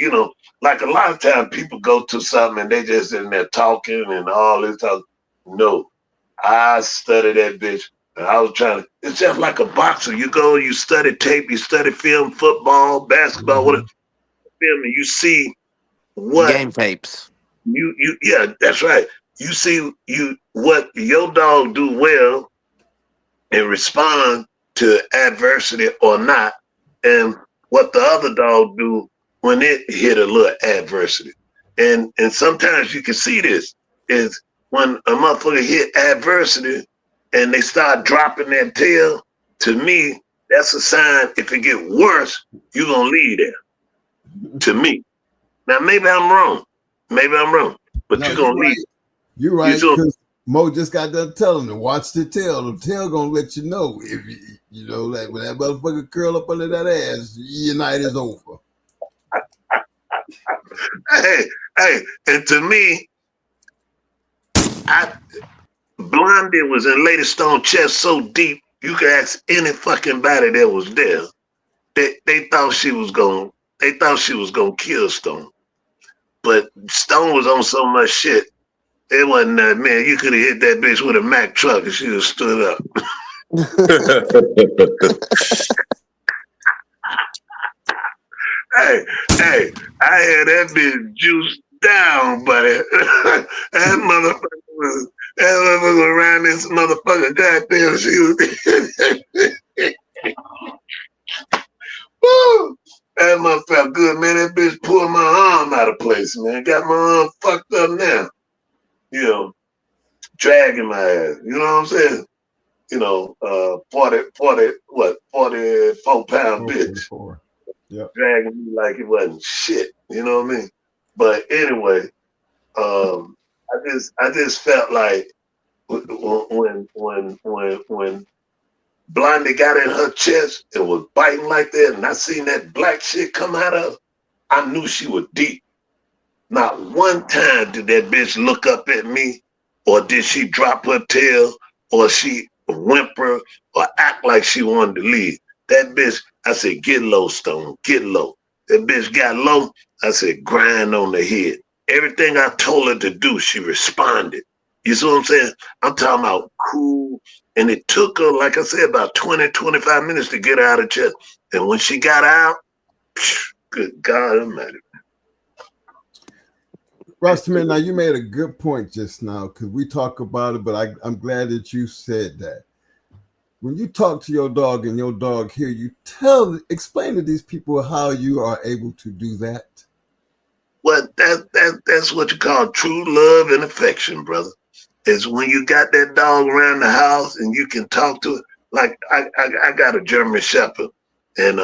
Like a lot of times people go to something and they just in there talking and all this talk. No, I studied that bitch. And I was trying to. It's just like a boxer. You go, you study tape, you study film, football, basketball, whatever. Film, and you see what game tapes. Yeah, that's right. You see what your dog do well and respond to adversity or not, and what the other dog do when it hit a little adversity. And sometimes you can see this is when a motherfucker hit adversity and they start dropping their tail. To me, that's a sign. If it get worse, you're gonna leave there. To me. Now maybe I'm wrong. But no, you're gonna leave. You're right, because Mo just got done telling them, watch the tail. The tail gonna let you know if like when that motherfucker curl up under that ass, your night is over. Hey, and to me, Blondie was in Lady Stone chest so deep, you could ask any fucking body that was there. They thought she was gonna kill Stone. But Stone was on so much shit. It wasn't that, man. You could have hit that bitch with a Mack truck and she would have stood up. Hey, I had that bitch juiced down, buddy. That motherfucker was around this motherfucker. Goddamn, she was. Woo! That motherfucker felt good, man. That bitch pulled my arm out of place, man. Got my arm fucked up now. dragging my ass. You know what I'm saying? 44-pound bitch. Yep. Dragging me like it wasn't shit. You know what I mean? But anyway, I just felt like when Blondie got in her chest and was biting like that, and I seen that black shit come out of her, I knew she was deep. Not one time did that bitch look up at me, or did she drop her tail, or she whimper, or act like she wanted to leave. That bitch, I said, get low, Stone, get low. That bitch got low, I said, grind on the head. Everything I told her to do, she responded. You see what I'm saying? I'm talking about cool. And it took her, like I said, about 20, 25 minutes to get her out of chest. And when she got out, good God Almighty. Russman, now you made a good point just now because we talk about it, but I'm glad that you said that. When you talk to your dog and your dog hear you, explain to these people how you are able to do that. Well, that's what you call true love and affection, brother. Is when you got that dog around the house and you can talk to it. Like I got a German Shepherd, and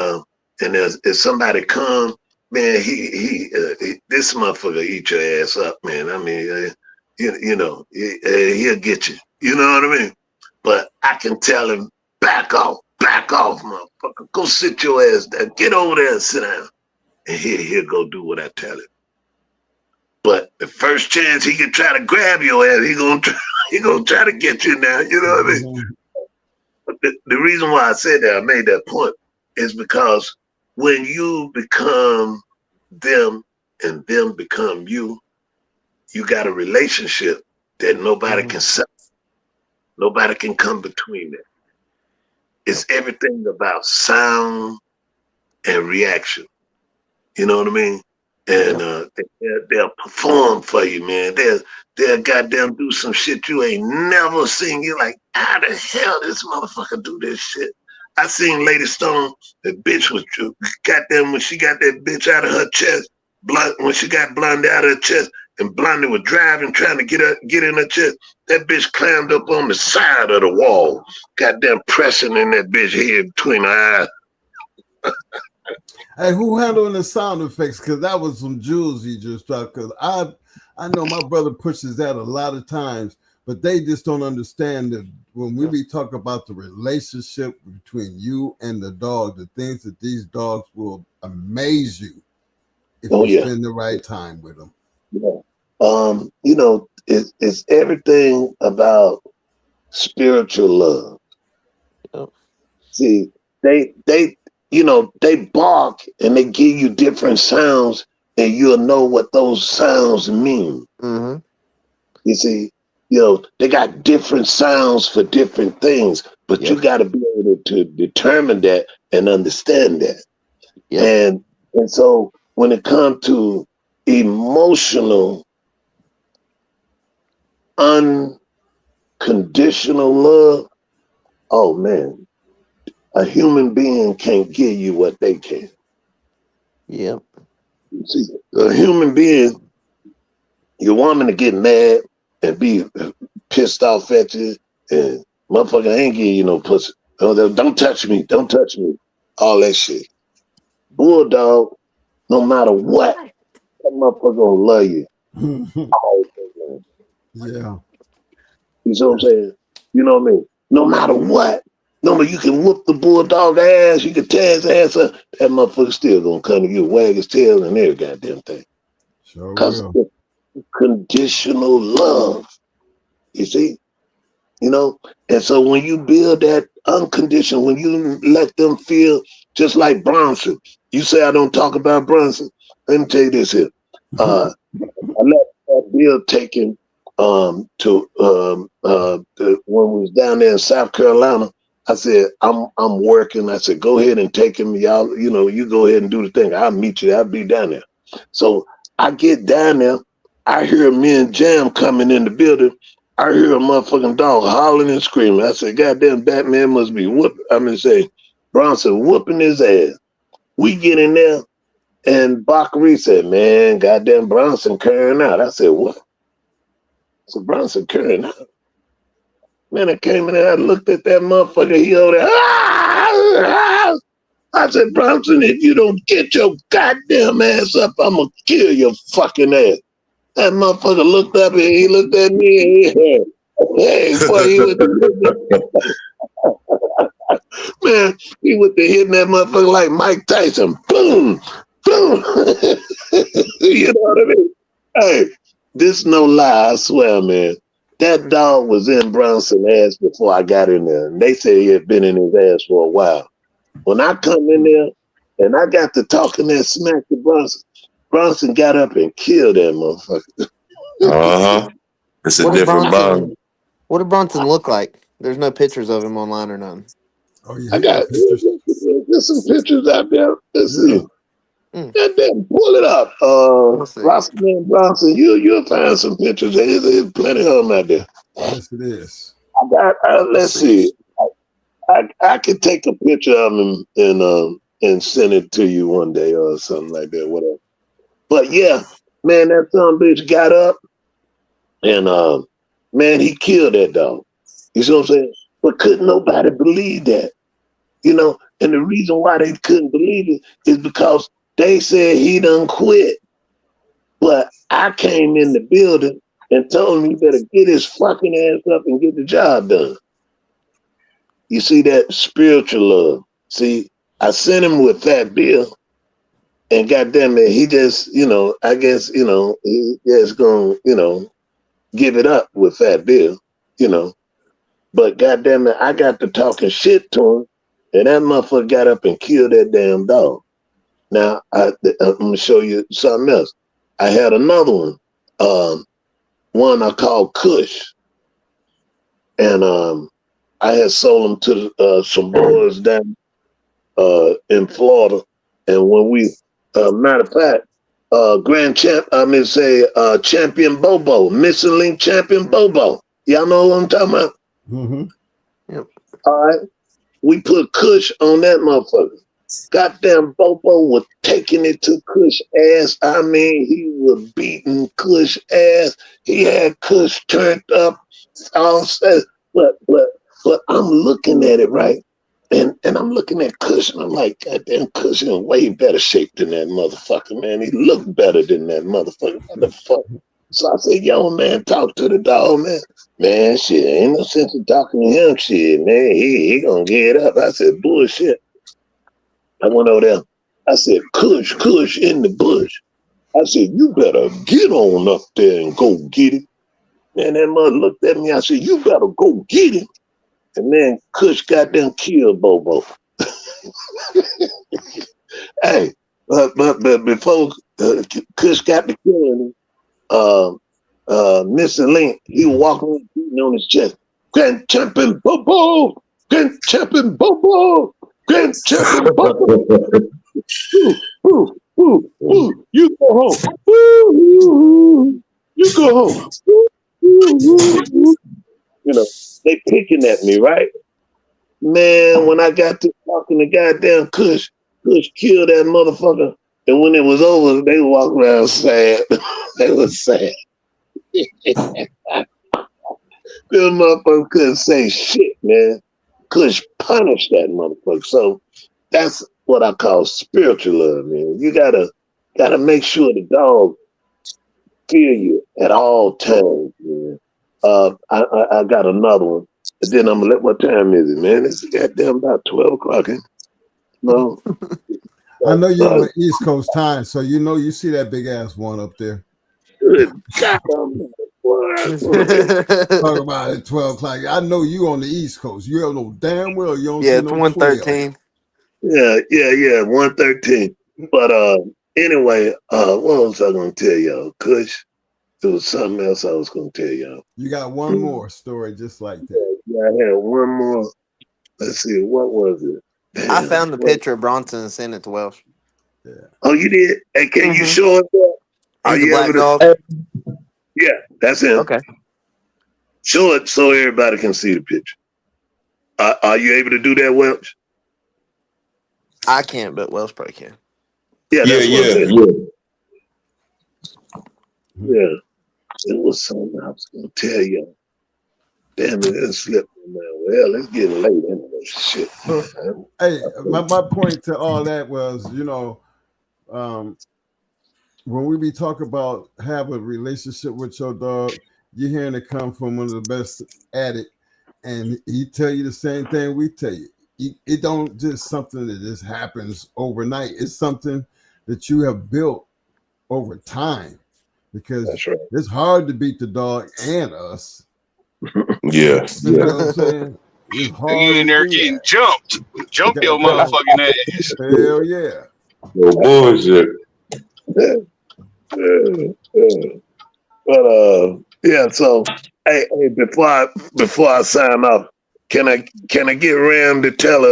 if somebody come, man, he this motherfucker eat your ass up, man. I mean, he'll get you. You know what I mean? But I can tell him, back off, motherfucker. Go sit your ass down. Get over there and sit down. And he'll go do what I tell him. But the first chance he can try to grab your ass, he gonna try to get you now. You know what I mean? But the reason why I said that, I made that point, is because when you become them and them become you, you got a relationship that nobody can separate. Nobody can come between it. It's everything about sound and reaction. You know what I mean? And they'll perform for you, man. They'll goddamn do some shit you ain't never seen. You're like, how the hell this motherfucker do this shit? I seen Lady Stone, the bitch was goddamn when she got that bitch out of her chest, when she got Blondie out of her chest, and Blondie was driving, trying to get in her chest. That bitch climbed up on the side of the wall, goddamn pressing in that bitch head between her eyes. Hey, who handling the sound effects? Because that was some jewels you just dropped. Because I know my brother pushes that a lot of times, but they just don't understand that when we talk about the relationship between you and the dog, the things that these dogs will amaze you if you spend the right time with them. Yeah. It's everything about spiritual love. See, they bark and they give you different sounds, and you'll know what those sounds mean. You see, they got different sounds for different things, but you got to be able to determine that and understand that. And so when it comes to emotional, unconditional love, oh man, a human being can't give you what they can. You see, a human being, your woman to get mad and be pissed off at you, and motherfucker ain't give you no pussy. Don't touch me, don't touch me. All that shit. Bulldog, no matter what, that motherfucker gonna love you. Yeah. You see what I'm saying? You know what I mean? No matter what. No matter, you can whoop the bulldog ass, you can tear his ass up, that motherfucker still gonna come to you, wag his tail and every goddamn thing. Sure Because will. it's conditional love. You see? And so when you build that unconditional, when you let them feel just like Bronson, you say I don't talk about Bronson. Let me tell you this here. I let that bill taken when we was down there in South Carolina. I said, I'm working. I said, go ahead and take him. Y'all, you go ahead and do the thing. I'll meet you. I'll be down there. So I get down there. I hear me and Jam coming in the building. I hear a motherfucking dog hollering and screaming. I said, goddamn, Batman must be Bronson whooping his ass. We get in there, and Bakary said, man, goddamn Bronson carrying out. I said, what? So Bronson carrying out. Man, I came in there, I looked at that motherfucker, he over there. I said, Bronson, if you don't get your goddamn ass up, I'm gonna kill your fucking ass. That motherfucker looked up and he looked at me and hey, boy, he was man, he was hitting that motherfucker like Mike Tyson. Boom, boom. You know what I mean? Hey, this no lie, I swear, man. That dog was in Bronson's ass before I got in there. And they said he had been in his ass for a while. When I come in there and I got to talking that smack to Bronson, Bronson got up and killed that motherfucker. It's a different bond. What did Bronson look like? There's no pictures of him online or nothing. Oh yeah, I got there's some pictures out there. Let's see. Goddamn, pull it up. Roscoe Bronson, you'll find some pictures. There's plenty of them out there. Yes, it is. I got. Let's see. I could take a picture of him and send it to you one day or something like that. Whatever. But yeah, man, that son bitch got up and man, he killed that dog. You see what I'm saying? But couldn't nobody believe that. You know, and the reason why they couldn't believe it is because they said he done quit. But I came in the building and told him he better get his fucking ass up and get the job done. You see that spiritual love. See, I sent him with Fat Bill, and goddamn it, he just, you know, I guess, you know, he just gonna, you know, give it up with Fat Bill, you know. But goddamn it, I got to talking shit to him, and that motherfucker got up and killed that damn dog. Now, I'm gonna show you something else. I had another one, one I called Kush, and I had sold them to some boys down in Florida, and when we, matter of fact, Champion Bobo, Missing Link Champion Bobo. Y'all know what I'm talking about? Mm-hmm. Yep. All right, we put Kush on that motherfucker. Goddamn Bobo was taking it to Kush ass. I mean, he was beating Kush ass. He had Kush turned up. All said, but I'm looking at it, right? And I'm looking at Kush and I'm like, goddamn, Kush in way better shape than that motherfucker, man. He looked better than that motherfucker. What the fuck? So I said, yo, man, talk to the dog, man. Man, shit, ain't no sense in talking to him, shit, man. He gonna get up. I said, bullshit. I went over there. I said, Kush in the bush. I said, you better get on up there and go get it. Man, that mother looked at me. I said, you better go get him. And then Kush got them killed Bobo. Hey, but before Kush got to killing him, Missing Link, he was walking beating on his chest. Grand Champion Bobo! Grand Champion Bobo! Grand Champion Bobo! You go home. You go home. You know, they picking at me, right? Man, when I got to talking to goddamn Kush killed that motherfucker. And when it was over, they walked around sad. They was sad. Them motherfuckers couldn't say shit, man. Kush punished that motherfucker. So that's what I call spiritual love, man. You gotta make sure the dog feel you at all times, man. I got another one. And then I'm gonna let, what time is it, man? It's goddamn about 12 o'clock. No. I know you're on the East Coast time, so you know you see that big ass one up there. Good God, talk about it 12 o'clock. I know you on the East Coast. You don't know damn well you don't yeah, see it's no 113. Yeah, 113. But anyway, what was I gonna tell y'all? Kush, there was something else I was gonna tell y'all. You got one more story just like that. Yeah, I had one more. Let's see, what was it? Damn, I found the picture of Bronson and sent it to Welsh. Yeah. Oh, you did? Hey, can you show us that? Are He's a you black able dog. to? Yeah, that's him. Okay. Show it so everybody can see the picture. Are you able to do that, Welch? I can't, but Welsh probably can. Yeah, that's what I'm saying. Yeah. It was something I was gonna tell you. Damn it, it slipped me, man. Well, it's getting late anyway. Shit. Hey, my point to all that was, when we be talking about have a relationship with your dog, you're hearing it come from one of the best at it, and he tell you the same thing we tell you. It don't just something that just happens overnight. It's something that you have built over time, because That's right. it's hard to beat the dog and us. Yeah. You know what I'm saying? It's hard You in to there do getting that. jumped. Jump your Got- motherfucking ass. Hell yeah. No bullshit. But yeah. So hey, before I sign off, can I get Ram to tell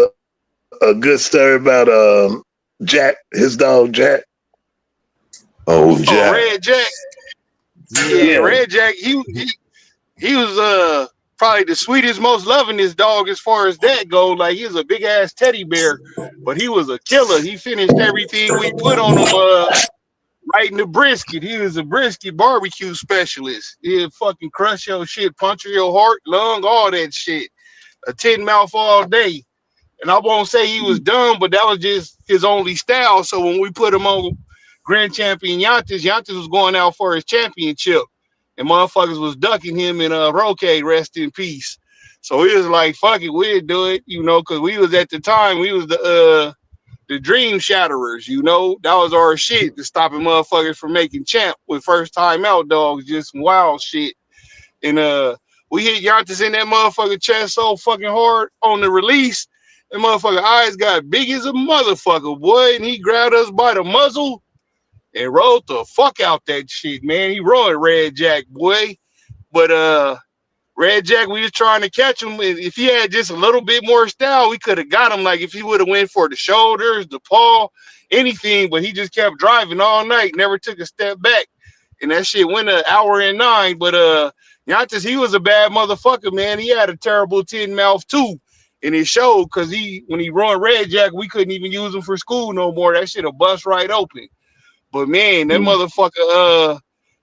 a good story about Jack, his dog Jack? Oh, Oh, Jack. Red Jack. Yeah, Yeah. Red Jack. He was probably the sweetest, most lovingest dog as far as that goes. Like, he was a big ass teddy bear, but he was a killer. He finished everything we put on him. Right in the brisket. He was a brisket barbecue specialist. He'd fucking crush your shit, puncture your heart, lung, all that shit. A 10 mouth all day. And I won't say he was dumb, but that was just his only style. So when we put him on Grand Champion Yantis was going out for his championship. And motherfuckers was ducking him, and Roque, rest in peace. So he was like, fuck it, we'll do it, because we was at the time, we was the dream shatterers, that was our shit, to stopping motherfuckers from making champ with first time out dogs, just some wild shit. And we hit Yantis in that motherfucker chest so fucking hard on the release, and motherfucker eyes got big as a motherfucker, boy, and he grabbed us by the muzzle and rolled the fuck out that shit, man. He roared Red Jack, boy. But Red Jack, we was trying to catch him. If he had just a little bit more style, we could have got him. Like, if he would have went for the shoulders, the paw, anything. But he just kept driving all night, never took a step back. And that shit went an hour and 9. But Yantis, he was a bad motherfucker, man. He had a terrible 10 mouth too. And it showed, because when he run Red Jack, we couldn't even use him for school no more. That shit'll bust right open. But man, that motherfucker,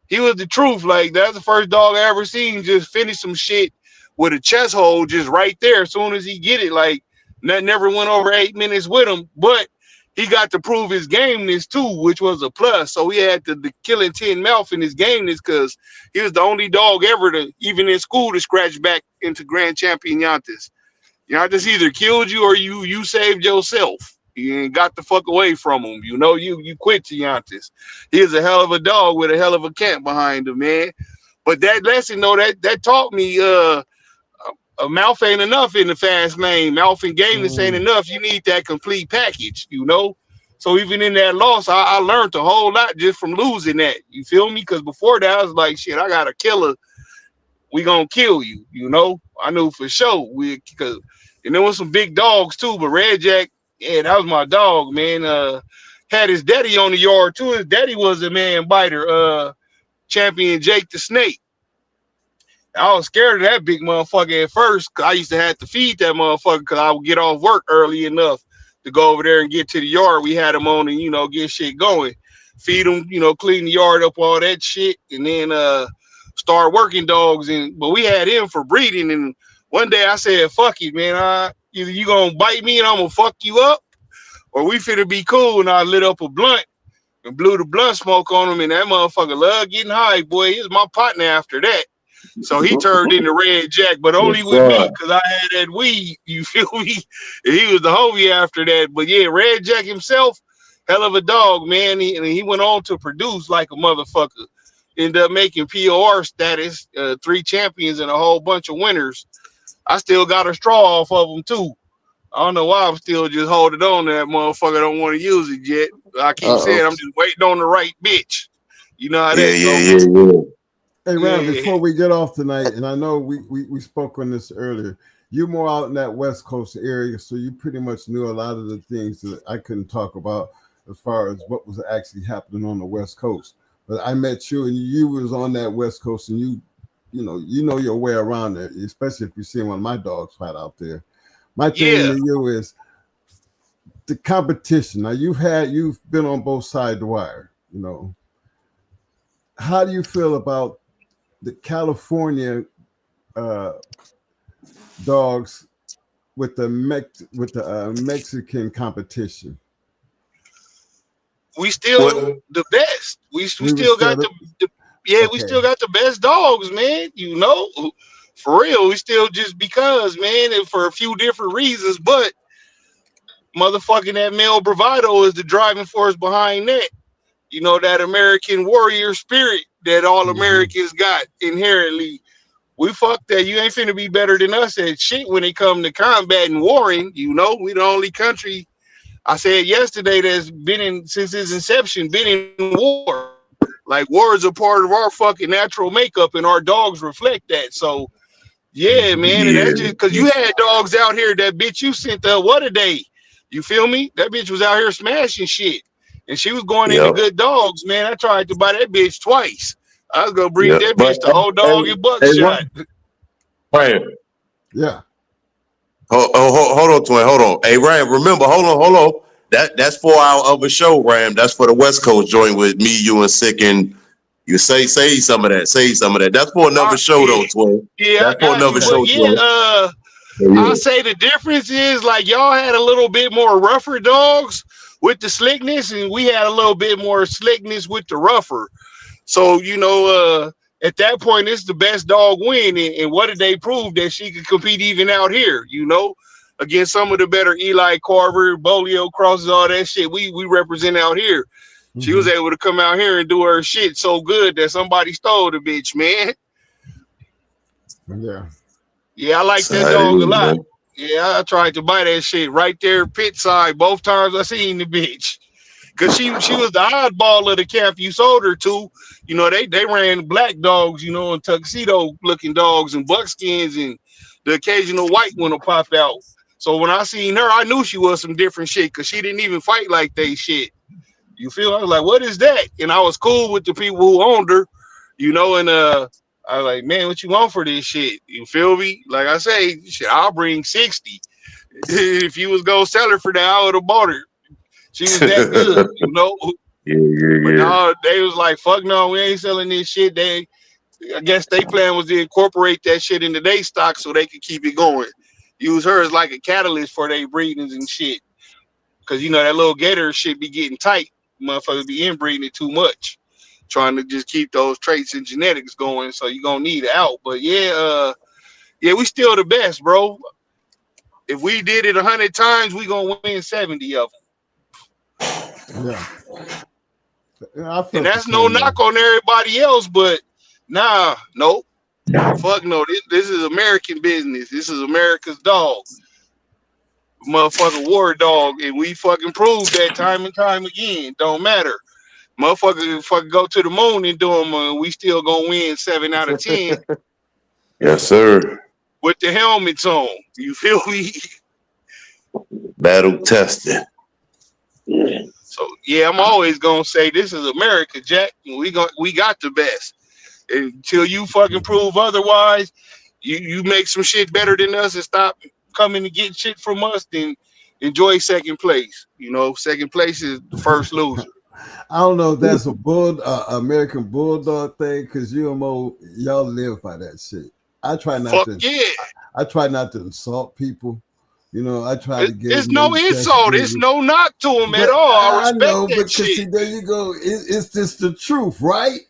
he was the truth. Like, that's the first dog I ever seen just finish some shit with a chest hold just right there as soon as he get it. Like, never went over 8 minutes with him, but he got to prove his gameness too, which was a plus. So he had the killing 10 mouth in his gameness, because he was the only dog ever to, even in school, to scratch back into Grand Champion Yantis. Yantis either killed you or you saved yourself. You ain't got the fuck away from him. You quit to Yantis. He is a hell of a dog with a hell of a camp behind him, man. But that lesson, though, that taught me a mouth ain't enough in the fast lane. Mouth and gameness ain't enough. You need that complete package, So even in that loss, I learned a whole lot just from losing that. You feel me? Because before that, I was like, shit, I got a killer. We gonna kill you, I knew for sure. And there was some big dogs too, but Red Jack, yeah, that was my dog, man. Had his daddy on the yard too. His daddy was a man biter, champion Jake the Snake. I was scared of that big motherfucker at first, because I used to have to feed that motherfucker, because I would get off work early enough to go over there and get to the yard. We had him on and, get shit going. Feed him, clean the yard up, all that shit, and then start working dogs. But we had him for breeding, and one day I said, fuck it, man. Either you gonna bite me and I'm gonna fuck you up, or we finna be cool. And I lit up a blunt and blew the blunt smoke on him, and that motherfucker loved getting high, boy. He was my partner after that. So he turned into Red Jack, but only with me, because I had that weed. You feel me? And he was the homie after that. But yeah, Red Jack himself, hell of a dog, man. He went on to produce like a motherfucker. Ended up making POR status, 3 champions and a whole bunch of winners. I still got a straw off of him too. I don't know why I'm still just holding on to that motherfucker. I don't want to use it yet. I keep saying I'm just waiting on the right bitch. You know how that goes. Hey, Ram, before we get off tonight, and I know we spoke on this earlier, you're more out in that West Coast area, so you pretty much knew a lot of the things that I couldn't talk about as far as what was actually happening on the West Coast. But I met you, and you was on that West Coast, and you know your way around there, especially if you see one of my dogs fight out there. My thing to you is the competition. Now you've been on both sides of the wire. How do you feel about the California dogs with the Mexican competition? We still What? the best. We We were still got still the yeah, we okay. still got the best dogs, man. You know, for real. We still just because, man, and for a few different reasons, but motherfucking that male bravado is the driving force behind that. You know, that American warrior spirit that all Mm-hmm. Americans got inherently. We fuck that. You ain't finna be better than us at shit when it come to combat and warring. You know, we the only country I said yesterday that's been in since its inception, been in war. Like war is a part of our fucking natural makeup, and our dogs reflect that. So yeah, Mm-hmm. man, and that's Yeah. just because you had dogs out here. That bitch you sent the what a day. You feel me? That bitch was out here smashing shit, and she was going into Yep. good dogs, man. I tried to buy that bitch twice. I was gonna breed Yep. that But bitch to old hey, dog and hey, buckshot. Ryan, Yeah. hold on, twin. Hold on. Hey, Ryan, remember, hold on. That's 4 hour of a show, Ryan. That's for the West Coast joint with me, you, and Sick, and you say some of that. Say some of that. That's for another show, Yeah, though, twin. yeah, I That's for got you. another But show, yeah, twin. I Yeah. say the difference is like y'all had a little bit more rougher dogs with the slickness, and we had a little bit more slickness with the rougher. So at that point, it's the best dog win. And what did they prove that she could compete even out here? Against some of the better Eli Carver, Bolio crosses, all that shit. We represent out here. She was Mm-hmm. able to come out here and do her shit so good that somebody stole the bitch, man. Yeah. Yeah, I like That's that how it dog a is, lot. man. Yeah, I tried to buy that shit right there, pit side, both times I seen the bitch. Cause she was the oddball of the camp you sold her to. They ran black dogs, and tuxedo looking dogs and buckskins and the occasional white one will pop out. So when I seen her, I knew she was some different shit because she didn't even fight like they shit. You feel? I was like, what is that? And I was cool with the people who owned her, and I was like, man, what you want for this shit? You feel me? Like I say, shit, I'll bring 60. If you was gonna sell her for that, I would have bought her. She was that good. But Yeah. now they was like, fuck no, we ain't selling this shit. I guess they plan was to incorporate that shit into their stock so they could keep it going. Use her as like a catalyst for their breedings and shit. Cause that little gator shit be getting tight. Motherfuckers be inbreeding it too much. Trying to just keep those traits and genetics going. So you gonna need it out. But yeah, we still the best, bro. If we did it 100 times, we gonna win 70 of them. Yeah. Yeah, I And felt the that's no same way. knock on everybody else, but nope. Fuck no. This is American business. This is America's dog. Motherfucker war dog. And we fucking proved that time and time again. Don't matter. Motherfucker fucking go to the moon and do them. We still gonna win 7 out of 10 Yes, sir. with the helmets on. You feel me? Battle tested. So yeah, I'm always gonna say this is America, Jack. We got the best. Until you fucking prove otherwise, you make some shit better than us and stop coming to get shit from us, then enjoy second place. Second place is the first loser. I don't know if that's a American bulldog thing because y'all live by that shit. I try not Fuck to. yeah. I try not to insult people. I try to give It's them their no just insult. It's due. no knock to them at But all. I I respect know, that but cause shit. see, there you go. It's just the truth, right?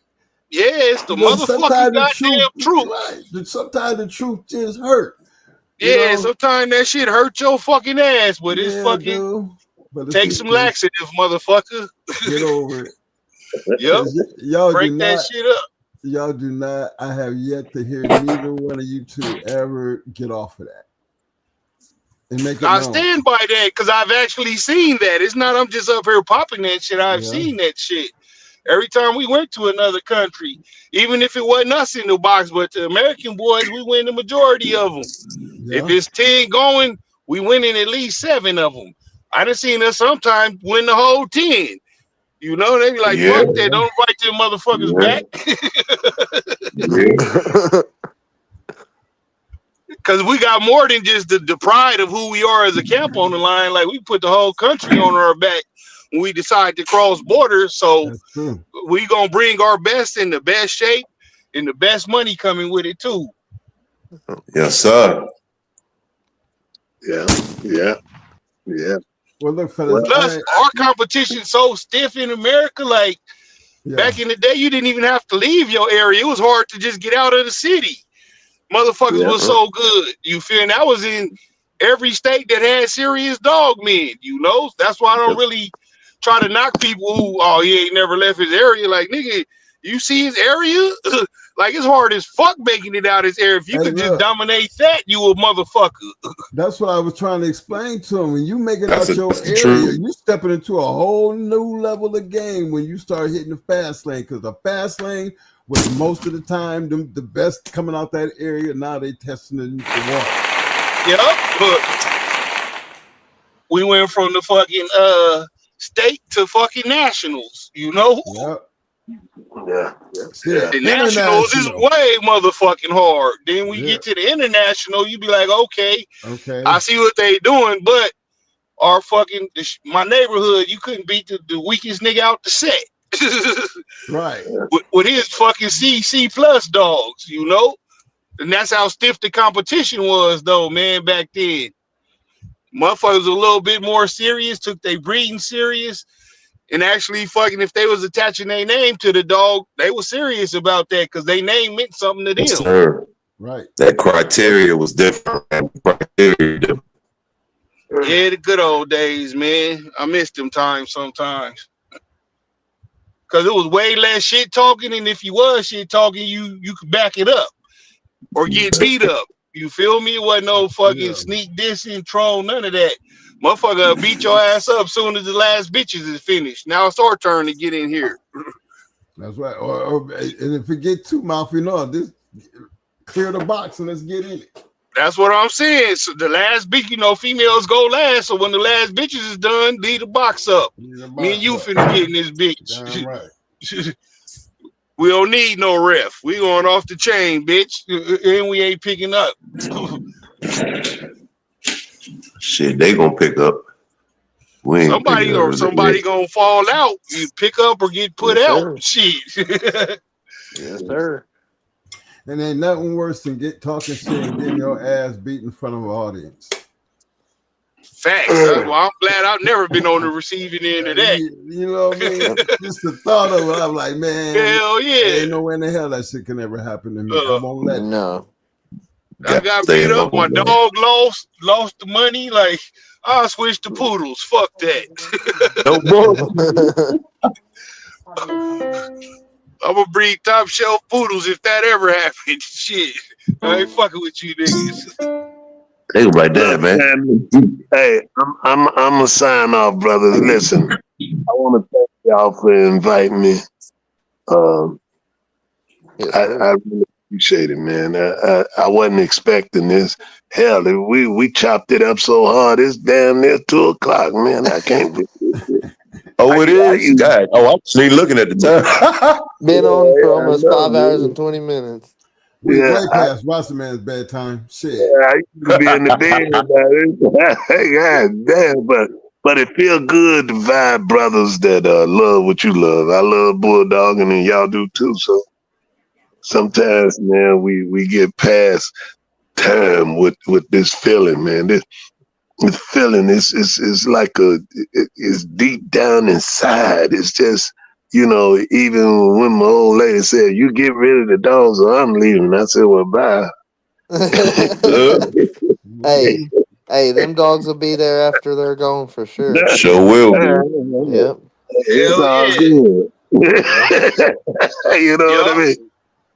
Yeah, it's the motherfucking Sometimes the truth, goddamn truth. right? Sometimes the truth just hurt. You Yeah, know? sometimes that shit hurt your fucking ass, but it's Yeah, fucking dude. But it's take some okay. laxative, motherfucker. Get over it. Yep. Cause y'all do Break that not. shit up. Y'all do not. I have yet to hear neither one of you two ever get off of that and make it I known. stand by that because I've actually seen that. It's not I'm just up here popping that shit. I've Yeah. seen that shit. Every time we went to another country, even if it wasn't us in the box, but the American boys, we win the majority of them. If Yeah. it's 10 going, we winning at least 7 of them. I done seen us sometimes win the whole 10. They be like, Yeah. fuck that. Don't invite them motherfuckers Yeah. back. Yeah. Because we got more than just the pride of who we are as a camp on the line. Like, we put the whole country on our back when we decide to cross borders. So That's true. we going to bring our best in the best shape and the best money coming with it, too. Yes, sir. Yeah. Well, look, fellas, Well, Plus, our competition's so stiff in America. Like back in the day, you didn't even have to leave your area. It was hard to just get out of the city. Motherfuckers was so good. You feel? And that was in every state that had serious dog men. You know, that's why I don't really try to knock people who, oh, he ain't never left his area. Like, nigga, you see his area? Like, it's hard as fuck making it out his area. If you Hey, could just look. dominate that, you a motherfucker. That's what I was trying to explain to him. When you make it out your area, you stepping into a whole new level of game when you start hitting the fast lane. Because the fast lane was most of the time the best coming out that area. Now they testing the water. Yep. But we went from the fucking state to fucking nationals, you know? Yep. Yeah. The nationals is way motherfucking hard. Then we get to the international, you be like, okay, I see what they doing, but our fucking my neighborhood, you couldn't beat the weakest nigga out the set. Right. With his fucking C plus dogs, you know? And that's how stiff the competition was though, man, back then. Motherfuckers was a little bit more serious, took their breeding serious. And actually, fucking, if they was attaching their name to the dog, they were serious about that because their name meant something to them. Yes, sir. Right. That criteria was different. Yeah, the good old days, man. I miss them times sometimes. Because it was way less shit talking, and if you was shit talking, you could back it up or get beat up. You feel me? It wasn't no fucking sneak dissing, troll, none of that. Motherfucker beat your ass up soon as the last bitches is finished. Now it's our turn to get in here. That's right. Or and if it get too mouthy, this clear the box and let's get in it. That's what I'm saying. So the last bitch, females go last. So when the last bitches is done, leave the box up. Me and you finna get in this bitch. Damn right. We don't need no ref. We going off the chain, bitch. And we ain't picking up. Shit, they gonna pick up. We ain't somebody gonna fall out. You pick up or get put out. Shit. Yes, sir. And ain't nothing worse than talking shit and getting your ass beat in front of an audience. Facts. That's why I'm glad I've never been on the receiving end of that. You know what I mean? Just the thought of it, I'm like, man, hell yeah. Ain't no way in the hell that shit can ever happen to me. I won't let it. I got beat up. My dog lost the money. Like, I'll switch to poodles. Fuck that. I'm gonna breed top shelf poodles if that ever happens. Shit, I ain't fucking with you niggas. They right there, man. Hey, I'm gonna sign off, brothers. Listen, I want to thank y'all for inviting me. I really appreciate it, man. I wasn't expecting this. Hell, we chopped it up so hard. It's damn near 2:00, man. I can't believe it. Oh, it is? God. Oh, I'm just looking at the time. Been on for almost 5 hours and 20 minutes. We way past Wasserman's bedtime. Shit. Yeah, I used to be in the bed about it. God damn, but it feel good to vibe brothers that love what you love. I love Bulldog, and then y'all do too. So sometimes, man, we get past time with this feeling, man. This feeling is like it's deep down inside. It's just, even when my old lady said, "You get rid of the dogs or I'm leaving," I said, "Well, bye." Hey, them dogs will be there after they're gone for sure. Sure will be. Yep. It's all good. You know what I mean?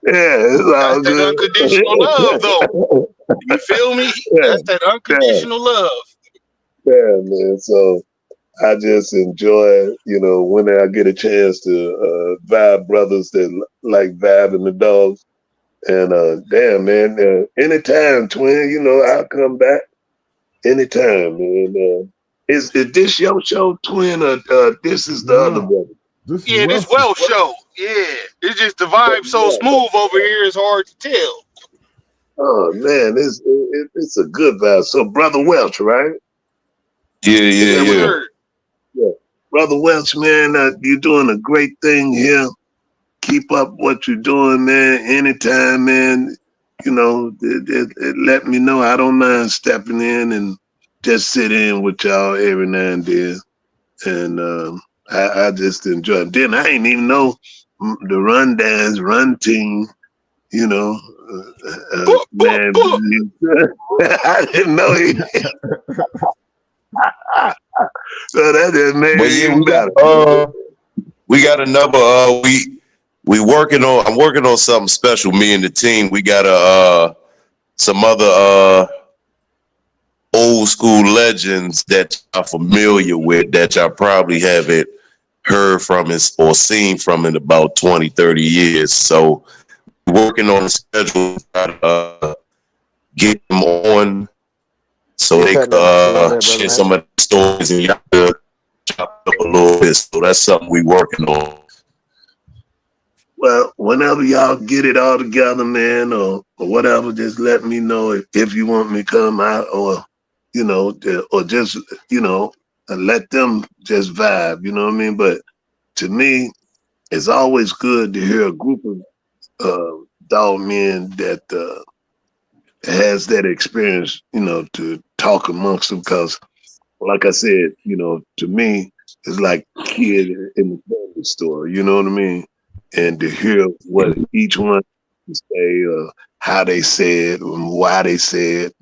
Yeah, it's all That's that unconditional love, though. You feel me? That's that unconditional love. Yeah, man. So I just enjoy, when I get a chance to vibe brothers that like vibing the dogs. And damn, man, anytime, twin, I'll come back. Anytime, man. Is this your show, twin, or this is the other brother? This Welsh show. Yeah. It's just the vibe so smooth over here, it's hard to tell. Oh, man, it's a good vibe. So, Brother Welsh, right? Yeah. Brother Welsh, man, you're doing a great thing here. Keep up what you're doing, man. Anytime, man, let me know. I don't mind stepping in and just sit in with y'all every now and then, and I just enjoy it. Then I ain't even know the run dance, run team. You know, man, I didn't know he. So that just made But it yeah, even better. we got another we working on. I'm working on something special. Me and the team. We got some other old school legends that y'all familiar with that y'all probably haven't heard from or seen from in about 20, 30 years. So working on a schedule to try to get them on so You're they cutting in just a little could bit, brother share man. some of the stories and y'all could chop it up a little bit. So that's something we working on. Well, whenever y'all get it all together, man, or whatever, just let me know if you want me to come out, or or just let them just vibe. You know what I mean? But to me, it's always good to hear a group of dog men that has that experience. To talk amongst them, because, like I said, to me, it's like kid in the candy store. You know what I mean? And to hear what each one say, how they said, why they said,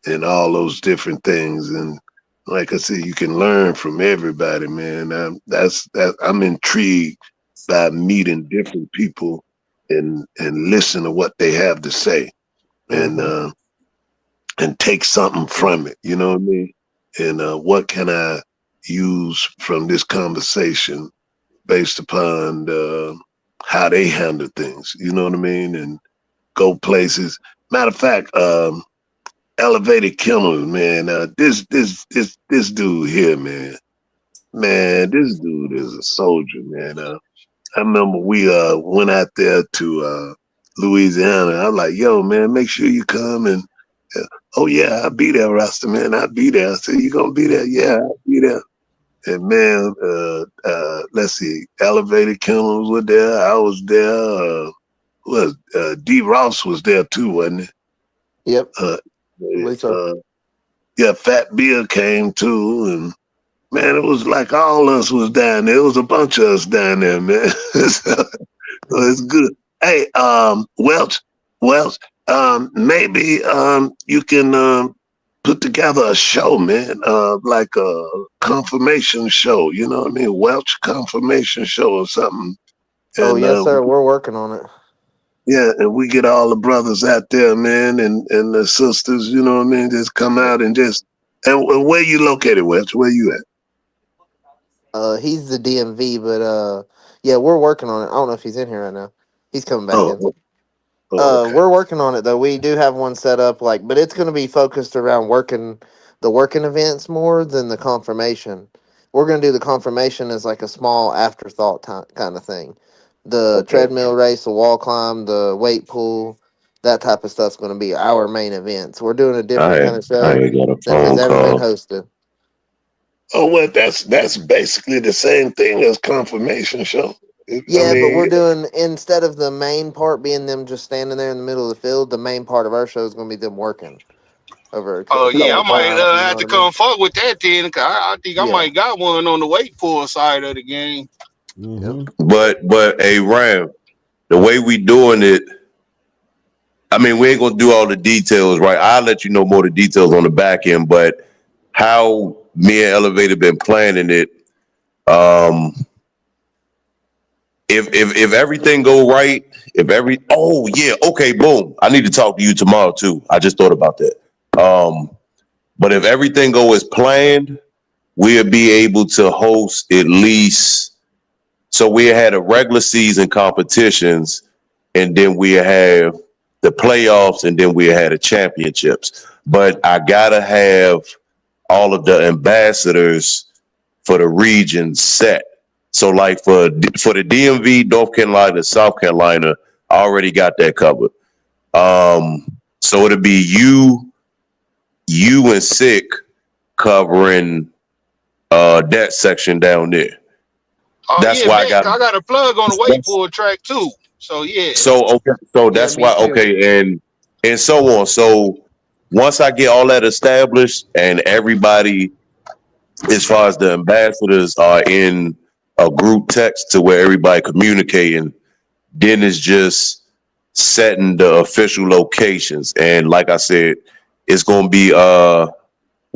and all those different things. And like I said, you can learn from everybody, man. I'm intrigued by meeting different people and listen to what they have to say, and take something from it. You know what I mean? And what can I use from this conversation based upon how they handle things? You know what I mean? And go places. Matter of fact, Elevated Kennels, man. This dude here, man. Man, this dude is a soldier, man. I remember we went out there to Louisiana. I was like, yo, man, make sure you come and oh yeah, I'll be there, Rasta, man. I'll be there. I said, you gonna be there? Yeah, I'll be there. And man, let's see, Elevated Kennels were there. I was there. D. Ross was there too, wasn't he? Yep. Uh, So. Yeah, Fat Bill came too, and man, it was like all us was down there. It was a bunch of us down there, man. So it's good. Hey, Welch, maybe you can put together a show, man, like a confirmation show. You know what I mean? Welch confirmation show or something. Oh And yes, sir. We're working on it. yeah, and we get all the brothers out there, man, and the sisters. You know what I mean? Just come out and just. And where you located, Welch? Where you at? He's the DMV, but yeah, we're working on it. I don't know if he's in here right now. He's coming back in. Okay. We're working on it though. We do have one set up, but it's going to be focused around the working events more than the confirmation. We're going to do the confirmation as like a small afterthought kind of thing. The treadmill race, the wall climb, the weight pool, that type of stuff's going to be our main events. We're doing a different kind of show than has ever been hosted. Oh well, that's basically the same thing as confirmation show. Yeah, but we're doing, instead of the main part being them just standing there in the middle of the field, the main part of our show is going to be them working over. Oh yeah, I might have to come fuck with that then. Cause I think I might got one on the weight pull side of the game. But hey, Ram, the way we doing it, I mean, we ain't gonna do all the details, right? I'll let you know more of the details on the back end, but how me and Elevator been planning it, if everything go right, boom. I need to talk to you tomorrow too. I just thought about that. But if everything go as planned, we'll be able to host at least. So we had a regular season competitions, and then we have the playoffs, and then we had the championships. But I gotta have all of the ambassadors for the region set. So like for the DMV, North Carolina, South Carolina, I already got that covered. So it'll be you and Sick covering that section down there. Oh That's yeah, why man, I got a plug on the weight pull track too. So yeah. So that's why and so on. So once I get all that established and everybody, as far as the ambassadors are in a group text to where everybody communicating, then it's just setting the official locations. And like I said, it's gonna be well,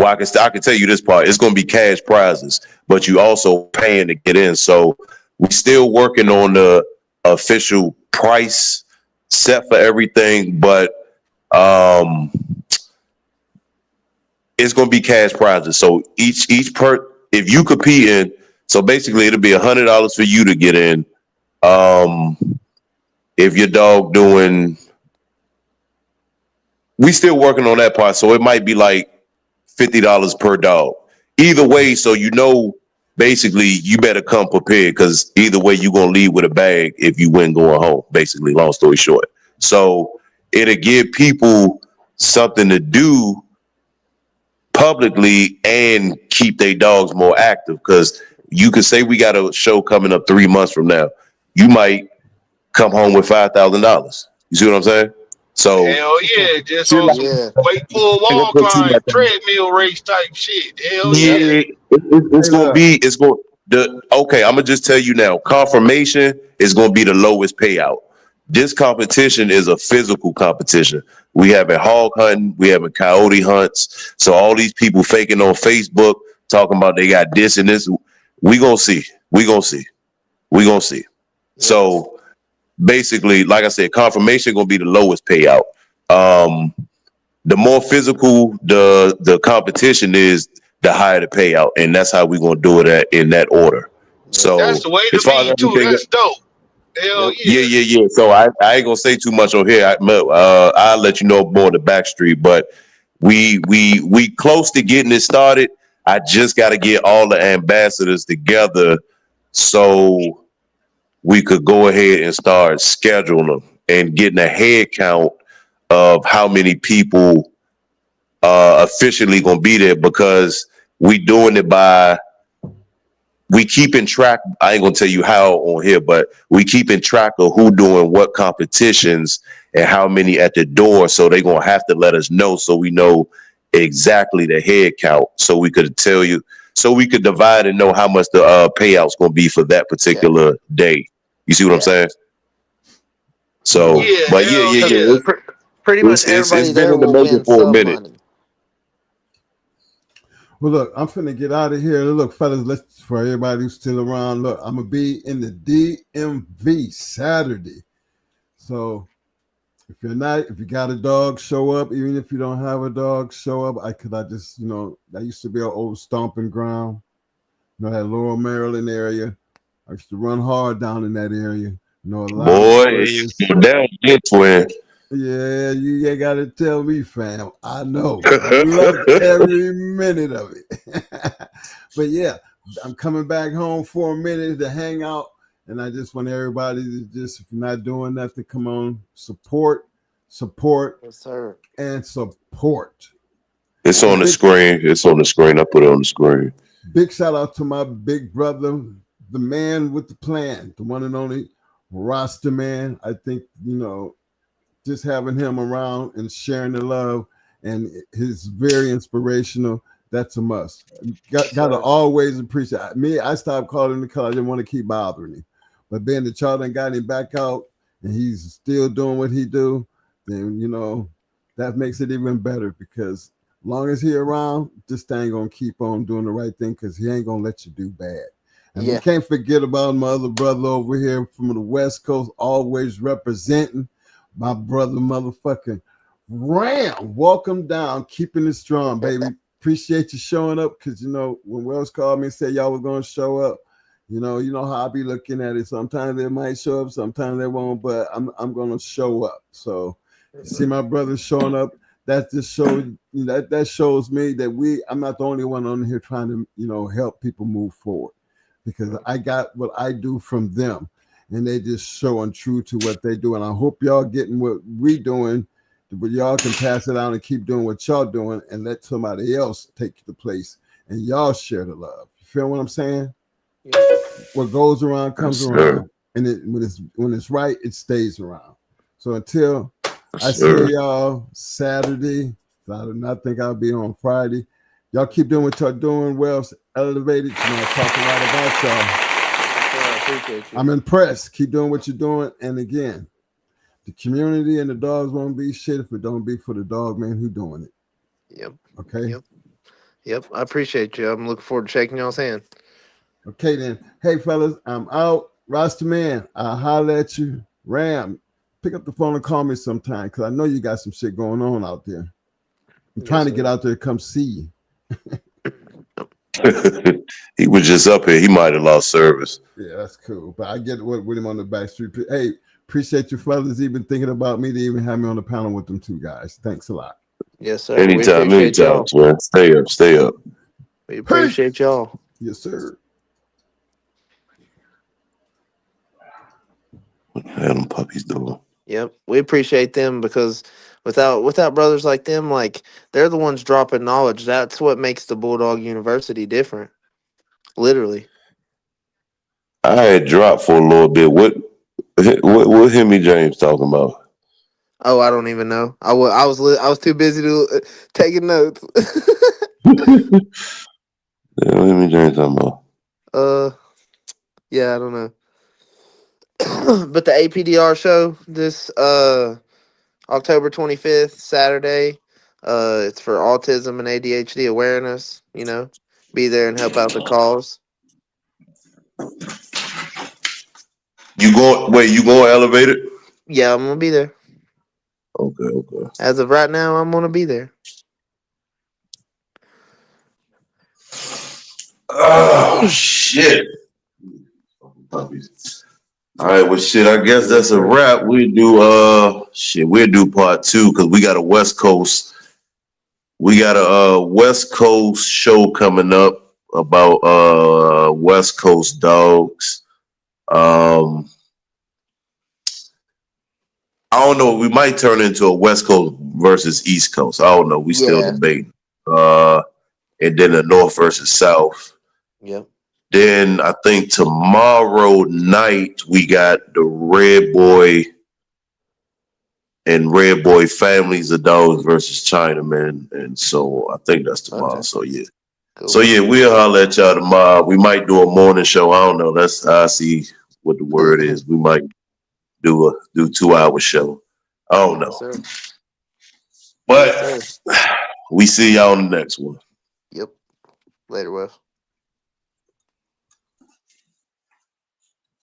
I can tell you this part. It's going to be cash prizes, but you also paying to get in. So we still working on the official price set for everything, but it's going to be cash prizes. So each if you compete in, so basically it'll be $100 for you to get in. If your dog doing, we still working on that part. So it might be like $50 per dog. Either way, so you know, basically, you better come prepared because either way, you're going to leave with a bag if you win going home, basically, long story short. So it'll give people something to do publicly and keep their dogs more active because you could say we got a show coming up 3 months from now. You might come home with $5,000. You see what I'm saying? So Hell yeah, just shit on like some Yeah. wait for a ain't gonna wall put too climb, much on. treadmill race type shit. Hell Yeah, yeah. it's Hey, gonna look, be. It's going. Okay, I'm gonna just tell you now. Confirmation is gonna be the lowest payout. This competition is a physical competition. We having hog hunting. We having coyote hunts. So all these people faking on Facebook talking about they got this and this. We gonna see. We gonna see. We gonna see. Yes. So basically, like I said, confirmation gonna be the lowest payout. The more physical the competition is, the higher the payout, and that's how we're gonna do it in that order. That's So the way as to far as be too. everything, That's dope. Hell Yep. yeah. yeah. So I ain't gonna say too much on here. I'll let you know more on the back street, but we close to getting it started. I just got to get all the ambassadors together so we could go ahead and start scheduling them and getting a head count of how many people officially gonna be there because we doing it by we keeping track. I ain't gonna tell you how on here, but we keeping track of who doing what competitions and how many at the door. So they gonna have to let us know so we know exactly the head count. So we could tell you, so we could divide and know how much the payout's gonna be for that particular day. You see what I'm saying? So, Yeah, but hell yeah. yeah. Pretty much everybody It's been there in the will making win for a some minute. money. well, look, I'm finna get out of here. Look, fellas, let's for everybody who's still around. Look, I'm gonna be in the DMV Saturday. So if you got a dog, show up. Even if you don't have a dog, show up. I just, that used to be an old stomping ground. That Laurel, Maryland area. I used to run hard down in that area. A lot of Boy, players. it's down here, twin. Yeah, you ain't got to tell me, fam. I know. I loved every minute of it. But yeah, I'm coming back home for a minute to hang out. And I just want everybody to just, if you're not doing nothing, come on, support, Yes, sir. and support. It's And on the screen. It's on the screen. I put it on the screen. big shout out to my big brother, the man with the plan, the one and only Rasta Man. I think, just having him around and sharing the love and his very inspirational. That's a must. Got to always appreciate me. I stopped calling him because I didn't want to keep bothering him. But then the child done got him back out and he's still doing what he do, then that makes it even better because long as he around, this thing gonna keep on doing the right thing because he ain't gonna let you do bad. And we can't forget about my other brother over here from the West Coast, always representing. My brother, motherfucking Ram, welcome down, keeping it strong, baby. Appreciate you showing up because when Welsh called me and said y'all were gonna show up, you know how I be looking at it. Sometimes they might show up, sometimes they won't, but I'm gonna show up. So see my brother showing up. That just shows that shows me that I'm not the only one on here trying to help people move forward because I got what I do from them. And they just showing true to what they do. And I hope y'all getting what we doing, but y'all can pass it on and keep doing what y'all doing and let somebody else take the place and y'all share the love. You feel what I'm saying? Yeah. What goes around comes around. And when it's right, it stays around. So until I see y'all Saturday, So I do not think I'll be on Friday. Y'all keep doing what y'all doing. Welsh Elevated. You know, I talk a lot about y'all. I appreciate you. I'm impressed. Keep doing what you're doing. And again, the community and the dogs won't be shit if it don't be for the dog man who doing it. Yep. Okay. Yep. I appreciate you. I'm looking forward to shaking y'all's hand. Okay then. Hey fellas, I'm out. Rasta man, I'll holler at you. Ram, pick up the phone and call me sometime because I know you got some shit going on out there. I'm trying to get out there to come see you. He was just up here. He might have lost service. Yeah, that's cool. But I get with him on the back street. Hey, appreciate you fellas even thinking about me to even have me on the panel with them two guys. Thanks a lot. Yes, sir. Anytime, man. Stay up, stay up. We appreciate y'all. Yes, sir. What the hell them puppies doing? Yep, we appreciate them because without brothers like them, like they're the ones dropping knowledge. That's what makes the Bulldog University different. Literally. I had dropped for a little bit. What Hemi James talking about? Oh, I don't even know. I was too busy to taking notes. Yeah, what Hemi James talking about? Yeah, I don't know. But the APDR show this October 25th, Saturday. It's for autism and ADHD awareness, you know. Be there and help out the cause. You going elevated? Yeah, I'm gonna be there. Okay. As of right now, I'm gonna be there. Oh shit. Puppies. All right, well shit, I guess that's a wrap. We'll do part 2 because we got a West Coast show coming up about West Coast dogs. I don't know. We might turn into a West Coast versus East Coast. I don't know. We still debating. And then a North versus South. Yep. Then I think tomorrow night we got the Red Boy and Red Boy Families of Dogs versus Chinaman. And so I think that's tomorrow. Okay. So yeah. Cool. So yeah, we'll holler at y'all tomorrow. We might do a morning show. I don't know. That's I see what the word is. We might do a 2-hour show. I don't know. Sir. But we see y'all on the next one. Yep. Later, Wes.